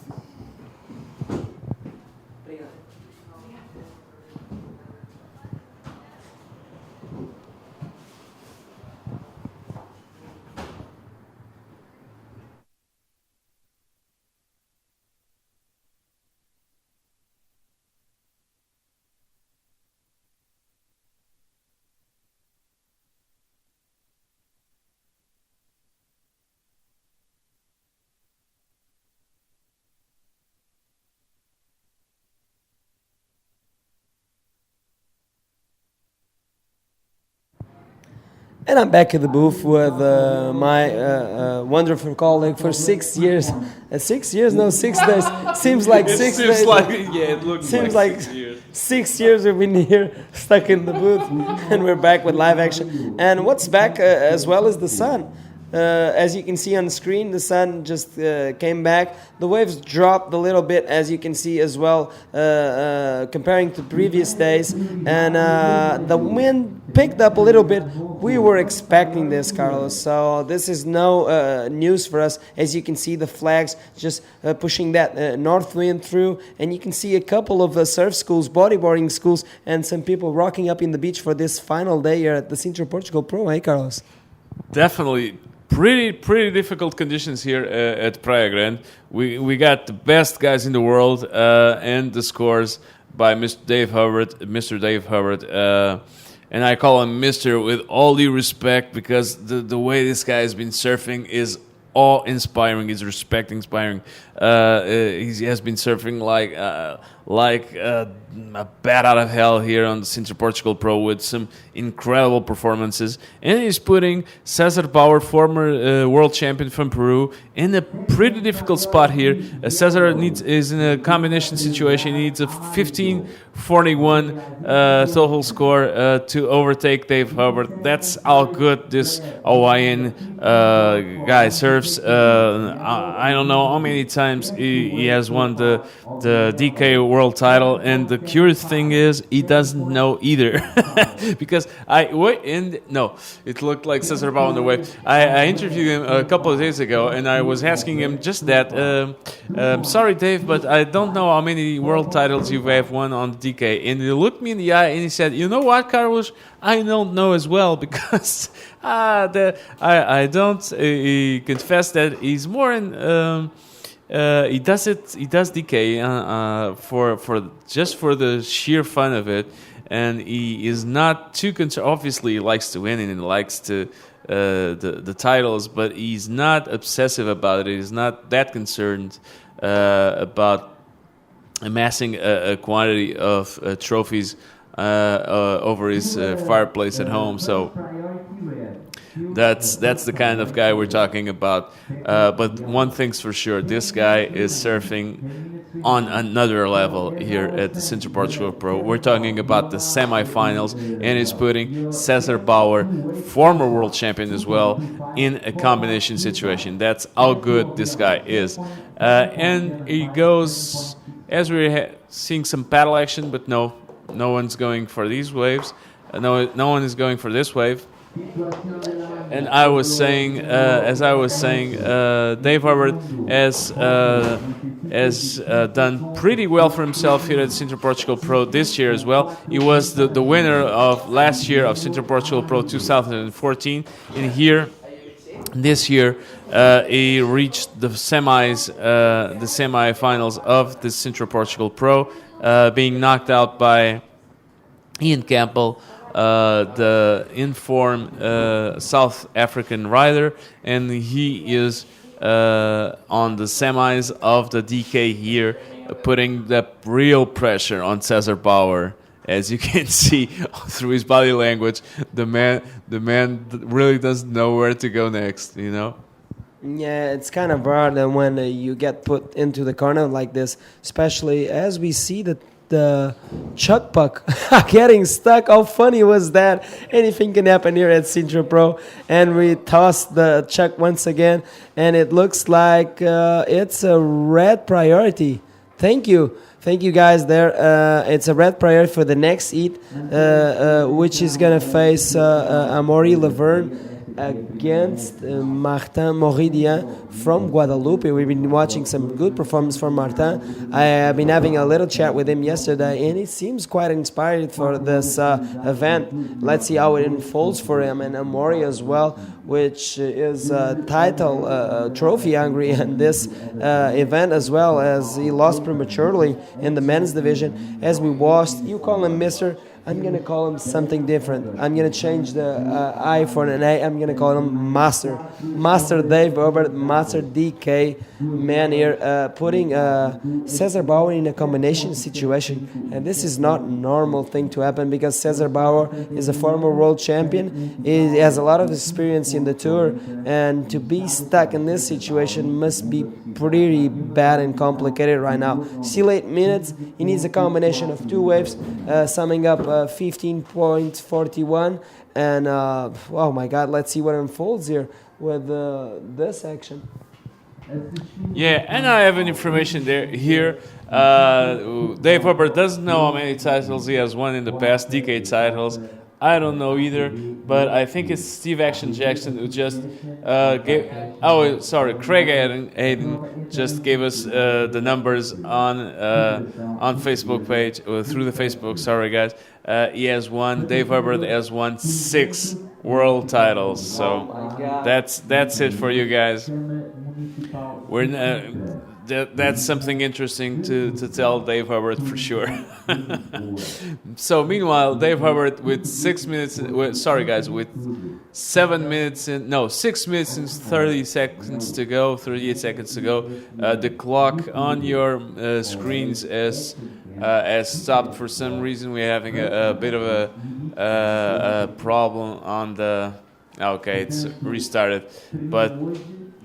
And I'm back at the booth with my wonderful colleague for 6 years. 6 years? No, 6 days. Seems like 6 days. It looks seems like 6 years. 6 years we've been here, stuck in the booth, and we're back with live action. And what's back as well is the sun. As you can see on the screen, the sun just came back. The waves dropped a little bit, as you can see as well, comparing to previous days. And the wind picked up a little bit. We were expecting this, Carlos. So this is no news for us. As you can see, the flags just pushing that north wind through. And you can see a couple of surf schools, bodyboarding schools, and some people rocking up in the beach for this final day here at the Sintra Portugal Pro. Hey, Carlos? Definitely. Pretty difficult conditions here at Praia Grande. We got the best guys in the world and the scores by Mr. Dave Hubbard. And I call him Mr. with all due respect because the way this guy has been surfing is awe-inspiring. His respect inspiring. He has been surfing like a bat out of hell here on the Sintra Portugal Pro with some incredible performances. And he's putting Cesar Bauer, former world champion from Peru, in a pretty difficult spot here. Cesar is in a combination situation. He needs a 15.41 total score to overtake Dave Hubbard. That's how good this Hawaiian guy surfs. I don't know how many times he has won the DK world title, and the curious thing is he doesn't know either. Because it looked like Cesar Bauer on the wave. I interviewed him a couple of days ago, and I was asking him just that. Sorry, Dave, but I don't know how many world titles you have won on the DK. And he looked me in the eye and he said, "You know what, Carlos? I don't know as well because I don't." He confessed that he's more in. He does DK for the sheer fun of it, and he is not too concerned. Obviously, he likes to win and he likes to the titles, but he's not obsessive about it. He's not that concerned about amassing a quantity of trophies over his fireplace at home. So that's the kind of guy we're talking about. But one thing's for sure, this guy is surfing on another level here at the Sintra Portugal Pro. We're talking about the semifinals, and he's putting Cesar Bauer, former world champion as well, in a combination situation. That's how good this guy is. And he goes, as we're seeing some paddle action, but no one's going for these waves. No one is going for this wave. And Dave Hubbard has done pretty well for himself here at Sintra Portugal Pro this year as well. He was the winner of last year of Sintra Portugal Pro 2014, and here this year he reached the semifinals of the Sintra Portugal Pro, being knocked out by Ian Campbell, the in-form South African rider, and he is on the semis of the DK here, putting the real pressure on Cesar Bauer. As you can see through his body language, the man really doesn't know where to go next, you know? Yeah, it's kind of hard when you get put into the corner like this, especially as we see that the chuck puck getting stuck. How funny was that? Anything can happen here at Sintra Pro. And we tossed the chuck once again, and it looks like it's a red priority. Thank you guys there. It's a red priority for the next heat, which is going to face Amaury Laverne against Martin Moridien from Guadalupe. We've been watching some good performance from Martin. I have been having a little chat with him yesterday, and he seems quite inspired for this event. Let's see how it unfolds for him, and Amaury as well, which is title trophy hungry in this event, as well as he lost prematurely in the men's division. As we watched, you call him Mr. I'm going to call him something different. I'm going to change the I for an A. I'm going to call him Master. Master Dave Hubbard, Master DK man here, putting Cesar Bauer in a combination situation. And this is not a normal thing to happen because Cesar Bauer is a former world champion. He has a lot of experience in the tour. And to be stuck in this situation must be pretty bad and complicated right now. Still 8 minutes. He needs a combination of two waves, summing up 15.41, and oh my God, let's see what unfolds here with this action. Yeah, and I have an information here. Dave Hubbard doesn't know how many titles he has won in the past, DK titles. I don't know either, but I think it's Steve Action Jackson who just gave... Oh, sorry, Craig Hayden just gave us the numbers on Facebook page, through the Facebook, sorry guys. He has won, Dave Hubbard has won 6 world titles, so that's it for you guys. that's something interesting to tell Dave Hubbard for sure. So meanwhile, Dave Hubbard with 6 minutes. Sorry guys, with 6 minutes and 30 seconds to go. 38 seconds to go. The clock on your screens has stopped for some reason. We're having a bit of a problem on the. Okay, it's restarted, but.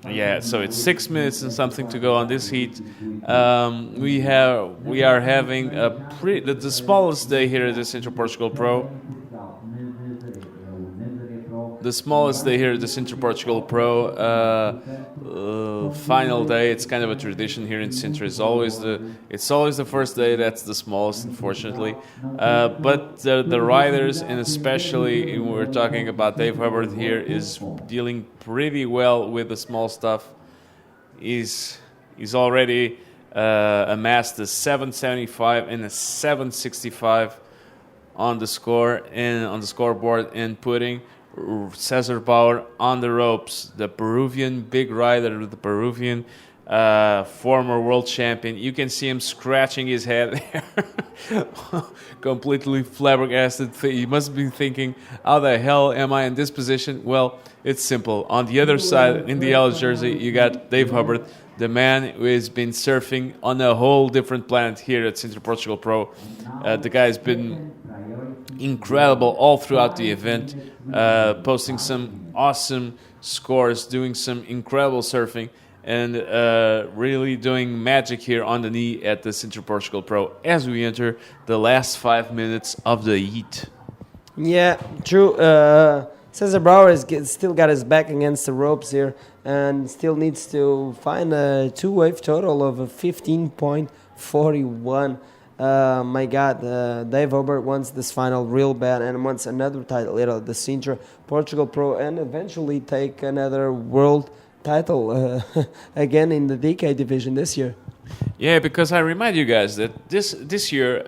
Yeah, so it's 6 minutes and something to go on this heat. We are having the smallest day here at the Sintra Portugal Pro. The smallest day here at the Sintra Portugal Pro final day. It's kind of a tradition here in Sintra. It's always the first day that's the smallest, unfortunately. But the riders, and especially we're talking about Dave Hubbard here, is dealing pretty well with the small stuff. He's already amassed a 775 and a 765 on the score and on the scoreboard, and putting Cesar Bauer on the ropes, the Peruvian big rider, the Peruvian former world champion. You can see him scratching his head there, completely flabbergasted. He must be thinking, how the hell am I in this position? Well, it's simple. On the other side, in the yellow jersey, you got Dave Hubbard, the man who has been surfing on a whole different planet here at Sintra Portugal Pro. The guy's been incredible all throughout the event, posting some awesome scores, doing some incredible surfing, and really doing magic here on the knee at the Sintra Portugal Pro as we enter the last 5 minutes of the heat. Yeah, true. Cesar Bauer has still got his back against the ropes here and still needs to find a two-wave total of a 15.41. My God, Dave Hubbard wants this final real bad and wants another title, the Sintra Portugal Pro, and eventually take another world title again in the DK division this year. Yeah, because I remind you guys that this year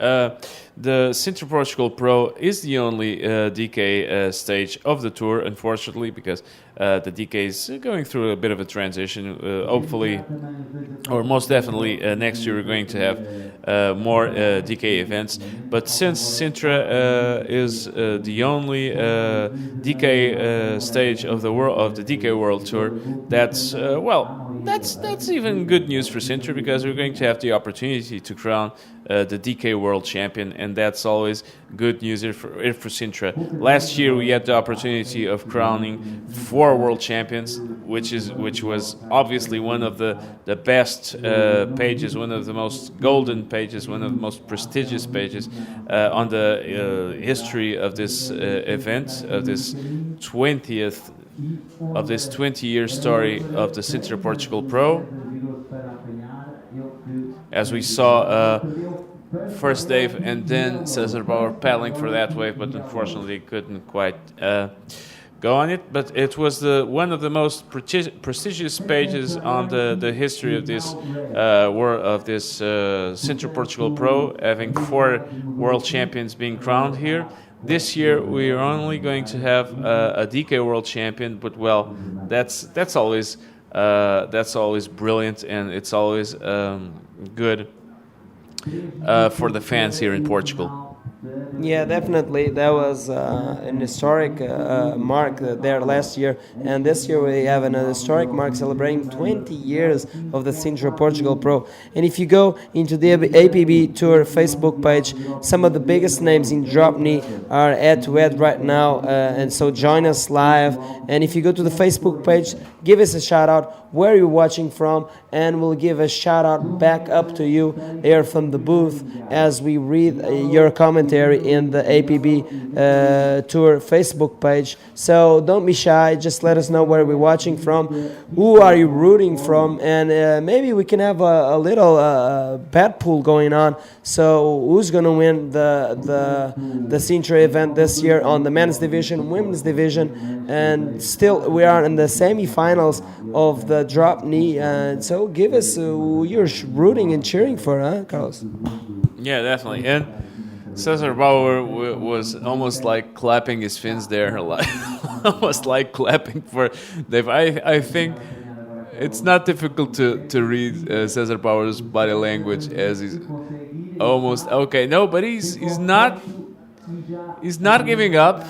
the Sintra Portugal Pro is the only DK stage of the tour, unfortunately, because the DK is going through a bit of a transition. Hopefully, or most definitely, next year we're going to have more DK events. But since Sintra is the only DK stage of the DK World Tour, that's that's even good news for Sintra, because we're going to have the opportunity to crown the DK World Champion, and that's always good news for Sintra. Last year we had the opportunity of crowning 4 World Champions, which was obviously one of the best pages, one of the most golden pages, one of the most prestigious pages on the history of this event, of this 20-year story of the Sintra Portugal Pro. As we saw first Dave and then Cesar Bauer paddling for that wave, but unfortunately couldn't quite go on it. But it was one of the most prestigious pages on the history of this Sintra Portugal Pro, having 4 world champions being crowned here. This year we are only going to have a DK World Champion, but well, that's always brilliant, and it's always good for the fans here in Portugal. Yeah, definitely. That was an historic mark there last year. And this year we have an historic mark celebrating 20 years of the Sintra Portugal Pro. And if you go into the APB Tour Facebook page, some of the biggest names in drop knee are head-to-head right now. And so join us live. And if you go to the Facebook page, give us a shout-out where you're watching from, and we'll give a shout-out back up to you here from the booth as we read your commentary in the APB Tour Facebook page. So don't be shy, just let us know where we're watching from, who are you rooting from, and maybe we can have a little bet pool going on. So who's going to win the Sintra event this year on the men's division, women's division, and still we are in the semifinals of the drop knee. And so give us who you're rooting and cheering for, huh, Carlos? Yeah, definitely. And Cesar Bauer was almost like clapping his fins there, like almost like clapping for Dave. I think it's not difficult to read Cesar Bauer's body language as he's almost okay. No, but he's not giving up.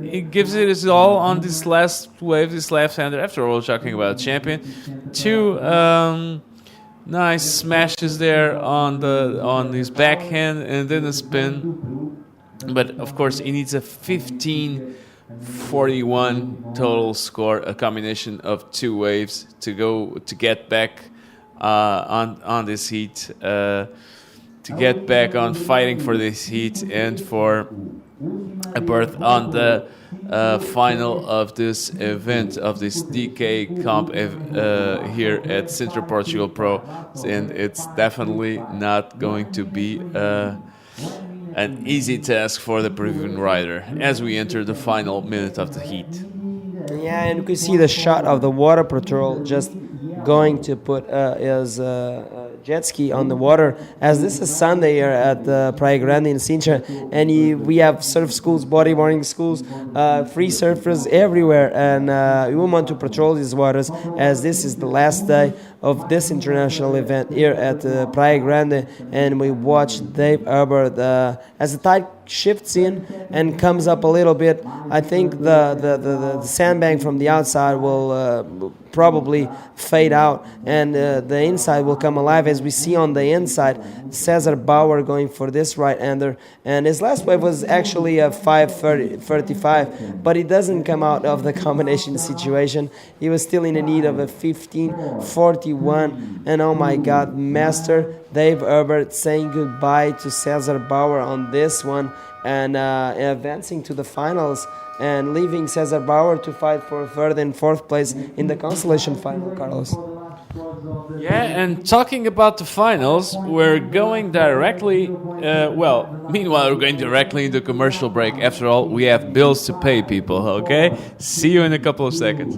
He gives it his all on this last wave, this left-hander. After all, talking about champion, two nice smashes there on his backhand and then a spin. But of course, he needs a 15-41 total score, a combination of two waves to get back on this heat, to get back on fighting for this heat and for a berth on the final of this event, of this DK comp here at Sintra Portugal Pro, and it's definitely not going to be an easy task for the Peruvian rider as we enter the final minute of the heat. Yeah, and you can see the shot of the water patrol just going to put his jet ski on the water, as this is Sunday here at Praia Grande in Sintra, and we have surf schools, bodyboarding schools, free surfers everywhere, and we want to patrol these waters as this is the last day of this international event here at Praia Grande, and we watch Dave Herbert as the tide shifts in and comes up a little bit. I think the sandbank from the outside will probably fade out, and the inside will come alive, as we see on the inside Cesar Bauer going for this right-hander, and his last wave was actually a 5.35, but he doesn't come out of the combination situation. He was still in the need of a 15.41, and oh my God, Master Dave Herbert saying goodbye to Cesar Bauer on this one, and advancing to the finals and leaving Cesar Bauer to fight for third and fourth place in the consolation final, Carlos. Yeah, and talking about the finals, we're going directly, meanwhile, we're going directly into commercial break. After all, we have bills to pay, people, okay? See you in a couple of seconds.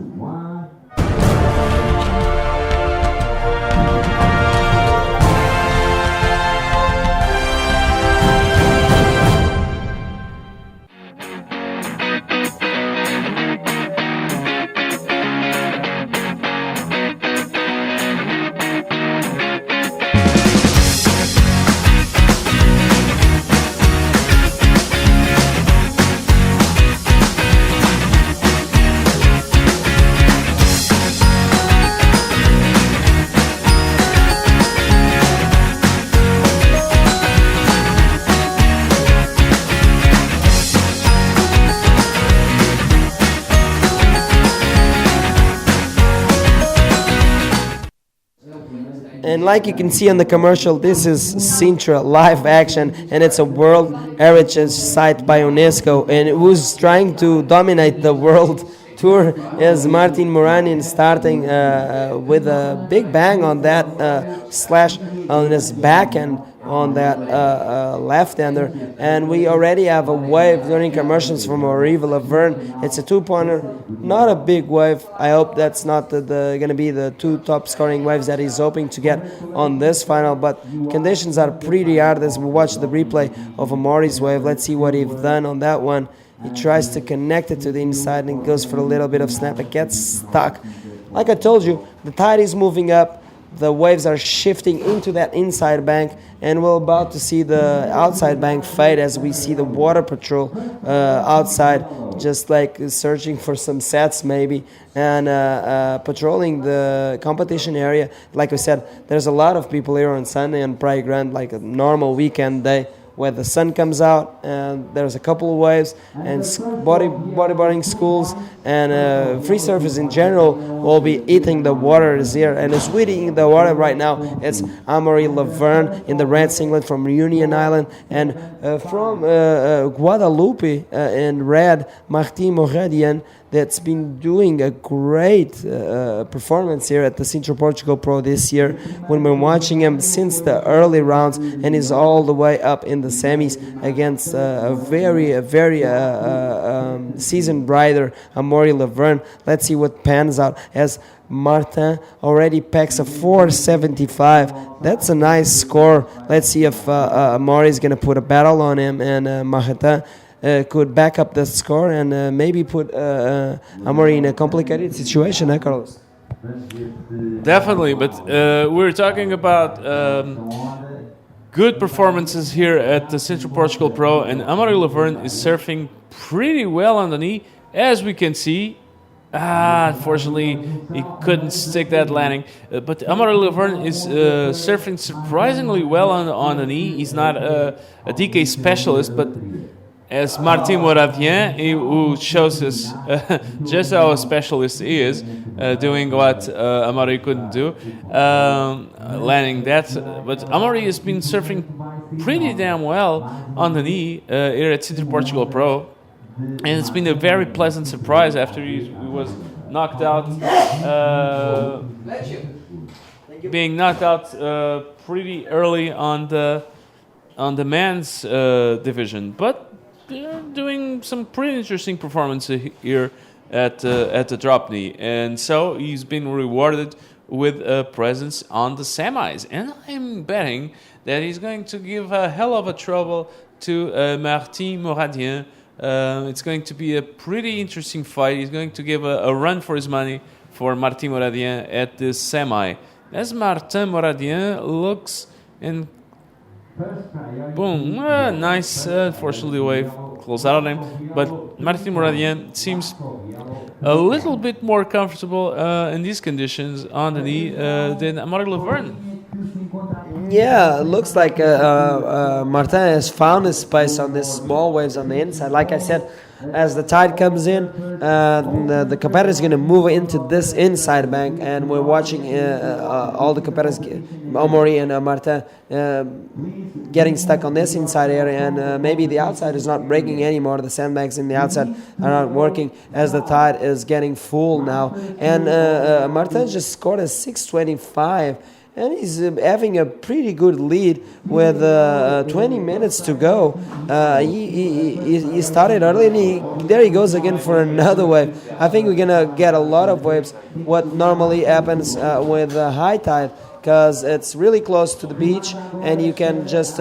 And like you can see on the commercial, this is Sintra live action, and it's a World Heritage Site by UNESCO, and who's trying to dominate the world tour is Martin Moranin, starting with a big bang on that slash on his backhand on that left-hander, and we already have a wave during commercials from Oriva Laverne. It's a two-pointer, not a big wave. I hope that's not going to be the two top-scoring waves that he's hoping to get on this final, but conditions are pretty hard as we watch the replay of Amori's wave. Let's see what he's done on that one. He tries to connect it to the inside and goes for a little bit of snap. It gets stuck. Like I told you, the tide is moving up. The waves are shifting into that inside bank, and we're about to see the outside bank fade as we see the water patrol outside, just like searching for some sets maybe, and patrolling the competition area. Like I said, there's a lot of people here on Sunday on Praia Grande, like a normal weekend day, where the sun comes out and there's a couple of waves, and bodyboarding schools and free surfers in general will be eating the water here. And who's eating the water right now, it's Amaury Laverne in the red singlet from Reunion Island, and from Guadalupe in red, Martin Moradian, that's been doing a great performance here at the Sintra Portugal Pro this year. When we're watching him since the early rounds, and he's all the way up in the semis against a very seasoned rider, Amaury Laverne. Let's see what pans out as Martin already packs a 475. That's a nice score. Let's see if Amaury is going to put a battle on him, and Martin could back up the score and maybe put Amaury in a complicated situation, Carlos? Definitely, but we're talking about good performances here at the Sintra Portugal Pro, and Amaury Laverne is surfing pretty well on the knee, as we can see. Unfortunately, he couldn't stick that landing. But Amaury Laverne is surfing surprisingly well on the knee. He's not a DK specialist, but as Martin Moradien, who shows us just how a specialist he is, doing what Amaury couldn't do, landing that. But Amaury has been surfing pretty damn well on the knee here at Sintra Portugal Pro. And it's been a very pleasant surprise after he was knocked out, being knocked out pretty early on the men's division. But doing some pretty interesting performances here at the drop knee, and so he's been rewarded with a presence on the semis. And I'm betting that he's going to give a hell of a trouble to Martin Moradien. It's going to be a pretty interesting fight. He's going to give a run for his money for Martin Moradien at this semi. As Martin Moradien looks and boom, nice. Unfortunately, the wave closed out on him. But Martin Moradien seems a little bit more comfortable in these conditions on the knee than Amaury Laverne. Yeah, it looks like Martin has found his space on these small waves on the inside. Like I said, as the tide comes in, the competitor is going to move into this inside bank, and we're watching all the competitors, Amaury and Martin, getting stuck on this inside area, and maybe the outside is not breaking anymore. The sandbags in the outside are not working as the tide is getting full now. And Martin just scored a 625. And he's having a pretty good lead with 20 minutes to go. He started early, and there he goes again for another wave. I think we're going to get a lot of waves, what normally happens with high tide, because it's really close to the beach, and you can just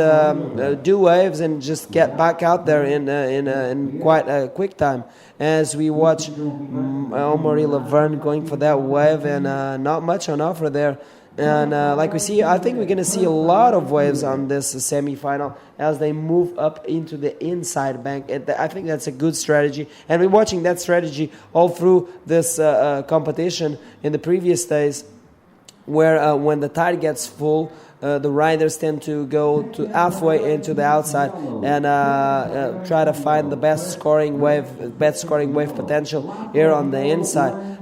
do waves and just get back out there in quite a quick time. As we watch Amaury Laverne going for that wave, and not much on offer there. And like we see, I think we're going to see a lot of waves on this semi-final as they move up into the inside bank. And I think that's a good strategy. And we're watching that strategy all through this competition in the previous days, where when the tide gets full, the riders tend to go to halfway into the outside and try to find the best scoring wave potential here on the inside.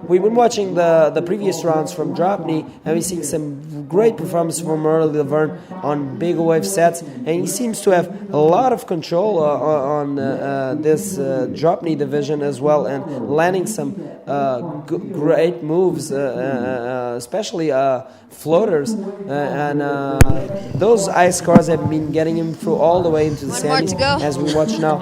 We've been watching the previous rounds from drop knee, and we're seeing some great performance from Amaury Laverne on big wave sets, and he seems to have a lot of control on this drop knee division as well, and landing some great moves, especially floaters, and those ice scores have been getting him through all the way into the semis. As we watch now,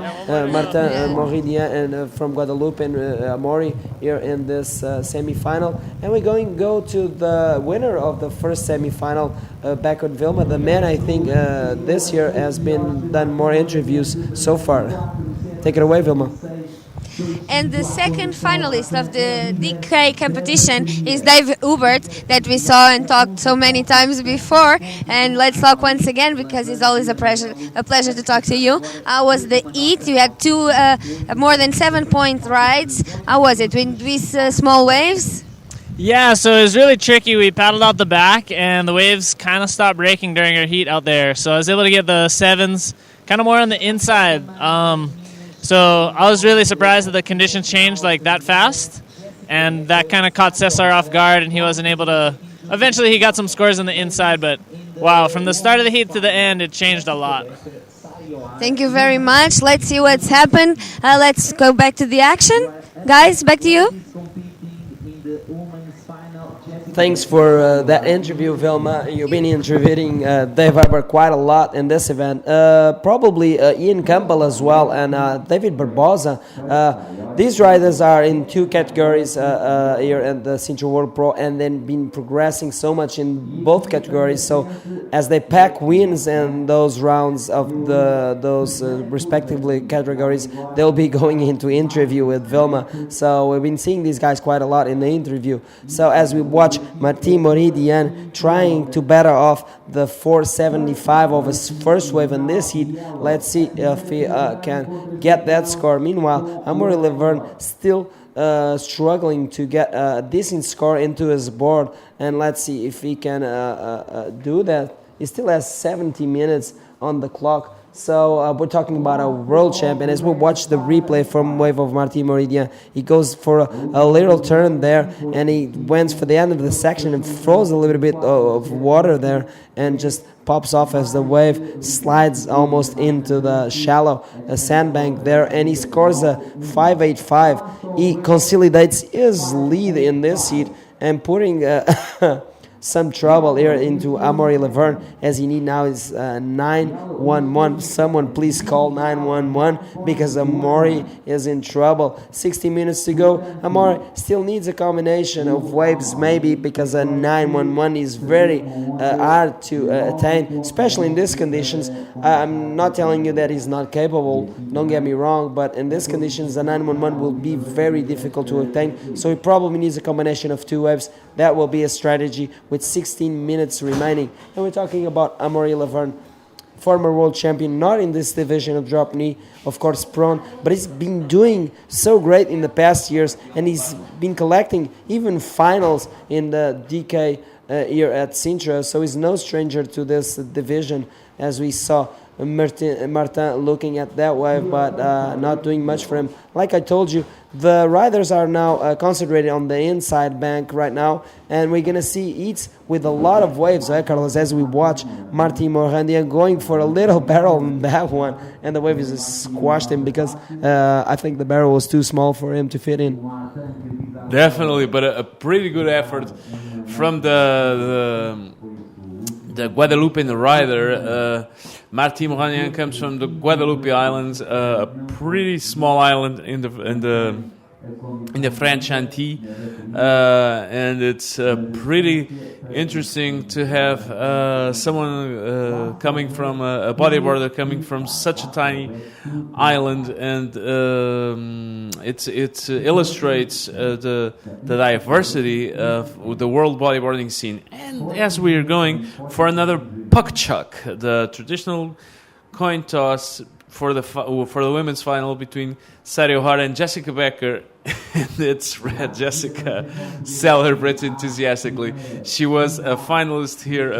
Martin Moradien and from Guadeloupe and Amaury here in this semi-final, and we're going to go to the winner of the first semi-final, back on Vilma. The man, I think, this year has been done more interviews so far. Take it away, Vilma. And the second finalist of the DK competition is Dave Hubert, that we saw and talked so many times before. And let's talk once again, because it's always a pleasure to talk to you. How was the heat? You had two more than 7-point rides. How was it with these small waves? Yeah, so it was really tricky. We paddled out the back, and the waves kind of stopped breaking during our heat out there. So I was able to get the 7s kind of more on the inside. So I was really surprised that the conditions changed like that fast, and that kind of caught Cesar off guard, and he wasn't able to... Eventually he got some scores on the inside, but wow, from the start of the heat to the end, it changed a lot. Thank you very much. Let's see what's happened. Let's go back to the action. Guys, back to you. Thanks for that interview, Vilma. You've been interviewing Dave Weber quite a lot in this event. Probably Ian Campbell as well and David Barbosa. These riders are in two categories here at the Sintra World Pro and then been progressing so much in both categories. So as they pack wins in those rounds of those respectively categories, they'll be going into interview with Vilma. So we've been seeing these guys quite a lot in the interview. So as we watch Martin Moridian trying to better off the 475 of his first wave in this heat, let's see if he can get that score. Meanwhile, Amaury Laverne still struggling to get a decent score into his board, and let's see if he can do that. He still has 70 minutes on the clock. So we're talking about a world champion. As we watch the replay from wave of Martin Moridian, he goes for a little turn there, and he went for the end of the section and throws a little bit of water there and just pops off as the wave slides almost into the shallow sandbank there, and he scores a 585. He consolidates his lead in this heat and putting some trouble here into Amaury Laverne, as he need now is 911. Someone please call 911 because Amaury is in trouble. 60 minutes to go. Amaury still needs a combination of waves maybe, because a 911 is very hard to attain, especially in these conditions. I'm not telling you that he's not capable, don't get me wrong, but in these conditions a 911 will be very difficult to attain, so he probably needs a combination of two waves. That will be a strategy with 16 minutes remaining. And we're talking about Amaury Laverne, former world champion, not in this division of drop knee, of course prone, but he's been doing so great in the past years, and he's been collecting even finals in the DK here at Sintra, so he's no stranger to this division, as we saw Martin looking at that wave, but not doing much for him. Like I told you, the riders are now concentrated on the inside bank right now, and we're going to see heats with a lot of waves, right, Carlos, as we watch Martin Moridian going for a little barrel on that one, and the wave just squashed him because I think the barrel was too small for him to fit in. Definitely, but a pretty good effort from the Guadalupean rider. Martin Moridian comes from the Guadalupe Islands, a pretty small island in the French Antilles, and it's pretty interesting to have someone coming from a bodyboarder coming from such a tiny island, and it illustrates the diversity of the world bodyboarding scene. And as we are going for another puck chuck, the traditional coin toss for the women's final between Sari O'Hara and Jessica Becker, and it's Jessica celebrates enthusiastically. She was a finalist here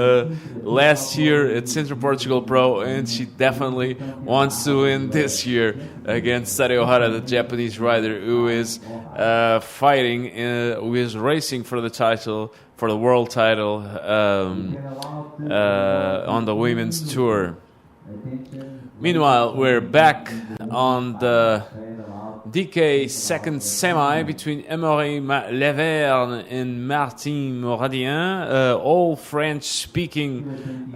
last year at Sintra Portugal Pro, and she definitely wants to win this year against Sari O'Hara, the Japanese rider who is fighting, who is racing for the title, for the world title on the women's tour. Meanwhile, we're back on the DK second semi between Amaury Laverne and Martin Moridian, all French-speaking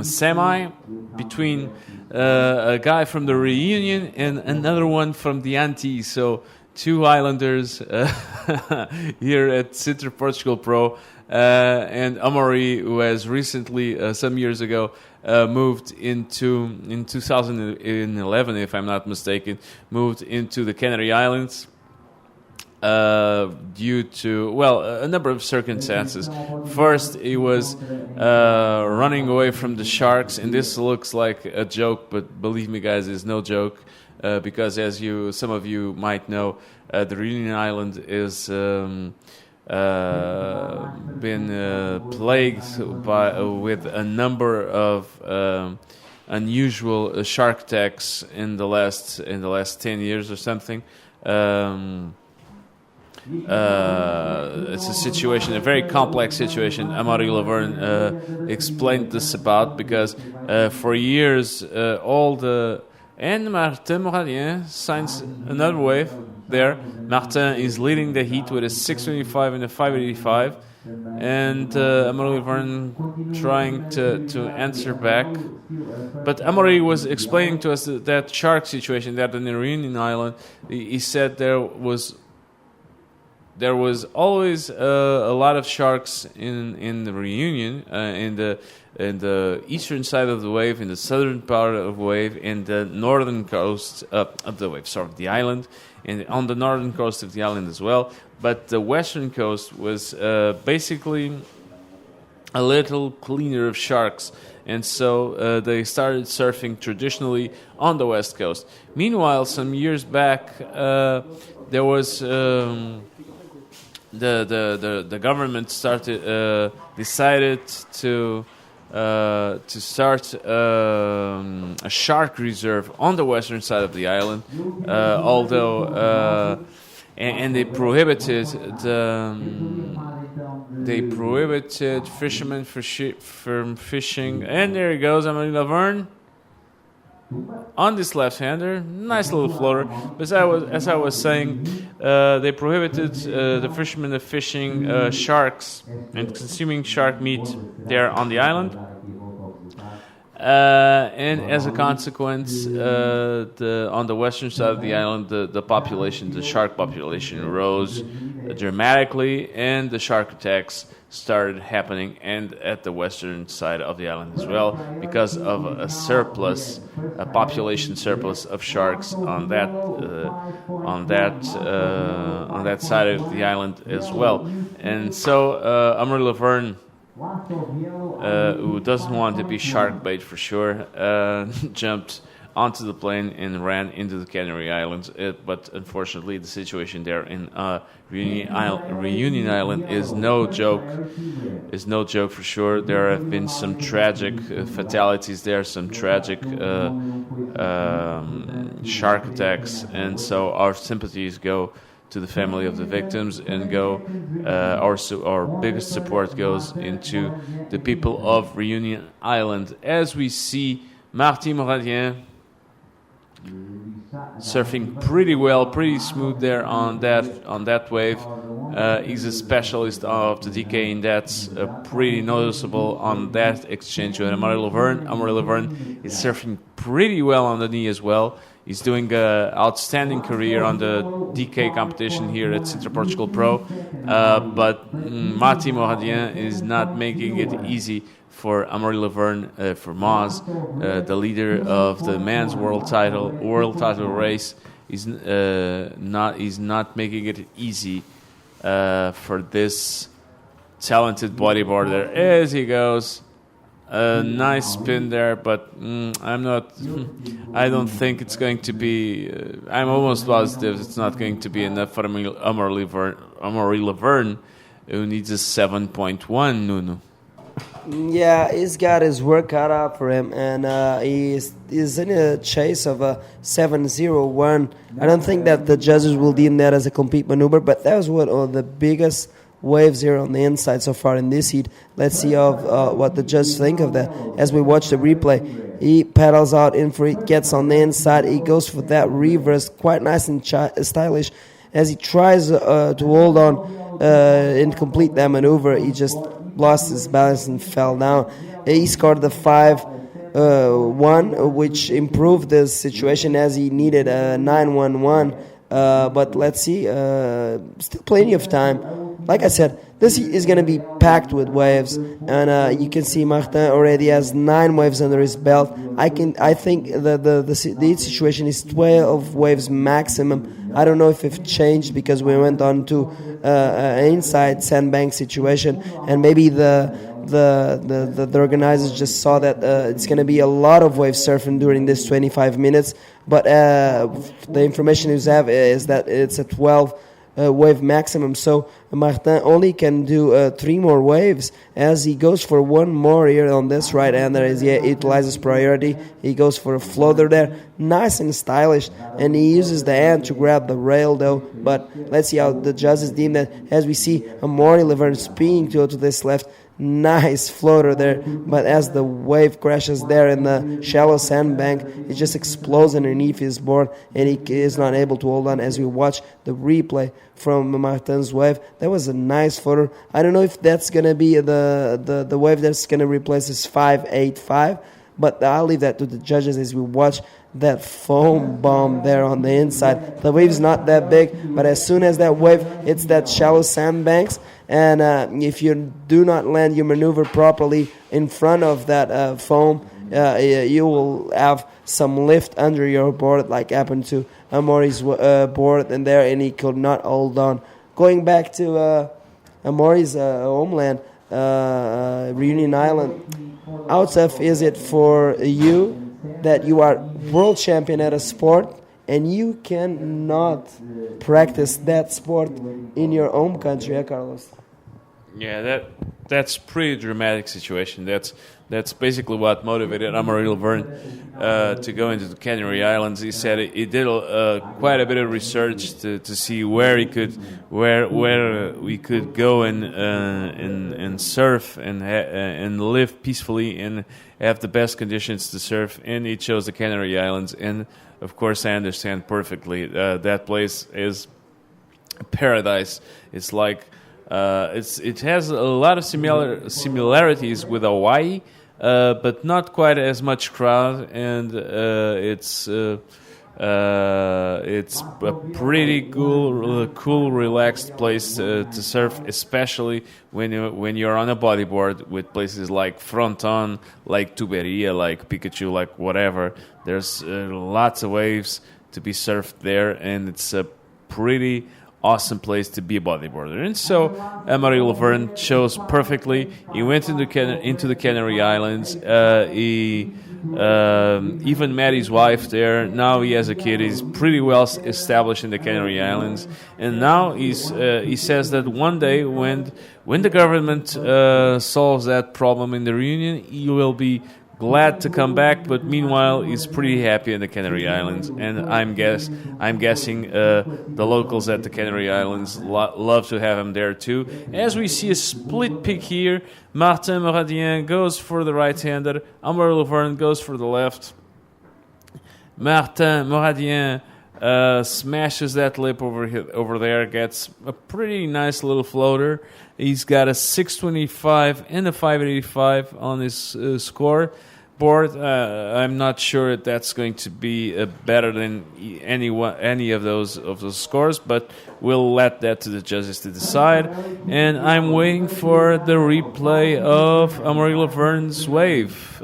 semi between a guy from the Reunion and another one from the Antilles. So two islanders here at Sintra Portugal Pro, and Amaury, who has recently, some years ago, moved in 2011, if I'm not mistaken, moved into the Canary Islands due to, a number of circumstances. First, he was running away from the sharks, and this looks like a joke, but believe me, guys, it's no joke, because as some of you might know, the Reunion Island is been plagued with a number of unusual shark attacks in the last 10 years or something. It's a situation, a very complex situation. Amaury Laverne explained this about, because for years and Martin Moridian signs another wave there. Martin is leading the heat with a 625 and a 585. and Amaury Laverne trying to answer back. But Amaury was explaining to us that shark situation, that in the Reunion Island, he said there was always a lot of sharks in the Reunion, in the eastern side of the wave, in the southern part of the wave, in the northern coast of the wave, the island, and on the northern coast of the island as well. But the western coast was basically a little cleaner of sharks, and so they started surfing traditionally on the west coast. Meanwhile, some years back, there was the government decided to start a shark reserve on the western side of the island, although and they prohibited fishermen from fishing. And there he goes, Amaury Laverne. On this left-hander, nice little floater. But as I was saying, they prohibited the fishermen of fishing sharks and consuming shark meat there on the island. And as a consequence, on the western side of the island, the shark population rose dramatically, and the shark attacks started happening, and at the western side of the island as well, because of a population surplus of sharks on that side of the island as well. And so Amaury Laverne, who doesn't want to be shark bait for sure, jumped onto the plane and ran into the Canary Islands. But unfortunately, the situation there in Reunion Island is no joke. Is no joke for sure. There have been some tragic fatalities there, some tragic shark attacks, and so our sympathies go to the family of the victims, and our biggest support goes into the people of Reunion Island. As we see Martin Moradien surfing pretty well, pretty smooth there on that wave. He's a specialist of the DK, and that's pretty noticeable on that exchange with Amaury Laverne. Amaury Laverne is surfing pretty well on the knee as well. He's doing an outstanding career on the DK competition here at Sintra Portugal Pro. But Martin Moradien is not making it easy for Amaury Laverne, for Moz, the leader of the men's world title race. He's not making it easy for this talented bodyboarder as he goes. A nice spin there, but I don't think it's going to be. I'm almost positive it's not going to be enough for Amaury Laverne, who needs a 7.1. Nuno. Yeah, he's got his work cut out for him, and he's in a chase of a 7.01. I don't think that the judges will deem that as a complete maneuver, but that was one of the biggest waves here on the inside so far in this heat. Let's see what the judges think of that. As we watch the replay, he pedals out in for it, gets on the inside, he goes for that reverse, quite nice and stylish. As he tries to hold on and complete that maneuver, he just lost his balance and fell down. He scored the 5.1, which improved the situation as he needed a 9.11. But let's see, still plenty of time. Like I said, this is going to be packed with waves, and you can see Martin already has 9 waves under his belt. I think the situation is 12 waves maximum. I don't know if it changed because we went on to an inside sandbank situation, and maybe the organizers just saw that it's going to be a lot of wave surfing during this 25 minutes. But the information you have is that it's a 12 wave maximum. So Martin only can do 3 more waves, as he goes for 1 more here on this right-hander as he utilizes priority. He goes for a floater there, nice and stylish, and he uses the hand to grab the rail though. But let's see how the judges deem that. As we see Amaury Laverne spinning to this left, nice floater there, but as the wave crashes there in the shallow sandbank, it just explodes underneath his board, and he is not able to hold on. As we watch the replay from Martin's wave, that was a nice floater. I don't know if that's going to be the wave that's going to replace his 585, but I'll leave that to the judges as we watch that foam bomb there on the inside. The wave's not that big, but as soon as that wave hits that shallow sandbanks, and if you do not land your maneuver properly in front of that foam, you will have some lift under your board, like happened to Amaury's board and there, and he could not hold on. Going back to Amaury's homeland, Reunion Island, how tough is it for you that you are world champion at a sport and you cannot practice that sport in your home country, Carlos? Yeah, that's pretty dramatic situation. That's basically what motivated Amaury Laverne to go into the Canary Islands. He said he did quite a bit of research to see where we could go and surf and live peacefully and have the best conditions to surf. And he chose the Canary Islands. And of course, I understand perfectly. That place is a paradise. It's like. It has a lot of similarities with Hawaii, but not quite as much crowd, and it's a pretty cool, relaxed place to surf, especially when you're on a bodyboard with places like Fronton, like Tuberia, like Pikachu, like whatever. There's lots of waves to be surfed there, and it's a pretty awesome place to be a bodyboarder. And so Amaury Laverne chose perfectly. He went into the Canary Islands. He even met his wife there. Now he has a kid. He's pretty well established in the Canary Islands. And now he says that one day when the government solves that problem in the Reunion, he will be glad to come back, but meanwhile he's pretty happy in the Canary Islands, and I'm guessing the locals at the Canary Islands love to have him there too. As we see a split pick here, Martin Moradien goes for the right-hander, Amaury Laverne goes for the left. Martin Moradien smashes that lip over there, gets a pretty nice little floater. He's got a 625 and a 585 on his score board. I'm not sure if that's going to be better than any of those scores, but we'll let that to the judges to decide. And I'm waiting for the replay of Amaury Laverne's wave.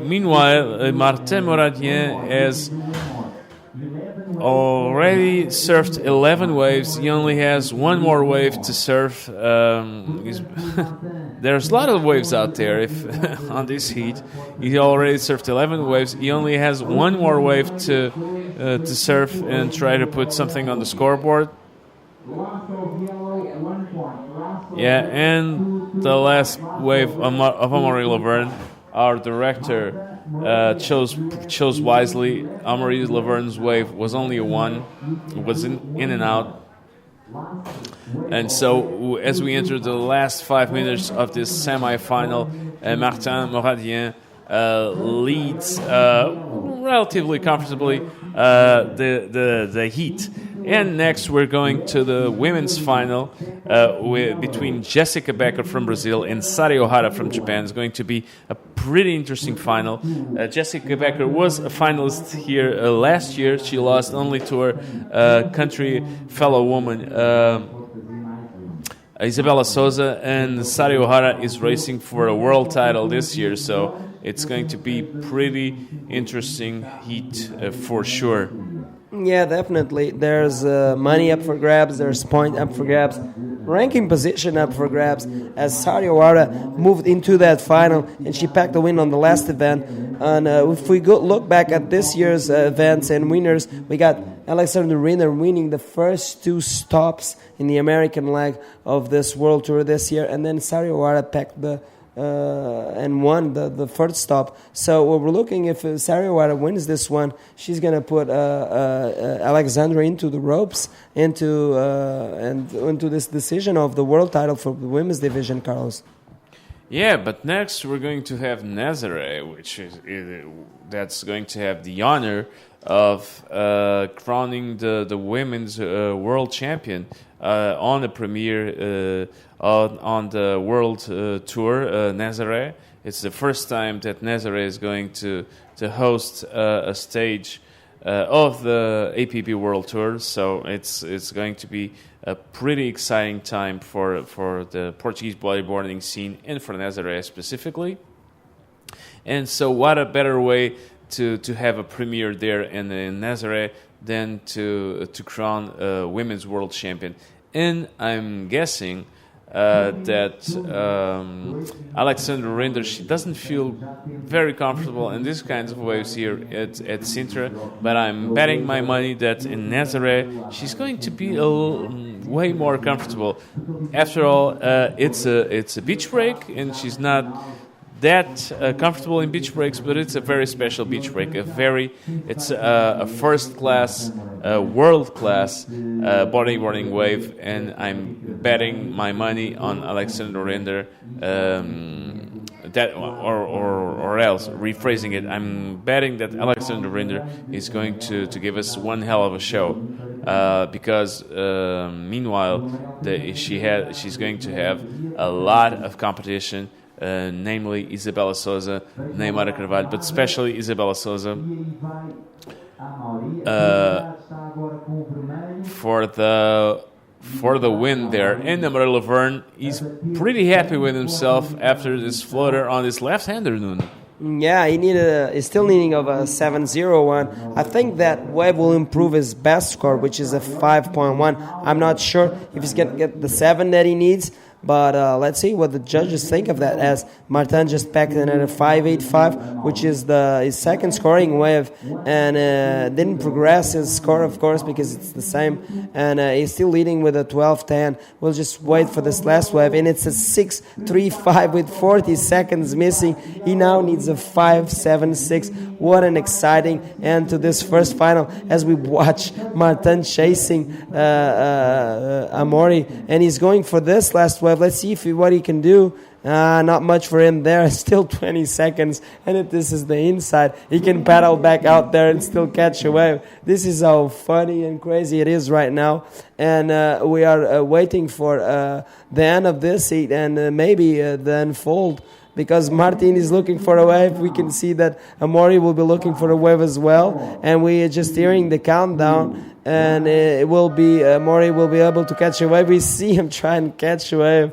Meanwhile, Martin Moradien has already surfed 11 waves. He only has one more wave to surf. There's a lot of waves out there on this heat. He already surfed 11 waves. He only has one more wave to surf and try to put something on the scoreboard. Yeah, and the last wave of Amaury Laverne, our director, chose wisely. Amaury Laverne's wave was only a 1. It was in and out. And so as we enter the last 5 minutes of this semi-final, Martin Moradien leads relatively comfortably the heat. And next we're going to the women's final between Jessica Becker from Brazil and Sari Ohara from Japan. It's going to be a pretty interesting final. Jessica Becker was a finalist here last year. She lost only to her country fellow woman Isabella Souza, and Sari Ohara is racing for a world title this year, so it's going to be pretty interesting heat for sure. Yeah, definitely. There's money up for grabs. There's point up for grabs. Ranking position up for grabs. As Sari Ohara moved into that final, and she packed the win on the last event. And if we look back at this year's events and winners, we got Alexander Rinner winning the first 2 stops in the American leg of this World Tour this year, and then Sari Ohara packed the and won the first stop. So we're looking if Sarah Ohara wins this one, she's gonna put Alexandra into the ropes, into this decision of the world title for the women's division, Carlos. Yeah, but next we're going to have Nazare, which is that's going to have the honor of crowning the women's world champion on the premiere on the world tour, Nazare. It's the first time that Nazare is going to host a stage of the APB World Tour, so it's going to be a pretty exciting time for the Portuguese bodyboarding scene and for Nazaré specifically. And so what a better way to have a premiere there in Nazaré than to crown a women's world champion. And I'm guessing that Alexandra Rinder, she doesn't feel very comfortable in these kinds of waves here at Sintra, but I'm betting my money that in Nazaré she's going to be way more comfortable. After all, it's a beach break, and she's not that comfortable in beach breaks, but it's a very special beach break. It's a first-class, world-class bodyboarding wave, and I'm betting my money on Alexander Rinder. That or else, rephrasing it, I'm betting that Alexander Rinder is going to give us one hell of a show, because meanwhile she's going to have a lot of competition. Namely Isabella Souza, Neymar Carvalho, but especially Isabella Souza, for the win there. And Amar Laverne is pretty happy with himself after this floater on his left-hander, Nuno. Yeah, he's still needing of a 7.01. I think that wave will improve his best score, which is a 5.1. I'm not sure if he's going to get the 7 that he needs, but let's see what the judges think of that, as Martin just packed in at a 5.85, which is his second scoring wave, and didn't progress his score, of course, because it's the same, and he's still leading with a 12.10. We'll just wait for this last wave, and it's a 6.35 with 40 seconds missing. He now needs a 5.76. What an exciting end to this first final, as we watch Martin chasing Amori, and he's going for this last wave. Let's see what he can do. Not much for him there. Still 20 seconds. And if this is the inside, he can paddle back out there and still catch a wave. This is how funny and crazy it is right now. And we are waiting for the end of this heat and maybe the unfold, because Martin is looking for a wave. We can see that Amori will be looking for a wave as well. And we are just hearing the countdown. And it will be Amori will be able to catch a wave. We see him try and catch a wave.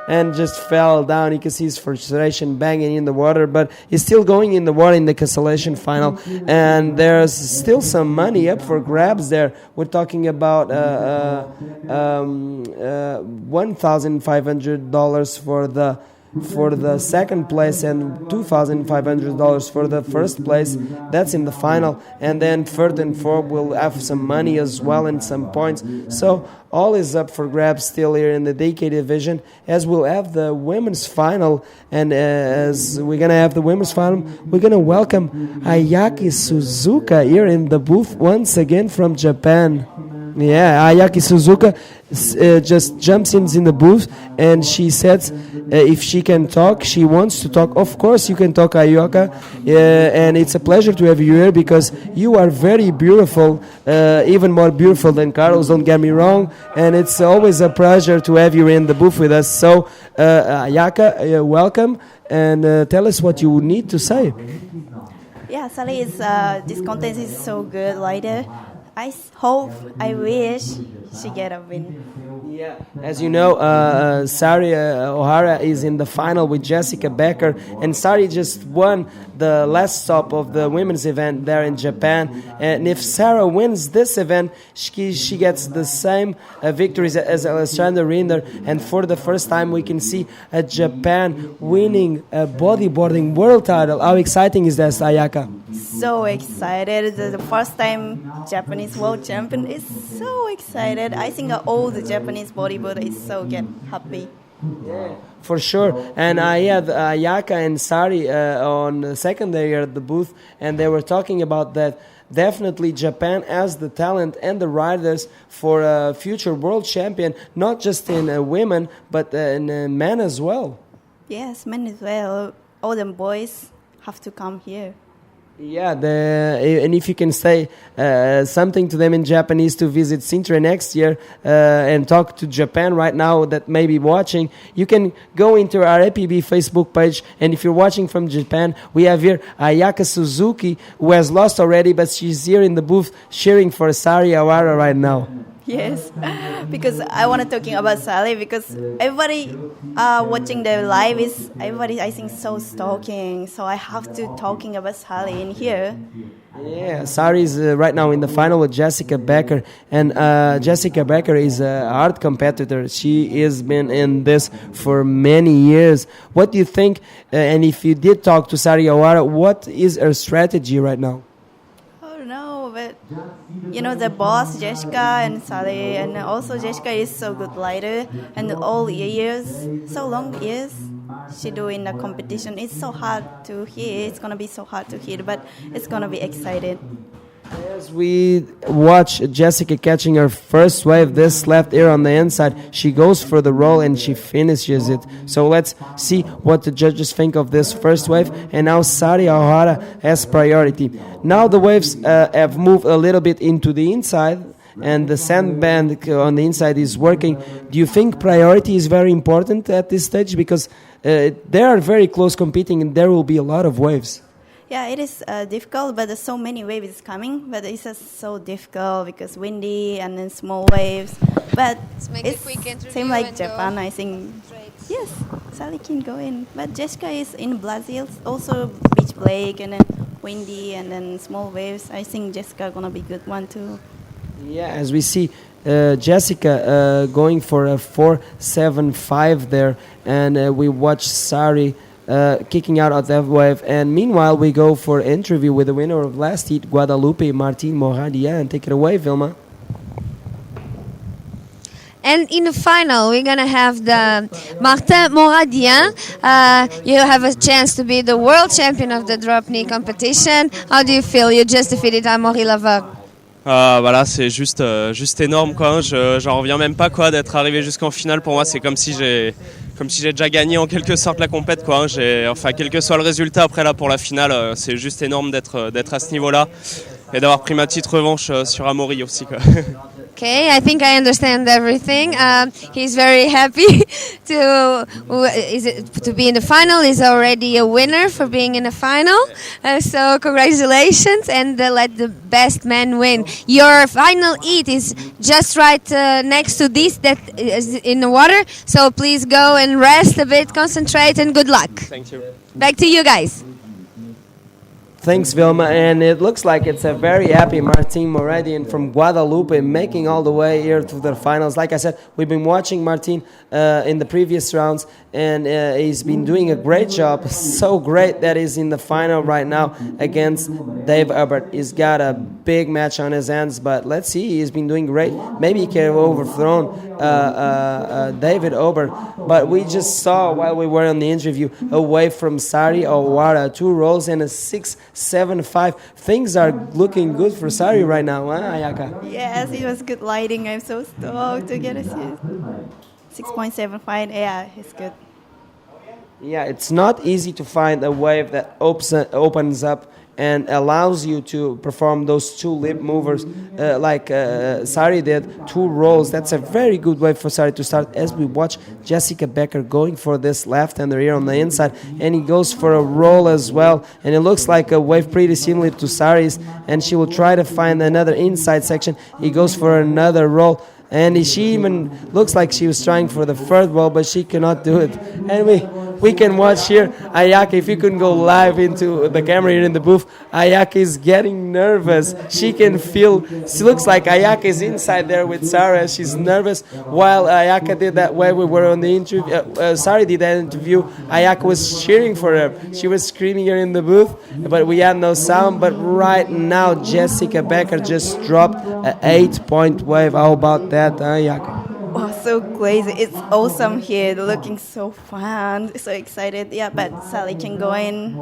And just fell down. You can see his frustration banging in the water, but he's still going in the water in the consolation final. And there's still some money up for grabs there. We're talking about $1,500 for the second place and $2,500 for the first place. That's in the final. And then third and fourth will have some money as well and some points. So all is up for grabs still here in the DK division, as we'll have the women's final. And as we're going to have the women's final, we're going to welcome Ayaki Suzuka here in the booth once again from Japan. Yeah, Ayaki Suzuka just jumps in the booth, and she says if she can talk, she wants to talk. Of course you can talk, Ayaka, and it's a pleasure to have you here, because you are very beautiful, even more beautiful than Carlos, don't get me wrong, and it's always a pleasure to have you in the booth with us. So Ayaka, welcome, and tell us what you need to say. Yeah, Sally, this contest is so good, right? I wish she get a win. Yeah, as you know, Sari Ohara is in the final with Jessica Becker, and Sari just won the last stop of the women's event there in Japan. And if Sarah wins this event, she gets the same victories as Alexandra Rinder. And for the first time, we can see Japan winning a bodyboarding world title. How exciting is that, Ayaka? So excited. The first time Japanese world champion is so excited. I think all the Japanese bodybuilder is so happy. For sure. And I had Ayaka and Sari on the second day at the booth, and they were talking about that. Definitely Japan has the talent and the riders for a future world champion, not just in women, but in men as well. Yes, men as well. All them boys have to come here. Yeah, and if you can say something to them in Japanese to visit Sintra next year and talk to Japan right now that may be watching, you can go into our APB Facebook page, and if you're watching from Japan, we have here Ayaka Suzuki, who has lost already, but she's here in the booth cheering for Sari Awara right now. Yes, because I want to talking about Sally because everybody watching the live is everybody I think so stalking, so I have to talking about Sally in here. Yeah, Sari is right now in the final with Jessica Becker, and Jessica Becker is a hard competitor. She has been in this for many years. What do you think? And if you did talk to Sari Awara, what is her strategy right now? But you know the boss Jessica and Sally, and also Jessica is so good rider, and all years, so long years, she doing the competition. It's so hard to hit. It's gonna be so hard to hit, but it's gonna be excited. As we watch Jessica catching her first wave, this left ear on the inside, she goes for the roll and she finishes it. So let's see what the judges think of this first wave. And now Sari Ohara has priority. Now the waves have moved a little bit into the inside, and the sandband on the inside is working. Do you think priority is very important at this stage? Because they are very close competing and there will be a lot of waves. Yeah, it is difficult, but there's so many waves coming. But it's just so difficult because windy and then small waves. But it's same like Japan, I think. Yes, Sally can go in. But Jessica is in Brazil, also beach break and then windy and then small waves. I think Jessica gonna be good one too. Yeah, as we see Jessica going for a 4.75 there, and we watch Sari kicking out of that wave. And meanwhile, we go for an interview with the winner of last heat, Guadalupe Martin Moradian. Take it away, Vilma. And in the final, we're going to have the Martin Moradian. You have a chance to be the world champion of the drop knee competition. How do you feel? You just defeated Amaury Laveur. Voilà, c'est juste énorme quoi. J'en reviens même pas quoi d'être arrivé jusqu'en finale. Pour moi, c'est comme si j'ai déjà gagné en quelque sorte la compète quoi. Enfin, quel que soit le résultat après là pour la finale, c'est juste énorme d'être à ce niveau-là et d'avoir pris ma petite revanche sur Amaury aussi quoi. Okay, I think I understand everything. He's very happy to be in the final. He's already a winner for being in the final. So congratulations, and let the best man win. Your final heat is just right next to this that is in the water. So please go and rest a bit, concentrate, and good luck. Thank you. Back to you guys. Thanks, Vilma. And it looks like it's a very happy Martin Moradian from Guadalupe making all the way here to the finals. Like I said, we've been watching Martin in the previous rounds, and he's been doing a great job. So great that he's in the final right now against Dave Hubbard. He's got a big match on his hands, but let's see. He's been doing great. Maybe he can have overthrown David Hubbard. But we just saw while we were on the interview away from Sari Awara, 2 rolls and a 6.75. Things are looking good for Sari right now, huh, Ayaka? Yes, it was good lighting. I'm so stoked to get a 6.75. Yeah, it's good. Yeah, it's not easy to find a wave that opens up and allows you to perform those 2 lip movers like Sari did, 2 rolls. That's a very good way for Sari to start, as we watch Jessica Becker going for this left-hander here on the inside, and he goes for a roll as well, and it looks like a wave pretty similar to Sari's, and she will try to find another inside section. He goes for another roll, and she even looks like she was trying for the 3rd roll, but she cannot do it. And we can watch here Ayaka. If you can go live into the camera here in the booth, Ayaka is getting nervous. She can feel, she looks like Ayaka is inside there with Sarah. She's nervous. While Ayaka did that way, we were on the interview, Sari did that interview, Ayaka was cheering for her. She was screaming here in the booth, but we had no sound. But right now, Jessica Becker just dropped an 8-point wave. How about that, Ayaka? Oh, so crazy. It's awesome here. Looking so fun. So excited. Yeah, but Sally can go in.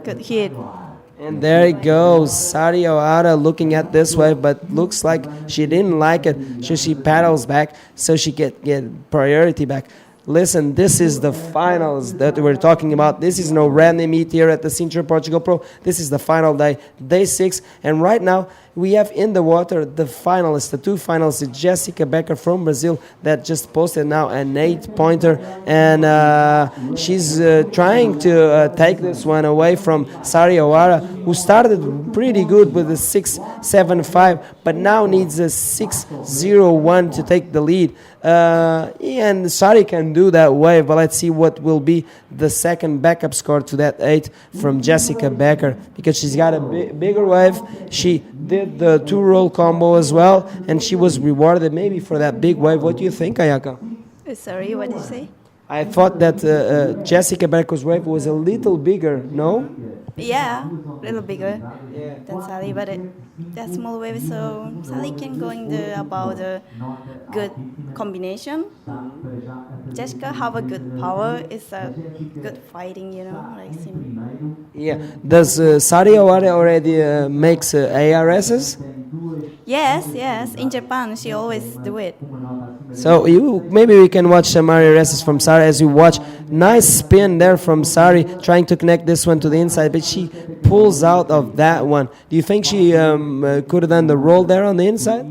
Good hit. And there it goes, Sari Ohara looking at this wave, but looks like she didn't like it, so she paddles back so she get priority back. Listen, this is the finals that we're talking about. This is no random meet here at the Sintra Portugal Pro. This is the final day, day 6. And right now, we have in the water the finalists, the 2 finalists, Jessica Becker from Brazil that just posted now an 8-pointer. And she's trying to take this one away from Sari Ohara, who started pretty good with a 6.75, but now needs a 6.01 to take the lead. And Sari can do that wave, but let's see what will be the second backup score to that 8 from Jessica Becker, because she's got a bigger wave. She did the 2-roll combo as well, and she was rewarded maybe for that big wave. What do you think, Ayaka? Sorry, what did you say? I thought that Jessica Becker's wave was a little bigger, no? Yeah, a little bigger than Sally, but that small wave, so Sally can go in about a good combination. Jessica have a good power. It's a good fighting, like him. Yeah. Does Sari Ohara already makes ARSs? Yes. In Japan, she always do it. So maybe we can watch some ARSs from Sari as you watch. Nice spin there from Sari, trying to connect this one to the inside, but she pulls out of that one. Do you think she could have done the roll there on the inside?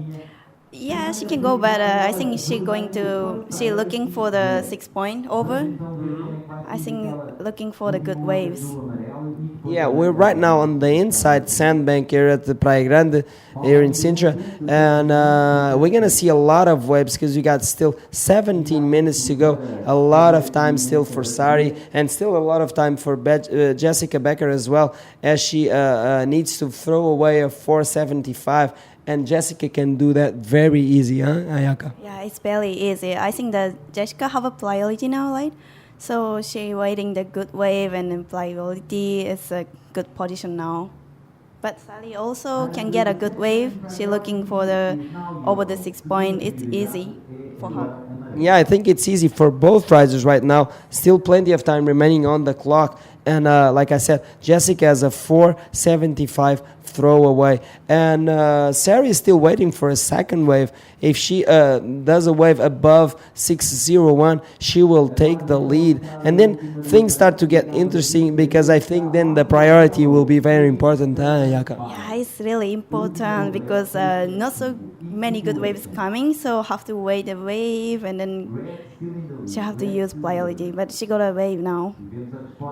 Yeah, she can go better. I think she looking for the 6-point over. I think looking for the good waves. Yeah, we're right now on the inside sandbank here at the Praia Grande here in Sintra, and we're gonna see a lot of waves because we got still 17 minutes to go. A lot of time still for Sari, and still a lot of time for Jessica Becker as well, as she needs to throw away a 4.75. And Jessica can do that very easy, huh, Ayaka? Yeah, it's very easy. I think that Jessica have a priority now, right? So she waiting the good wave, and then priority is a good position now. But Sally also can get a good wave. She looking for over the 6-point. It's easy for her. Yeah, I think it's easy for both riders right now. Still plenty of time remaining on the clock. And like I said, Jessica has a 4.75 throwaway. And Sari is still waiting for a second wave. If she does a wave above 6.01, she will take the lead. And then things start to get interesting, because I think then the priority will be very important, Yaka? Yeah, it's really important because not so many good waves coming, so have to wait a wave, and then she have to use priority. But she got a wave now.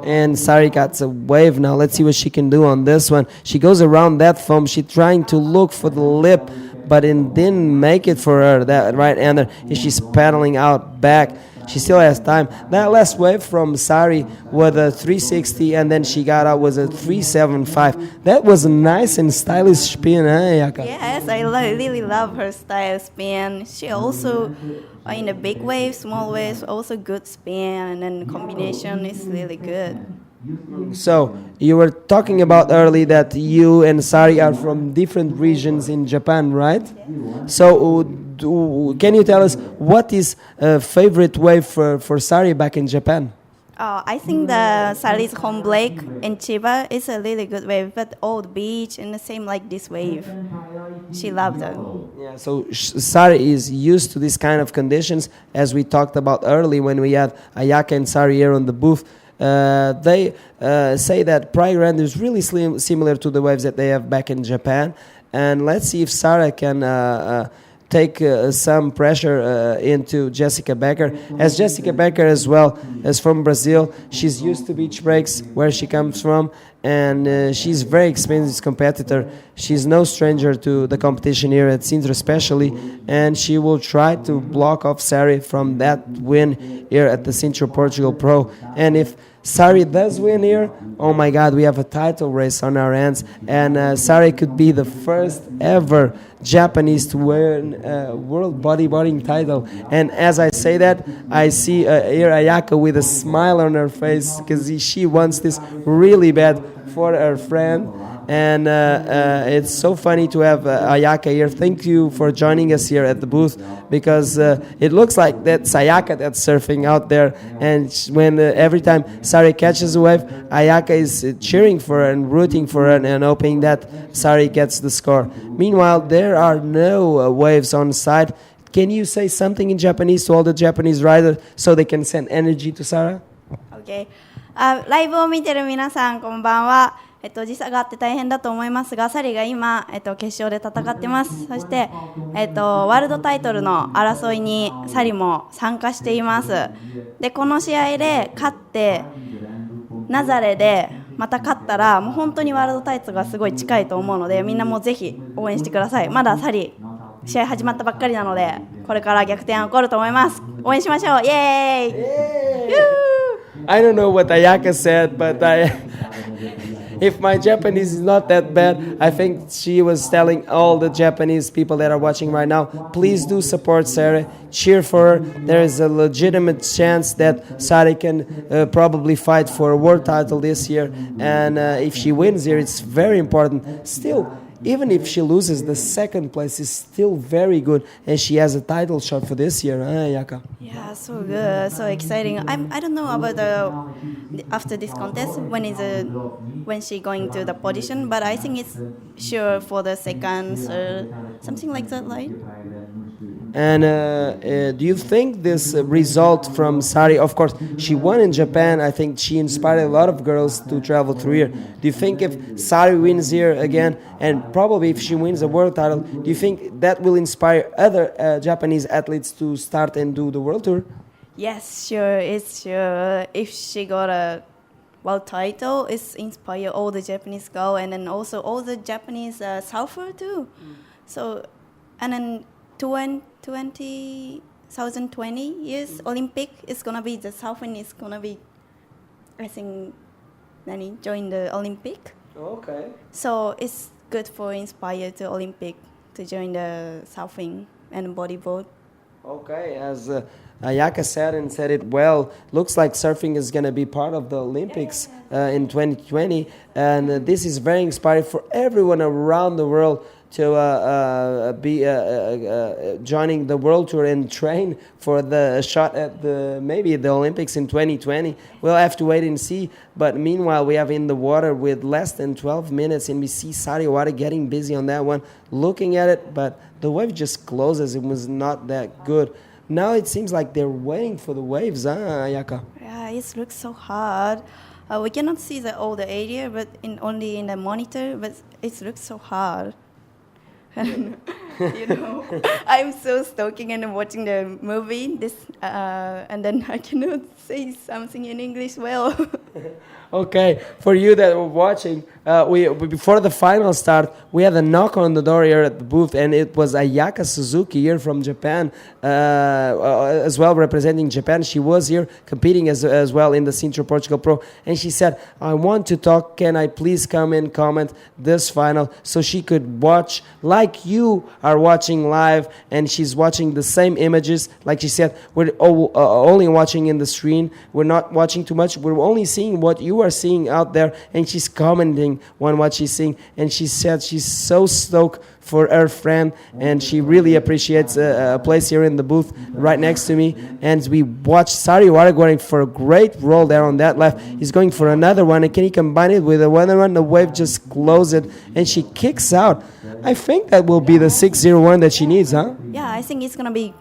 And Sari got a wave now. Let's see what she can do on this one. She goes around that foam. She's trying to look for the lip, but it didn't make it for her, that right-hander. She's paddling out back. She still has time. That last wave from Sari was a 360, and then she got out was a 375. That was a nice and stylish spin, Yaka? Yes, I really love her style spin. She also, in the big waves, small waves, also good spin, and then combination is really good. So, you were talking about early that you and Sari are from different regions in Japan, right? So, can you tell us what is a favorite wave for Sari back in Japan? I think the Sari's home lake in Chiba is a really good wave, but old beach and the same like this wave. She loves that. Yeah, so Sari is used to this kind of conditions, as we talked about early when we had Ayaka and Sari here on the booth. They say that Praia Grande is really similar to the waves that they have back in Japan. And let's see if Sara can take some pressure into Jessica Becker. As Jessica Becker as well is from Brazil, she's used to beach breaks where she comes from, and she's a very experienced competitor. She's no stranger to the competition here at Sintra especially, and she will try to block off Sari from that win here at the Sintra Portugal Pro. And if Sari does win here, oh my God, we have a title race on our hands, and Sari could be the first ever Japanese to win a world bodyboarding title. And as I say that, I see here Ayaka with a smile on her face, because she wants this really bad for her friend. and it's so funny to have Ayaka here. Thank you for joining us here at the booth, because it looks like that's Ayaka that's surfing out there, and when every time Sari catches a wave, Ayaka is cheering for her and rooting for her and hoping that Sari gets the score. Meanwhile, there are no waves on side. Can you say something in Japanese to all the Japanese riders so they can send energy to Sarah? Okay. ライブを見てる皆さんこんばんは。時差があって大変だと思いますが、サリが今、決勝で戦ってます。そして、ワールドタイトルの争いにサリも参加しています。で、この試合で勝ってナザレでまた勝ったらもう本当にワールドタイトルがすごい近いと思うので、みんなもぜひ応援してください。まだサリ試合始まったばっかりなので、これから逆転起こると思います。応援しましょう。イエーイ。I don't know what Ayaka said, but if my Japanese is not that bad, I think she was telling all the Japanese people that are watching right now, please do support Sarah, cheer for her. There is a legitimate chance that Sarah can probably fight for a world title this year, and if she wins here, it's very important. Still, even if she loses, the second place is still very good, and she has a title shot for this year, Ayaka. Yeah, so good, so exciting. I don't know about after this contest when she going to the position, but I think it's sure for the second, something like that, right? And do you think this result from Sari, of course, she won in Japan, I think she inspired a lot of girls to travel through here. Do you think if Sari wins here again, and probably if she wins the world title, do you think that will inspire other Japanese athletes to start and do the world tour? Yes, sure, it's sure. If she got a world title, it's inspire all the Japanese girls, and then also all the Japanese surfer too. So, and then 2020 years Olympic is gonna be the surfing is gonna be, I think, join the Olympic. Okay. So it's good for inspire to Olympic to join the surfing and bodyboard. Okay, as Ayaka said and said it well, looks like surfing is going to be part of the Olympics in 2020, and this is very inspiring for everyone around the world to be joining the World Tour and train for the shot at maybe the Olympics in 2020. We'll have to wait and see. But meanwhile, we have in the water with less than 12 minutes, and we see Sari Wada getting busy on that one, looking at it, but the wave just closes. It was not that good. Now it seems like they're waiting for the waves, Ayaka? Yeah, it looks so hard. We cannot see all the area, but only in the monitor, but it looks so hard. You know, I'm so stalking and watching the movie, and then I cannot say something in English well. Okay, for you that were watching, we before the final start, we had a knock on the door here at the booth, and it was Ayaka Suzuki here from Japan, as well representing Japan. She was here competing as well in the Sintra Portugal Pro, and she said, I want to talk, can I please come and comment this final, so she could watch like you are watching live, and she's watching the same images. Like she said, we're only watching in the screen, we're not watching too much, we're only seeing what you are seeing out there, and she's commenting on what she's seeing, and she said she's so stoked for her friend, and she really appreciates a place here in the booth right next to me. And we watched Sari Wada going for a great roll there on that left. He's going for another one, and can he combine it with another one? The wave just closes it, and she kicks out. I think that will be the 601 that she needs, huh? Yeah, I think it's gonna be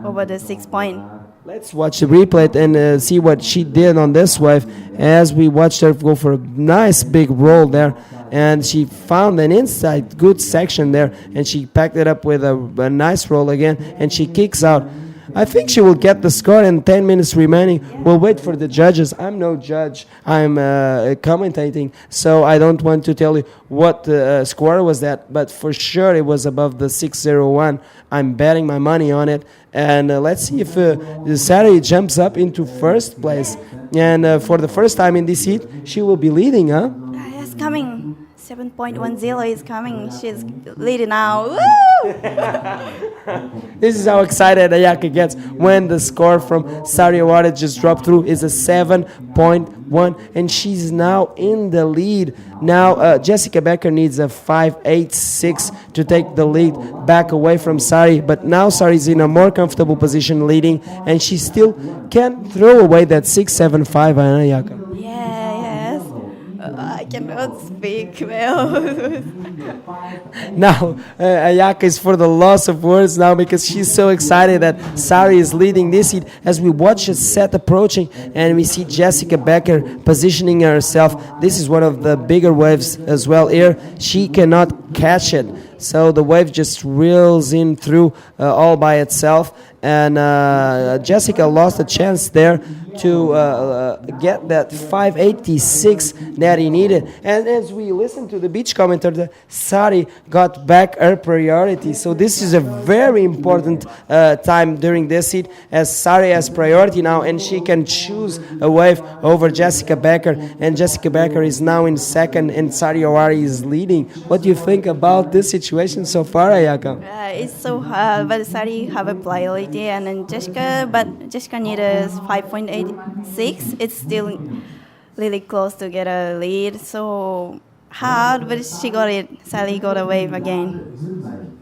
over the 6 point. Let's watch the replay and see what she did on this wave as we watched her go for a nice big roll there. And she found an inside good section there, and she packed it up with a nice roll again, and she kicks out. I think she will get the score in 10 minutes remaining. We'll wait for the judges. I'm no judge. I'm commentating, so I don't want to tell you what the score was that, but for sure it was above the 601. I'm betting my money on it. And let's see if Sari jumps up into first place. And for the first time in this heat, she will be leading, huh? Yes, coming. 7.10 is coming. She's leading now. Woo! This is how excited Ayaka gets when the score from Sari Awara just dropped through is a 7.1, and she's now in the lead. Now Jessica Becker needs a 5.86 to take the lead back away from Sari, but now Sari's in a more comfortable position leading, and she still can throw away that 6.75 Ayaka. Yes. I cannot speak well. Now, Ayaka is for the loss of words now because she's so excited that Sari is leading this heat as we watch the set approaching and we see Jessica Becker positioning herself. This is one of the bigger waves as well here. She cannot catch it. So the wave just reels in through all by itself. And Jessica lost a chance there to get that 5.86 that he needed. And as we listen to the beach commentator, Sari got back her priority. So this is a very important time during this heat as Sari has priority now and she can choose a wave over Jessica Becker. And Jessica Becker is now in second and Sari Awari is leading. What do you think about this situation so far, Ayaka? It's so hard, but Sari have a priority and then Jessica needs 5.86. It's still really close to get a lead. So hard, but she got it. Sari got a wave again.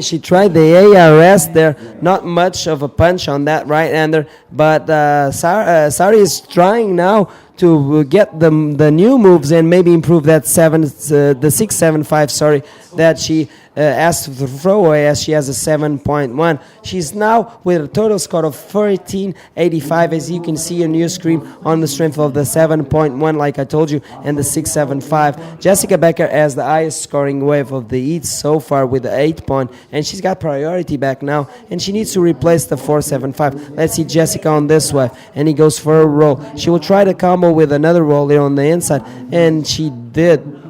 She tried the ARS there. Not much of a punch on that right-hander, but Sari is trying now to get the new moves and maybe improve that 6.75. That she asked to throw away as she has a 7.1. She's now with a total score of 13.85, as you can see on your screen, on the strength of the 7.1, like I told you, and the 6.75. Jessica Becker has the highest scoring wave of the heat so far with the 8 point, and she's got priority back now, and she needs to replace the 4.75. Let's see Jessica on this wave, and he goes for a roll. She will try to combo with another roll there on the inside, and she did.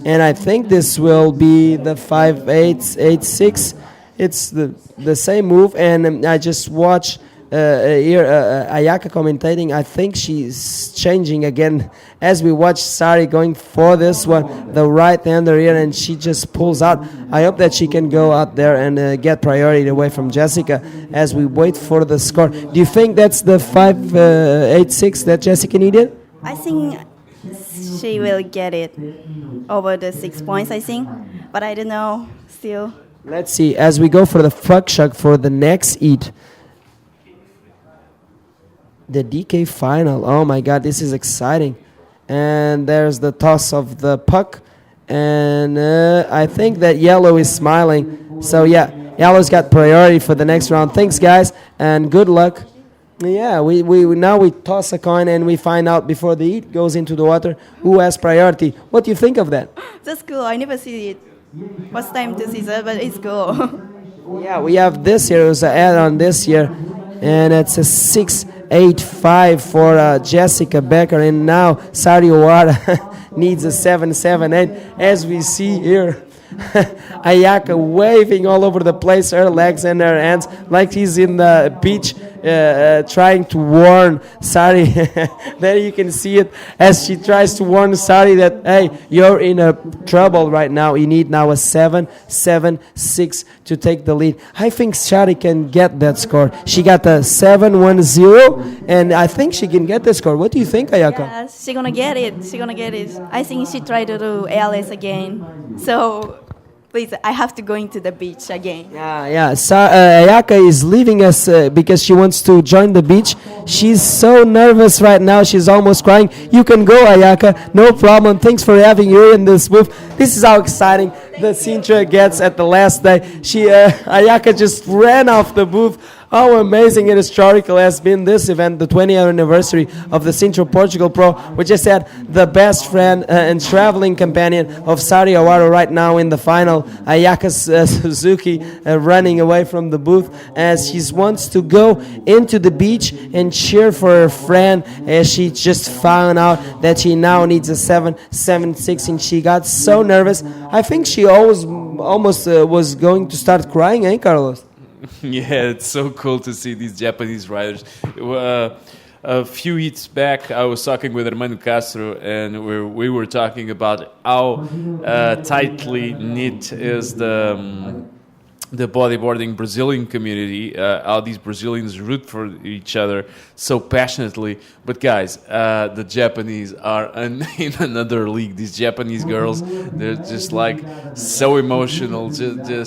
And I think this will be the 5.86. It's the same move, and I just watch here Ayaka commentating. I think she's changing again as we watch Sari going for this one, the right-hander here, and she just pulls out. I hope that she can go out there and get priority away from Jessica as we wait for the score. Do you think that's the 5.86 that Jessica needed? I think she will get it over the 6 points, I think. But I don't know still. Let's see. As we go for the fuck shug for the next heat. The DK final. Oh my God, this is exciting. And there's the toss of the puck. And I think that Yellow is smiling. So yeah, Yellow's got priority for the next round. Thanks, guys, and good luck. Yeah, we now we toss a coin and we find out before the heat goes into the water who has priority. What do you think of that? That's cool. I never see it. First time to see that, but it's cool. Yeah, we have this here. It was an add-on this year, and it's a 6.85 for Jessica Becker, and now Sari Awara needs a 7.78, as we see here. Ayaka waving all over the place, her legs and her hands like he's in the beach trying to warn Sari. There you can see it as she tries to warn Sari that, hey, you're in a trouble right now. You need now a 7.76 to take the lead. I think Sari can get that score. She got a 7.10, and I think she can get the score. What do you think, Ayaka? Yeah, she's gonna get it. She's gonna get it. I think she tried to do ALS again. So please, I have to go into the beach again. Yeah. Ayaka is leaving us because she wants to join the beach. She's so nervous right now. She's almost crying. You can go, Ayaka. No problem. Thanks for having you in this booth. This is how exciting the Sintra gets at the last day. Ayaka just ran off the booth. How amazing and historical has been this event, the 20th anniversary of the Sintra Portugal Pro. We just had the best friend and traveling companion of Sari Awara right now in the final, Ayaka Suzuki, running away from the booth as she wants to go into the beach and cheer for her friend as she just found out that she now needs a 7.76, and she got so nervous. I think she almost was going to start crying, Carlos? Yeah, it's so cool to see these Japanese riders. a few heats back, I was talking with Hermano Castro, and we were talking about how tightly knit is the bodyboarding Brazilian community, how these Brazilians root for each other so passionately. But guys, the Japanese are in another league. These Japanese girls, they're just like so emotional. They're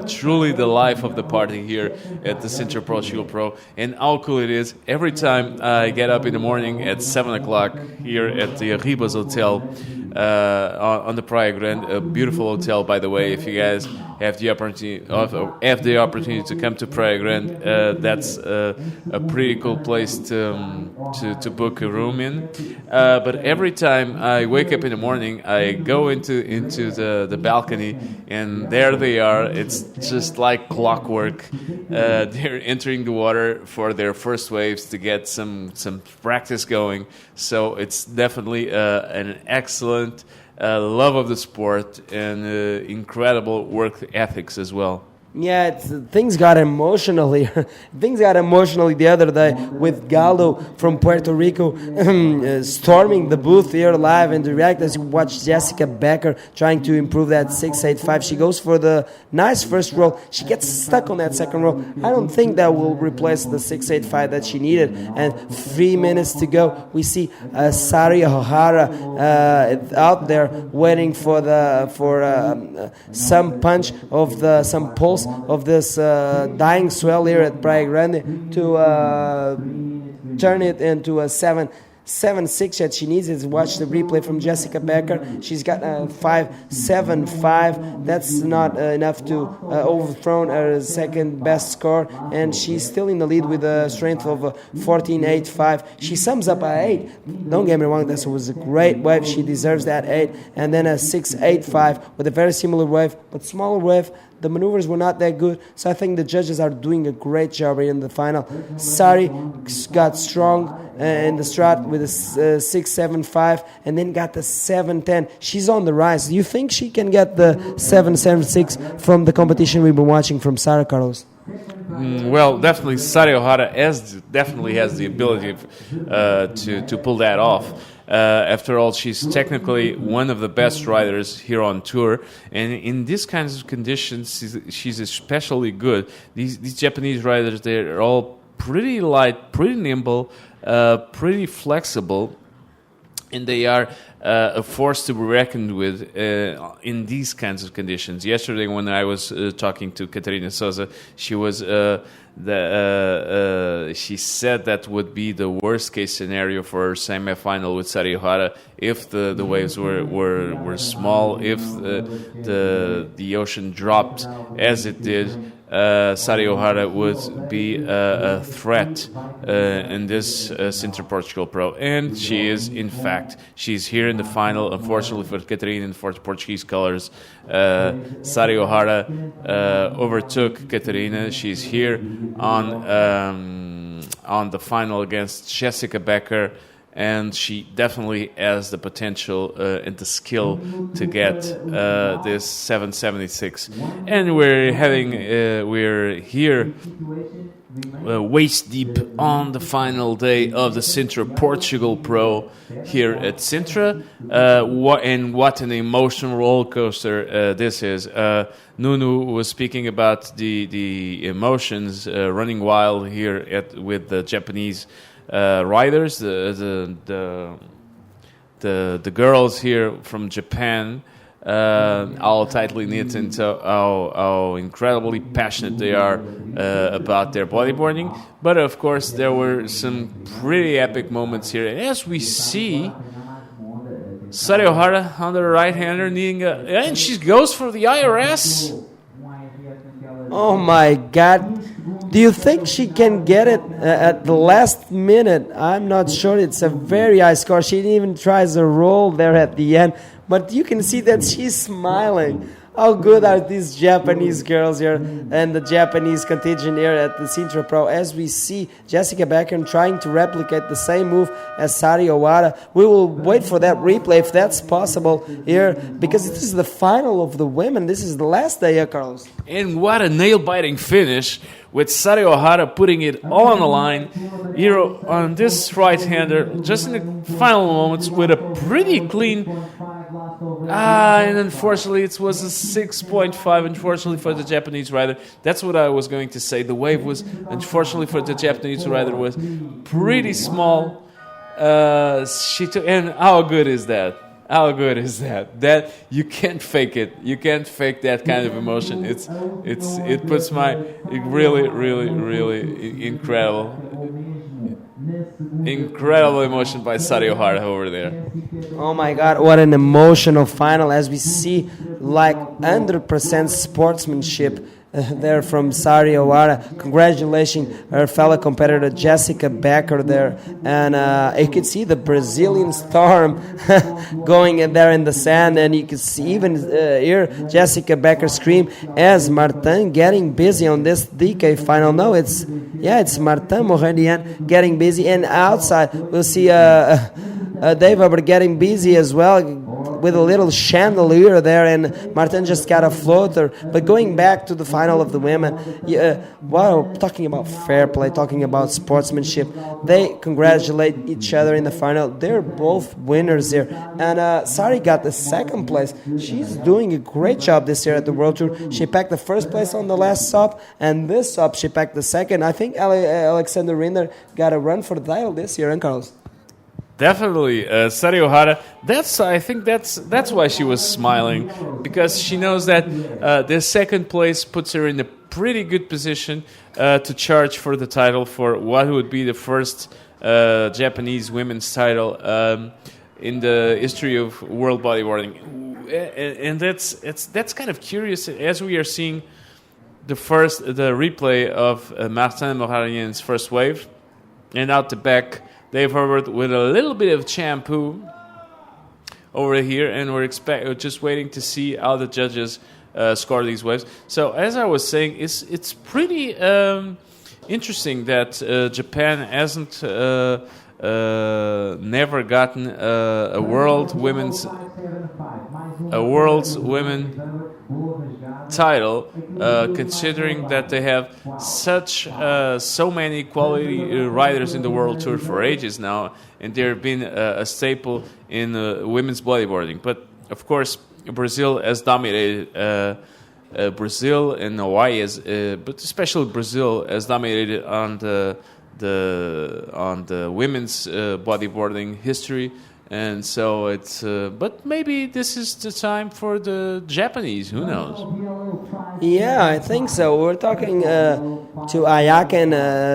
truly the life of the party here at the Sintra Portugal Pro. And how cool it is, every time I get up in the morning at 7 o'clock here at the Ribas Hotel, on the Praia Grande, a beautiful hotel, by the way. If you guys have the opportunity to come to Praia Grande, that's a pretty cool place to book a room in. But every time I wake up in the morning, I go into the balcony, and there they are. It's just like clockwork. They're entering the water for their first waves to get some practice going. So it's definitely an excellent love of the sport and incredible work ethics as well. Yeah, things got emotional here. Things got emotional the other day with Galdo from Puerto Rico storming the booth here live and direct as you watch Jessica Becker trying to improve that 685. She goes for the nice first roll. She gets stuck on that second roll. I don't think that will replace the 685 that she needed. And 3 minutes to go. We see Sari O'Hara out there waiting for some punch of some pulse of this dying swell here at Praia Grande to turn it into a 7.6 that she needs. Is watch the replay from Jessica Becker. She's got 5.75. That's not enough to overthrow her second best score, and she's still in the lead with a strength of 14.85. She sums up a 8. Don't get me wrong, that was a great wave. She deserves that 8, and then a 6.85 with a very similar wave but smaller wave. The maneuvers were not that good, so I think the judges are doing a great job in the final. Sari got strong in the strut with a 6.75 and then got the 7.10. She's on the rise. Do you think she can get the 7.76 from the competition we've been watching from Sara, Carlos? Well, definitely Sari O'Hara definitely has the ability to pull that off. After all, she's technically one of the best riders here on tour, and in these kinds of conditions, she's especially good. These Japanese riders, they're all pretty light, pretty nimble, pretty flexible, and they are a force to be reckoned with in these kinds of conditions. Yesterday, when I was talking to Catarina Souza, she was she said that would be the worst case scenario for her semi-final with Sari O'Hara if the waves were small, if the ocean dropped as it did. Sari O'Hara would be a threat in this Sintra Portugal Pro, and she is, in fact. She's here in the final, unfortunately for Catarina and for the Portuguese colors. Sari O'Hara overtook Catarina. She's here on the final against Jessica Becker, and she definitely has the potential and the skill to get this 7.76. And we're here waist deep on the final day of the Sintra Portugal Pro here at Sintra. What an emotional roller coaster this is. Nunu was speaking about the emotions running wild here with the Japanese riders, the girls here from Japan, all tightly knit, and how incredibly passionate they are about their bodyboarding. But of course, there were some pretty epic moments here, and as we see, Sari O'Hara on the right-hander needing and she goes for the IRS. Oh my God. Do you think she can get it at the last minute? I'm not sure. It's a very high score. She even tries a roll there at the end. But you can see that she's smiling. how good are these Japanese girls here and the Japanese contingent here at the Sintra Pro. As we see Jessica Becker trying to replicate the same move as Sari Owada. We will wait for that replay if that's possible here, because this is the final of the women. This is the last day, Carlos. And what a nail-biting finish, with Sari Ohara putting it all on the line here on this right-hander, just in the final moments with a pretty clean. And unfortunately, it was a 6.5, unfortunately, for the Japanese rider. That's what I was going to say. The wave was, unfortunately, for the Japanese rider, was pretty small. And how good is that? How good is that? That you can't fake it. You can't fake that kind of emotion. It puts my really incredible emotion by Sari Ohara over there. Oh my God, what an emotional final, as we see like 100% sportsmanship there from Sari Ohara. Congratulations, her fellow competitor Jessica Becker there. And you could see the Brazilian storm going in there in the sand, and you could see even hear Jessica Becker scream as Martin getting busy on this DK final. No, it's Martin Moradian getting busy, and outside we'll see Dave Weber getting busy as well with a little chandelier there, and Martin just got a floater. But going back to the final of the women, talking about fair play, talking about sportsmanship, they congratulate each other in the final. They're both winners here, and Sari got the second place. She's doing a great job this year at the World Tour. She packed the first place on the last SUP, and this SUP she packed the second. I think Alexander Rinder got a run for the title this year, and Carlos. Definitely, Sari Ohara. I think that's why she was smiling, because she knows that the second place puts her in a pretty good position to charge for the title, for what would be the first Japanese women's title in the history of world bodyboarding. And that's kind of curious, as we are seeing the replay of Martin Moradian's first wave, and out the back, Dave Herbert with a little bit of shampoo over here, and we're just waiting to see how the judges score these waves. So, as I was saying, it's pretty interesting that Japan hasn't never gotten a world's women's title, considering that they have so many quality riders in the World Tour for ages now, and they've been a staple in women's bodyboarding. But of course, Brazil has dominated. Brazil and Hawaii, but especially Brazil, has dominated on the women's bodyboarding history. And so it's, but maybe this is the time for the Japanese. Who knows? Yeah, I think so. We're talking to Ayaka, and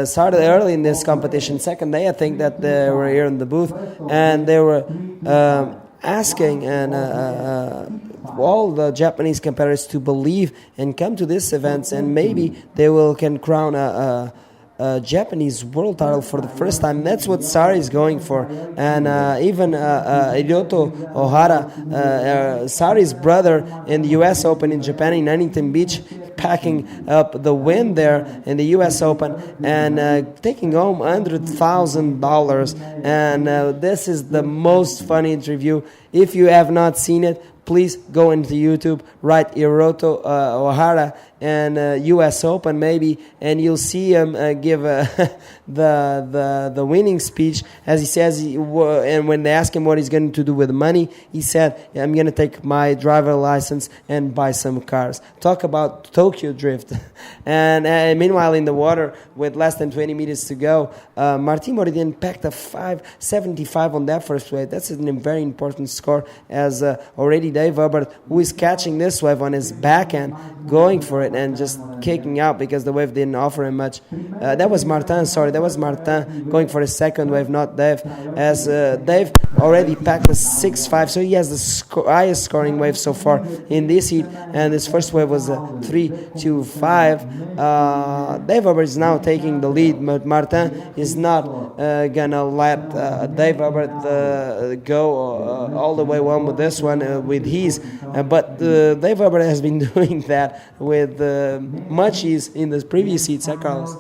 started early in this competition. Second day, I think that they were here in the booth, and they were asking and all the Japanese competitors to believe and come to these events, and maybe they can crown a Japanese world title for the first time. That's what Sari is going for. And even Hiroto Ohara, Sari's brother, in the U.S. Open in Japan in Huntington Beach, packing up the win there in the U.S. Open and taking home $100,000. And this is the most funny interview. If you have not seen it, please go into YouTube, write Hiroto Ohara and U.S. Open maybe, and you'll see him give the winning speech. As he says, and when they ask him what he's going to do with the money, he said, I'm going to take my driver license and buy some cars. Talk about Tokyo Drift. And meanwhile, in the water, with less than 20 meters to go, Martin Moradian packed a 5.75 on that first wave. That's a very important score, as already Dave Weber, who is catching this wave on his backhand, going for it and just kicking out because the wave didn't offer him much. That was Martin going for his second wave, not Dave, as Dave already packed a 6.5, so he has the highest scoring wave so far in this heat, and his first wave was a 3.25. Dave Weber is now taking the lead, but Martin is not gonna let Dave Weber go all the way on with this one with ease. But Dave Hubbard has been doing that with much ease in the previous heats, huh, Carlos?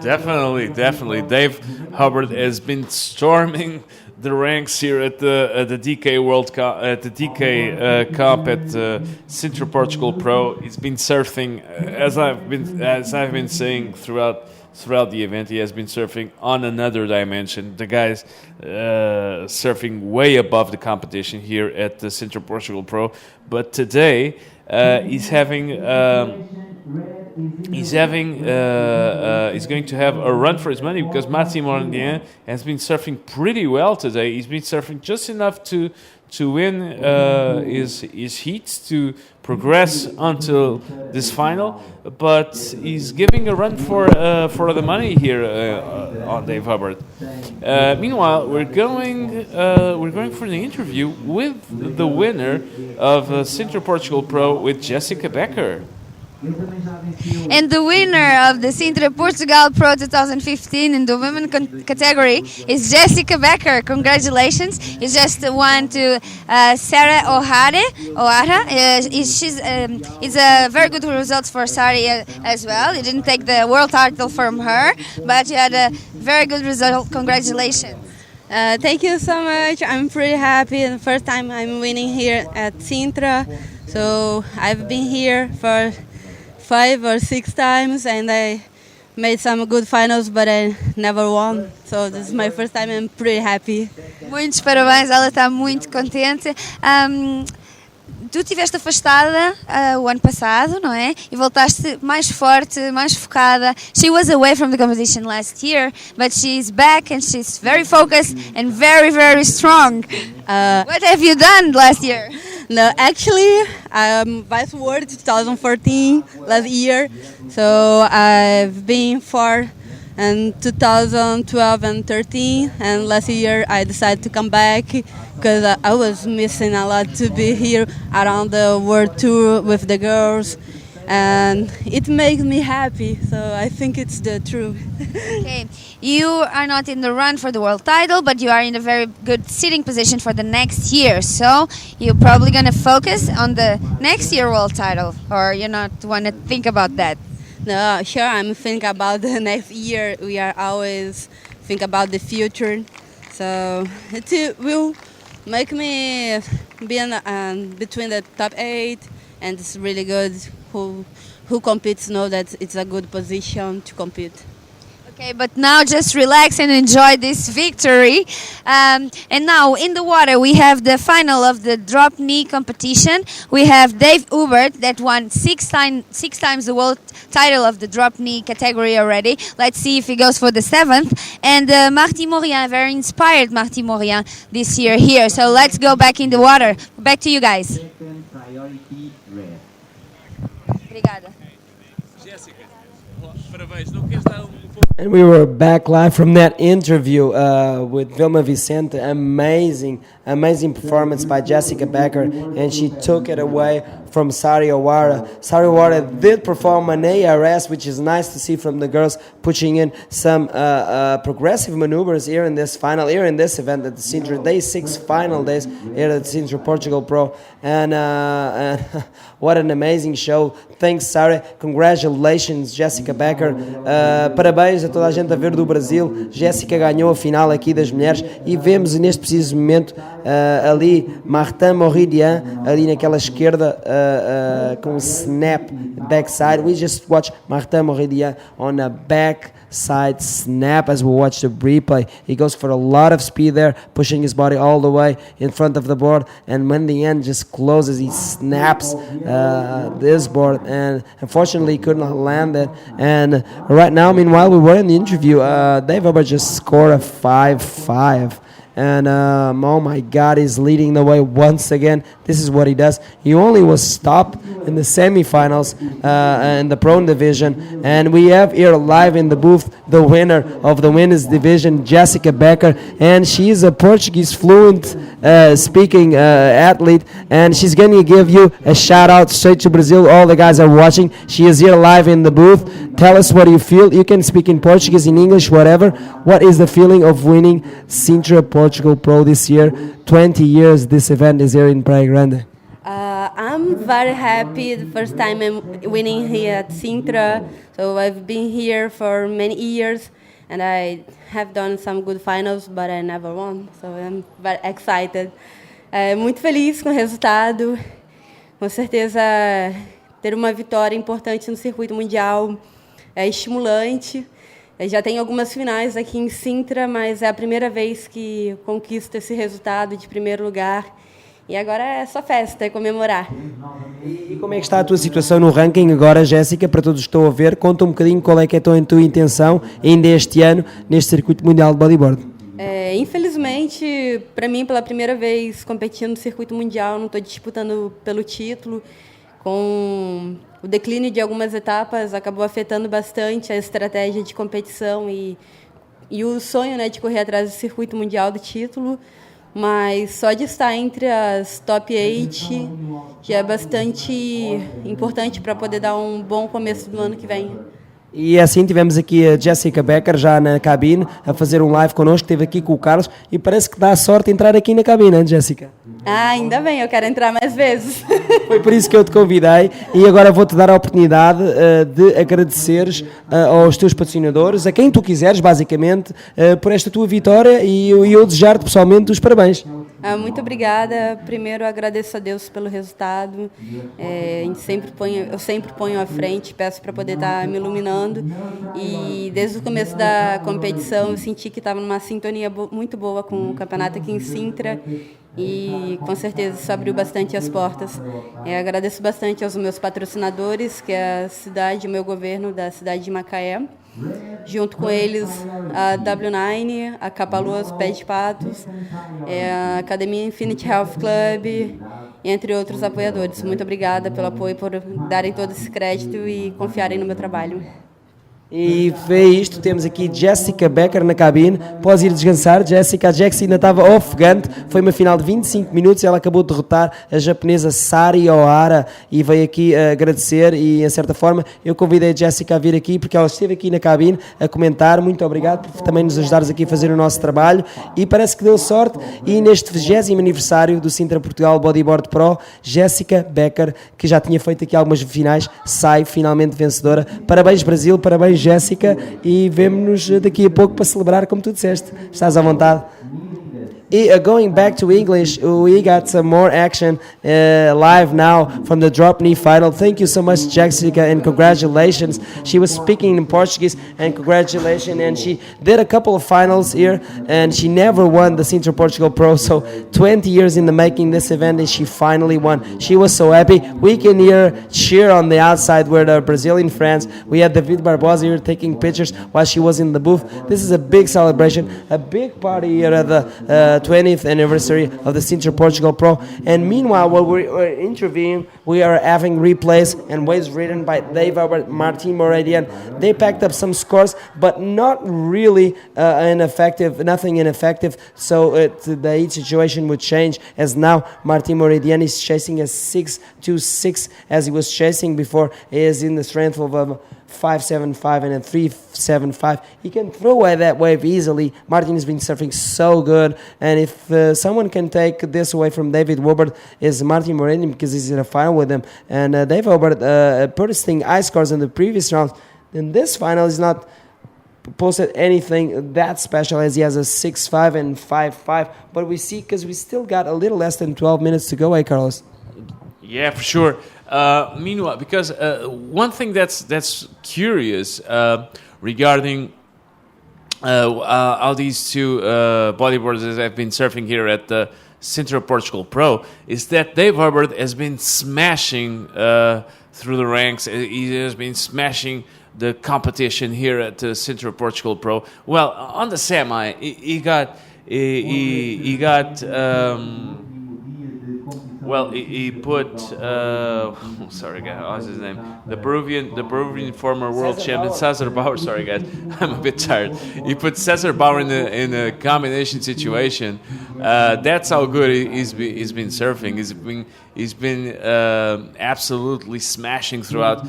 Definitely. Dave Hubbard has been storming the ranks here at the DK World Cup, at the DK Cup at Sintra Portugal Pro. He's been surfing as I've been saying throughout the event. He has been surfing on another dimension. The guy's surfing way above the competition here at the Sintra Portugal Pro. But today he's going to have a run for his money because Martin Morandien has been surfing pretty well today. He's been surfing just enough to win his heats, to progress until this final, but he's giving a run for the money here on Dave Hubbard. Meanwhile, we're going for the interview with the winner of Sintra Portugal Pro with Jessica Becker. And the winner of the Sintra Portugal Pro 2015 in the women category is Jessica Becker. Congratulations. You just won to Sarah O'Hara. It's a very good result for Sari as well. You didn't take the world title from her, but you had a very good result. Congratulations. Thank you so much. I'm pretty happy. The first time I'm winning here at Sintra. So I've been here for 5 or 6 times and I made some good finals, but I never won. So this is my first time. I'm pretty happy. Muitos parabéns, ela está muito contente. Tu estiveste afastada o ano passado, não é? E voltaste mais forte, mais focada. She was away from the competition last year, but she's back and she's very focused and very, very strong. What have you done last year? No, actually, I'm Vice World 2014 last year. So I've been for in 2012 and 13, and last year I decided to come back because I was missing a lot to be here around the World Tour with the girls, and it makes me happy, so I think it's the truth. Okay, you are not in the run for the world title, but you are in a very good sitting position for the next year, so you're probably going to focus on the next year world title, or you not want to think about that? No, sure, I'm thinking about the next year. We are always think about the future. So it will make me be between the top 8, and it's really good. Who competes know that it's a good position to compete. Okay, but now just relax and enjoy this victory. And now in the water we have the final of the drop knee competition. We have Dave Hubbard that won 6 times the world title of the drop knee category already. Let's see if he goes for the 7th. And Marty Morian, very inspired Marty Morian this year here. So let's go back in the water. Back to you guys. Obrigada. Jessica, parabéns. Não queres dar And we were back live from that interview with Vilma Vicente. Amazing performance by Jessica Becker, and she took it away from Sari O'Hara. Sari O'Hara did perform an ARS, which is nice to see from the girls, pushing in some progressive maneuvers here in this final, here in this event at the Sintra Day 6 final days here at the Sintra Portugal Pro. And what an amazing show. Thanks, Sari. Congratulations, Jessica Becker. Parabéns a toda a gente a ver do Brasil. Jéssica ganhou a final aqui das mulheres e vemos neste preciso momento ali Martin Moridian ali naquela esquerda com snap backside. We just watch Martin Moridian on a backside snap as we watch the replay. He goes for a lot of speed there, pushing his body all the way in front of the board, and when the end just closes, he snaps this board, and unfortunately he could not land it. And right now, meanwhile, we were in the interview, Dave Hubbard just scored a 5-5. And oh my God, he's leading the way once again. This is what he does. He only was stopped in the semifinals in the prone division, and we have here live in the booth the winner of the women's division, Jessica Becker, and she is a Portuguese fluent speaking athlete, and she's going to give you a shout out straight to Brazil. All the guys are watching. She is here live in the booth. Tell us what you feel. You can speak in Portuguese, in English, whatever. What is the feeling of winning Sintra Portugal Pro this year? 20 years this event is here in Praia Grande. I'm very happy. The first time I'm winning here at Sintra. So I've been here for many years, and I have done some good finals, but I never won. So I'm very excited. Muito feliz com o resultado. Com certeza, ter uma vitória importante no circuito mundial é estimulante. Eu já tenho algumas finais aqui em Sintra, mas é a primeira vez que conquisto esse resultado de primeiro lugar. E agora é só festa, é comemorar. E como é que está a tua situação no ranking agora, Jéssica? Para todos que estão a ver, conta um bocadinho qual é que é a tua intenção ainda este ano neste circuito mundial de bodyboard. Infelizmente, para mim, pela primeira vez competindo no circuito mundial, não estou disputando pelo título. Com o declínio de algumas etapas, acabou afetando bastante a estratégia de competição e o sonho, né, de correr atrás do circuito mundial do título. Mas só de estar entre as top 8 já é bastante importante para poder dar um bom começo do ano que vem. E assim tivemos aqui a Jessica Becker já na cabine a fazer um live connosco, esteve aqui com o Carlos e parece que dá sorte entrar aqui na cabine, hein, Jessica? Ainda bem, eu quero entrar mais vezes. Foi por isso que eu te convidei e agora vou-te dar a oportunidade de agradeceres aos teus patrocinadores, a quem tu quiseres, basicamente, por esta tua vitória e eu desejar-te pessoalmente os parabéns. Muito obrigada. Primeiro, agradeço a Deus pelo resultado. Eu sempre ponho à frente, peço para poder estar me iluminando. E desde o começo da competição, eu senti que estava numa sintonia muito boa com o campeonato aqui em Sintra. E com certeza isso abriu bastante as portas. Agradeço bastante aos meus patrocinadores, que é a cidade, o meu governo da cidade de Macaé. Junto com eles a W9, a Capaluas Pé de Patos, a Academia Infinity Health Club, entre outros apoiadores. Muito obrigada pelo apoio, por darem todo esse crédito e confiarem no meu trabalho. E vê isto, temos aqui Jessica Becker na cabine, podes ir descansar, Jessica. A Jessica ainda estava ofegante, foi uma final de 25 minutos, ela acabou de derrotar a japonesa Sari Ohara e veio aqui agradecer e, em certa forma, eu convidei a Jessica a vir aqui porque ela esteve aqui na cabine a comentar. Muito obrigado por também nos ajudares aqui a fazer o nosso trabalho e parece que deu sorte e neste 20º aniversário do Sintra Portugal Bodyboard Pro, Jessica Becker, que já tinha feito aqui algumas finais, sai finalmente vencedora. Parabéns Brasil, parabéns Jéssica e vemo-nos daqui a pouco para celebrar como tu disseste. Estás à vontade. Going back to English, we got some more action live now from the drop knee final. Thank you so much, Jessica, and congratulations. She was speaking in Portuguese, and congratulations. And she did a couple of finals here, and she never won the Sintra Portugal Pro. So 20 years in the making this event, and she finally won. She was so happy. We can hear cheer on the outside where the Brazilian friends. We had David Barbosa here taking pictures while she was in the booth. This is a big celebration, a big party here at the 20th anniversary of the Sintra Portugal Pro. And meanwhile, while we're interviewing, we are having replays and waves written by Dave Albert, Martin Moradian. They packed up some scores, but not really nothing ineffective. So the heat situation would change as now Martin Moradian is chasing a 6.26 as he was chasing before. He is in the strength of 5.75 and a 3.75. He can throw away that wave easily. Martin has been surfing so good, and if someone can take this away from David Wilbert is Martin Moreno, because he's in a final with him. And David Wilbert posting high scores in the previous rounds. In this final, he's not posted anything that special as he has a 6.5 and 5.5. But we see, because we still got a little less than 12 minutes to go, Carlos? Yeah, for sure. Meanwhile, because one thing that's curious regarding how these two bodyboarders have been surfing here at the Sintra Portugal Pro is that Dave Herbert has been smashing through the ranks. He has been smashing the competition here at the Sintra Portugal Pro. Well, on the semi, he got. Well, he put sorry guys, what's his name? The Peruvian former world champion Cesar Bauer. Sorry guys, I'm a bit tired. He put Cesar Bauer in a combination situation. That's how good he's been surfing. He's been absolutely smashing throughout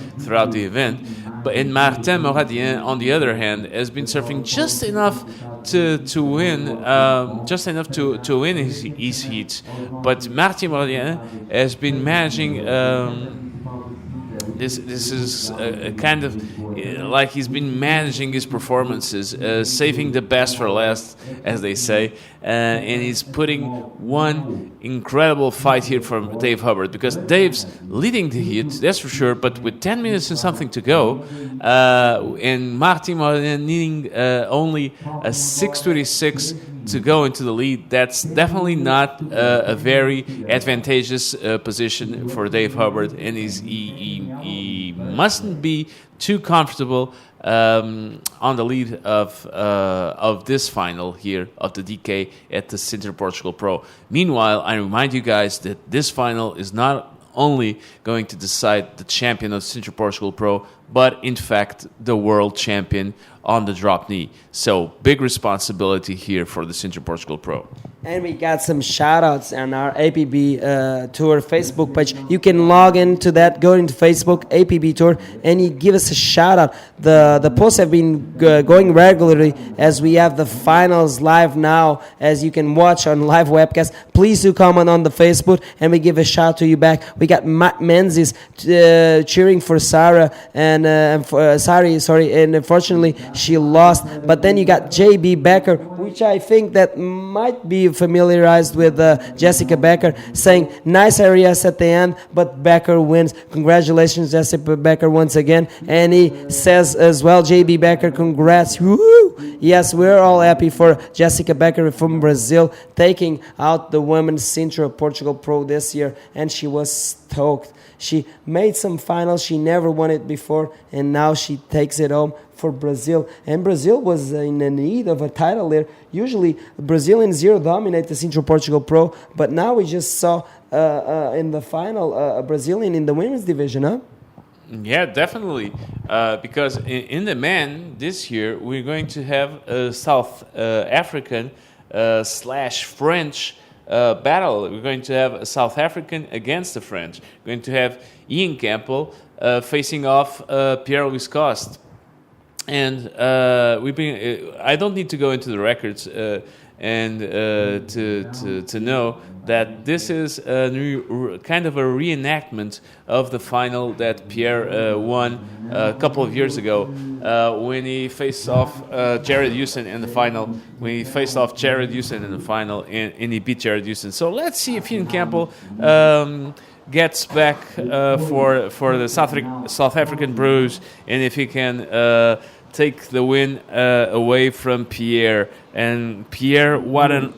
the event. But Martin Moradien, on the other hand, has been surfing just enough to win, just enough to win his heats. But Martin Morien has been managing. This is a kind of like he's been managing his performances, saving the best for last, as they say, and he's putting one incredible fight here from Dave Hubbard, because Dave's leading the heat, that's for sure, but with 10 minutes and something to go, and Martin Martin needing only a 6:26 to go into the lead, that's definitely not a very advantageous position for Dave Hubbard, and he mustn't be too comfortable on the lead of this final here of the DK at the Sintra Portugal Pro. Meanwhile, I remind you guys that this final is not only going to decide the champion of Sintra Portugal Pro, but in fact the world champion on the drop knee. So big responsibility here for the Sintra Portugal Pro. And we got some shout-outs on our APB Tour Facebook page. You can log into that, go into Facebook, APB Tour, and you give us a shout-out. The posts have been going regularly as we have the finals live now, as you can watch on live webcast. Please do comment on the Facebook, and we give a shout to you back. We got Matt Menzies cheering for Sarah, and sorry, and unfortunately she lost. But then you got JB Becker, which I think that might be familiarized with Jessica Becker, saying nice areas at the end, but Becker wins. Congratulations, Jessica Becker, once again. And he says as well, JB Becker, congrats. Woo! Yes, we're all happy for Jessica Becker from Brazil taking out the women's Sintra Portugal Pro this year, and she was stoked. She made some finals. She never won it before, and now she takes it home for Brazil. And Brazil was in the need of a title there. Usually, Brazilian zero dominate the Sintra Portugal Pro, but now we just saw in the final a Brazilian in the women's division, huh? Yeah, definitely. Because in the men this year, we're going to have a South African / French battle. We're going to have a South African against the French. We're going to have Ian Campbell facing off Pierre-Louis Coste. And I don't need to go into the records and to know that this is kind of a reenactment of the final that Pierre won a couple of years ago when he faced off Jared Houston in the final. When he faced off Jared Houston in the final, and he beat Jared Houston. So let's see if Ian Campbell gets back for the South African Bruise, and if he can take the win away from Pierre. And Pierre, what an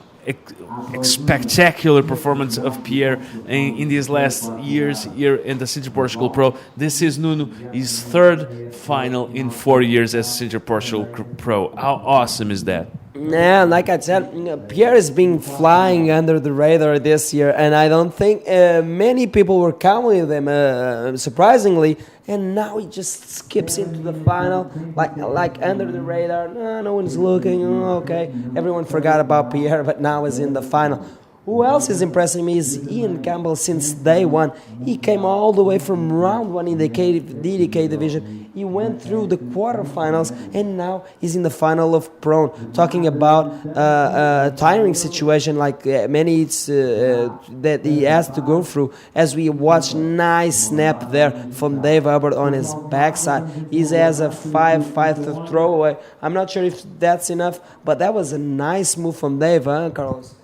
spectacular performance of Pierre in these last years here in the Sintra Portugal Pro. This is Nuno, his third final in 4 years as Sintra Portugal Pro. How awesome is that? Yeah, like I said, Pierre has been flying under the radar this year, and I don't think many people were counting with him, surprisingly. And now he just skips into the final, like under the radar. No one's looking. Okay, everyone forgot about Pierre, but now he's in the final. Who else is impressing me is Ian Campbell since day one. He came all the way from round one in the DDK division. He went through the quarterfinals, and now he's in the final of Pro. Talking about a tiring situation like many that he has to go through. As we watch, nice snap there from Dave Hubbard on his backside. He has a 5-5 throwaway. I'm not sure if that's enough, but that was a nice move from Dave, huh, Carlos?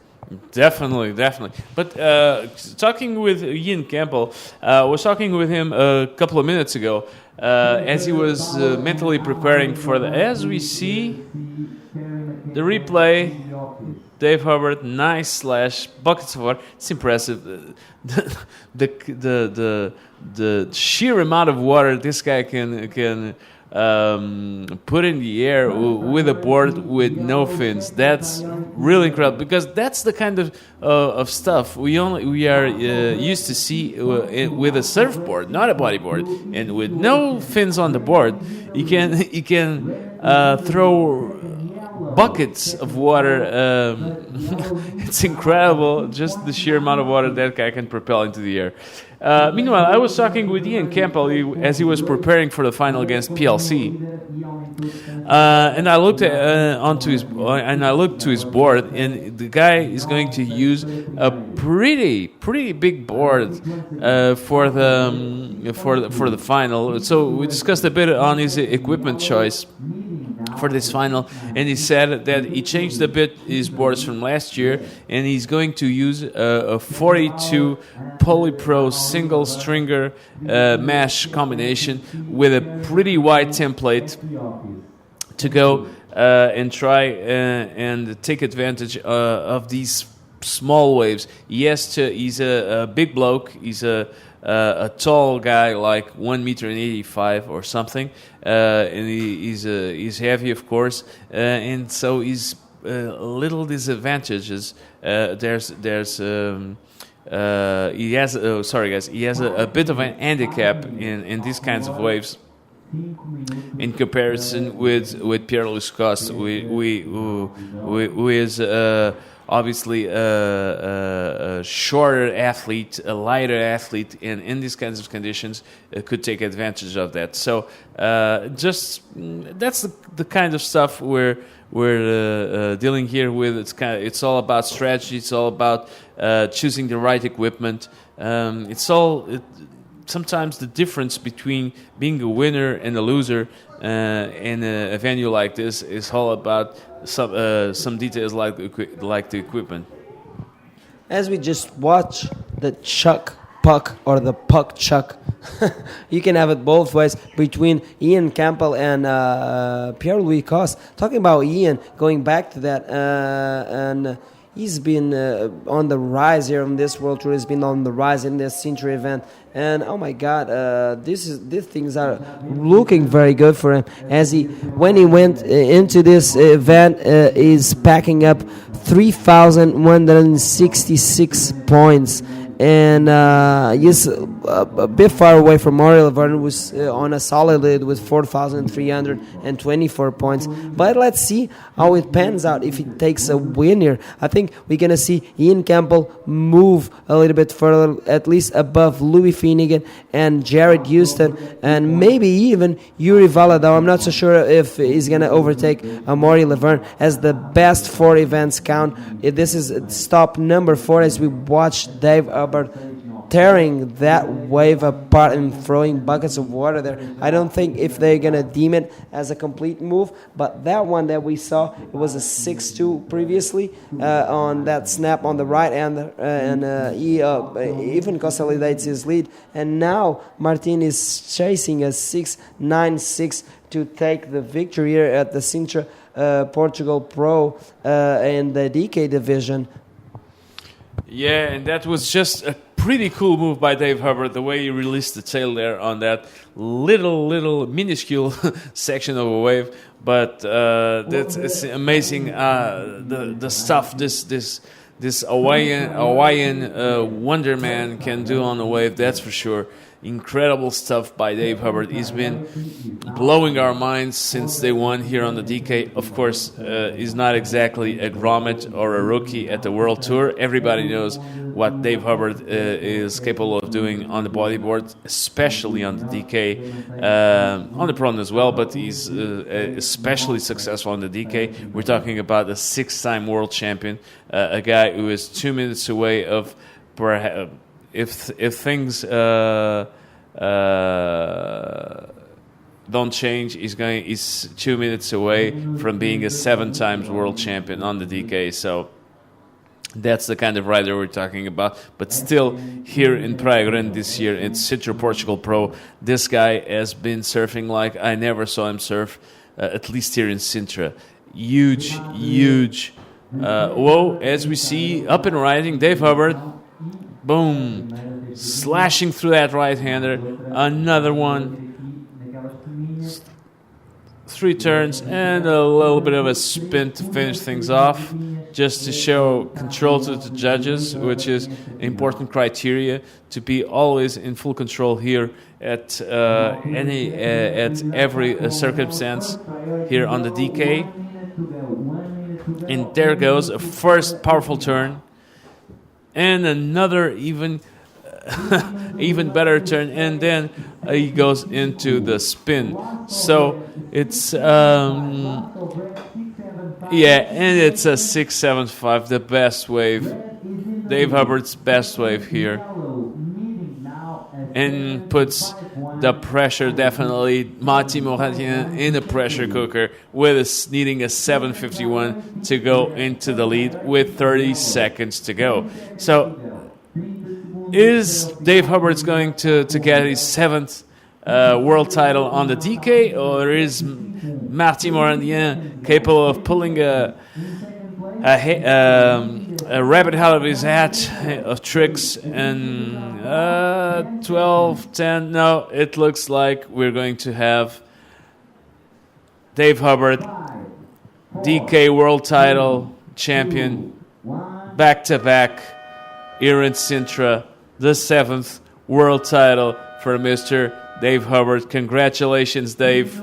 Definitely. But talking with Ian Campbell, I was talking with him a couple of minutes ago as he was mentally preparing for as we see the replay. Dave Hubbard, nice slash, buckets of water. It's impressive. The sheer amount of water this guy can put in the air with a board with no fins. That's really incredible, because that's the kind of stuff we are used to see with a surfboard, not a bodyboard, and with no fins on the board, you can throw buckets of water. It's incredible, just the sheer amount of water that guy can propel into the air. Meanwhile, I was talking with Ian Campbell as he was preparing for the final against PLC, and I looked to his board, and the guy is going to use a pretty big board for the final. So we discussed a bit on his equipment choice for this final, and he said that he changed a bit his boards from last year, and he's going to use a 42 Polypro single stringer mesh combination with a pretty wide template to go and try and take advantage of these small waves. He's a big bloke. He's a tall guy, like 1.85 m or something, and he's heavy, of course, and so he's little disadvantages. He has a bit of an handicap in these kinds of waves in comparison with Pierre-Louis Coste, who is obviously a shorter athlete, a lighter athlete, and in these kinds of conditions could take advantage of that. So that's the kind of stuff we're dealing here with. It's all about strategy. It's all about choosing the right equipment. Sometimes the difference between being a winner and a loser in a venue like this is all about some details like the equipment. As we just watch the chuck puck or the puck chuck, you can have it both ways between Ian Campbell and Pierre-Louis Coste. Talking about Ian, going back to that, and he's been on the rise here on this World Tour. He's been on the rise in this Sintra event, and oh my God, these things are looking very good for him. When he went into this event, is packing up 3,166 points. And he's a bit far away from Maurice Laverne, who was on a solid lead with 4,324 points. But let's see how it pans out if he takes a win here. I think we're going to see Ian Campbell move a little bit further, at least above Louis Finnegan and Jared Houston, and maybe even Yuri Valadao. I'm not so sure if he's going to overtake Maurice Laverne as the best 4 events count. This is stop number 4 as we watch Dave Hubbard tearing that wave apart and throwing buckets of water there. I don't think if they're going to deem it as a complete move, but that one that we saw, it was a 6-2 previously on that snap on the right hand, and he even consolidates his lead. And now Martin is chasing a 6-9-6 to take the victory here at the Sintra Portugal Pro in the DK division. Yeah, and that was just a pretty cool move by Dave Hubbard, the way he released the tail there on that little minuscule section of a wave. But it's amazing the stuff this Hawaiian Wonder Man can do on a wave, that's for sure. Incredible stuff by Dave Hubbard. He's been blowing our minds since day one here on the DK. Of course, he's not exactly a grommet or a rookie at the World Tour. Everybody knows what Dave Hubbard is capable of doing on the bodyboard, especially on the DK, on the Pro as well, but he's especially successful on the DK. We're talking about a 6-time world champion, a guy who is 2 minutes away of perhaps, if things don't change, he's 2 minutes away from being a 7-time world champion on the DK. So that's the kind of rider we're talking about. But still, here in Praia Grande this year, in Sintra Portugal Pro, this guy has been surfing like I never saw him surf, at least here in Sintra. Huge. Whoa, as we see, up and riding, Dave Hubbard. Boom. Slashing through that right-hander. Another one. 3 turns and a little bit of a spin to finish things off, just to show control to the judges, which is important criteria to be always in full control here at every circumstance here on the DK. And there goes a first powerful turn. And another even even better turn, and then he goes into the spin. So it's and it's a 6.75, the best wave, Dave Hubbard's best wave here, and puts the pressure, definitely Mati Moradien in the pressure cooker with needing a 7.51 to go into the lead with 30 seconds to go. So is Dave Hubbard's going to get his 7th world title on the DK, or is Marty Moradien capable of pulling a rabbit out of his hat of tricks? And 12-10, no, it looks like we're going to have Dave Hubbard, DK world title champion, back-to-back here in Sintra, the 7th world title for Mr. Dave Hubbard. Congratulations, Dave.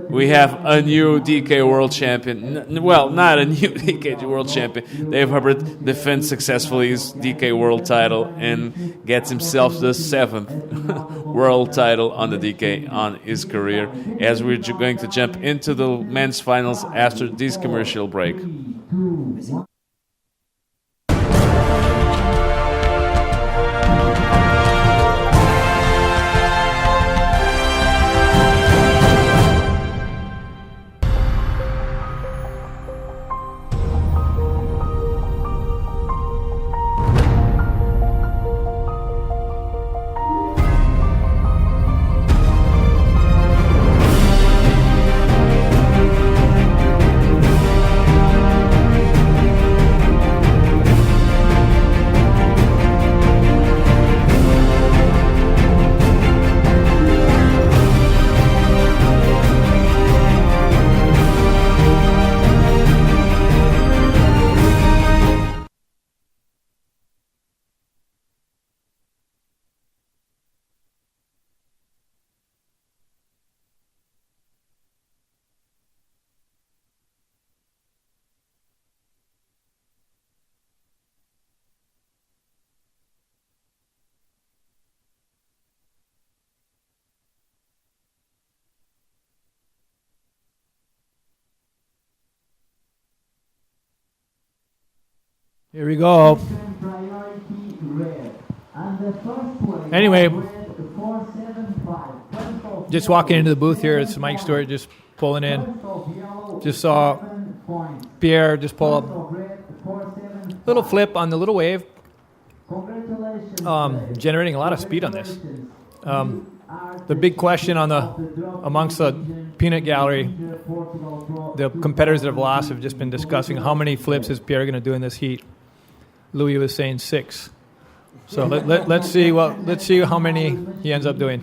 We have a new DK world champion. Well, not a new DK world champion. Dave Hubbard defends successfully his DK world title and gets himself the 7th world title on the DK on his career, as we're going to jump into the men's finals after this commercial break. Here we go. Anyway, just walking into the booth here, it's Mike Stewart just pulling in. Just saw Pierre just pull up. Little flip on the little wave. Generating a lot of speed on this. The big question amongst the peanut gallery, the competitors that have lost have just been discussing how many flips is Pierre going to do in this heat. Louis was saying 6. So let's see how many he ends up doing.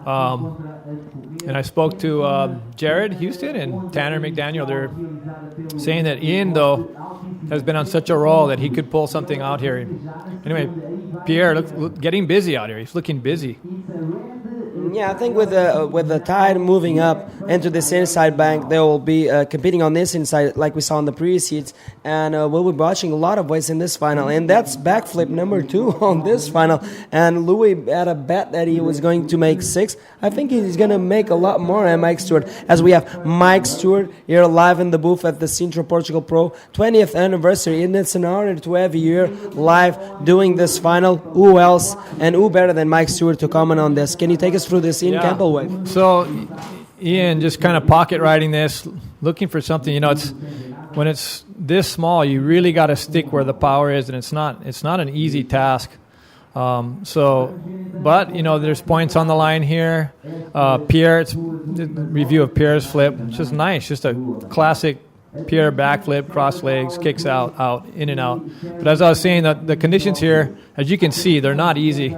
And I spoke to Jared Houston and Tanner McDaniel. They're saying that Ian, though, has been on such a roll that he could pull something out here. Anyway, Pierre, getting busy out here. He's looking busy. Yeah, I think with the tide moving up into this inside bank, they will be competing on this inside like we saw in the previous heats, and we'll be watching a lot of waves in this final. And that's backflip number 2 on this final. And Louis had a bet that he was going to make 6. I think he's going to make a lot more than Mike Stewart, as we have Mike Stewart here live in the booth at the Sintra Portugal Pro 20th anniversary. And it's an honor to have you here live doing this final. Who else and who better than Mike Stewart to comment on this? Can you take us through this Ian Campbell wave? So Ian just kind of pocket riding this, looking for something. It's when it's this small, you really got to stick where the power is, and it's not an easy task. But there's points on the line here. Pierre, it's review of Pierre's flip. It's just nice, just a classic Pierre backflip, cross legs, kicks out, in and out. But as I was saying, the conditions here, as you can see, they're not easy.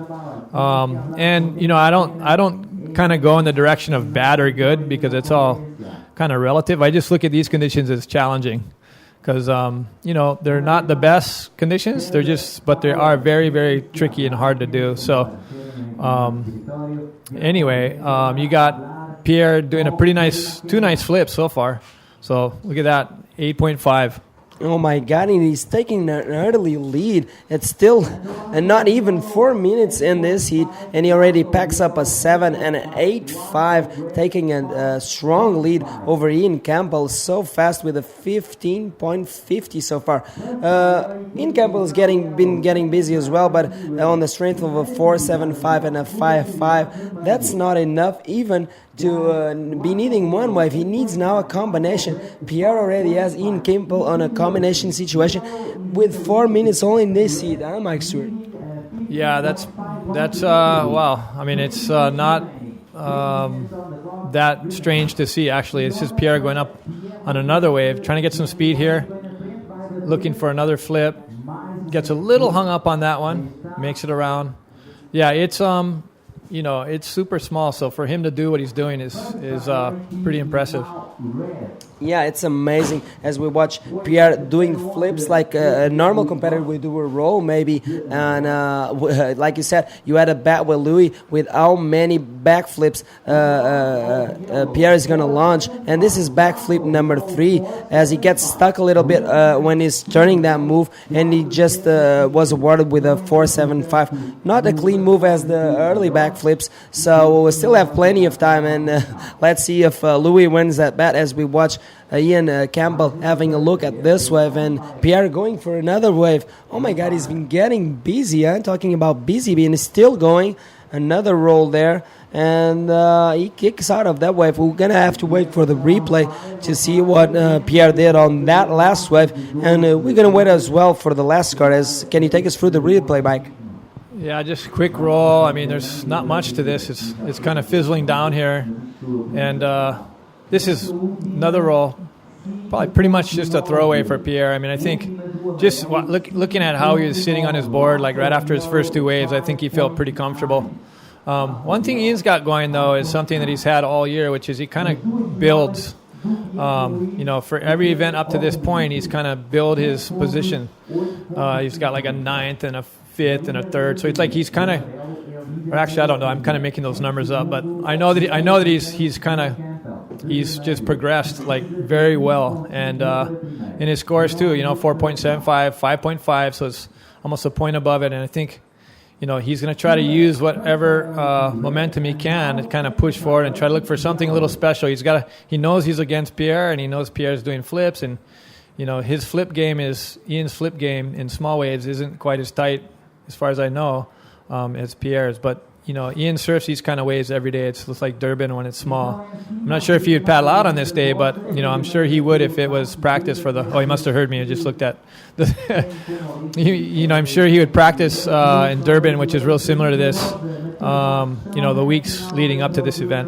And I don't kind of go in the direction of bad or good, because it's all kind of relative. I just look at these conditions as challenging, because they're not the best conditions. But they are very, very tricky and hard to do. So anyway, you got Pierre doing a pretty nice, 2 nice flips so far. So look at that, 8.5. Oh my God, and he's taking an early lead. It's still not even 4 minutes in this heat, and he already packs up a 7 and an 8.5, taking a strong lead over Ian Campbell so fast with a 15.50 so far. Ian Campbell has been getting busy as well, but on the strength of a 4.75 and a 5.5, that's not enough even to be needing one wave. He needs now a combination. Pierre already has Ian Campbell on a combination situation with 4 minutes only in this heat, huh, Mike Stewart? Yeah, that's wow. I mean, it's not that strange to see, actually. It's just Pierre going up on another wave, trying to get some speed here, looking for another flip. Gets a little hung up on that one, makes it around. Yeah, it's it's super small, so for him to do what he's doing is pretty impressive. Yeah, it's amazing as we watch Pierre doing flips like a normal competitor would do a roll maybe, and like you said, you had a bet with Louis with how many backflips Pierre is going to launch, and this is backflip number 3 as he gets stuck a little bit when he's turning that move, and he just was awarded with a 4.75. Not a clean move as the early backflips, so we still have plenty of time, and let's see if Louis wins that bet as we watch Ian Campbell having a look at this wave and Pierre going for another wave. Oh my God, he's been getting busy. I'm talking about busy, being still going. Another roll there, and he kicks out of that wave. We're going to have to wait for the replay to see what Pierre did on that last wave, and we're going to wait as well for the last card. Can you take us through the replay, Mike? Yeah, just a quick roll. I mean, there's not much to this. It's kind of fizzling down here, and this is another roll, probably pretty much just a throwaway for Pierre. I mean, I think just looking at how he was sitting on his board, like right after his first 2 waves, I think he felt pretty comfortable. One thing Ian's got going, though, is something that he's had all year, which is he kind of builds. For every event up to this point, he's kind of built his position. He's got like a 9th and a 5th and a 3rd, so it's like he's kind of, or actually I don't know, I'm kind of making those numbers up, but I know that he's just progressed like very well, and in his scores too, 4.75, 5.5, so it's almost a point above it, and I think he's going to try to use whatever momentum he can to kind of push forward and try to look for something a little special. He knows he's against Pierre, and he knows Pierre's doing flips, and Ian's flip game in small waves isn't quite as tight, as far as I know, as Pierre's. But, Ian surfs these kind of waves every day. It's just like Durban when it's small. I'm not sure if he would paddle out on this day, but, I'm sure he would if it was practice for he must have heard me. I just looked at I'm sure he would practice in Durban, which is real similar to this, the weeks leading up to this event.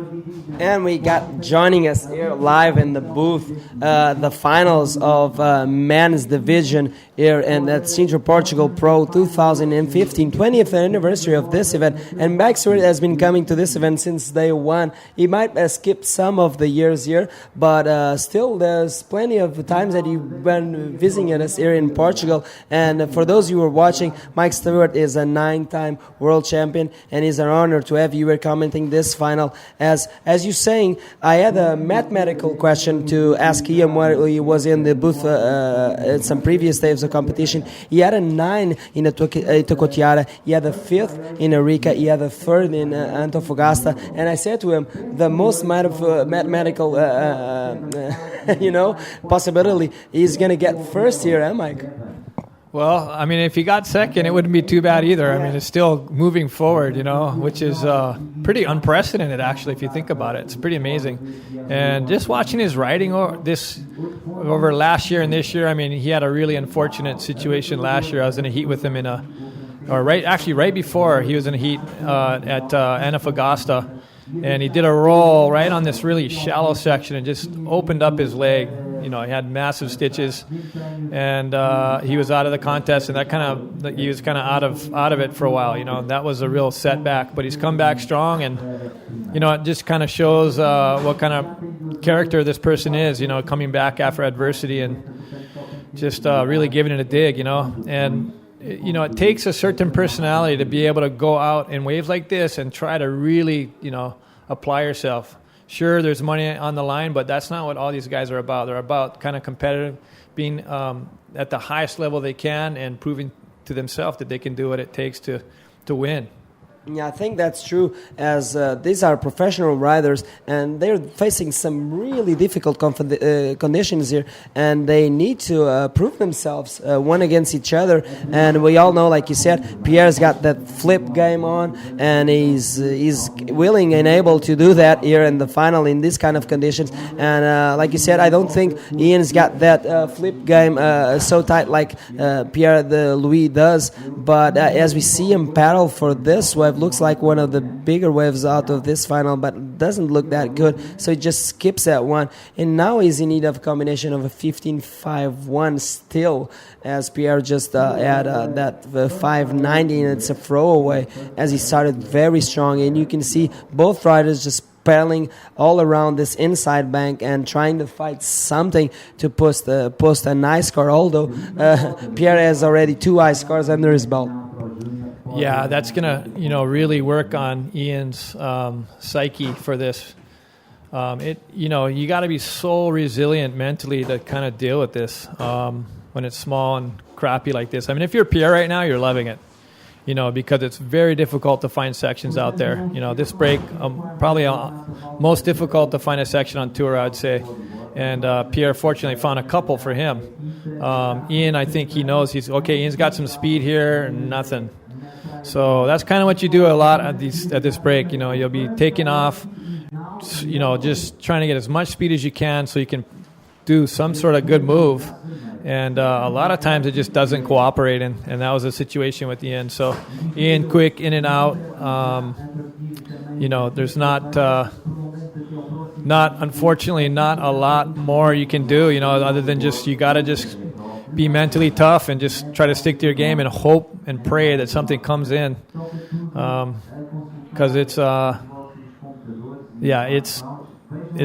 And we got joining us here live in the booth, the finals of men's division here and at Sintra Portugal Pro 2015, 20th anniversary of this event. And Mike Stewart has been coming to this event since day one. He might skip some of the years here, but still there's plenty of times that you've been visiting us here in Portugal. And for those who are watching, Mike Stewart is a 9-time world champion, and it's an honor to have you here commenting this final. As you're saying, I had a mathematical question to ask Ian while he was in the booth at some previous days of competition. He had a 9 in Itocoatiara, he had a 5th in Arica, he had a 3rd in Antofagasta, and I said to him, the most mathematical possibility is going to get first here, eh, Mike? Well, I mean, if he got second, it wouldn't be too bad either. I mean, it's still moving forward, which is pretty unprecedented, actually, if you think about it. It's pretty amazing. And just watching his riding over last year and this year, I mean, he had a really unfortunate situation last year. I was in a heat with him right before he was in a heat at Antofagasta. And he did a roll right on this really shallow section and just opened up his leg. He had massive stitches, and he was out of the contest, and he was kind of out of it for a while. That was a real setback, but he's come back strong, and it just kind of shows what kind of character this person is. Coming back after adversity and just really giving it a dig. And it takes a certain personality to be able to go out in waves like this and try to really, apply yourself. Sure, there's money on the line, but that's not what all these guys are about. They're about kind of competitive, being at the highest level they can and proving to themselves that they can do what it takes to win. Yeah, I think that's true, as these are professional riders and they're facing some really difficult conditions here, and they need to prove themselves one against each other. And we all know, like you said, Pierre's got that flip game on, and he's willing and able to do that here in the final in this kind of conditions. And like you said, I don't think Ian's got that flip game so tight like Pierre de Louis does, but as we see him paddle for this wave, looks like one of the bigger waves out of this final, but doesn't look that good, so he just skips that one. And now he's in need of a combination of a 15.51 still, as Pierre just had that 5.90, and it's a throwaway, as he started very strong. And you can see both riders just paddling all around this inside bank and trying to fight something to post a nice score, although Pierre has already 2 high scores under his belt. Yeah, that's gonna really work on Ian's psyche for this. You got to be so resilient mentally to kind of deal with this when it's small and crappy like this. I mean, if you're Pierre right now, you're loving it, because it's very difficult to find sections out there. This break probably most difficult to find a section on tour, I'd say. And Pierre fortunately found a couple for him. Ian, I think he knows Ian's got some speed here and nothing. So that's kind of what you do a lot at this break. You'll be taking off, just trying to get as much speed as you can so you can do some sort of good move. And a lot of times it just doesn't cooperate, and that was the situation with Ian. So Ian, quick in and out. There's unfortunately not a lot more you can do, other than you got to just be mentally tough and just try to stick to your game and hope and pray that something comes in, because it's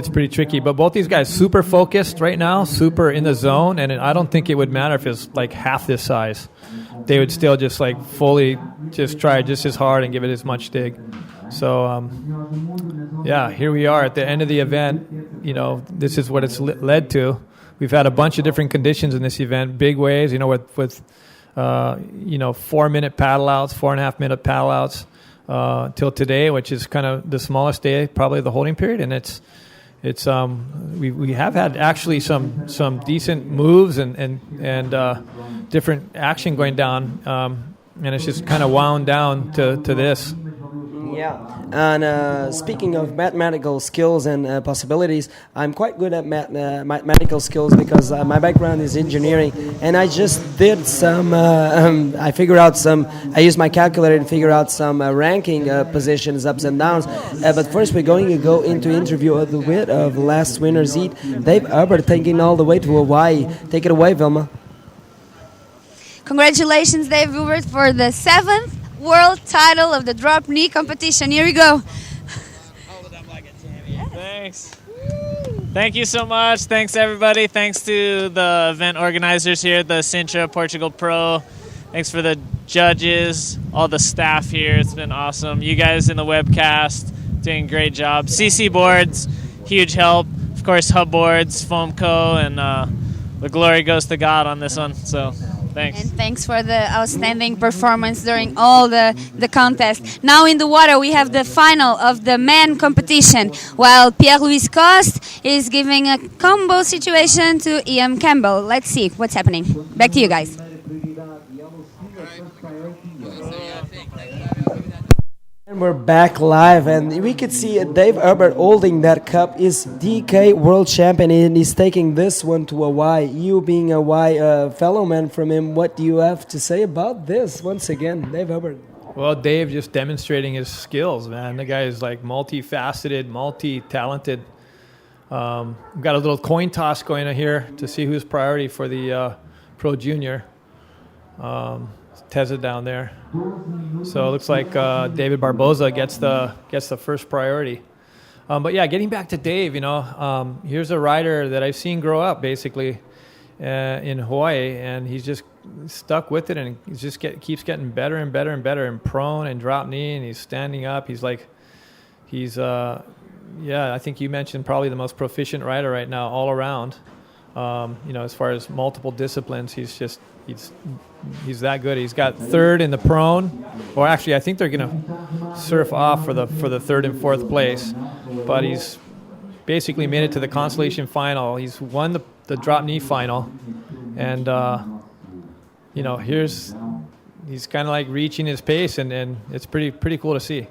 pretty tricky. But both these guys super focused right now, super in the zone, and I don't think it would matter if it's like half this size. They would still just fully just try just as hard and give it as much dig. So here we are at the end of the event. This is what it's led to. We've had a bunch of different conditions in this event, big waves, with 4-minute paddle outs, 4.5-minute paddle outs till today, which is kind of the smallest day, probably the holding period. And we have had actually some decent moves and different action going down, and it's just kind of wound down to this. Yeah, and speaking of mathematical skills and possibilities, I'm quite good at mathematical skills because my background is engineering, and I just did some, I used my calculator to figure out some ranking positions, ups and downs. But first we're going to go into interview of the last winner's heat, Dave Herbert, taking all the way to Hawaii. Take it away, Vilma. Congratulations, Dave Herbert, for the 7th world title of the drop knee competition. Here we go. Thanks. Thank you so much. Thanks, everybody. Thanks to the event organizers here at the Sintra Portugal Pro. Thanks for the judges, all the staff here. It's been awesome. You guys in the webcast doing a great job. CC boards, huge help. Of course, Hub boards, Foam Co. And the glory goes to God on this one. So thanks. And thanks for the outstanding performance during all the contest. Now in the water we have the final of the men competition, while Pierre-Louis Coste is giving a combo situation to Ian Campbell. Let's see what's happening. Back to you guys. And we're back live, and we could see Dave Herbert holding that cup. Is DK World Champion, and he's taking this one to Hawaii. You being a Hawaii fellow man from him, what do you have to say about this? Once again, Dave Herbert. Well, Dave just demonstrating his skills, man. The guy is multifaceted, multi-talented. We've got a little coin toss going on here to see who's priority for the Pro Junior. Teza down there. So it looks like David Barboza gets the first priority. But yeah, getting back to Dave, here's a rider that I've seen grow up basically in Hawaii, and he's just stuck with it, and he just keeps getting better and better and better, and prone and drop knee, and he's standing up. He's yeah, I think you mentioned probably the most proficient rider right now all around. As far as multiple disciplines, he's that good. He's got third in the prone, or actually, I think they're going to surf off for the third and fourth place. But he's basically made it to the consolation final. He's won the drop knee final, and he's kind of like reaching his pace, and it's pretty cool to see.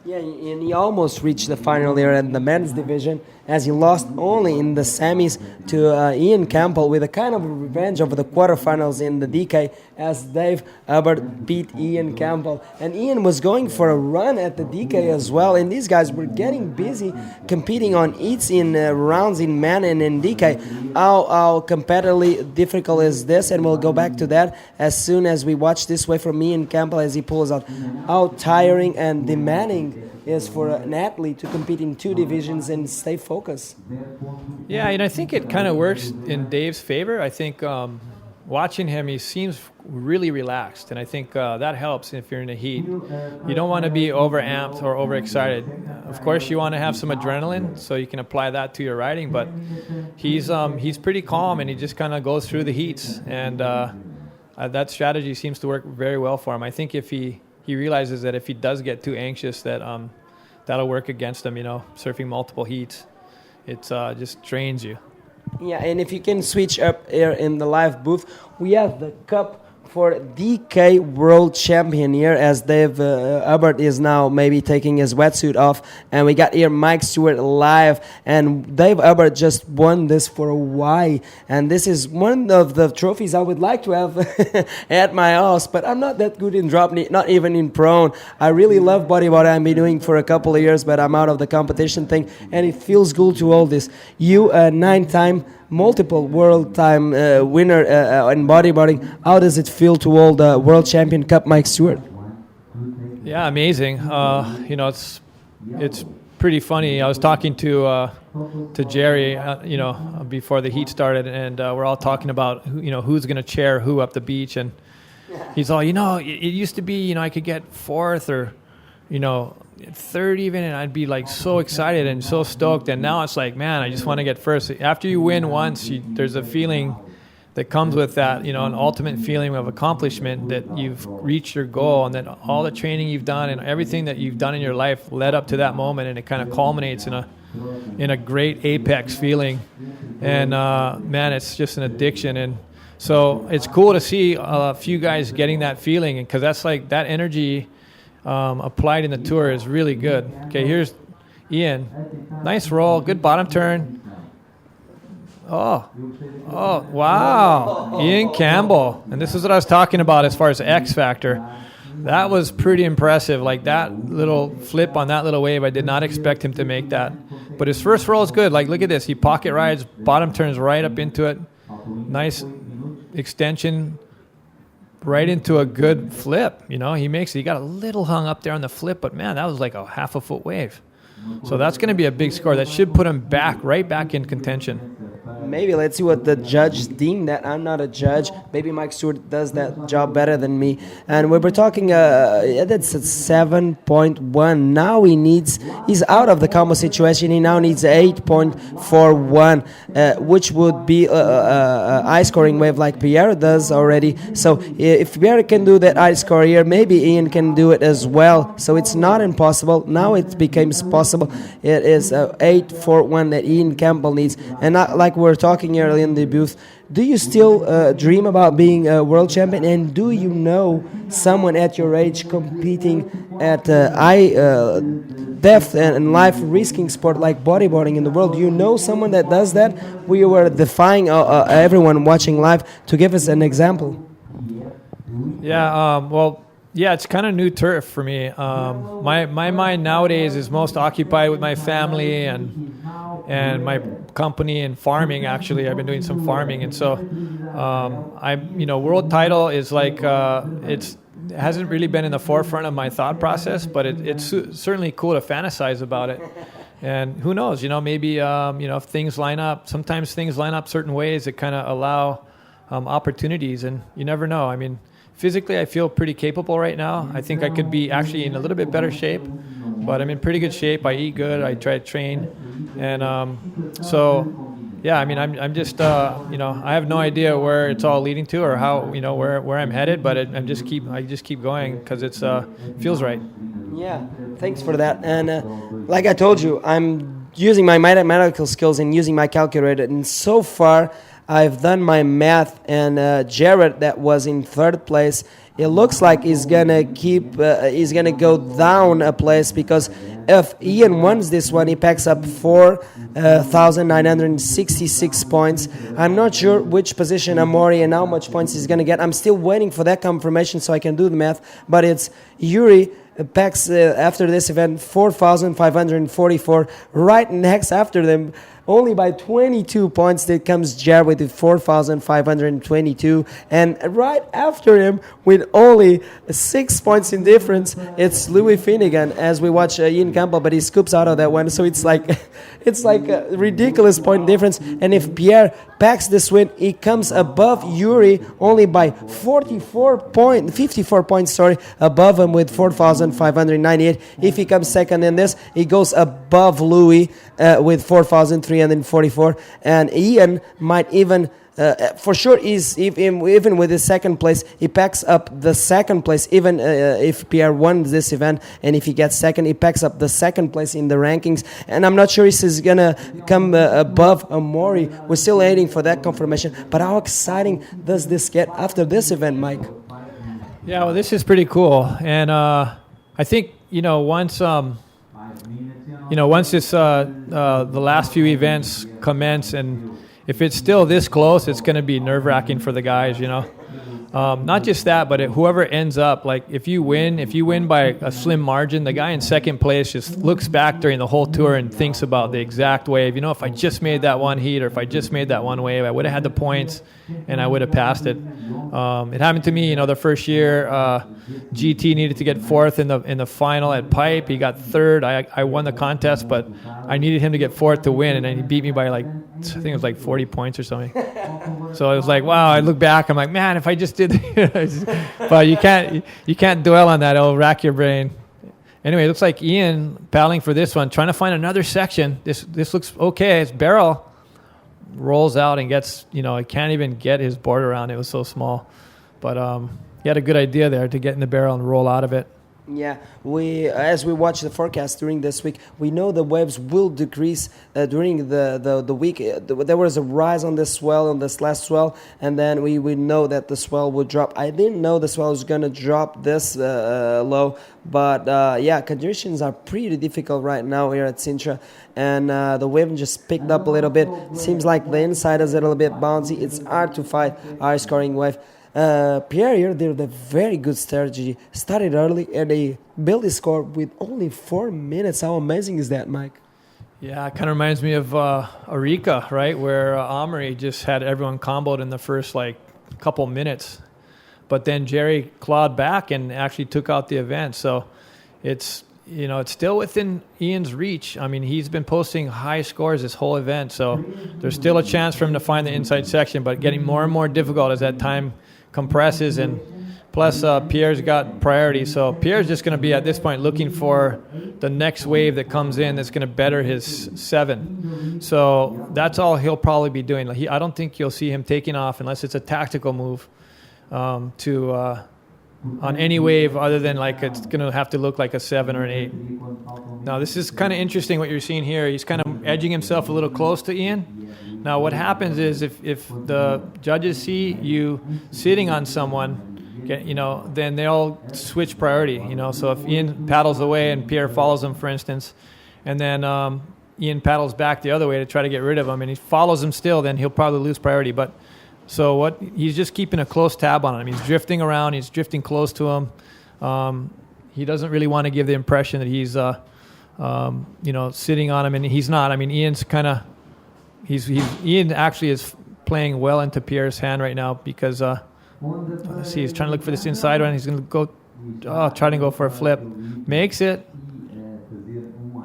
Yeah, and he almost reached the final there in the men's division, as he lost only in the semis to Ian Campbell, with a kind of revenge over the quarterfinals in the DK, as Dave Hubbard beat Ian Campbell. And Ian was going for a run at the DK as well, and these guys were getting busy competing on heats in rounds in men and in DK. How competitively difficult is this? And we'll go back to that as soon as we watch this way from Ian Campbell as he pulls out. How tiring and demanding is for an athlete to compete in two divisions and stay focused. Yeah, I think it kind of works in Dave's favor. I think watching him, he seems really relaxed, and I think that helps if you're in a heat. You don't want to be over-amped or over-excited. Of course, you want to have some adrenaline so you can apply that to your riding, but he's pretty calm, and he just kind of goes through the heats, and that strategy seems to work very well for him. I think if he realizes that if he does get too anxious, that that'll work against him. Surfing multiple heats, it just trains you. Yeah, and if you can switch up here in the live booth, we have the cup for DK World Champion here, as Dave Hubbard is now maybe taking his wetsuit off, and we got here Mike Stewart live, and Dave Hubbard just won this for Hawaii, and this is one of the trophies I would like to have at my house, but I'm not that good in drop knee, not even in prone. I really love bodyboarding. I've been doing for a couple of years, but I'm out of the competition thing, and it feels good to hold this. You, a 9-time multiple world time winner in bodyboarding, how does it feel to hold the World Champion Cup, Mike Stewart? Yeah, amazing. It's pretty funny. I was talking to Jerry, before the heat started, and we're all talking about who's going to chair who up the beach, and he's all, it used to be, I could get fourth or, third even, and I'd be like so excited and so stoked, and now it's like, man, I just want to get first. After you win once, there's a feeling that comes with that, an ultimate feeling of accomplishment, that you've reached your goal, and that all the training you've done and everything that you've done in your life led up to that moment, and it kind of culminates in a great apex feeling. And man, it's just an addiction. And so it's cool to see a few guys getting that feeling, because that's like that energy applied in the tour is really good. Okay, here's Ian. Nice roll, good bottom turn. Oh, wow. Ian Campbell. And this is what I was talking about as far as X factor. That was pretty impressive. Like that little flip on that little wave, I did not expect him to make that. But his first roll is good. Like, look at this. He pocket rides, bottom turns right up into it. Nice extension. Right into a good flip, he makes it. He got a little hung up there on the flip, but man, that was like a half a foot wave. So that's going to be a big score. That should put him right back in contention. Maybe let's see what the judge deemed that. I'm not a judge. Maybe Mike Stewart does that job better than me. And we were talking, that's at 7.1. Now he's out of the combo situation. He now needs 8.41, which would be a high scoring wave like Pierre does already. So if Pierre can do that high score here, maybe Ian can do it as well. So it's not impossible. Now it becomes possible. It is 8.41 that Ian Campbell needs. And like we were talking earlier in the booth, do you still dream about being a world champion? And do you know someone at your age competing at high depth and life risking sport like bodyboarding in the world? Do you know someone that does that? We were defying everyone watching live to give us an example. Yeah, it's kind of new turf for me. My mind nowadays is most occupied with my family and my company and farming. Actually, I've been doing some farming, and so world title is like it hasn't really been in the forefront of my thought process, but it's certainly cool to fantasize about it. And who knows? Maybe if things line up. Sometimes things line up certain ways that kind of allow opportunities, and you never know. I mean, physically, I feel pretty capable right now. I think I could be actually in a little bit better shape. but I'm in pretty good shape. I eat good. I try to train, and so yeah. I mean, I'm just I have no idea where it's all leading to or how where I'm headed, but I just keep going because it's feels right. Yeah, thanks for that. And like I told you, I'm using my mathematical skills and using my calculator, and so far I've done my math, and Jared, that was in third place, it looks like he's gonna go down a place, because if Ian wins this one, he packs up 4,966 points. I'm not sure which position Amori and how much points he's gonna get. I'm still waiting for that confirmation so I can do the math, but it's Yuri packs after this event 4,544. Right next after them, only by 22 points, there comes Jared with 4,522. And right after him, with only 6 points in difference, it's Louis Finnegan, as we watch Ian Campbell, but he scoops out of that one. So it's like a ridiculous point difference. And if Pierre packs this win, he comes above Yuri only by 54 points, above him with 4,598. If he comes second in this, he goes above Louis with 4,344, and Ian might even for sure even with his second place, he packs up the second place, even if Pierre won this event, and if he gets second, he packs up the second place in the rankings. And I'm not sure if he's gonna come above Amori. We're still waiting for that confirmation, but how exciting does this get after this event, Mike? Yeah, well, this is pretty cool, and I think once this the last few events commence, and if it's still this close, it's going to be nerve-wracking for the guys. Not just that, but whoever ends up, like if you win by a slim margin, the guy in second place just looks back during the whole tour and thinks about the exact wave. If I just made that one heat, or if I just made that one wave, I would have had the points and I would have passed it. It happened to me, the first year. GT needed to get fourth in the final at Pipe. He got third. I won the contest, but I needed him to get fourth to win, and then he beat me by I think it was 40 points or something. So it was like, wow. I look back, I'm like, man, if I just did, but you can't dwell on that. It'll rack your brain. Anyway, it looks like Ian paddling for this one, trying to find another section. This looks okay. His barrel rolls out and gets, he can't even get his board around. It was so small, but he had a good idea there to get in the barrel and roll out of it. Yeah, as we watch the forecast during this week, we know the waves will decrease during the week. There was a rise on this swell, on this last swell, and then we know that the swell would drop. I didn't know the swell was going to drop this low, but conditions are pretty difficult right now here at Sintra, and the wave just picked up a little bit. Seems like the inside is a little bit bouncy. It's hard to fight high scoring wave. Pierre here did a very good strategy. Started early and they built his score with only 4 minutes. How amazing is that, Mike? Yeah, it kind of reminds me of Arica, right? Where Amaury just had everyone comboed in the first couple minutes. But then Jerry clawed back and actually took out the event. So it's still within Ian's reach. I mean, he's been posting high scores this whole event. So there's still a chance for him to find the inside section, but getting more and more difficult as that time compresses, and plus Pierre's got priority, so Pierre's just going to be at this point looking for the next wave that comes in that's going to better his 7. So that's all he'll probably be doing. I don't think you'll see him taking off unless it's a tactical move on any wave other than it's going to have to look like a 7 or an 8. Now this is kind of interesting what you're seeing here. He's kind of edging himself a little close to Ian. Now what happens is if the judges see you sitting on someone, then they'll switch priority. So if Ian paddles away and Pierre follows him, for instance, and then Ian paddles back the other way to try to get rid of him, and he follows him still, then he'll probably lose priority. But so he's just keeping a close tab on him. He's drifting around. He's drifting close to him. He doesn't really want to give the impression that he's sitting on him, and he's not. I mean, Ian's kind of. Ian actually is playing well into Pierre's hand right now because let's see, he's trying to look for this inside one. He's going to go trying to go for a flip. Makes it.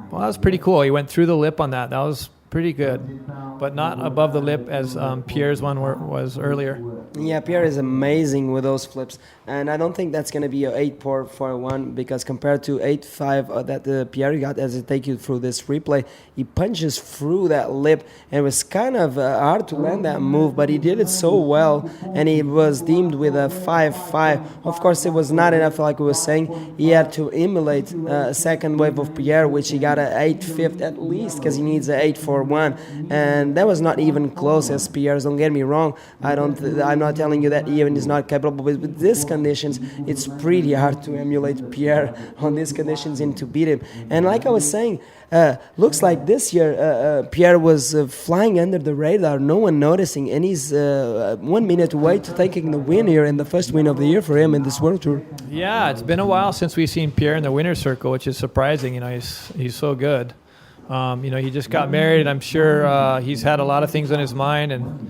Well, that was pretty cool. He went through the lip on that. That was pretty good, but not above the lip as Pierre's one was earlier. Yeah, Pierre is amazing with those flips, and I don't think that's going to be a 8.41 because compared to 8.5 that Pierre got, as I take you through this replay, he punches through that lip, and it was kind of hard to land that move, but he did it so well, and he was deemed with a 5.5. Of course, it was not enough, like we were saying. He had to emulate a second wave of Pierre, which he got a 8.5 at least, because he needs a 8.41, and that was not even close as Pierre's. Don't get me wrong. I'm not telling you that even is not capable, but with these conditions, it's pretty hard to emulate Pierre on these conditions and to beat him. And like I was saying, looks like this year Pierre was flying under the radar, no one noticing, and he's 1 minute away to taking the win here and the first win of the year for him in this World Tour. Yeah, it's been a while since we've seen Pierre in the winner's circle, which is surprising. You know, he's so good. You know, he just got married. I'm sure he's had a lot of things on his mind, and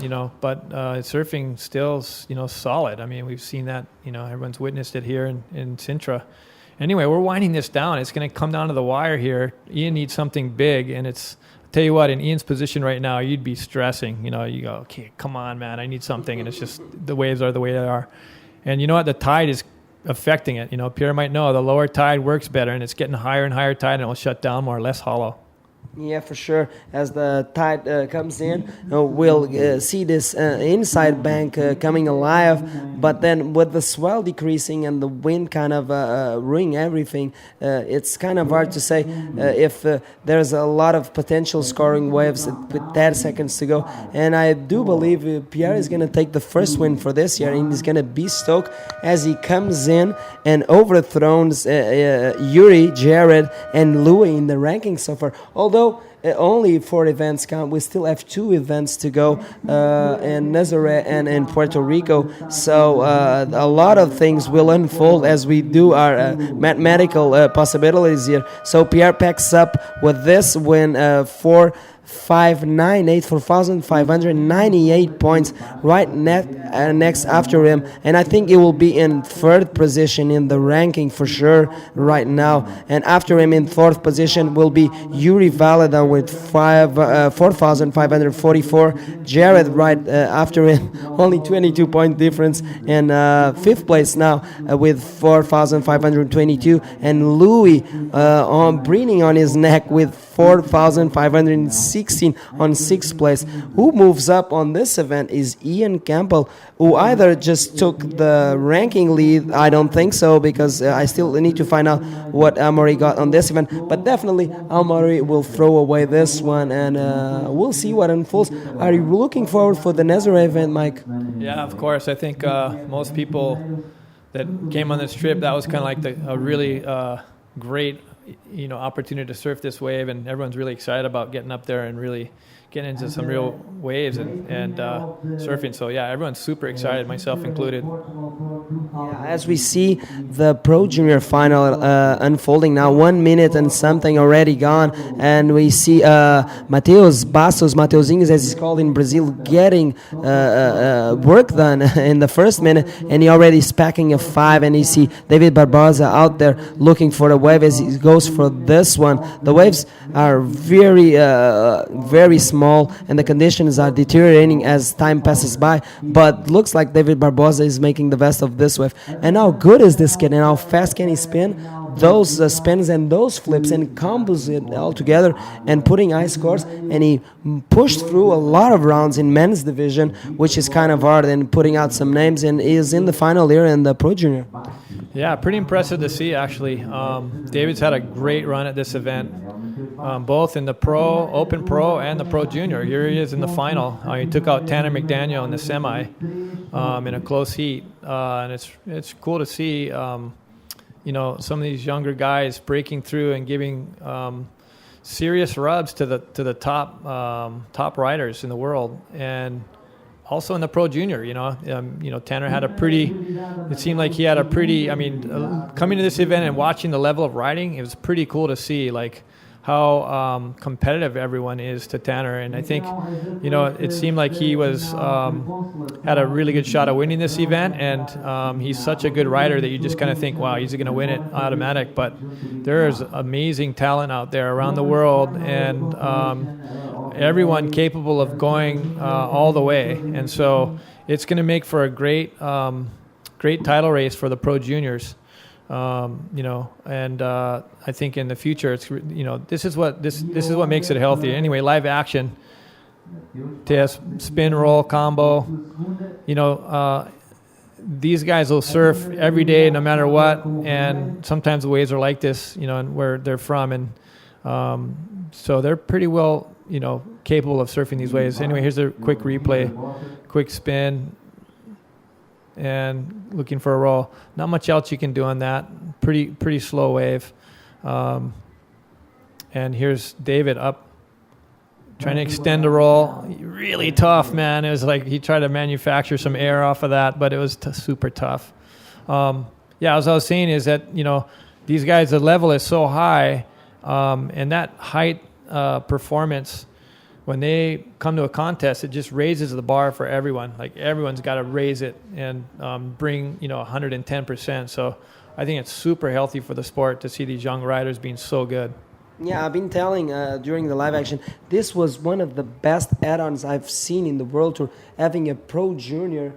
you know, but surfing still's, you know, solid. I mean, we've seen that. You know, everyone's witnessed it here in Sintra. Anyway, we're winding this down. It's going to come down to the wire here. Ian needs something big, and I'll tell you what, in Ian's position right now, you'd be stressing. You know, you go, okay, come on, man, I need something, and it's just the waves are the way they are. And you know what? The tide is affecting it. You know, Pierre might know the lower tide works better, and it's getting higher and higher tide, and it will shut down more, less hollow. Yeah, for sure. As the tide comes in, we'll see this inside bank coming alive. But then with the swell decreasing and the wind kind of ruining everything, it's kind of hard to say if there's a lot of potential scoring waves with 10 seconds to go. And I do believe Pierre is going to take the first win for this year, and he's going to be stoked as he comes in and overthrows Yuri, Jared, and Louis in the rankings so far. Although only 4 events count, we still have 2 events to go in Nazaré and in Puerto Rico. So a lot of things will unfold as we do our mathematical possibilities here. So Pierre packs up with this win 4,598 points right next after him, and I think he will be in 3rd position in the ranking for sure right now. And after him in 4th position will be Yuri Valadan with 4,544. Jared right after him, only 22 point difference, in 5th place now with 4,522, and Louis breathing on his neck with 4,516 on 6th place. Who moves up on this event is Ian Campbell, who either just took the ranking lead, I don't think so, because I still need to find out what Amaury got on this event, but definitely Amaury will throw away this one, and we'll see what unfolds. Are you looking forward for the Nazaré event, Mike? Yeah, of course. I think most people that came on this trip, that was kind of like a really great, you know, opportunity to surf this wave, and everyone's really excited about getting up there and really getting into some real waves and surfing. So yeah, everyone's super excited, myself included. Yeah, as we see the Pro Junior final unfolding now, 1 minute and something already gone, and we see Mateus Mateuzinhos, as he's called in Brazil, getting work done in the first minute, and he already is packing a 5, and you see David Barbosa out there looking for the wave as he goes for this one. The waves are very small, and the conditions are deteriorating as time passes by, but looks like David Barbosa is making the best of this wave. And how good is this kid, and how fast can he spin those spins and those flips and combos it all together and putting high scores, and he pushed through a lot of rounds in men's division, which is kind of hard, and putting out some names, and is in the final here in the Pro Junior. Yeah, pretty impressive to see, actually. David's had a great run at this event, both in the Pro, Open Pro, and the Pro Junior. Here he is in the final. He took out Tanner McDaniel in the semi in a close heat, and it's cool to see, you know, some of these younger guys breaking through and giving serious rubs to the top riders in the world, and also in the Pro Junior. You know, Tanner had it seemed like he had a pretty, I mean, coming to this event and watching the level of riding, it was pretty cool to see, like, how competitive everyone is to Tanner. And I think, it seemed like he was had a really good shot at winning this event, and he's such a good rider that you just kind of think, wow, he's going to win it automatic. But there's amazing talent out there around the world, and everyone capable of going all the way. And so it's going to make for a great title race for the Pro Juniors. And I think in the future, it's this is what makes it healthy. Anyway, live action, test, spin, roll, combo. These guys will surf every day, no matter what. And sometimes the waves are like this, and where they're from, and so they're pretty well, capable of surfing these waves. Anyway, here's a quick replay, quick spin. And looking for a roll. Not much else you can do on that. Pretty slow wave. And here's David up, trying to extend the roll. Really tough, man. It was like he tried to manufacture some air off of that, but it was super tough. As I was saying is that, these guys, the level is so high, and that height performance, when they come to a contest, it just raises the bar for everyone. Like, everyone's got to raise it and bring 110%. So I think it's super healthy for the sport to see these young riders being so good. Yeah, I've been telling during the live action, this was one of the best add-ons I've seen in the World Tour, having a Pro Junior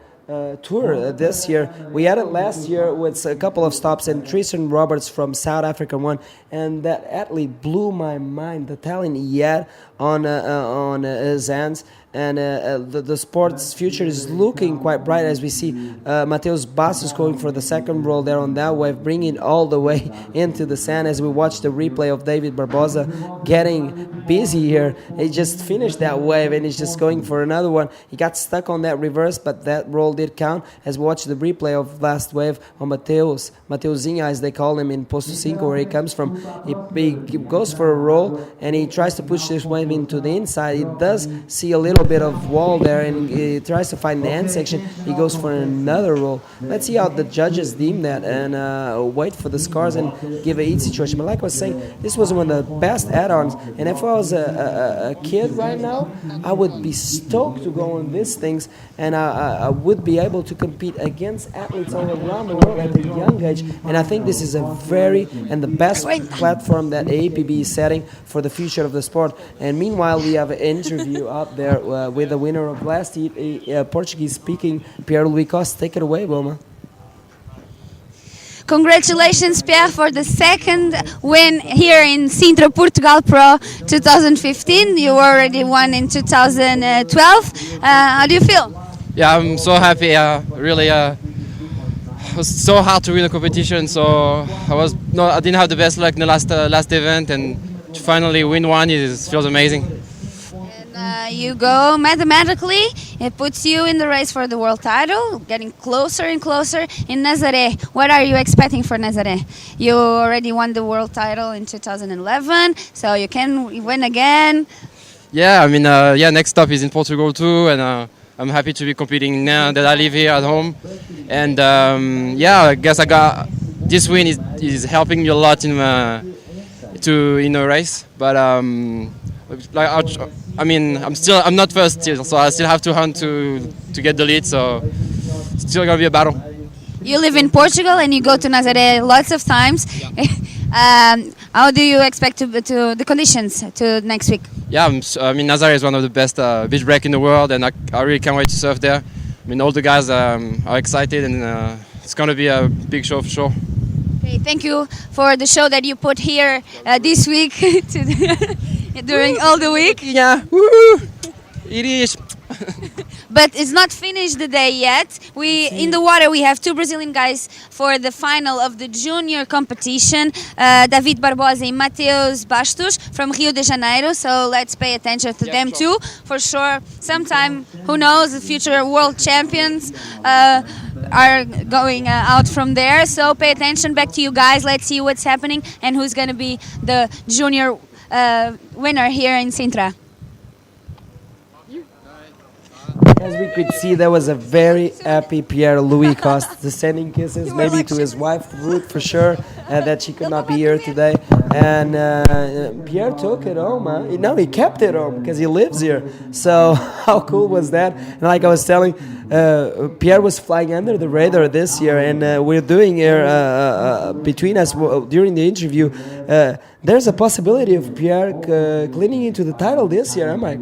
tour this year. We had it last year with a couple of stops, and Tristan Roberts from South Africa won, and that athlete blew my mind. The talent he had on his hands, and the sport's future is looking quite bright as we see Mateus Bastos going for the second roll there on that wave, bringing it all the way into the sand. As we watch the replay of David Barbosa getting busy here, he just finished that wave and he's just going for another one. He got stuck on that reverse, but that roll did count. As we watch the replay of last wave on Mateuzinho, as they call him in Posto Cinco, where he comes from, he goes for a roll and he tries to push this wave into the inside. He does see a little bit of wall there, and he tries to find the end section. He goes for another roll. Let's see how the judges deem that, and wait for the scores and give a heat situation. But like I was saying, this was one of the best add-ons, and if I was a kid right now, I would be stoked to go on these things, and I would be able to compete against athletes all around the world at a young age. And I think this is the best platform that APB is setting for the future of the sport. And meanwhile, we have an interview up there with the winner of last heat, Portuguese-speaking Pierre Louis Costa. Take it away, Wilma. Congratulations, Pierre, for the second win here in Sintra Portugal Pro 2015. You already won in 2012. How do you feel? Yeah, I'm so happy. Really, it was so hard to win a competition. So I didn't have the best luck in the last event, and to finally win one feels amazing. You go mathematically, it puts you in the race for the world title, getting closer and closer in Nazaré. What are you expecting for Nazaré? You already won the world title in 2011, so you can win again. Yeah, I mean, next stop is in Portugal too, and I'm happy to be competing now that I live here at home. And I guess this win is helping me a lot in a race, but I'm not first still, so I still have to hunt to get the lead. So it's still gonna be a battle. You live in Portugal and you go to Nazaré lots of times. How do you expect to the conditions to next week? Yeah, Nazaré is one of the best beach break in the world, and I really can't wait to surf there. I mean, all the guys are excited, and it's gonna be a big show for sure. Okay, thank you for the show that you put here this week during all the week. Yeah, woo! It is. But it's not finished the day yet. In the water we have two Brazilian guys for the final of the junior competition, David Barbosa and Mateus Bastos from Rio de Janeiro. So let's pay attention to them too. For sure, sometime, who knows, the future world champions are going out from there. So pay attention. Back to you guys. Let's see what's happening and who's going to be the junior winner here in Sintra. As we could see, there was a very happy Pierre Louis Costa, sending kisses maybe to his wife Ruth for sure, that she could not be here today. and Pierre took it home. No, he kept it home because he lives here. So how cool was that? And like I was telling, Pierre was flying under the radar this year, and we're doing here between us during the interview. There's a possibility of Pierre cleaning into the title this year, Mike.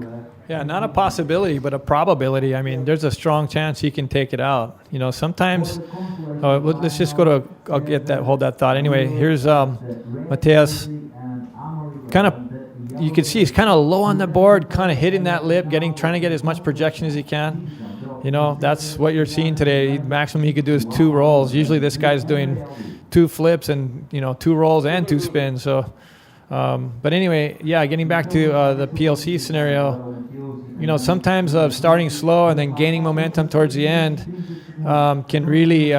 Yeah, not a possibility, but a probability. I mean, there's a strong chance he can take it out. You know, sometimes, let's just go to, hold that thought. Anyway, here's Mateus. Kind of, you can see he's kind of low on the board, kind of hitting that lip, trying to get as much projection as he can. You know, that's what you're seeing today. Maximum he could do is 2 rolls. Usually this guy's doing 2 flips and, 2 rolls and 2 spins. So, but anyway, yeah, getting back to the PLC scenario, sometimes starting slow and then gaining momentum towards the end can really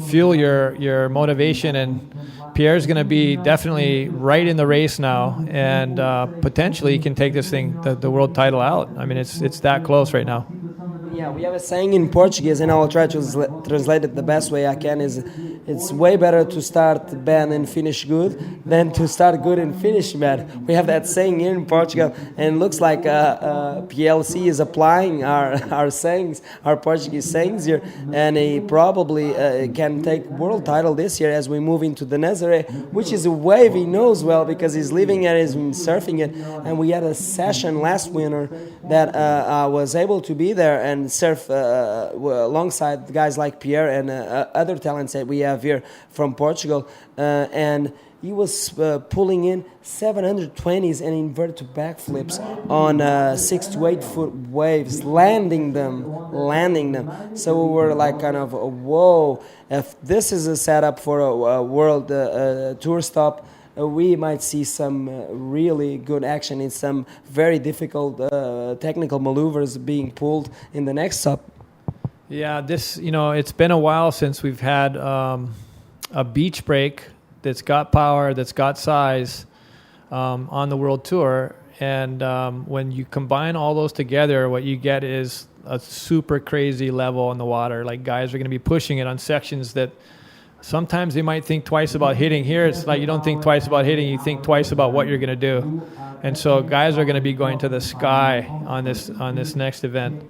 fuel your motivation. And Pierre's going to be definitely right in the race now, and potentially he can take this thing, the world title out. I mean, it's that close right now. Yeah, we have a saying in Portuguese, and I will try to translate it the best way I can, is it's way better to start bad and finish good than to start good and finish bad. We have that saying here in Portugal, and it looks like PLC is applying our sayings, our Portuguese sayings here, and he probably can take world title this year as we move into the Nazaré, which is a wave he knows well because he's living it, he's been surfing it, and we had a session last winter that I was able to be there and surf alongside guys like Pierre and other talents that we have here from Portugal, and he was pulling in 720s and inverted backflips on 6 to 8 foot waves, landing them. So we were like kind of, whoa, if this is a setup for a world tour stop, we might see some really good action in some very difficult technical maneuvers being pulled in the next stop. Yeah, it's been a while since we've had a beach break that's got power, that's got size on the World Tour. And when you combine all those together, what you get is a super crazy level in the water. Like, guys are going to be pushing it on sections that sometimes they might think twice about hitting. Here, it's like you don't think twice about hitting, you think twice about what you're going to do. And so guys are going to be going to the sky on this next event.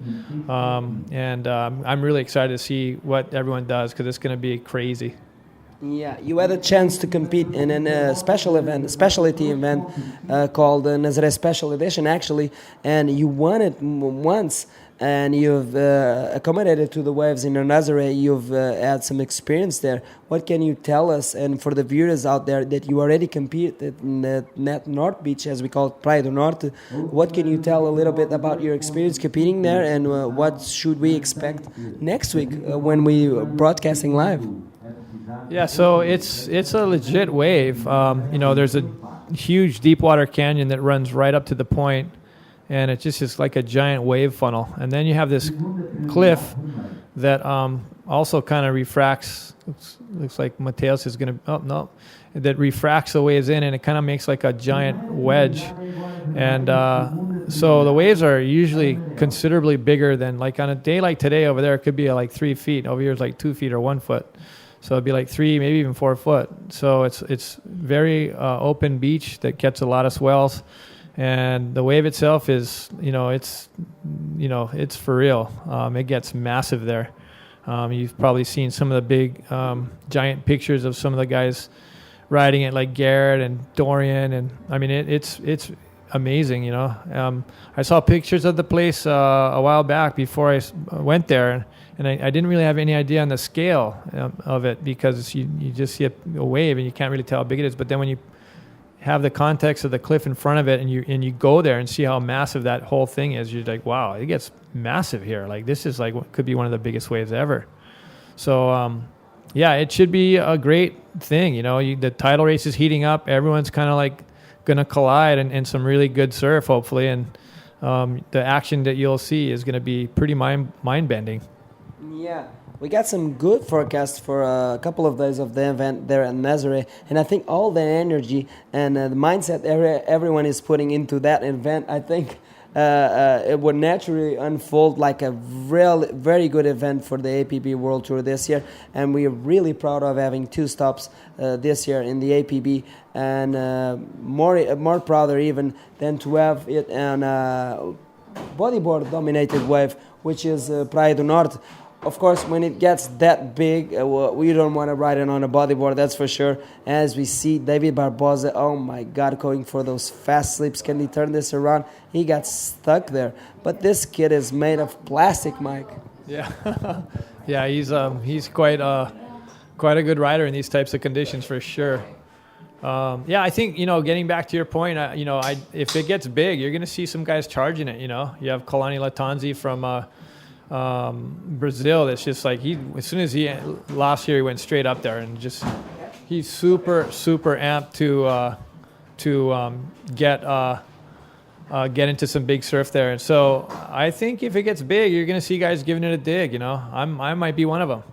I'm really excited to see what everyone does because it's going to be crazy. Yeah, you had a chance to compete in a specialty event called the Nazaré Special Edition, actually, and you won it once. And you've accommodated to the waves in Nazaré. You've had some experience there. What can you tell us? And for the viewers out there that you already competed in the North Beach, as we call it, Praia do Norte, what can you tell a little bit about your experience competing there, and what should we expect next week when we are broadcasting live? Yeah, so it's a legit wave. There's a huge deep water canyon that runs right up to the point. And it just is like a giant wave funnel. And then you have this cliff that also kind of refracts. Looks like Mateus is going to... that refracts the waves in, and it kind of makes like a giant wedge. And so the waves are usually considerably bigger than, like on a day like today over there, it could be like 3 feet. Over here it's like 2 feet or 1 foot. So it'd be like 3, maybe even 4 foot. So it's very open beach that gets a lot of swells. And the wave itself is, it's for real. It gets massive there. You've probably seen some of the big, giant pictures of some of the guys riding it, like Garrett and Dorian, and I mean, it's amazing. I saw pictures of the place a while back before I went there, and I didn't really have any idea on the scale of it because you just see a wave and you can't really tell how big it is. But then when you have the context of the cliff in front of it, and you go there and see how massive that whole thing is, you're like, wow, it gets massive here. Like, this is like could be one of the biggest waves ever. So yeah, it should be a great thing. The title race is heating up. Everyone's kind of like gonna collide and some really good surf, hopefully, and the action that you'll see is gonna be pretty mind bending. Yeah. We got some good forecasts for a couple of days of the event there at Nazaré, and I think all the energy and the mindset everyone is putting into that event, I think it would naturally unfold like a very good event for the APB World Tour this year, and we are really proud of having 2 stops this year in the APB, and more prouder even than to have it on a bodyboard dominated wave, which is Praia do Norte. Of course, when it gets that big, we don't want to ride it on a bodyboard, that's for sure. As we see David Barbosa, oh my God, going for those fast slips. Can he turn this around? He got stuck there. But this kid is made of plastic, Mike. Yeah, yeah, he's quite a good rider in these types of conditions for sure. Yeah, I think, getting back to your point, if it gets big, you're going to see some guys charging it. You have Kalani Latanzi from Brazil. That's just like as soon as last year he went straight up there, and just he's super amped to get into some big surf there. And so I think if it gets big, you're going to see guys giving it a dig. I might be one of them.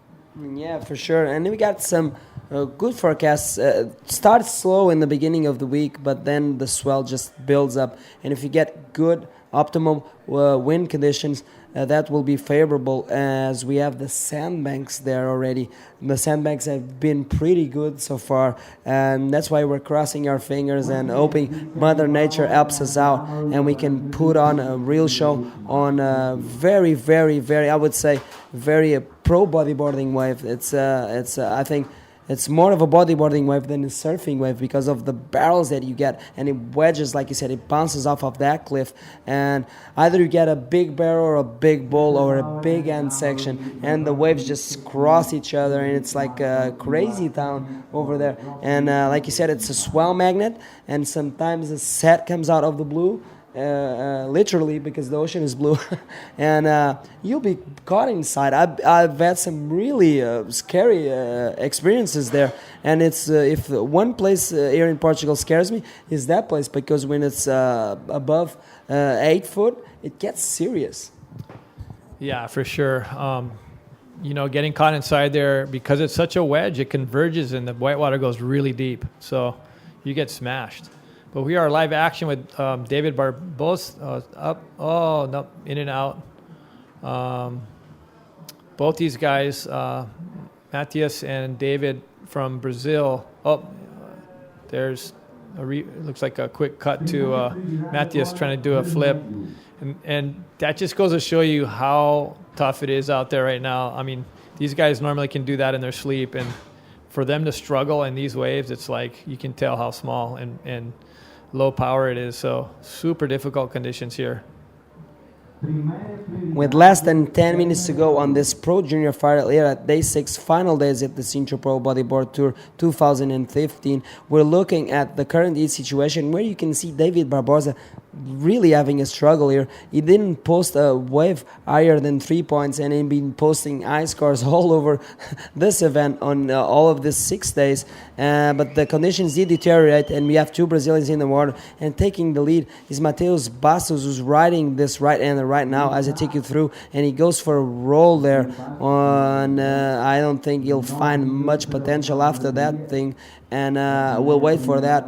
Yeah, for sure. And then we got some good forecasts. Starts slow in the beginning of the week, but then the swell just builds up. And if you get good optimal wind conditions, that will be favorable, as we have the sandbanks there already. The sandbanks have been pretty good so far, and that's why we're crossing our fingers and hoping Mother Nature helps us out and we can put on a real show on a very, very, very, I would say, very pro bodyboarding wave. I think it's more of a bodyboarding wave than a surfing wave because of the barrels that you get, and it wedges, like you said, it bounces off of that cliff, and either you get a big barrel or a big bowl or a big end section, and the waves just cross each other, and it's like a crazy town over there. And like you said, it's a swell magnet, and sometimes a set comes out of the blue, literally, because the ocean is blue, and you'll be caught inside. I've had some really scary experiences there, and it's if one place here in Portugal scares me, is that place, because when it's above 8 foot, it gets serious. Yeah, for sure. Getting caught inside there, because it's such a wedge, it converges and the whitewater goes really deep, so you get smashed. But we are live action with David Barbosa in and out. Both these guys, Matthias and David from Brazil. There's looks like a quick cut to Matthias trying to do a flip. And that just goes to show you how tough it is out there right now. I mean, these guys normally can do that in their sleep, and for them to struggle in these waves, it's like you can tell how small and low power it is. So super difficult conditions here. With less than 10 minutes to go on this Pro Junior Final here at Day 6, final days at the Sintra Pro Bodyboard Tour 2015, we're looking at the current heat situation, where you can see David Barbosa really having a struggle here. He didn't post a wave higher than 3 points, and he's been posting high scores all over this event on all of these 6 days. But the conditions did deteriorate, and we have 2 Brazilians in the water. And taking the lead is Matheus Bastos, who's riding this right-hander right now as I take you through, and he goes for a roll there. I don't think he'll find much potential after that thing, and we'll wait for that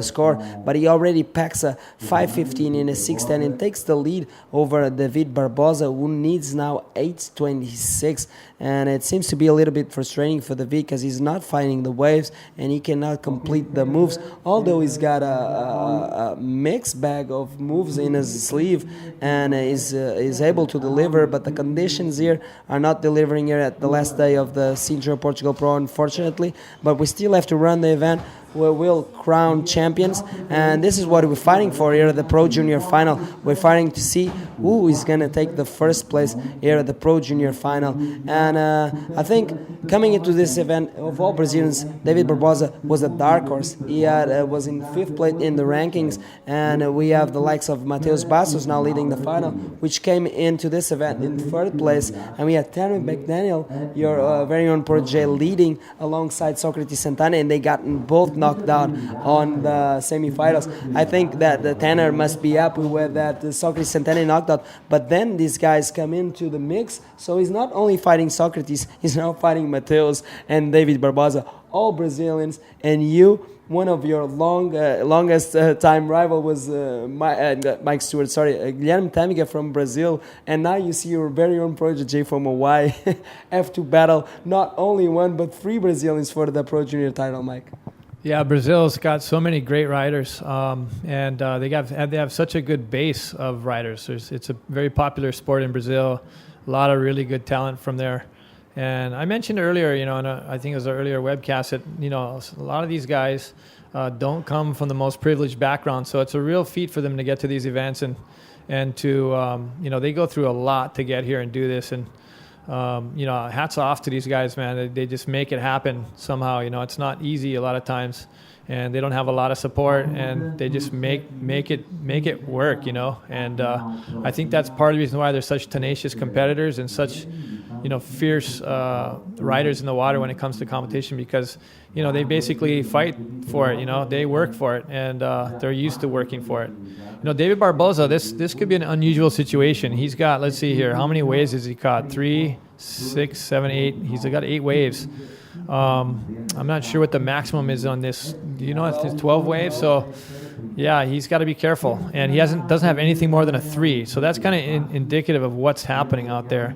score. But he already packs a 5:15 in a 6:10 and takes the lead over David Barbosa, who needs now 8:26. And it seems to be a little bit frustrating for David, because he's not finding the waves and he cannot complete the moves, although he's got a mixed bag of moves in his sleeve and is able to deliver. But the conditions here are not delivering here at the last day of the Sintra Portugal Pro, unfortunately. But we still have to run the event. We will crown champions, and this is what we're fighting for here at the Pro Junior Final. We're fighting to see who is going to take the first place here at the Pro Junior Final. And I think coming into this event, of all Brazilians, David Barbosa was a dark horse. He was in 5th place in the rankings, and we have the likes of Matheus Bastos now leading the final, which came into this event in 3rd place. And we had Tanner McDaniel, your very own protege, leading alongside Socrates Santana, and they got both knocked out on the semifinals. I think that the Tanner must be happy with that Socrates Santana knocked out, but then these guys come into the mix, so he's not only fighting Socrates, he's now fighting Matheus and David Barbosa all Brazilians, and you, one of your longest time rival was Mike Stewart, Guilherme Tamiga from Brazil, and now you see your very own protege from Hawaii have to battle not only one but 3 Brazilians for the Pro Junior title, Mike. Yeah, Brazil's got so many great riders, and they have such a good base of riders. It's a very popular sport in Brazil, a lot of really good talent from there. And I mentioned earlier, I think it was an earlier webcast, that, a lot of these guys don't come from the most privileged background. So it's a real feat for them to get to these events and to, they go through a lot to get here and do this. And, hats off to these guys, man. They just make it happen somehow. It's not easy a lot of times, and they don't have a lot of support, and they just make it work, And I think that's part of the reason why they're such tenacious competitors and such, fierce riders in the water when it comes to competition, because, they basically fight for it, they work for it, and they're used to working for it. David Barbosa, this could be an unusual situation. He's got, let's see here, how many waves has he caught? 3, 6, 7, 8. He's got 8 waves. I'm not sure what the maximum is on this. Do you know if it's 12 waves? So, yeah, he's got to be careful. And he doesn't have anything more than a 3. So that's kind of indicative of what's happening out there.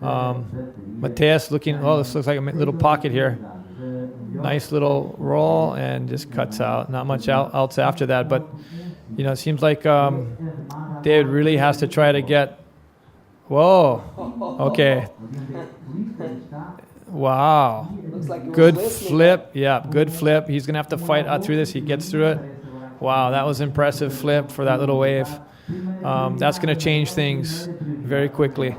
Mateus this looks like a little pocket here. Nice little roll and just cuts out. Not much else after that. But, it seems like David really has to try to get... Whoa. Okay. Wow. Like good flip. Yeah, good flip. He's going to have to fight out through this. He gets through it. Wow, that was impressive flip for that little wave. That's going to change things very quickly.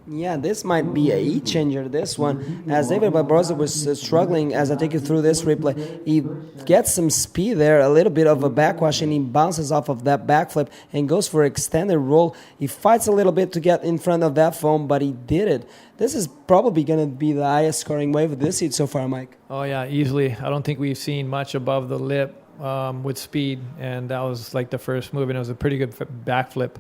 Yeah, this might be a heat changer, this one. As David Barbosa was struggling, as I take you through this replay, he gets some speed there, a little bit of a backwash, and he bounces off of that backflip and goes for an extended roll. He fights a little bit to get in front of that foam, but he did it. This is probably going to be the highest scoring wave of this heat so far, Mike. Oh, yeah, easily. I don't think we've seen much above the lip with speed, and that was like the first move, and it was a pretty good backflip.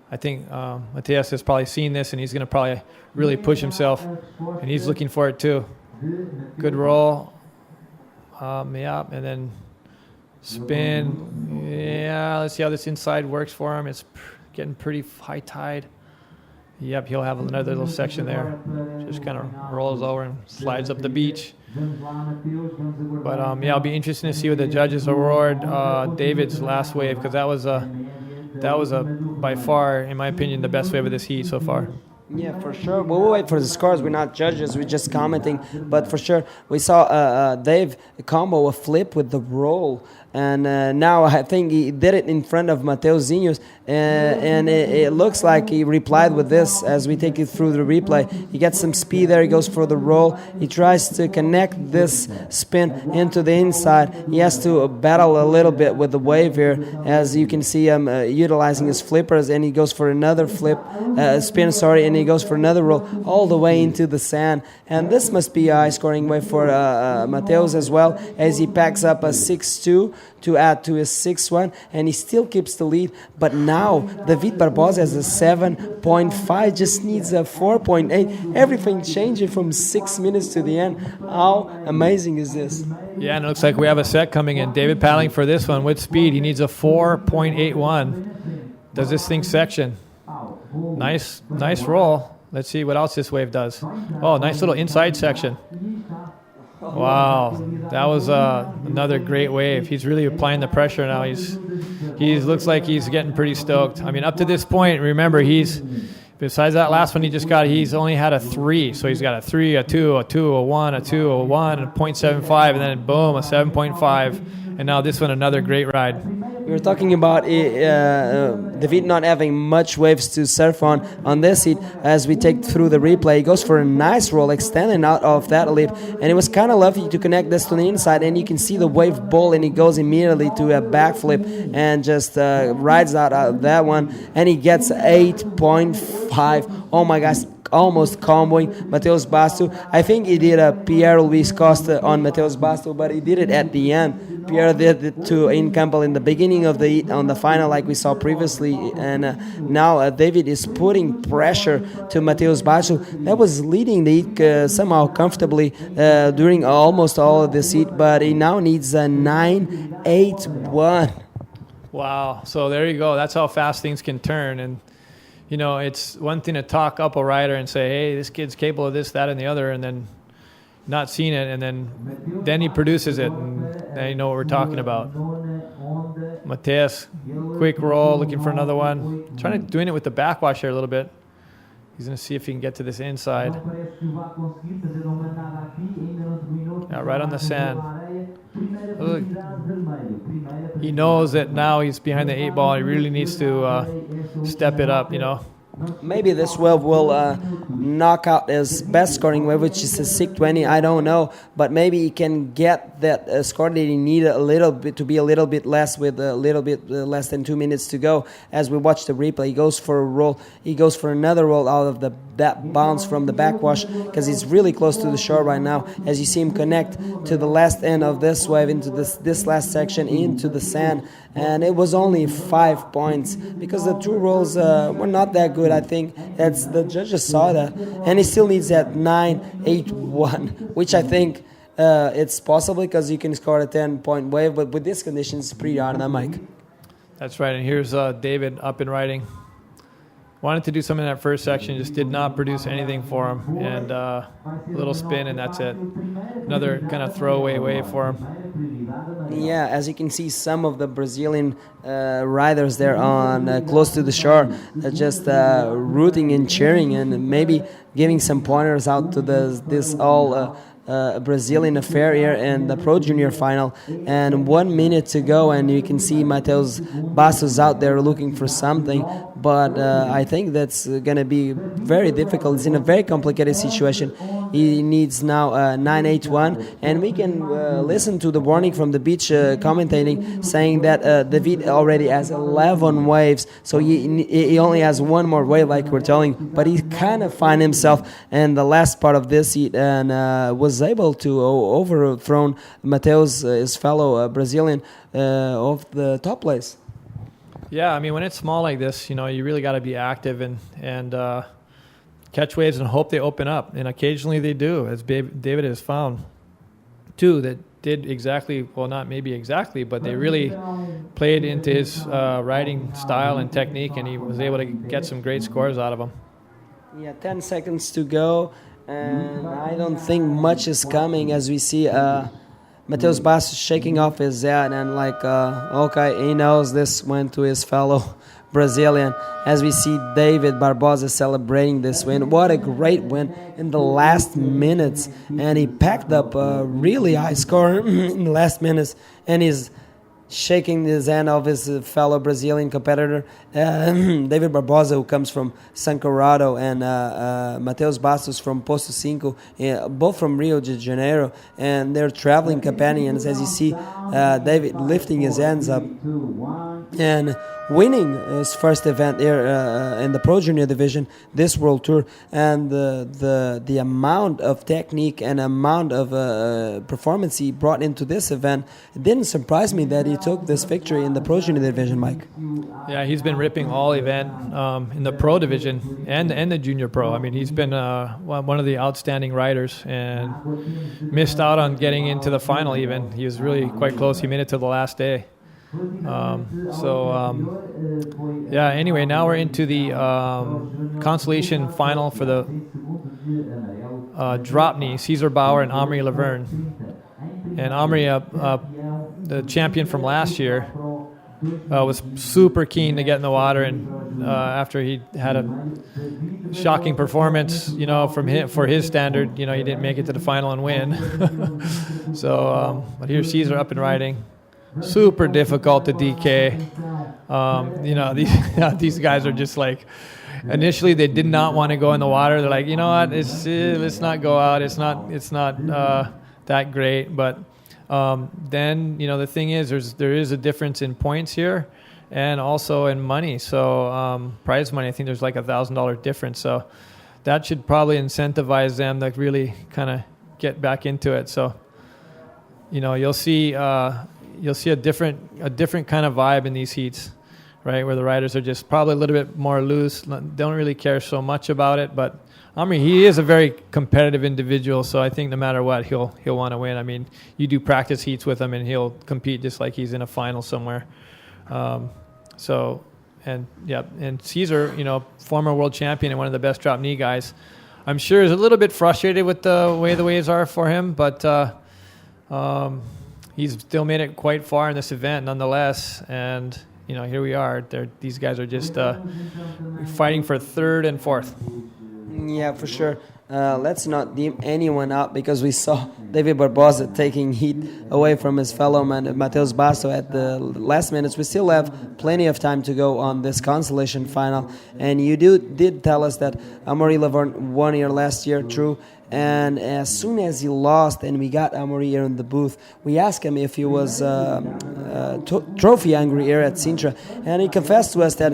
I think Mateus has probably seen this, and he's going to probably really push himself, and he's looking for it too. Good roll. And then spin. Yeah, let's see how this inside works for him. It's getting pretty high tide. Yep, he'll have another little section there. Just kind of rolls over and slides up the beach. But, it'll be interesting to see what the judges award David's last wave, because that was by far, in my opinion, the best wave of this heat so far. Yeah, for sure. We'll wait for the scores. We're not judges. We're just commenting. But for sure, we saw Dave combo a flip with the roll. And now I think he did it in front of Mateus Zinhos. And it looks like he replied with this as we take you through the replay. He gets some speed there. He goes for the roll. He tries to connect this spin into the inside. He has to battle a little bit with the wave here. As you can see him utilizing his flippers. And he goes for another spin, and he goes for another roll all the way into the sand. And this must be a high-scoring wave for Mateus as well, as he packs up a 6-2 to add to his 6-1, and he still keeps the lead. But now David Barbosa has a 7.5, just needs a 4.8. Everything changing from 6 minutes to the end. How amazing is this? Yeah, and it looks like we have a set coming in. David paddling for this one with speed. He needs a 4.81. Does this thing section? Nice roll. Let's see what else this wave does. Oh, nice little inside section. Wow, that was another great wave. He's really applying the pressure now. He looks like he's getting pretty stoked. I mean, up to this point, remember, besides that last one he just got, he's only had a 3. So he's got a 3, a 2, a 2, a 1, a 2, a 1, a 0.75, and then boom, a 7.5. And now this one, another great ride. We were talking about David not having much waves to surf on this heat. As we take through the replay, he goes for a nice roll, extending out of that lip, and it was kind of lucky to connect this to the inside, and you can see the wave bowl, and he goes immediately to a backflip and just rides out of that one, and he gets 8.5. Oh my gosh, almost comboing Mateus Basto. I think he did a Pierre Luis Costa on Mateus Basto, but he did it at the end. Pierre did it to Ian Campbell in the beginning of the heat on the final, like we saw previously, and now David is putting pressure to Mateus Basso. That was leading the heat somehow comfortably during almost all of this heat, but he now needs a 9-8-1. Wow. So there you go. That's how fast things can turn. And, you know, it's one thing to talk up a rider and say, hey, this kid's capable of this, that, and the other, and then not seeing it, and then he produces it, and then you know what we're talking about. Mateus, quick roll, looking for another one. Doing it with the backwash here a little bit. He's going to see if he can get to this inside. Yeah, right on the sand. Look. He knows that now he's behind the 8 ball. He really needs to step it up, you know. Maybe this wave will knock out his best scoring wave, which is a 620. I don't know, but maybe he can get that score that he needed a little bit to be a little bit less with a little bit less than 2 minutes to go. As we watch the replay, he goes for a roll. He goes for another roll out of that bounce from the backwash because he's really close to the shore right now. As you see him connect to the last end of this wave into this last section into the sand, and it was only 5 points because the 2 rolls were not that good. I think the judges saw that, and he still needs that 9-8-1, which I think it's possible because you can score a 10-point wave, but with these conditions, it's pretty hard, huh, Mike? That's right, and here's David up and riding. Wanted to do something in that first section, just did not produce anything for him, and a little spin, and that's it. Another kind of throwaway wave for him. Yeah, as you can see, some of the Brazilian riders there on close to the shore, just rooting and cheering, and maybe giving some pointers out to this all Brazilian affair here in the Pro Junior final. And 1 minute to go, and you can see Mateus Bastos out there looking for something. But I think that's going to be very difficult. It's in a very complicated situation. He needs now 9-8-1, and we can listen to the warning from the beach commentating saying that David already has 11 waves, so he only has one more wave, like we're telling. But he kind of find himself in the last part of this heat and was able to overthrow Mateus, his fellow Brazilian, off the top place. Yeah, I mean, when it's small like this, you know, you really got to be active and catch waves and hope they open up. And occasionally they do, as David has found. Two that did exactly, well, not maybe exactly, but they really played into his riding style and technique, and he was able to get some great scores out of them. Yeah, 10 seconds to go, and I don't think much is coming as we see Mateus Bastos shaking off his head and like, okay, he knows this went to his fellow Brazilian. As we see David Barbosa celebrating this win. What a great win in the last minutes. And he packed up a really high score in the last minutes, and he's shaking his hand of his fellow Brazilian competitor, David Barbosa, who comes from San Corrado, and Mateus Bastos from Posto Cinco, both from Rio de Janeiro, and they're traveling companions. As you see, David lifting his hands up and winning his first event here in the Pro Junior division, this World Tour, and the amount of technique and amount of performance he brought into this event, it didn't surprise me that he took this victory in the Pro Junior division, Mike. Yeah, he's been ripping all event in the Pro division and the Junior Pro. I mean, he's been one of the outstanding riders and missed out on getting into the final even. He was really quite close. He made it to the last day. Yeah, anyway, now we're into the consolation final for the drop knee, Cesar Bauer and Omri Laverne. And Omri, the champion from last year, was super keen to get in the water, and after he had a shocking performance, you know, for his standard, you know, he didn't make it to the final and win. So, but here's Cesar up and riding. Super difficult to DK. You know, these guys are just like, initially they did not want to go in the water. They're like, you know what, let's not go out. It's not that great. But then, you know, the thing is, there is a difference in points here, and also in money. So prize money, I think there's like $1,000 difference. So that should probably incentivize them to really kind of get back into it. So, you know, you'll see. you'll see a different kind of vibe in these heats, right? Where the riders are just probably a little bit more loose, don't really care so much about it. But Omri, he is a very competitive individual, so I think no matter what, he'll want to win. I mean, you do practice heats with him, and he'll compete just like he's in a final somewhere. And Caesar, former world champion and one of the best drop knee guys, I'm sure is a little bit frustrated with the way the waves are for him, but he's still made it quite far in this event nonetheless. And here we are. These guys are just fighting for third and fourth. Yeah, for sure. Let's not deem anyone out, because we saw David Barbosa taking heat away from his fellow man Mateus Basso at the last minutes. We still have plenty of time to go on this consolation final, and you did tell us that Amaury Laverne won here last year, true. And as soon as he lost and we got Amaury here in the booth, we asked him if he was trophy hungry here at Sintra, and he confessed to us that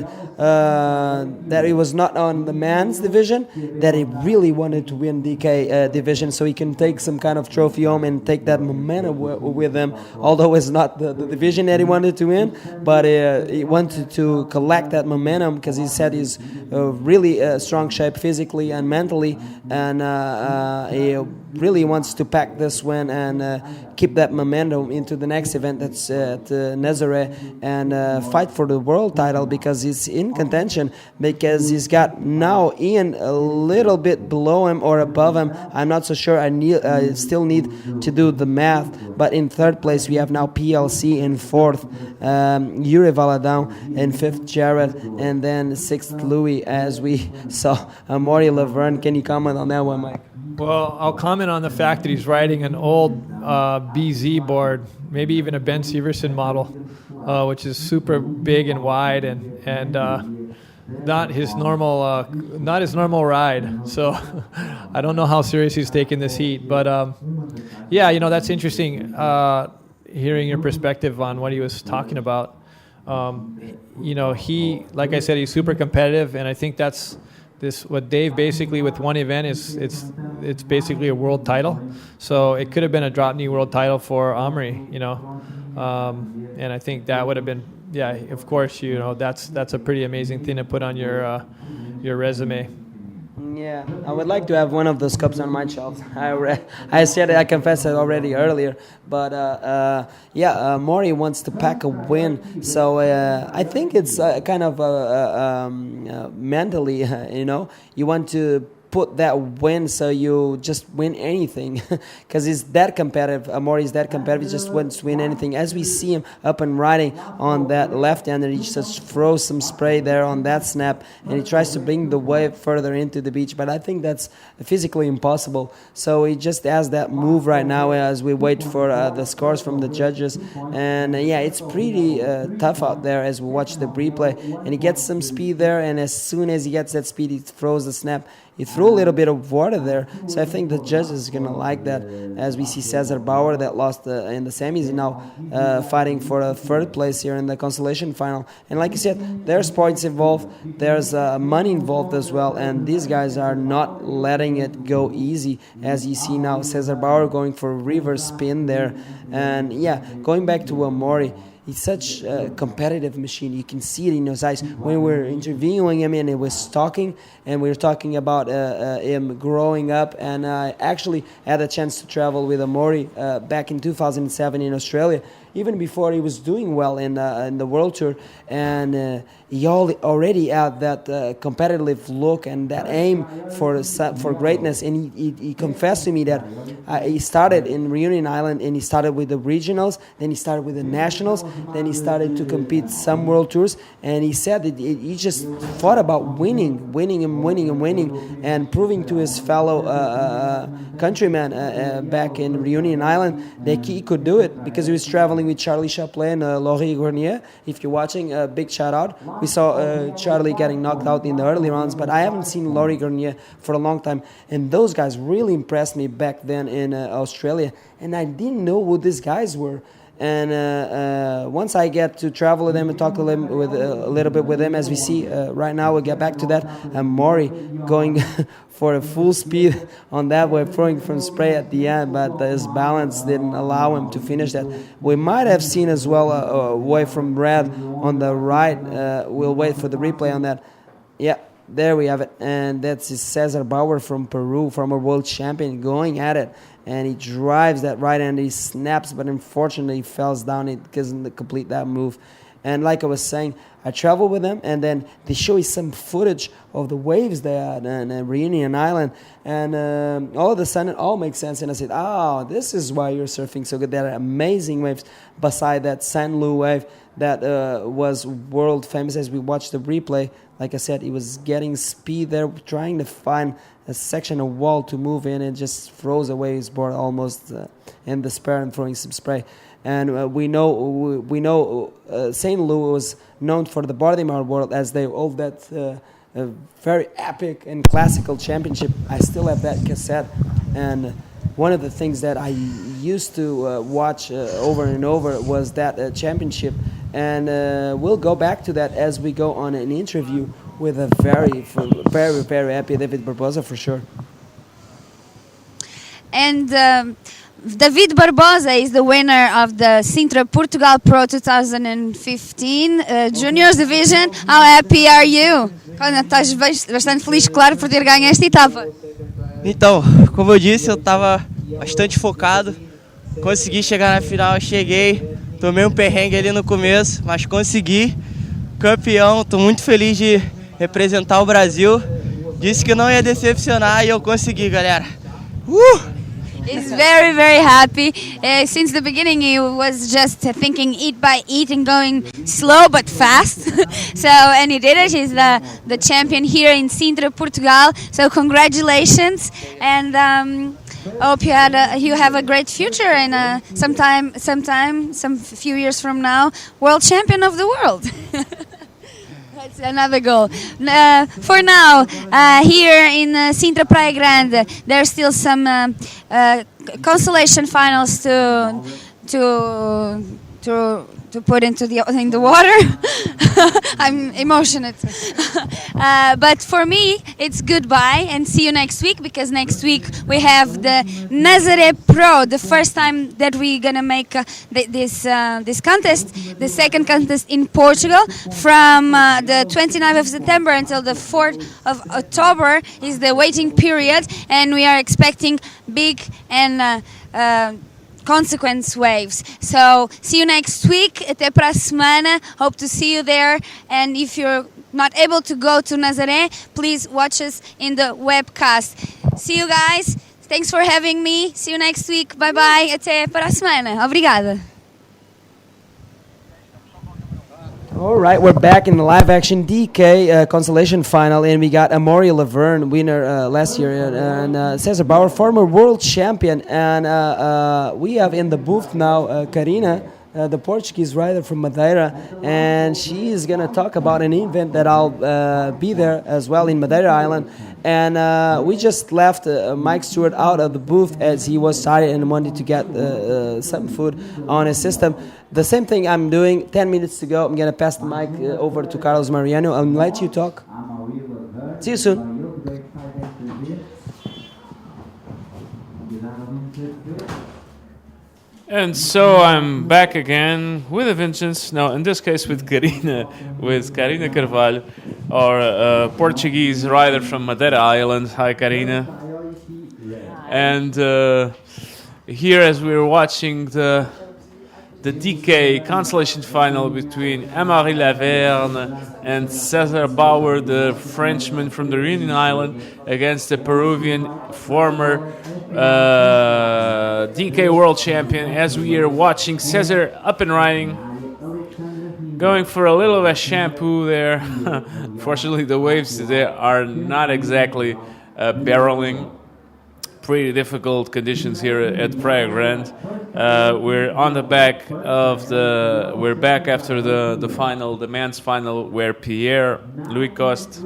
he was not on the men's division, that he really wanted to win DK division so he can take some kind of trophy home and take that momentum with him, although it's not the division that he wanted to win, but he wanted to collect that momentum because he said he's really strong shape physically and mentally, and he really wants to pack this win and keep that momentum into the next event that's at Nazaré, and fight for the world title, because he's in contention, because he's got now Ian a little bit below him or above him. I'm not so sure. I still need to do the math, but in third place we have now PLC, in fourth Yuri Valadão, in fifth Jared, and then sixth Louis, as we saw Amaury Laverne. Can you comment on that one, Mike? Well, I'll comment on the fact that he's riding an old BZ board, maybe even a Ben Severson model, which is super big and wide and not his normal ride. So I don't know how serious he's taking this heat, but that's interesting. Hearing your perspective on what he was talking about. He, like I said, he's super competitive, and I think that's. What Dave basically with one event is it's basically a world title, so it could have been a drop knee world title for Omri, and I think that would have been, of course, that's a pretty amazing thing to put on your resume. Yeah, I would like to have one of those cups on my shelf. I confessed it already earlier, but Maury wants to pack a win, so I think it's kind of mentally, you want to put that win so you just win anything, because he's that competitive. Amaury is that competitive, he just wants to win anything. As we see him up and riding on that left-hander, he just throws some spray there on that snap, and he tries to bring the wave further into the beach, but I think that's physically impossible. So he just has that move right now as we wait for the scores from the judges, and it's pretty tough out there as we watch the replay, and he gets some speed there, and as soon as he gets that speed, he throws the snap. He threw a little bit of water there, so I think the judges are going to like that. As we see Cesar Bauer that lost in the semis, and now fighting for a third place here in the consolation final. And like you said, there's points involved, there's money involved as well, and these guys are not letting it go easy. As you see now, Cesar Bauer going for a reverse spin there. And going back to Amaury, he's such a competitive machine. You can see it in his eyes. When we were interviewing him and he was talking, and we were talking about him growing up, and I actually had a chance to travel with Amaury back in 2007 in Australia, even before he was doing well in the World Tour, and he already had that competitive look and that aim for greatness. And he confessed to me that he started in Reunion Island, and he started with the regionals, then he started with the nationals, then he started to compete some World Tours, and he said that he just thought about winning, and proving to his fellow countrymen back in Reunion Island that he could do it, because he was traveling with Charlie Chaplin, Laurie Gournier. If you're watching, a big shout out. We saw Charlie getting knocked out in the early rounds, but I haven't seen Laurie Gournier for a long time, and those guys really impressed me back then in Australia, and I didn't know who these guys were. And once I get to travel with him and talk a little bit with him, as we see right now, we'll get back to that. And Maury going for a full speed on that wave, throwing from spray at the end, but his balance didn't allow him to finish that. We might have seen as well a wave from red on the right. We'll wait for the replay on that. Yeah, there we have it. And that's Cesar Bauer from Peru, former world champion, going at it. And he drives that right hand, he snaps, but unfortunately he falls down. He doesn't complete that move. And like I was saying, I traveled with them, and then they show you some footage of the waves there on Reunion Island. And all of a sudden, it all makes sense. And I said, oh, this is why you're surfing so good. There are amazing waves beside that Saint Louis wave that was world famous as we watched the replay. Like I said, he was getting speed there, trying to find a section of wall to move in, and just throws away his board almost in despair and throwing some spray. And we know St. Louis was known for the Bodyboarding World, as they hold that very epic and classical championship. I still have that cassette, and one of the things that I used to watch over and over was that championship. And we'll go back to that as we go on an interview with a very happy David Barbosa for sure. And David Barbosa is the winner of the Sintra Portugal Pro 2015 Juniors Division. How happy are you? Estás bastante feliz, claro, por ter ganho esta etapa. Então, como eu disse, eu estava bastante focado. Consegui chegar na final, cheguei. Tomei um perrengue ali no começo, mas consegui. Campeão, estou muito feliz de representar o Brasil. Disse que não ia decepcionar e eu consegui, galera. He's very, very happy. Since the beginning, he was just thinking eat by eat and going slow but fast. And he did it. He's the champion here in Sintra, Portugal. So congratulations, and hope you have a great future, and some few years from now, world champion of the world. That's another goal. For now, here in Sintra Praia Grande, there's still some consolation finals to put in the water. I'm emotional. But for me, it's goodbye and see you next week, because next week we have the Nazaré Pro, the first time that we're gonna make this contest, the second contest in Portugal, from the 29th of September until the 4th of October is the waiting period, and we are expecting big and consequence waves. So see you next week. Até para a semana. Hope to see you there. And if you're not able to go to Nazaré, please watch us in the webcast. See you guys. Thanks for having me. See you next week. Bye bye. Até para a semana. Obrigada. All right, we're back in the live action DK consolation final, and we got Amaury Laverne, winner last year, and Cesar Bauer, former world champion. And we have in the booth now Karina, the Portuguese rider from Madeira, and she is going to talk about an event that I'll be there as well in Madeira Island. And we just left Mike Stewart out of the booth as he was tired and wanted to get some food on his system. The same thing I'm doing. 10 minutes to go. I'm going to pass the mic over to Carlos Mariano and let you talk. See you soon. And so I'm back again with a vengeance. Now, in this case, with Karina Carvalho, our Portuguese rider from Madeira Island. Hi, Karina. And here, as we were watching the DK consolation final between Amaury Laverne and Cesar Bauer, the Frenchman from the Reunion Island, against the Peruvian former DK world champion. As we are watching Cesar up and riding, going for a little of a shampoo there. Unfortunately, the waves there are not exactly barreling. Pretty difficult conditions here at Praia Grande. We're on the back of we're back after the final, the men's final, where Pierre Louis Coste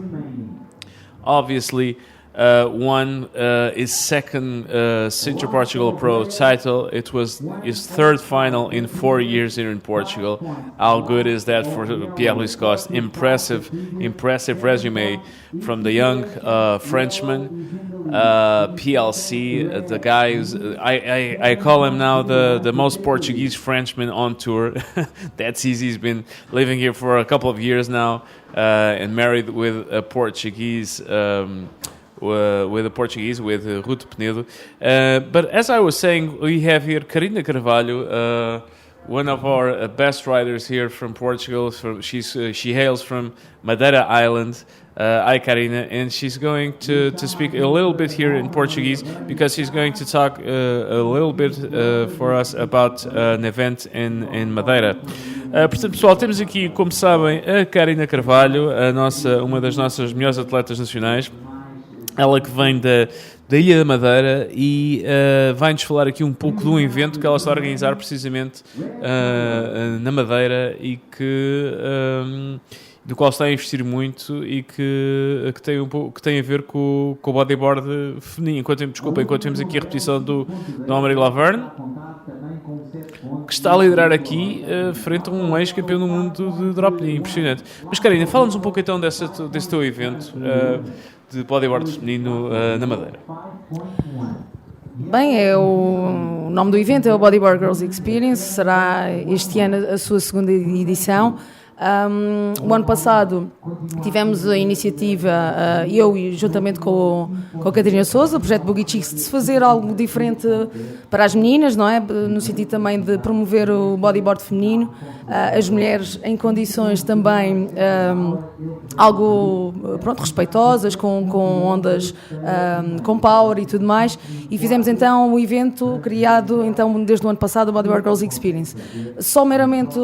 obviously won his second Sintra Portugal Pro title. It was his third final in 4 years here in Portugal. How good is that for Pierre-Louis Coste? Impressive resume from the young Frenchman. PLC, the guy who's, I call him now the most Portuguese Frenchman on tour. That's easy. He's been living here for a couple of years now and married with a Portuguese. With Ruth Penedo. But as I was saying, we have here Karina Carvalho, one of our best riders here from Portugal. She hails from Madeira Island. Hi, Karina, and she's going to speak a little bit here in Portuguese because she's going to talk a little bit for us about an event in Madeira. Portanto, pessoal, temos aqui, como sabem, a Karina Carvalho, uma das nossas melhores atletas nacionais. Ela que vem da Ilha da Madeira e vai-nos falar aqui um pouco de um evento que ela está a organizar precisamente na Madeira e do qual está a investir muito e que tem a ver com o bodyboard feminino. Enquanto temos aqui a repetição do Amory Laverne, que está a liderar aqui frente a um ex-campeão do mundo de drop-knee. Impressionante. Mas, Karina, fala-nos um pouco então desse teu evento de bodyboard feminino na Madeira. Bem, o nome do evento é o Bodyboard Girls Experience, será este ano a sua segunda edição. O ano passado tivemos a iniciativa, eu juntamente com a Catarina Souza, o projeto Boogie Chicks, de se fazer algo diferente para as meninas, não é? No sentido também de promover o bodyboard feminino, as mulheres em condições também algo respeitosas, com ondas, com power e tudo mais, e fizemos então o evento criado então, desde o ano passado, o Bodyboard Girls Experience. Só meramente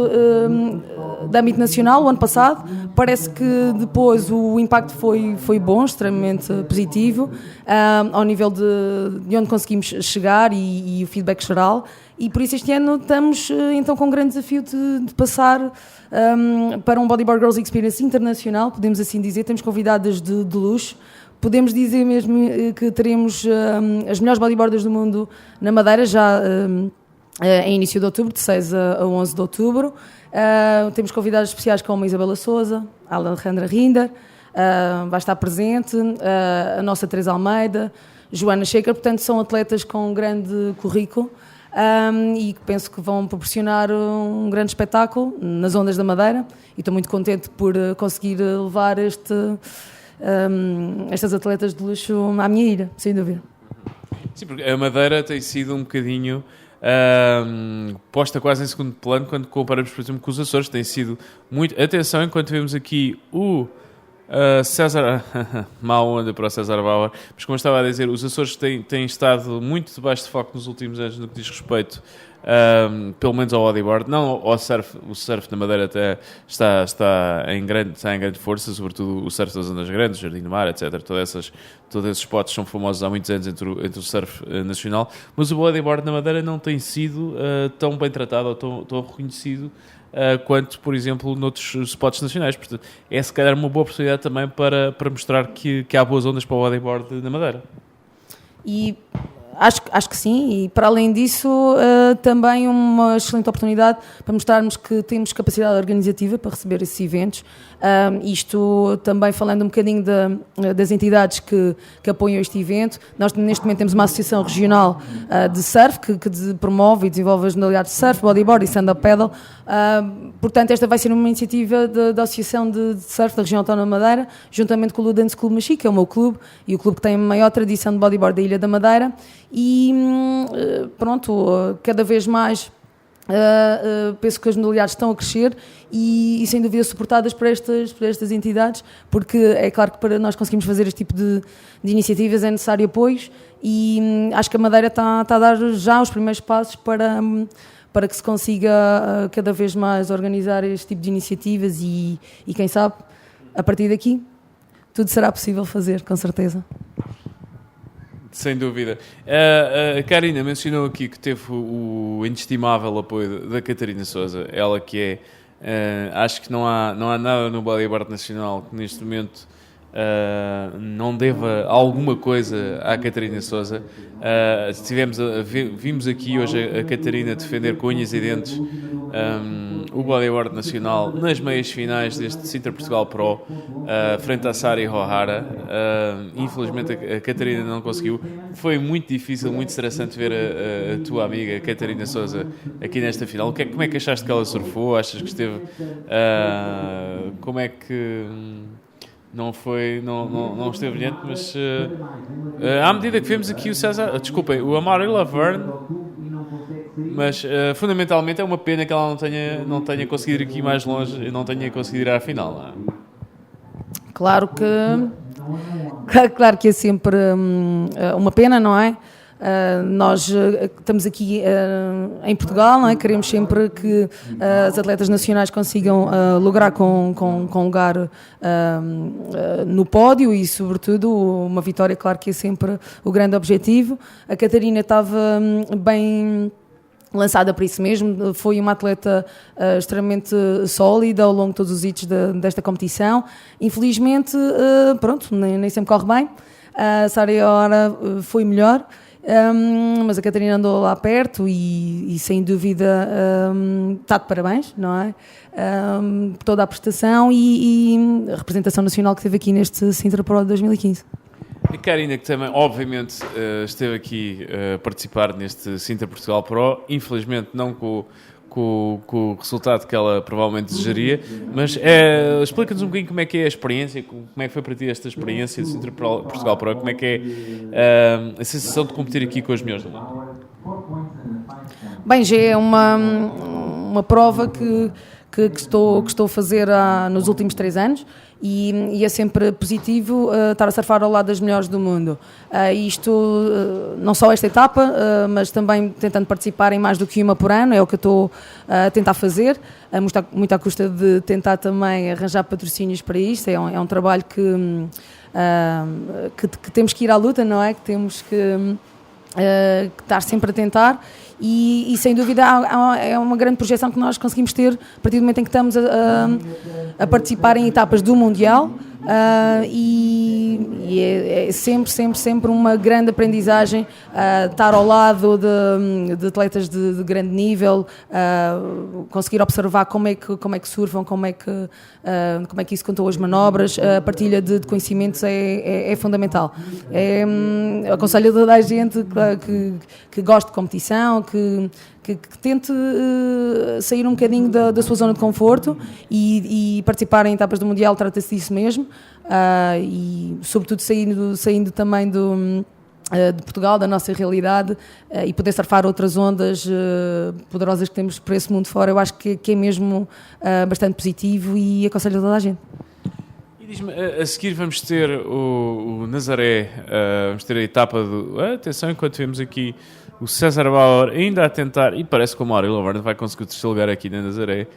de âmbito nacional, o ano passado, parece que depois o impacto foi bom, extremamente positivo, ao nível de onde conseguimos chegar e o feedback geral, e por isso este ano estamos então com um grande desafio de passar para um Bodyboard Girls Experience internacional, podemos assim dizer. Temos convidadas de luxo. Podemos dizer mesmo que teremos as melhores bodyboarders do mundo na Madeira já em início de outubro, de 6 a 11 de outubro. Temos convidados especiais como a Isabela Souza, a Alejandra Rinder, vai estar presente, a nossa Teresa Almeida, Joana Shaker. Portanto, são atletas com um grande currículo e penso que vão proporcionar um grande espetáculo nas ondas da Madeira, e estou muito contente por conseguir levar estas atletas de luxo à minha ilha, sem dúvida. Sim, porque a Madeira tem sido um bocadinho posta quase em segundo plano quando comparamos, por exemplo, com os Açores. Tem sido muito... Atenção, enquanto vemos aqui o César... Mal onda para o César Bauer. Mas como eu estava a dizer, os Açores têm estado muito debaixo de foco nos últimos anos no que diz respeito pelo menos ao bodyboard, não ao surf. O surf na Madeira até está em grande força, sobretudo o surf das ondas grandes, Jardim do Mar, etc. Todos esses spots são famosos há muitos anos entre o surf nacional, mas o bodyboard na Madeira não tem sido tão bem tratado ou tão reconhecido quanto, por exemplo, noutros spots nacionais. Portanto, é se calhar uma boa oportunidade também para mostrar que há boas ondas para o bodyboard na Madeira. E acho que sim, e para além disso também uma excelente oportunidade para mostrarmos que temos capacidade organizativa para receber esses eventos. Isto também falando um bocadinho das entidades que apoiam este evento. Nós neste momento temos uma associação regional de surf que promove e desenvolve as modalidades de surf, bodyboard e stand-up paddle. Portanto, esta vai ser uma iniciativa da Associação de Surf da região autónoma da Madeira, juntamente com o Dance Club Machi, que é o meu clube, e o clube que tem a maior tradição de bodyboard da Ilha da Madeira. E pronto, cada vez mais penso que as modalidades estão a crescer e sem dúvida suportadas por estas entidades, porque é claro que para nós conseguirmos fazer este tipo de iniciativas é necessário apoios, e acho que a Madeira está a dar já os primeiros passos para que se consiga cada vez mais organizar este tipo de iniciativas e quem sabe, a partir daqui tudo será possível fazer, com certeza. Sem dúvida. A Karina mencionou aqui que teve o inestimável apoio da Catarina Souza, ela que acho que não há nada no bodyboard nacional que neste momento não deva alguma coisa à Catarina Souza. Vimos aqui hoje a Catarina defender com unhas e dentes o bodyboard nacional nas meias finais deste Sintra Portugal Pro, frente à Sari Rohara. Infelizmente a Catarina não conseguiu. Foi muito difícil, muito estressante ver a tua amiga Catarina Souza aqui nesta final. Como é que achaste que ela surfou? Achas que esteve... como é que... Não esteve brilhante, mas à medida que vemos aqui o César, desculpem, o Amaury Laverne, mas fundamentalmente é uma pena que ela não tenha conseguido ir aqui mais longe e não tenha conseguido ir à final. Não é? Claro que é sempre uma pena, não é? Nós estamos aqui em Portugal, não é? Queremos sempre que as atletas nacionais consigam lograr com lugar no pódio e, sobretudo, uma vitória. Claro que é sempre o grande objetivo. A Catarina estava bem lançada para isso mesmo, foi uma atleta extremamente sólida ao longo de todos os hits desta competição. Infelizmente, pronto, nem sempre corre bem. A Sara Ora foi melhor. Mas a Catarina andou lá perto e sem dúvida está de parabéns, não é? Por toda a prestação e a representação nacional que teve aqui neste Sintra Pro de 2015. A Karina, que também, obviamente, esteve aqui a participar neste Sintra Portugal Pro, infelizmente não com o resultado que ela provavelmente desejaria, mas explica-nos um bocadinho como é que é a experiência, como é que foi para ti esta experiência de Sintra Portugal Pro, como é que é a sensação de competir aqui com os melhores do mundo? Bem, já é uma prova que estou a fazer nos últimos 3 anos e é sempre positivo estar a surfar ao lado das melhores do mundo. Isto, não só esta etapa, mas também tentando participar em mais do que uma por ano, é o que eu estou a tentar fazer, muito à custa de tentar também arranjar patrocínios para isto. É um trabalho que temos que ir à luta, não é? Que temos que estar sempre a tentar. E sem dúvida é uma grande projeção que nós conseguimos ter a partir do momento em que estamos a participar em etapas do Mundial, e é sempre uma grande aprendizagem estar ao lado de atletas de grande nível, conseguir observar como é que surfam, como é que isso contou as manobras. A partilha de conhecimentos é fundamental. Aconselho a toda a gente que gosta de competição, que tente sair um bocadinho da sua zona de conforto e participar em etapas do Mundial. Trata-se disso mesmo, e sobretudo saindo também de Portugal, da nossa realidade, e poder surfar outras ondas poderosas que temos por esse mundo fora. Eu acho que é mesmo bastante positivo e aconselho a toda a gente. E diz-me, a seguir vamos ter o Nazaré, vamos ter a etapa do... atenção, enquanto vemos aqui o César Bauer ainda a tentar, e parece que o Amaury Laverne vai conseguir o terceiro lugar aqui na Nazaré,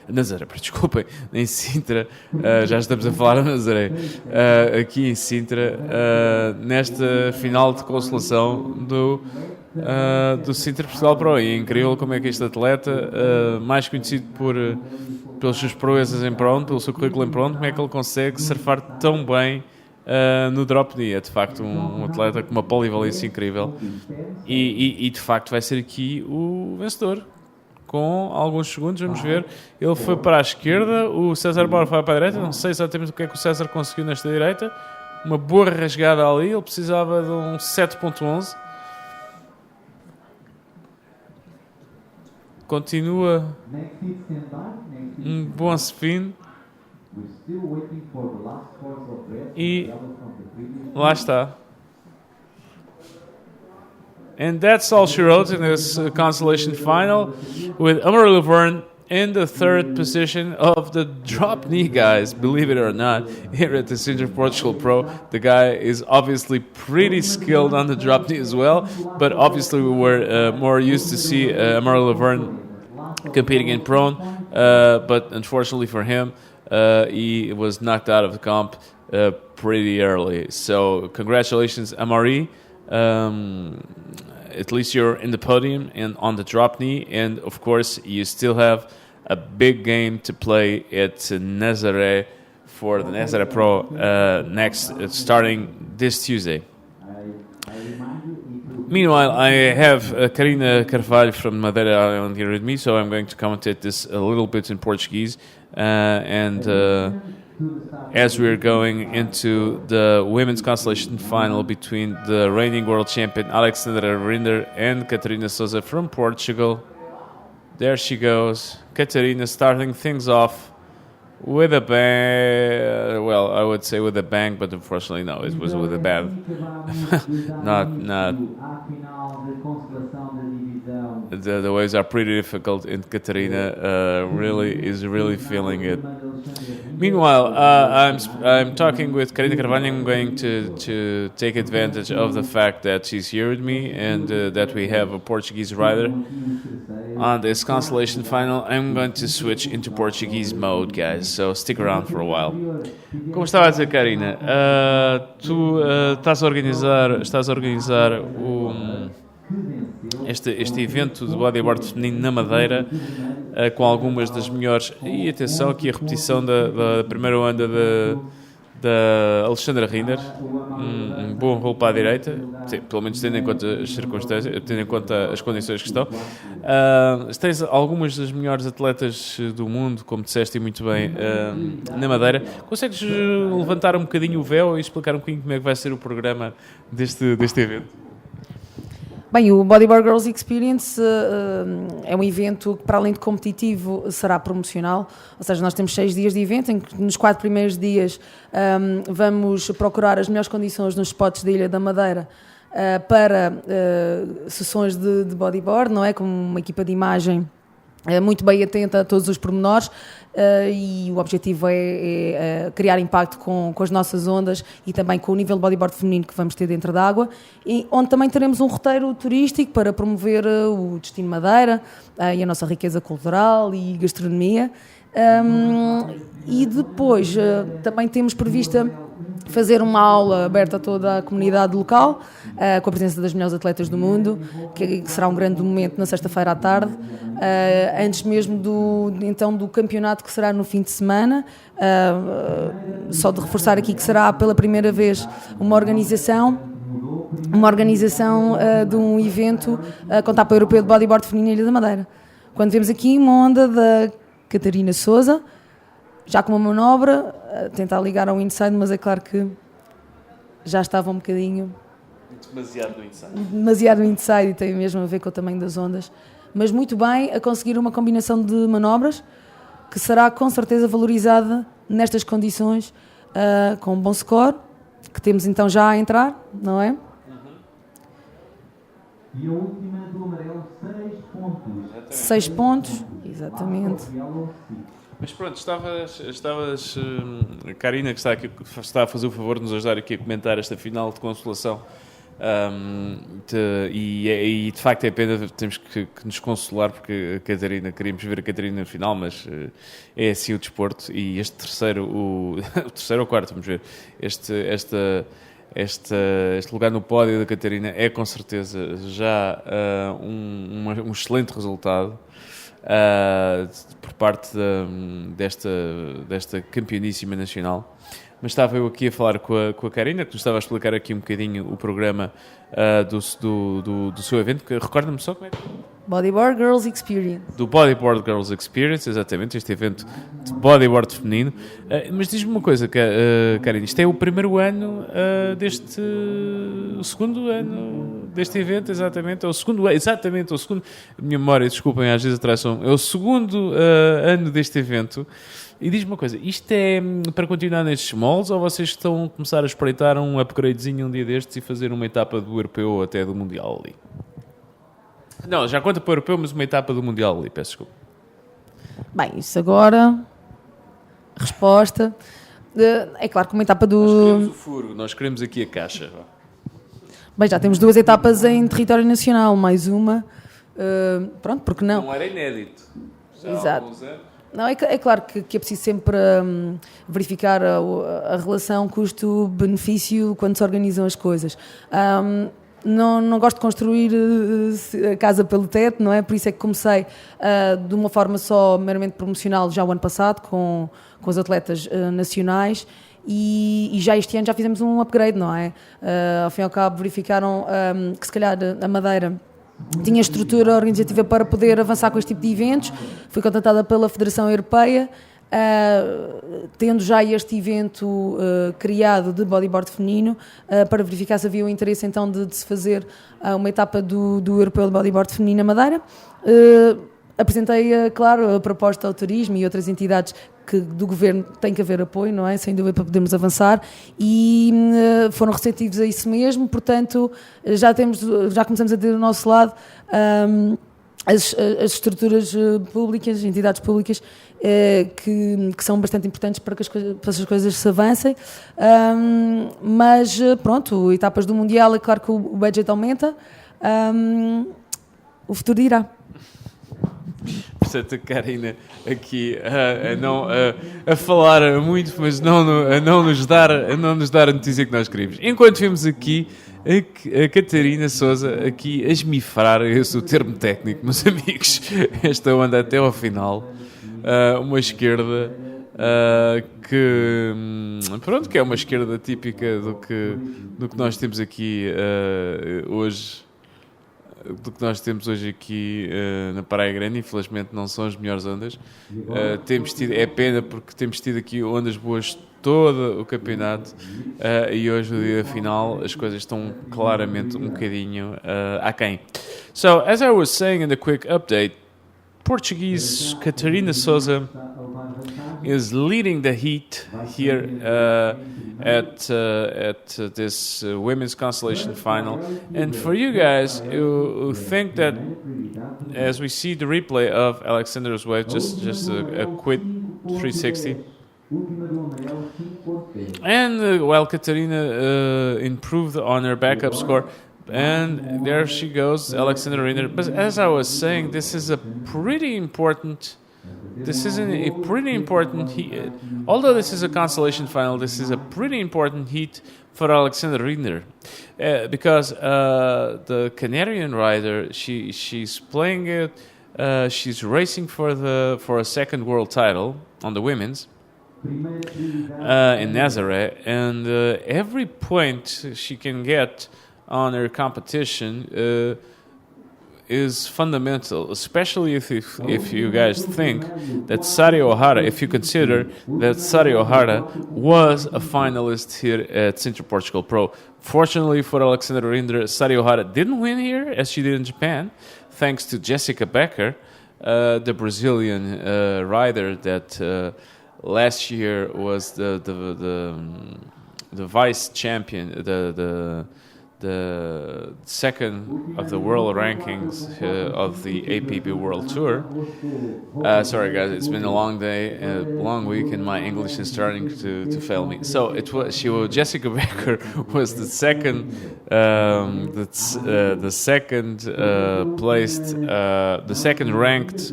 desculpem, em Sintra, já estamos a falar na Nazaré, aqui em Sintra, nesta final de consolação do Sintra Portugal Pro. E é incrível como é que este atleta, mais conhecido pelas suas proezas em pronto, pelo seu currículo em pronto, como é que ele consegue surfar tão bem no drop knee. É de facto um atleta com uma polivalência incrível e de facto vai ser aqui o vencedor com alguns segundos. Vamos ver, ele foi para a esquerda, o César Bauer foi para a direita. Não sei exatamente o que é que o César conseguiu nesta direita, uma boa rasgada ali, ele precisava de um 7.11. Continua um bom spin e lá está. And that's all she wrote in this consolation final, with Amaury Laverne in the third position of the drop knee guys. Believe it or not, here at the Sintra Portugal Pro, the guy is obviously pretty skilled on the drop knee as well, but obviously we were more used to see Amaury Laverne competing in prone, but unfortunately for him, he was knocked out of the comp pretty early. So congratulations, Amaury. At least you're in the podium and on the drop knee, and of course you still have a big game to play at Nazaré for the Sintra Pro starting this Tuesday. Meanwhile, I have Karina Carvalho from Madeira Island here with me, so I'm going to commentate this a little bit in Portuguese. As we're going into the women's consolation final between the reigning world champion Alexandra Rinder and Catarina Souza from Portugal. There she goes. Catarina starting things off with a bang. Well, I would say with a bang, but unfortunately, no, it was with a bang. not. The waves are pretty difficult, and Catarina is really feeling it. Meanwhile, I'm talking with Karina Carvalho. I'm going to take advantage of the fact that she's here with me and that we have a Portuguese rider on this consolation final. I'm going to switch into Portuguese mode, guys, so stick around for a while. Como estava a dizer, Karina, tu estás a organizar este evento de bodyboard feminino na Madeira, com algumas das melhores, e atenção aqui a repetição da primeira onda da Alexandra Rinder, um bom rolo para a direita, sim, pelo menos tendo em conta as circunstâncias, tendo em conta as condições que estão. Tens algumas das melhores atletas do mundo, como disseste muito bem, na Madeira. Consegues levantar um bocadinho o véu e explicar um bocadinho como é que vai ser o programa deste evento? Bem, o Bodyboard Girls Experience é um evento que, para além de competitivo, será promocional. Ou seja, nós temos 6 dias de evento, em que nos 4 primeiros dias vamos procurar as melhores condições nos spots da Ilha da Madeira para sessões de bodyboard, não é? Com uma equipa de imagem muito bem atenta a todos os pormenores, e o objetivo é criar impacto com as nossas ondas e também com o nível de bodyboard feminino que vamos ter dentro da água, e onde também teremos um roteiro turístico para promover o destino Madeira e a nossa riqueza cultural e gastronomia. E depois também temos prevista fazer uma aula aberta a toda a comunidade local, com a presença das melhores atletas do mundo, que será um grande momento na sexta-feira à tarde, antes mesmo do campeonato, que será no fim de semana. Só de reforçar aqui que será pela primeira vez uma organização de um evento com etapa europeu de bodyboard feminino na Ilha da Madeira. Quando vemos aqui uma onda da Catarina Souza, já com uma manobra, tentar ligar ao inside, mas é claro que já estava um bocadinho... Demasiado no inside, e tem mesmo a ver com o tamanho das ondas. Mas muito bem a conseguir uma combinação de manobras que será com certeza valorizada nestas condições, com um bom score, que temos então já a entrar, não é? E a última do amarelo, 6 pontos. 6 pontos, exatamente. Mas pronto, estavas Karina, que está a fazer o favor de nos ajudar aqui a comentar esta final de consolação. E de facto é pena, temos que nos consolar, porque a Catarina, queríamos ver a Catarina no final, mas é assim o desporto. E este terceiro, o terceiro ou quarto, vamos ver, este lugar no pódio da Catarina é com certeza já um excelente resultado. Por parte desta campeoníssima nacional. Mas estava eu aqui a falar com a Karina, que nos estava a explicar aqui um bocadinho o programa do seu evento, que recorda-me só como é que... Bodyboard Girls Experience. Do Bodyboard Girls Experience, exatamente, este evento de bodyboard feminino. Mas diz-me uma coisa, Karina, isto é o primeiro ano o segundo ano deste evento, exatamente, é o segundo, a minha memória, desculpem, às vezes atrasam, é o segundo ano deste evento. E diz-me uma coisa, isto é para continuar nestes moldes, ou vocês estão a começar a espreitar um upgradezinho um dia destes e fazer uma etapa do europeu ou até do mundial ali? Não, já conta para o europeu, mas uma etapa do mundial ali, peço desculpa. Bem, isso agora... Resposta... É claro que uma etapa do... Nós queremos o furo, nós queremos aqui a caixa. Bem, já temos 2 etapas em território nacional, mais uma... pronto, porque não? Não era inédito. Exato. Não, é claro que é preciso sempre verificar a relação custo-benefício quando se organizam as coisas. não gosto de construir a casa pelo teto, não é? Por isso é que comecei de uma forma só meramente promocional já o ano passado com os atletas nacionais e já este ano já fizemos um upgrade, não é? Ao fim e ao cabo verificaram que se calhar a Madeira tinha estrutura organizativa para poder avançar com este tipo de eventos. Fui contratada pela Federação Europeia, tendo já este evento criado de bodyboard feminino, para verificar se havia o interesse então de se fazer uma etapa do Europeu de Bodyboard Feminino na Madeira. Apresentei, claro, a proposta ao turismo e outras entidades que do governo tem que haver apoio, não é? Sem dúvida, para podermos avançar, e foram receptivos a isso mesmo. Portanto, já começamos a ter do nosso lado as estruturas públicas, entidades públicas, que são bastante importantes para que as coisas se avancem. Mas pronto, etapas do Mundial, é claro que o budget aumenta, o futuro dirá. Portanto, a Karina aqui a falar muito, mas a não nos dar a notícia que nós queríamos. Enquanto vimos aqui a Catarina Souza aqui a esmifrar, esse é o termo técnico, meus amigos, esta onda até ao final, uma esquerda que é uma esquerda típica do que nós temos aqui hoje. Do que nós temos hoje aqui na Praia Grande. Infelizmente não são as melhores ondas. É pena porque temos tido aqui ondas boas todo o campeonato, e hoje no dia final as coisas estão claramente um bocadinho aquém. So, as I was saying in the quick update, Portuguese Catarina Souza is leading the heat here at this women's consolation final. And for you guys who think that, as we see the replay of Alexander's wave, just a quick 360. And while Katarina improved on her backup score, and there she goes, Alexander Rinder. But as I was saying, this is a pretty important. This isn't a pretty important heat. Although this is a consolation final, this is a pretty important heat for Alexander Rinder, because the Canarian rider, she's playing it. She's racing for a second world title on the women's in Nazaré, and every point she can get on her competition is fundamental, especially if you guys think that Sari Ohara, if you consider that Sari Ohara was a finalist here at Sintra Portugal Pro. Fortunately for Alexander Rinder, Sari Ohara didn't win here as she did in Japan, thanks to Jessica Becker, the Brazilian rider that last year was the vice champion, the second of the world rankings of the APB World Tour. Sorry guys, it's been a long day, a long week, and my English is starting to fail me. So Jessica Becker was the second ranked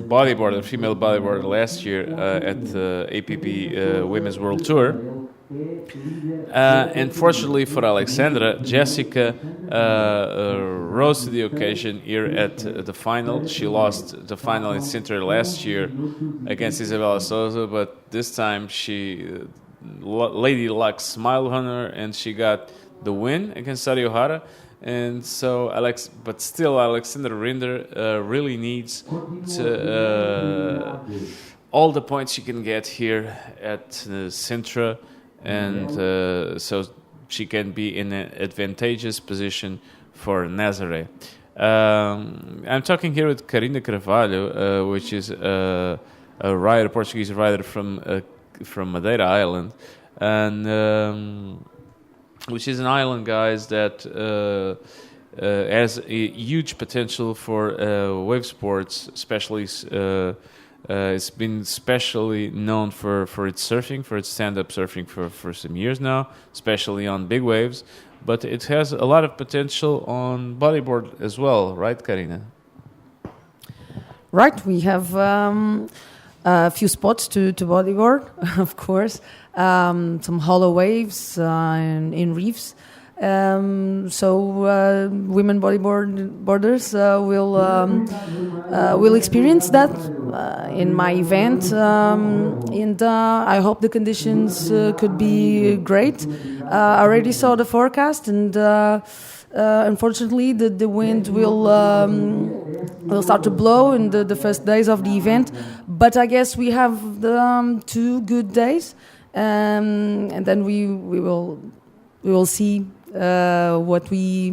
bodyboarder, female bodyboarder last year at the APB Women's World Tour. And fortunately for Alexandra, Jessica rose to the occasion here at the final. She lost the final in Sintra last year against Isabella Souza, but this time Lady Luck smiled on her and she got the win against Sari Ohara. And so, Alexander Rinder really needs to all the points she can get here at Sintra, and so she can be in an advantageous position for Nazaré. I'm talking here with Karina Carvalho, which is a Portuguese rider from Madeira Island, and which is an island, guys, that has a huge potential for wave sports, especially. It's been especially known for its surfing, for its stand-up surfing for some years now, especially on big waves. But it has a lot of potential on bodyboard as well, right, Karina? Right. We have a few spots to bodyboard, of course, some hollow waves in reefs. So women bodyboarders will experience that in my event, and I hope the conditions could be great. I already saw the forecast, and unfortunately the wind will start to blow in the first days of the event, but I guess we have the 2 good days, and then we will see what we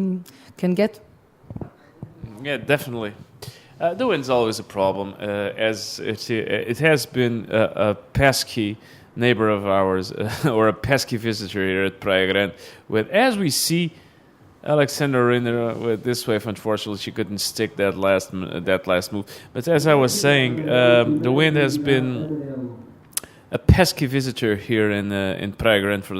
can get. Yeah, definitely. The wind's always a problem, as it has been a pesky neighbor of ours, or a pesky visitor here at Praia Grande. As we see, Alexandra Rinder with this wave, unfortunately, she couldn't stick that last move. But as I was saying, the wind has been a pesky visitor here in Praia Grande for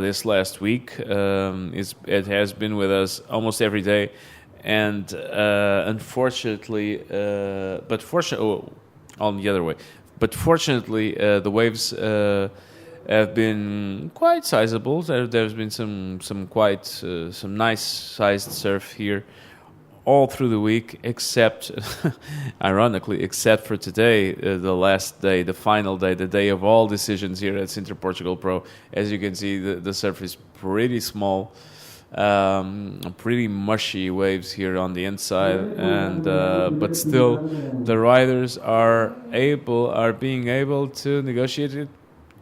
this last week. It has been with us almost every day, and unfortunately, on the other way. But fortunately, the waves have been quite sizable. There's been some nice sized surf here all through the week, except, ironically, except for today, the last day, the final day, the day of all decisions here at Sintra Portugal Pro. As you can see, the surf is pretty small, pretty mushy waves here on the inside, and but still, the riders are being able to negotiate it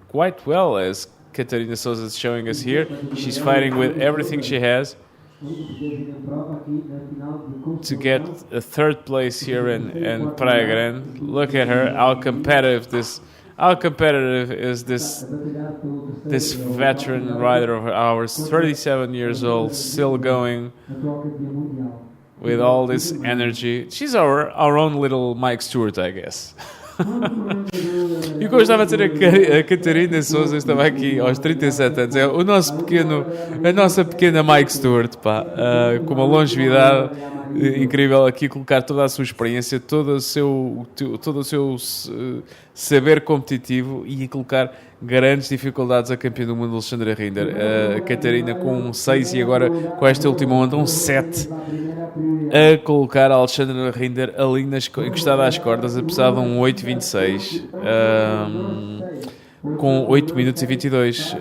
quite well, as Catarina Souza is showing us here. She's fighting with everything she has to get a 3rd place here in Praia Grande. Look at her, how competitive is this veteran rider of ours, 37 years old, still going with all this energy. She's our own little Mike Stewart, I guess. E como eu estava a dizer, a Catarina Souza estava aqui aos 37 anos, é a nossa pequena Mike Stewart, pá, com uma longevidade incrível, aqui colocar toda a sua experiência, todo o seu saber competitivo, e colocar grandes dificuldades a campeã do mundo, Alexandra Rinder. A Catarina com um 6 e agora com esta última onda um 7, a colocar a Alexandra Rinder ali encostada às cordas, apesar de um 8.26, com 8 minutos e 22.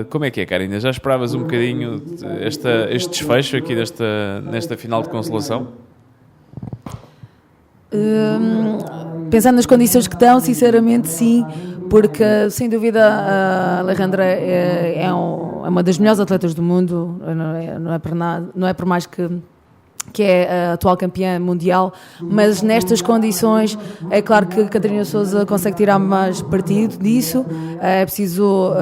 Como é que é, Karina? Já esperavas um bocadinho este desfecho aqui nesta final de consolação? Pensando nas condições que estão, sinceramente sim, porque sem dúvida a Alejandra é uma das melhores atletas do mundo, não é por mais que é a atual campeã mundial, mas nestas condições é claro que Catarina Souza consegue tirar mais partido disso. É preciso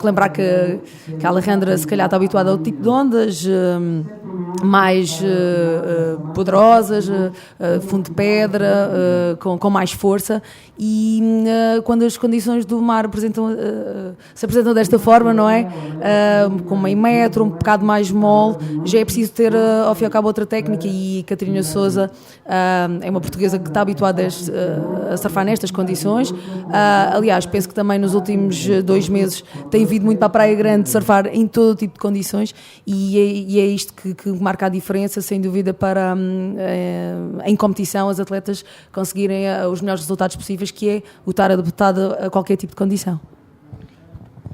lembrar que a Alejandra se calhar está habituada a outro tipo de ondas mais poderosas, fundo de pedra, com mais força, e quando as condições do mar se apresentam desta forma, não é? Com meio metro, um bocado mais mole, já é preciso ter ao fim e ao cabo outra técnica, e Catarina Souza é uma portuguesa que está habituada a surfar nestas condições. Aliás, penso que também nos últimos 2 meses tem vindo muito para a Praia Grande surfar em todo tipo de condições, e é isto que marca a diferença, sem dúvida, para em competição as atletas conseguirem os melhores resultados possíveis, que é o estar adaptado a qualquer tipo de condição.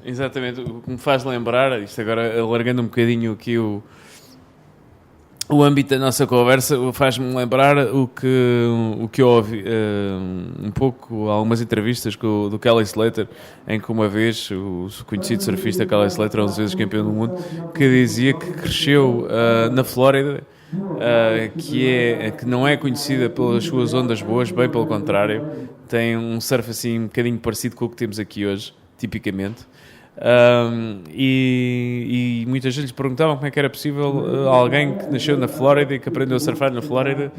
Exatamente, o que me faz lembrar, isto agora alargando um bocadinho aqui o âmbito da nossa conversa, faz-me lembrar o que eu ouvi um pouco, algumas entrevistas do Kelly Slater, em que uma vez o conhecido surfista Kelly Slater, 11 vezes campeão do mundo, que dizia que cresceu na Flórida, que não é conhecida pelas suas ondas boas, bem pelo contrário, tem um surf assim um bocadinho parecido com o que temos aqui hoje, tipicamente. E muita gente lhes perguntava como é que era possível alguém que nasceu na Flórida e que aprendeu a surfar na Flórida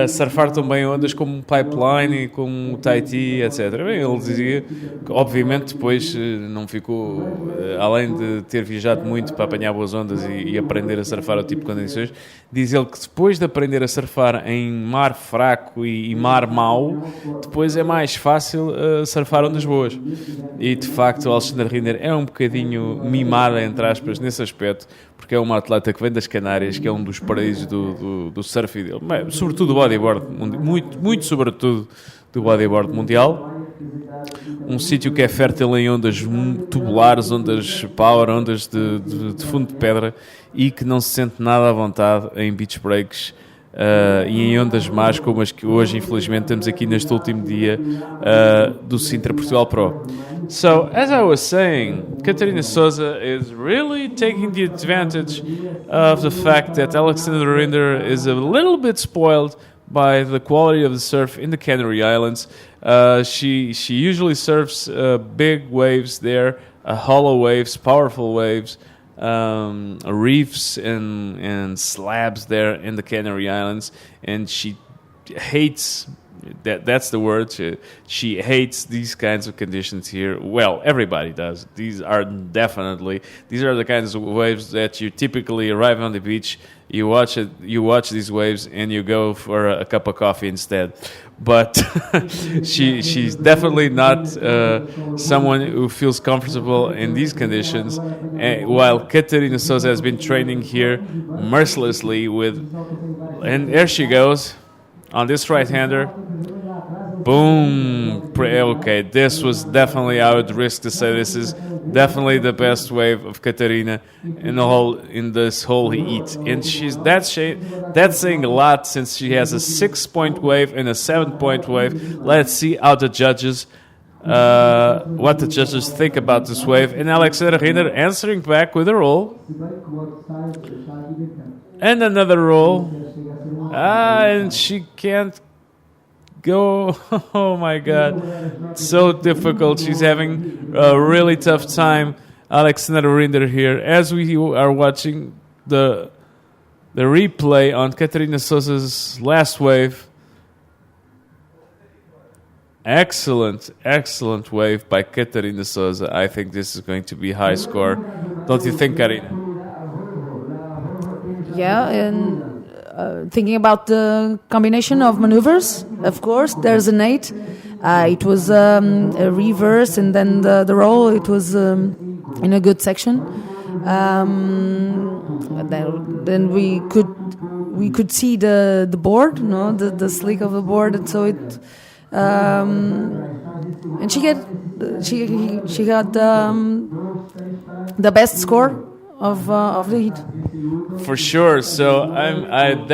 surfar também ondas como Pipeline e como Tahiti, etc. Bem, ele dizia que obviamente depois não ficou, além de ter viajado muito para apanhar boas ondas e aprender a surfar o tipo de condições, diz ele que depois de aprender a surfar em mar fraco e mar mau, depois é mais fácil surfar ondas boas. E de facto o Alexander Rinder é um bocadinho mimado, entre aspas, nesse aspecto, porque é uma atleta que vem das Canárias, que é um dos paraísos do surf dele, sobretudo do bodyboard, muito sobretudo do bodyboard mundial. Um sítio que é fértil em ondas tubulares, ondas power, ondas de fundo de pedra, e que não se sente nada à vontade em beach breaks e em ondas más como as que hoje infelizmente temos aqui neste último dia do Sintra Portugal Pro. So, as I was saying, Catarina Souza is really taking the advantage of the fact that Alexander Rinder is a little bit spoiled by the quality of the surf in the Canary Islands. She usually surfs big waves there, hollow waves, powerful waves, reefs and slabs there in the Canary Islands, and she hates that's the word. She hates these kinds of conditions here. Well, everybody does. These are the kinds of waves that you typically arrive on the beach, you watch these waves, and you go for a cup of coffee instead. But she's definitely not someone who feels comfortable in these conditions. While Catarina Souza has been training here mercilessly and there she goes on this right-hander. Boom. Okay, this was definitely, I would risk to say, this is definitely the best wave of Catarina in this whole heat. And that's saying a lot, since she has a 6-point wave and a 7-point wave. Let's see how the judges what the judges think about this wave. And Alexander Rinder answering back with a roll. And another roll. And she can't go. Oh my God. So difficult. She's having a really tough time. Alexander Rinder here. As we are watching the replay on Catarina Souza's last wave. Excellent wave by Catarina Souza. I think this is going to be high score. Don't you think, Karina? Yeah, and thinking about the combination of maneuvers, of course, there's an 8. It was a reverse, and then the roll, it was in a good section. Then we could see the board, the slick of the board, and so it. And she got the best score of the heat. For sure. So I'm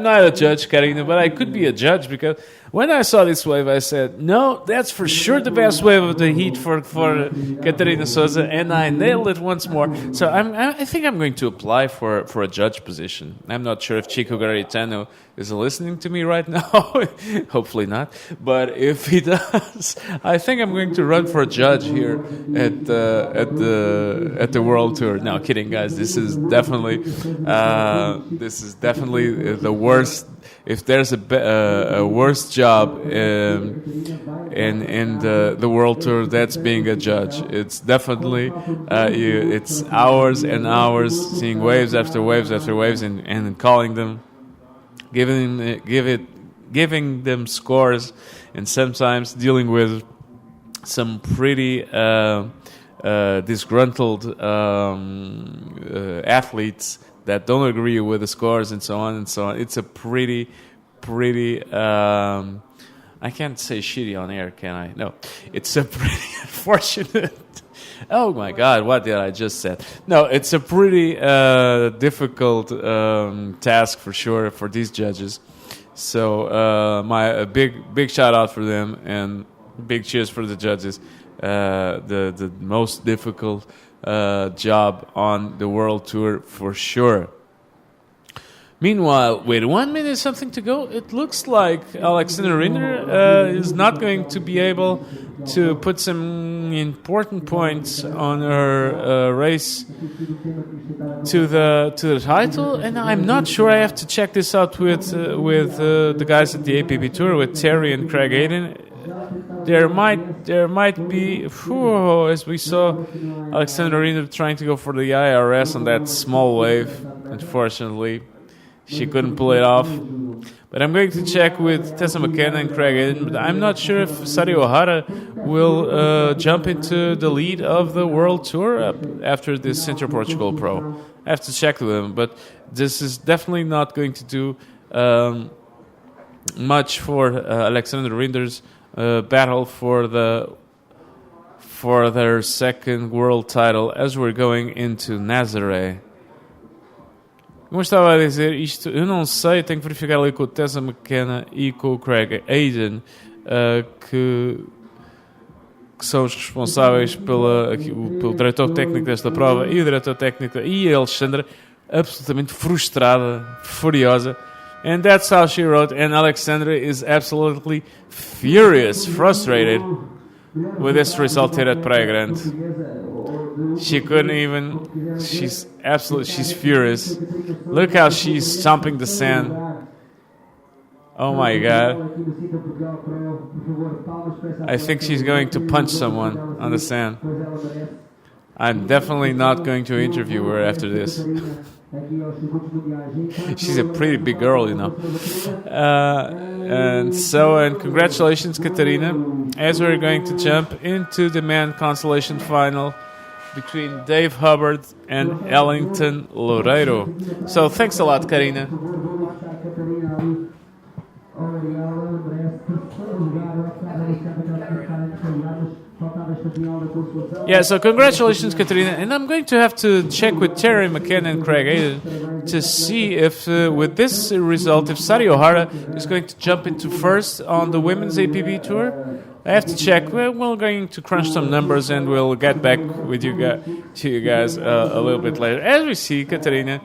not a judge, Karina, but I could be a judge, because when I saw this wave, I said, no, that's for sure the best wave of the heat for Catarina Souza, and I nailed it once more. So I think I'm going to apply for a judge position. I'm not sure if Chico Garitano is listening to me right now. Hopefully not. But if he does, I think I'm going to run for a judge here at the World Tour. No, kidding, guys. This is definitely the worst. If there's a worse job in the World Tour, that's being a judge. It's definitely it's hours and hours seeing waves after waves after waves and calling them, giving them scores, and sometimes dealing with some pretty disgruntled athletes that don't agree with the scores, and so on and so on. It's a pretty I can't say shitty on air, can I? No. It's a pretty unfortunate. Oh my God, what did I just say? No, it's a pretty difficult task for sure for these judges. So a big shout out for them, and big cheers for the judges. The most difficult job on the World Tour for sure. Meanwhile, with 1 minute something to go, it looks like Alexander Rinder is not going to be able to put some important points on her race to the title. And I'm not sure. I have to check this out with the guys at the APB Tour, with Terry and Craig Aiden. There might be, as we saw, Alexander Rinder trying to go for the IRS on that small wave. Unfortunately, she couldn't pull it off. But I'm going to check with Tessa McKenna and Craig Aiden. But I'm not sure if Sari Ohara will jump into the lead of the World Tour after this Sintra Portugal Pro. I have to check with them. But this is definitely not going to do much for Alexander Rinder's battle for their second world title as we're going into Nazaré. Como estava a dizer, isto eu não sei, tenho que verificar ali com o Tessa McKenna e com o Craig Aiden, que são os responsáveis pelo diretor técnico desta prova, e o diretor técnico, e a Alexandra, absolutamente frustrada, furiosa. And that's how she wrote, and Alexandra is absolutely furious, frustrated with this result here at Praia Grande. She couldn't even, she's furious. Look how she's stomping the sand. Oh my God. I think she's going to punch someone on the sand. I'm definitely not going to interview her after this. She's a pretty big girl, you know. And congratulations, Katarina, as we're going to jump into the man consolation final between Dave Hubbard and Ellington Loureiro. So thanks a lot, Karina. Yeah, so congratulations, Katarina. And I'm going to have to check with Terry McKenna and Craig Aiden to see if, with this result, if Sari Ohara is going to jump into first on the women's APB Tour. I have to check. We're going to crunch some numbers, and we'll get back with you guys a little bit later. As we see, Katarina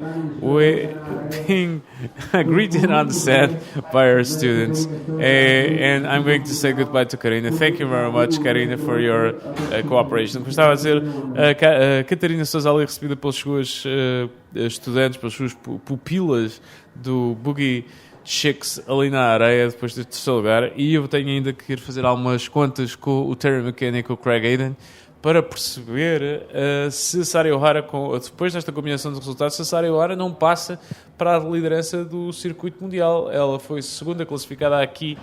being greeted on the set by her students. And I'm going to say goodbye to Karina. Thank you very much, Karina, for your cooperation. Como estava a dizer, Catarina Sousa ali recebida pelas suas estudantes, pelas suas pupilas do Boogie Chicks ali na areia depois do terceiro lugar, e eu tenho ainda que ir fazer algumas contas com o Terry McKenna e com o Craig Aiden para perceber se Sari Ohara, depois desta combinação de resultados, se Sari Ohara não passa para a liderança do circuito mundial. Ela foi segunda classificada aqui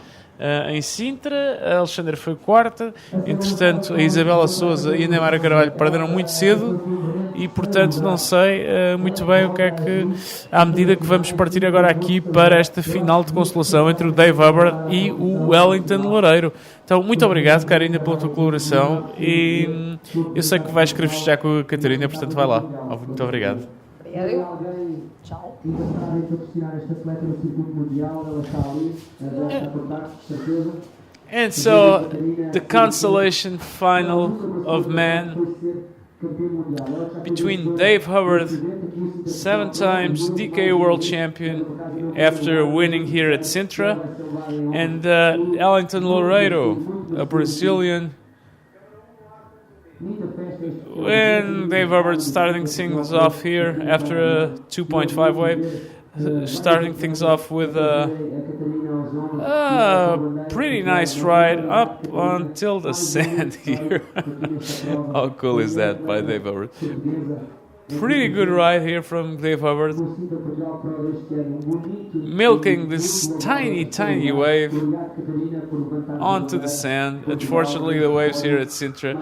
em Sintra, a Alexandra foi quarta. Entretanto, a Isabela Souza e a Neymar Carvalho perderam muito cedo e, portanto, não sei muito bem o que é que, à medida que vamos partir agora aqui para esta final de consolação entre o Dave Hubbard e o Wellington Loureiro. Então, muito obrigado, Karina, pela tua colaboração, e eu sei que vais querer festejar com a Catarina, portanto, vai lá. Muito obrigado. Tchau. And so, the consolation final of men between Dave Hubbard, 7 times DK World Champion after winning here at Sintra, and Ellington Loureiro, a Brazilian. When Dave Hubbard starting things off here after a 2.5 wave, starting things off with a pretty nice ride up until the sand here. How cool is that by Dave Hubbard? Pretty good ride here from Dave Hubbard, milking this tiny wave onto the sand. Unfortunately, the waves here at Sintra,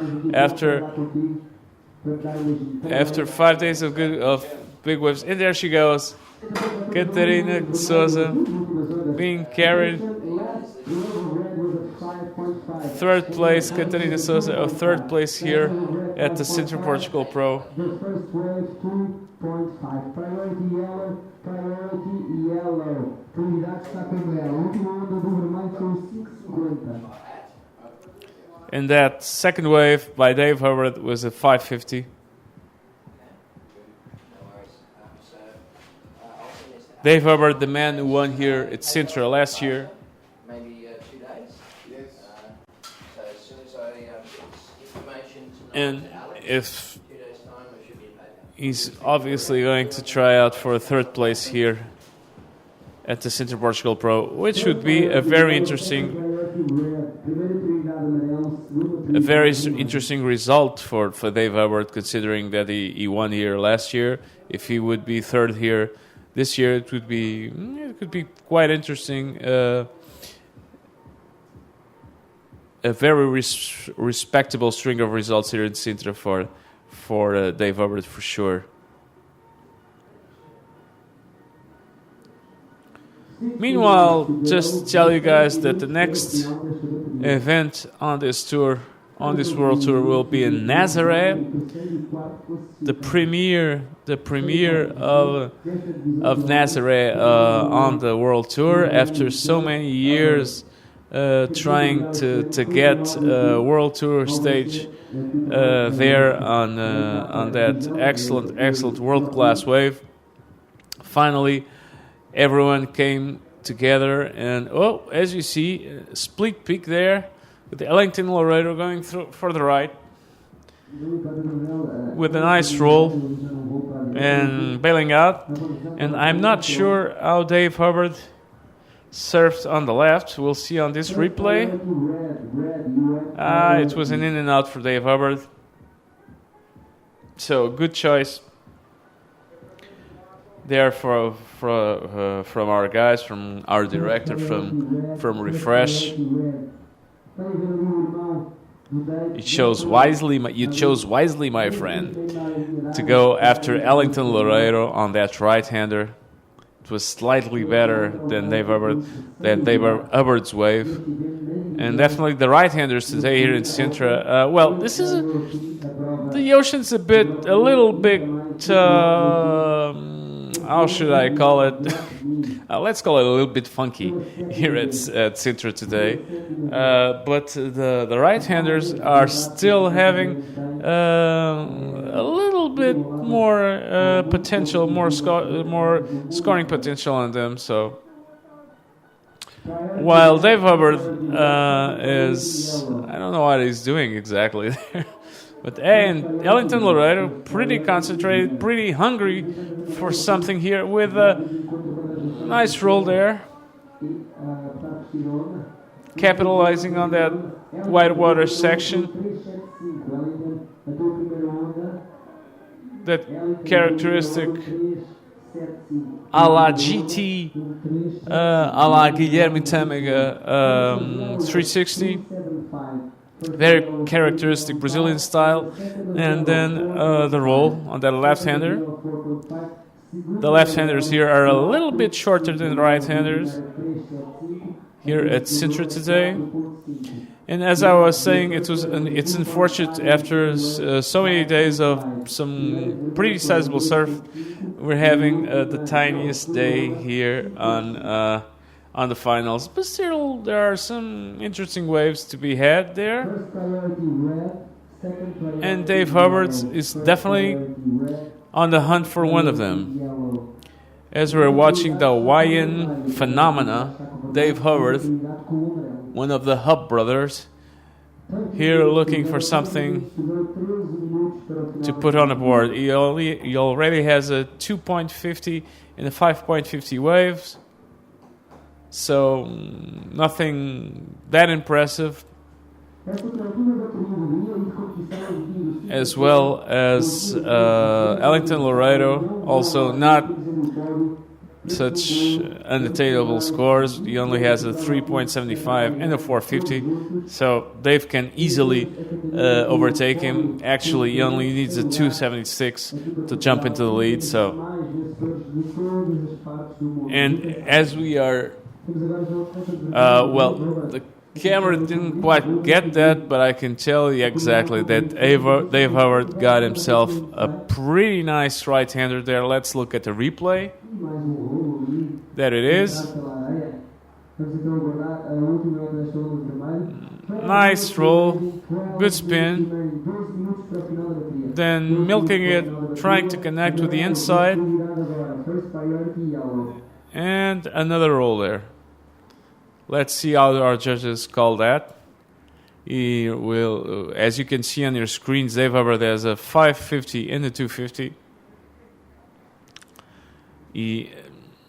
after 5 days of big waves, and there she goes, Catarina Souza being carried. Third place, Catarina Souza, third place here at the Sintra Portugal Pro. And that second wave by Dave Hubbard was a 550. Dave Hubbard, the man who won here at Sintra last year. Maybe 2 days? Yes. So as soon as I get information tonight, And if 2 days' time, I should be in paper. he's obviously going to try out for a third place here at the Sintra Portugal Pro, which would be a very interesting result for Dave Hubbard, considering that he won here last year. If he would be third here this year, it could be quite interesting. A very respectable string of results here in Sintra for Dave Hubbard for sure. Meanwhile, just tell you guys that the next event on this tour, on this World Tour, will be in Nazareth. The premiere of Nazareth on the World Tour after so many years trying to get a World Tour stage there on that excellent world-class wave. Finally, everyone came together, and as you see, split peak there with the Ellington Laredo going through for the right with a nice roll and bailing out. And I'm not sure how Dave Hubbard surfed on the left. We'll see on this replay. It was an in and out for Dave Hubbard. So good choice there from our guys, from our director, from Refresh. You chose wisely, my friend, to go after Ellington Laredo on that right-hander. It was slightly better than Dave Hubbard's wave, and definitely the right-handers today here in Sintra. This is the ocean's a little bit. How should I call it? Let's call it a little bit funky here at Sintra today. But the right-handers are still having a little bit more potential, more scoring potential on them. So while Dave Hubbard is, I don't know what he's doing exactly there. But and Ellington Laredo, pretty concentrated, pretty hungry for something here with a nice roll there. Capitalizing on that whitewater section. That characteristic a la GT, a la Guilherme Tâmega 360. Very characteristic Brazilian style, and then the roll on that left-hander. The left-handers here are a little bit shorter than the right-handers here at Sintra today. And as I was saying, it's unfortunate after so many days of some pretty sizable surf, we're having the tiniest day here on the finals, but still there are some interesting waves to be had there. And Dave Hubbard is definitely on the hunt for one of them. As we're watching the Hawaiian phenomena, Dave Hubbard, one of the Hub brothers, here looking for something to put on the board. He already has a 2.50 and a 5.50 waves. So nothing that impressive, as well as Ellington Laredo, also not such unattainable scores. He only has a 3.75 and a 450, so Dave can easily overtake him. Actually, he only needs a 276 to jump into the lead. So, and as we are the camera didn't quite get that, but I can tell you exactly that Dave Hubbard got himself a pretty nice right-hander there. Let's look at the replay. There it is. Nice roll, good spin. Then milking it, trying to connect with the inside. and another roll there. Let's see how our judges call that. He will, as you can see on your screens, Dave Hubbard has a 550 and a 250.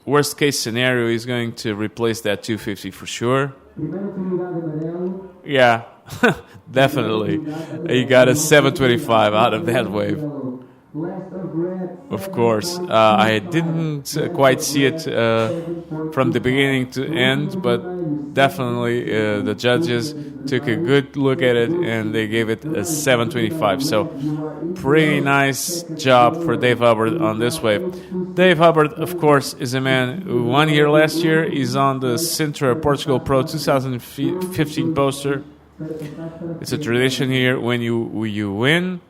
Worst case scenario, he's going to replace that 250 for sure. Yeah, definitely. He got a 725 out of that wave. Of course, I didn't quite see it from the beginning to end, but definitely the judges took a good look at it and they gave it a 725. So pretty nice job for Dave Hubbard on this wave. Dave Hubbard, of course, is a man who won here last year. He's on the Sintra Portugal Pro 2015 poster. It's a tradition here when you win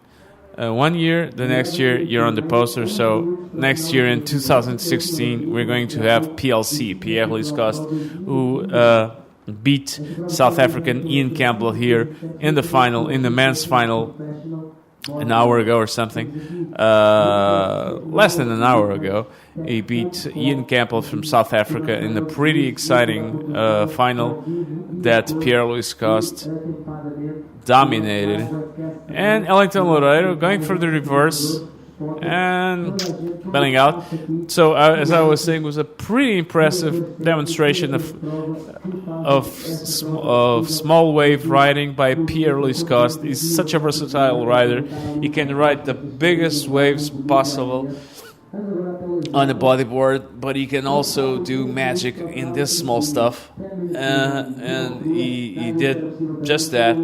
1 year, the next year you're on the poster. So next year in 2016 we're going to have PLC, Pierre-Louis Coste, who beat South African Ian Campbell here in the final, in the men's final, an hour ago or something. Less than an hour ago, he beat Ian Campbell from South Africa in a pretty exciting final that Pierre-Louis Coste dominated. And Ellington Loureiro going for the reverse and bailing out. So as I was saying, it was a pretty impressive demonstration of small wave riding by Pierre-Louis Coste. He's such a versatile rider. He can ride the biggest waves possible on the bodyboard, but he can also do magic in this small stuff, and he did just that.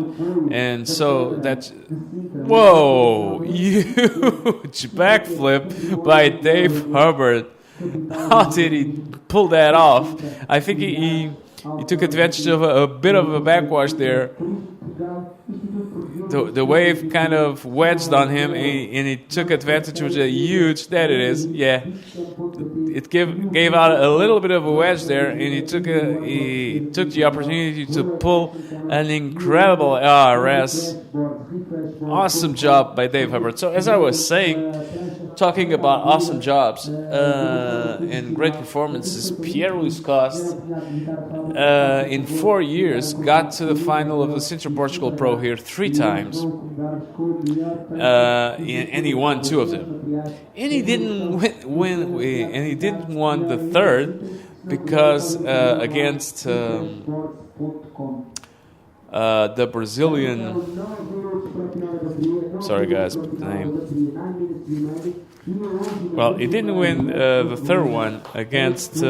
And so that's, whoa, huge backflip by Dave Hubbard. How did he pull that off? I think he took advantage of a bit of a backwash there. The wave kind of wedged on him, and he took advantage of a huge. There it is. Yeah, it gave out a little bit of a wedge there, and he took the opportunity to pull an incredible RS. Awesome job by Dave Hubbard. So as I was saying, talking about awesome jobs and great performances, Pierre-Louis Coste in 4 years got to the final of the Sintra Portugal Pro here 3 times, and he won 2 of them. And he didn't win and he didn't win the third because against the Brazilian. Sorry, guys, the name. Well, he didn't win the third one against.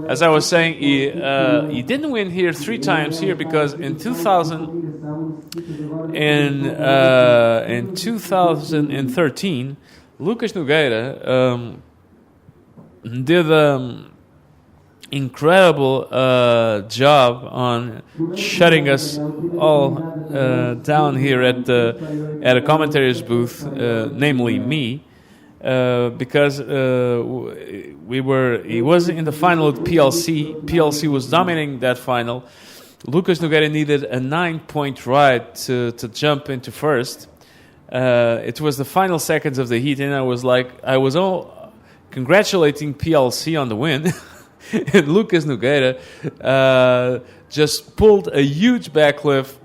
As I was saying, he didn't win here 3 times here because in 2013, Lucas Nogueira did incredible job on shutting us all down here at a commentator's booth, namely me. Because he was in the final with PLC. PLC was dominating that final. Lucas Nogueira needed a 9-point ride to jump into first. It was the final seconds of the heat, and I was all congratulating PLC on the win. And Lucas Nogueira just pulled a huge backflip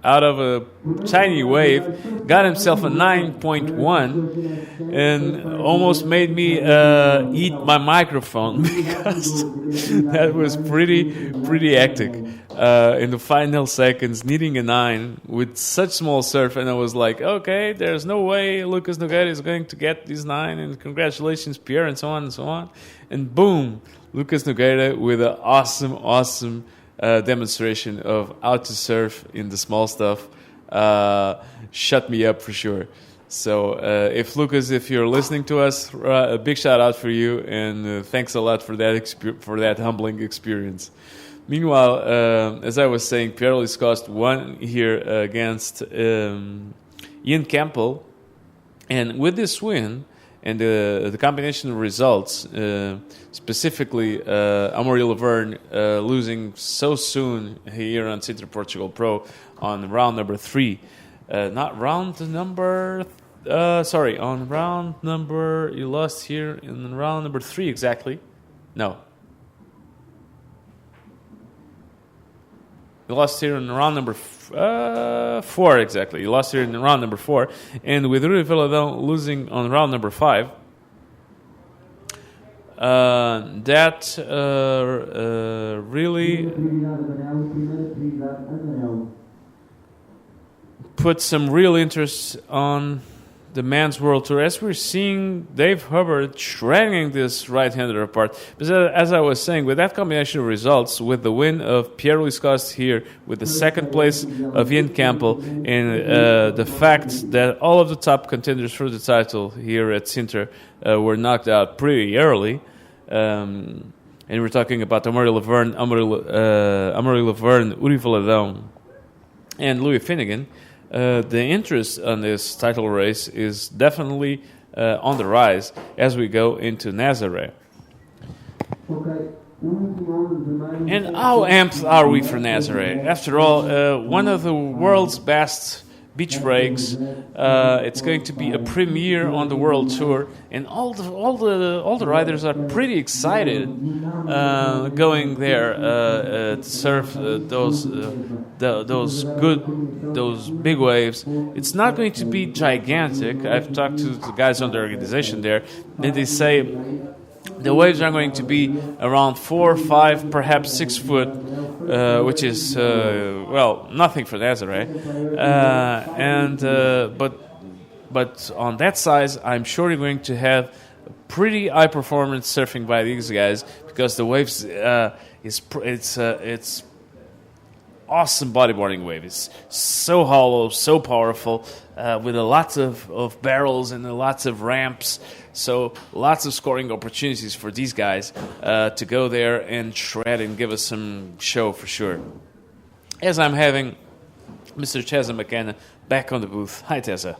out of a tiny wave, got himself a 9.1, and almost made me eat my microphone because that was pretty hectic. In the final seconds, needing a 9 with such small surf, and I was like, okay, there's no way Lucas Nogueira is going to get this 9, and congratulations, Pierre, and so on and so on. And boom, Lucas Nogueira with an awesome demonstration of how to surf in the small stuff. Shut me up for sure. So if Lucas, if you're listening to us, a big shout out for you, and thanks a lot for that humbling experience. Meanwhile, as I was saying, Pierre-Louis Coste won here against Ian Campbell, and with this win, And the combination of results, specifically Amaury Laverne losing so soon here on Sintra Portugal Pro on round number 3. On round number, you lost here in round number 3 exactly. No. You lost here in round number 4 exactly. You lost here in round number 4, and with Rui Villadão losing on round number 5, that really put some real interest on the men's World Tour, as we're seeing Dave Hubbard shredding this right-hander apart. But as I was saying, with that combination of results, with the win of Pierre-Louis Coste here, with the second place of Ian Campbell, and the fact that all of the top contenders for the title here at Sintra were knocked out pretty early, and we're talking about Amaury Laverne, Uri Villadão, and Louis Finnegan. The interest on this title race is definitely on the rise as we go into Nazaré. And how amped are we for Nazaré? After all, one of the world's best beach breaks. It's going to be a premiere on the World Tour, and all the riders are pretty excited going there to surf those big waves. It's not going to be gigantic. I've talked to the guys on the organization there, and they say the waves are going to be around 4, 5, perhaps 6 foot, which is nothing for Nazaré. But on that size, I'm sure you're going to have pretty high performance surfing by these guys, because the waves it's awesome bodyboarding wave. It's so hollow, so powerful, with lots of barrels and lots of ramps. So lots of scoring opportunities for these guys to go there and shred and give us some show for sure. As I'm having Mr. Chesa McKenna back on the booth. Hi, Tessa.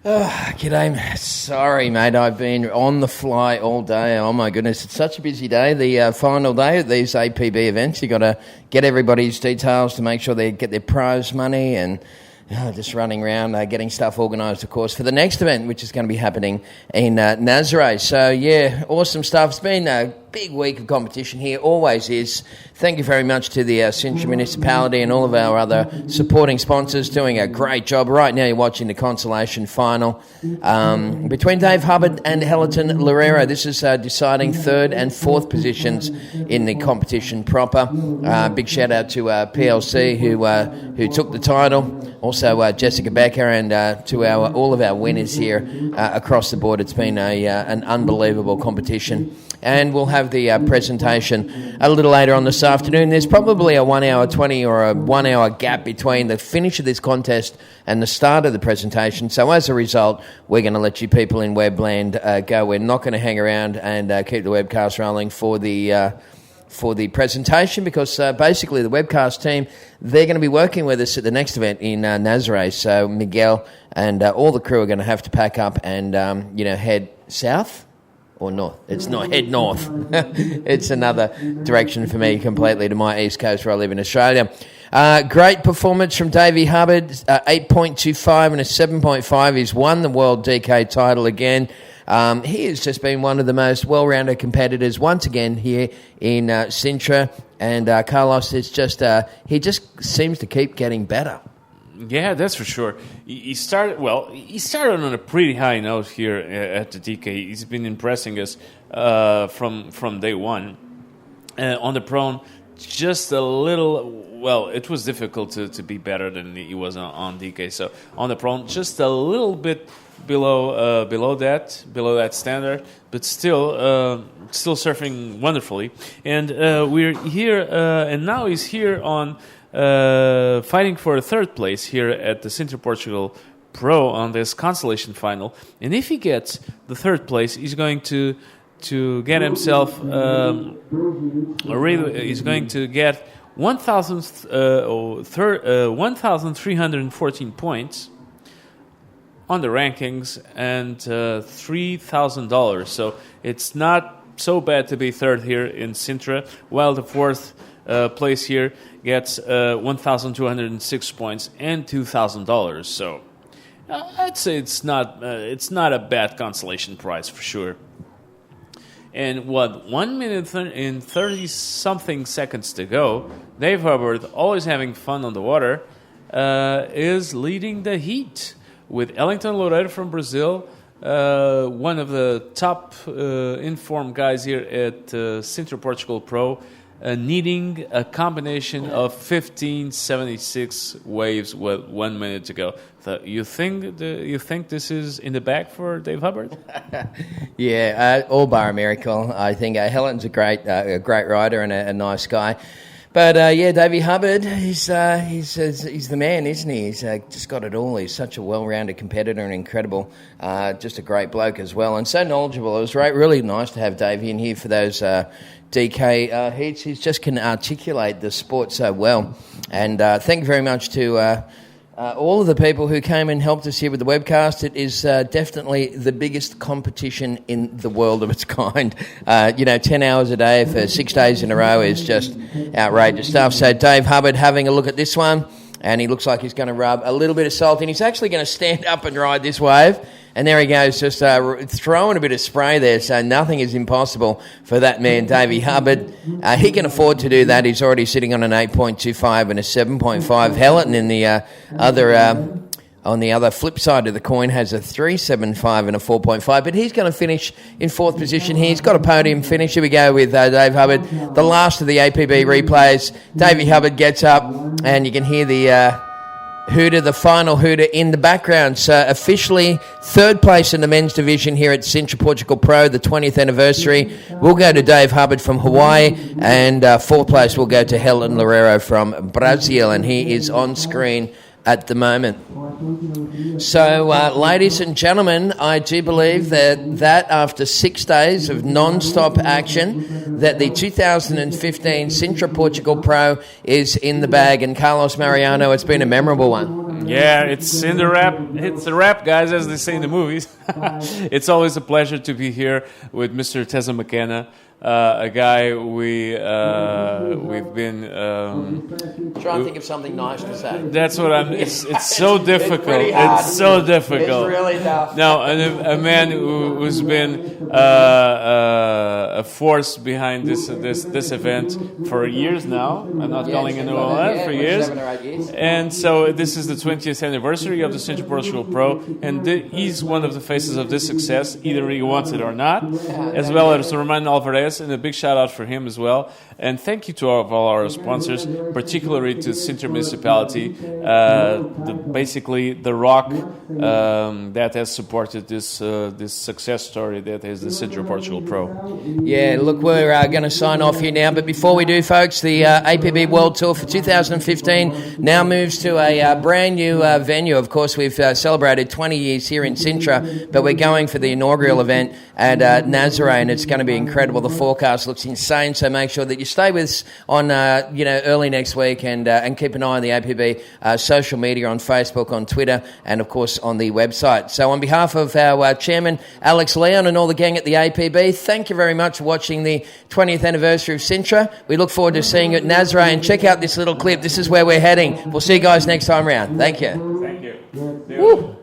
G'day. Sorry, mate. I've been on the fly all day. Oh, my goodness. It's such a busy day. The final day of these APB events. You've got to get everybody's details to make sure they get their prize money, and just running around getting stuff organised, of course, for the next event, which is going to be happening in Nazaré. So, yeah, awesome stuff. It's been a big week of competition here. Always is. Thank you very much to the Sintra Municipality and all of our other supporting sponsors doing a great job. Right now you're watching the consolation final between Dave Hubbard and Heliton Loureiro. This is deciding 3rd and 4th positions in the competition proper. Big shout out to PLC who took the title. Also Jessica Becker, and to all of our winners here across the board. It's been an unbelievable competition. And we'll have the presentation a little later on this afternoon. There's probably a 1 hour 20 or a 1 hour gap between the finish of this contest and the start of the presentation. So as a result, we're going to let you people in Webland go. We're not going to hang around and keep the webcast rolling for the presentation, because basically the webcast team, they're going to be working with us at the next event in Nazaré. So Miguel and all the crew are going to have to pack up and head south. Or north. It's not head north. It's another direction for me completely, to my east coast where I live in Australia. Great performance from Davey Hubbard, 8.25 and a 7.5. He's won the World DK title again. He has just been one of the most well-rounded competitors once again here in Sintra. And Carlos is he just seems to keep getting better. Yeah, that's for sure. He started on a pretty high note here at the DK. He's been impressing us from day one. On the prone, just a little. Well, it was difficult to be better than he was on DK. So on the prone, just a little bit below that standard, but still surfing wonderfully. And we're here, and now he's here on. Fighting for a 3rd place here at the Sintra Portugal Pro on this consolation final. And if he gets the 3rd place, he's going to get himself he's going to get 1,314 points. on the rankings and $3,000. So it's not so bad to be third here in Sintra, while the fourth place here gets 1,206 points and $2,000. So I'd say it's not a bad consolation prize for sure. And 1 minute and 30-something seconds to go, Dave Hubbard, always having fun on the water, is leading the heat with Ellington Loureiro from Brazil, one of the top informed guys here at Sintra Portugal Pro, needing a combination of 1576 waves with 1 minute to go. So you think this is in the bag for Dave Hubbard? Yeah, all bar a miracle. I think Helen's a great rider and a nice guy. But Davey Hubbard, he's the man, isn't he? He's just got it all. He's such a well-rounded competitor and incredible, just a great bloke as well, and so knowledgeable. It was really nice to have Davey in here for those DK heats. He just can articulate the sport so well. And thank you very much to all of the people who came and helped us here with the webcast. It is definitely the biggest competition in the world of its kind. 10 hours a day for 6 days in a row is just outrageous stuff. So Dave Hubbard having a look at this one, and he looks like he's going to rub a little bit of salt in. He's actually going to stand up and ride this wave. And there he goes, just throwing a bit of spray there, so nothing is impossible for that man, Davey Hubbard. He can afford to do that. He's already sitting on an 8.25 and a 7.5. Helen in the on the other flip side of the coin has a 3.75 and a 4.5, but he's going to finish in fourth position here. He's got a podium finish. Here we go with Dave Hubbard, the last of the APB replays. Davey Hubbard gets up, and you can hear the hooter, the final hooter in the background. So officially third place in the men's division here at Sintra Portugal Pro, the 20th anniversary. We'll go to Dave Hubbard from Hawaii, and fourth place will go to Helen Loureiro from Brazil, and he is on screen at the moment. So, ladies and gentlemen, I do believe that after 6 days of non-stop action, that the 2015 Sintra Portugal Pro is in the bag. And Carlos Mariano, it's been a memorable one. Yeah, it's in the wrap. It's the wrap, guys, as they say in the movies. It's always a pleasure to be here with Mr. Teza McKenna. A guy we've been trying to think of something nice to say. That's what I'm. It's so difficult. It's so difficult. It's really tough. No, a man who's been a force behind this event for years now. I'm not calling it for years. 7 or 8 years. And so this is the 20th anniversary of the Sintra Portugal Pro, and he's one of the faces of this success, either he wants it or not, as well as Roman Alvarez. And a big shout out for him as well. And thank you to all our sponsors, particularly to Sintra Municipality, basically the rock that has supported this success story that is the Sintra Portugal Pro. Yeah, look, we're going to sign off here now. But before we do, folks, the APB World Tour for 2015 now moves to a brand new venue. Of course, we've celebrated 20 years here in Sintra, but we're going for the inaugural event at Nazaré, and it's going to be incredible. The forecast looks insane, so make sure that you stay with us on early next week, and keep an eye on the APB social media on Facebook, on Twitter, and of course on the website. So on behalf of our chairman Alex Leon and all the gang at the APB, thank you very much for watching the 20th anniversary of Sintra. We look forward to seeing you at Nazaré, and check out this little clip. This is where we're heading. We'll see you guys next time around. Thank you. Thank you. Woo.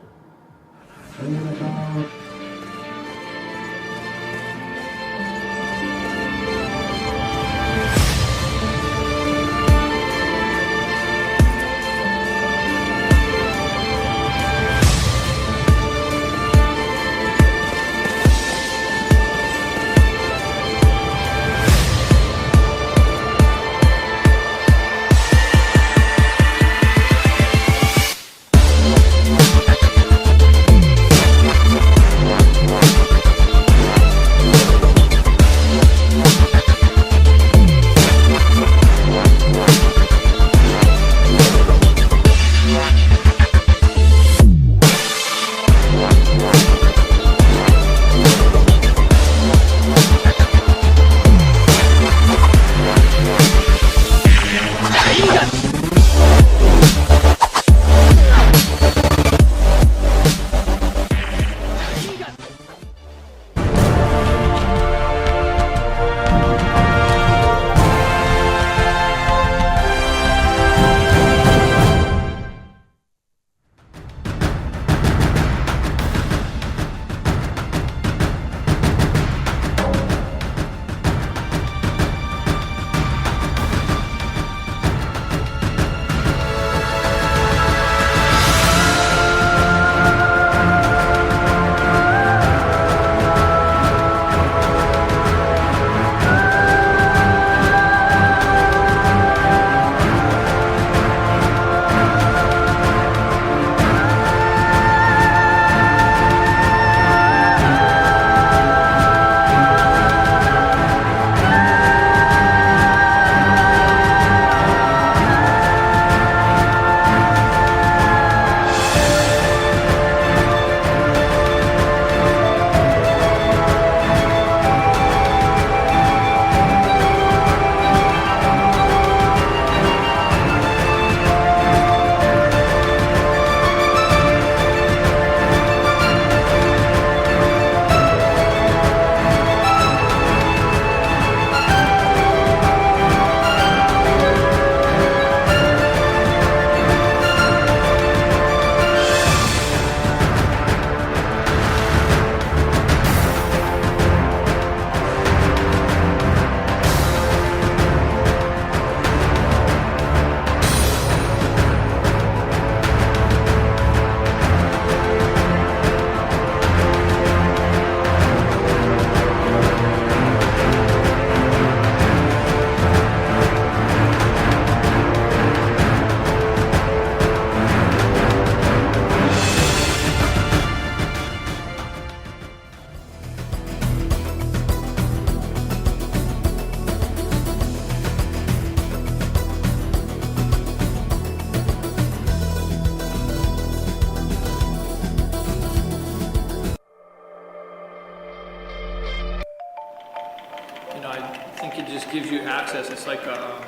gives you access. It's like a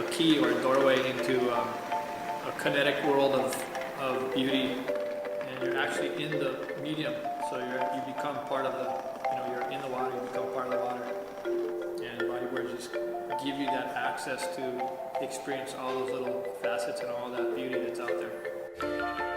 key or a doorway into a kinetic world of beauty, and you're actually in the medium. So you become part of you're in the water, you become part of the water. And bodyboards just give you that access to experience all those little facets and all that beauty that's out there.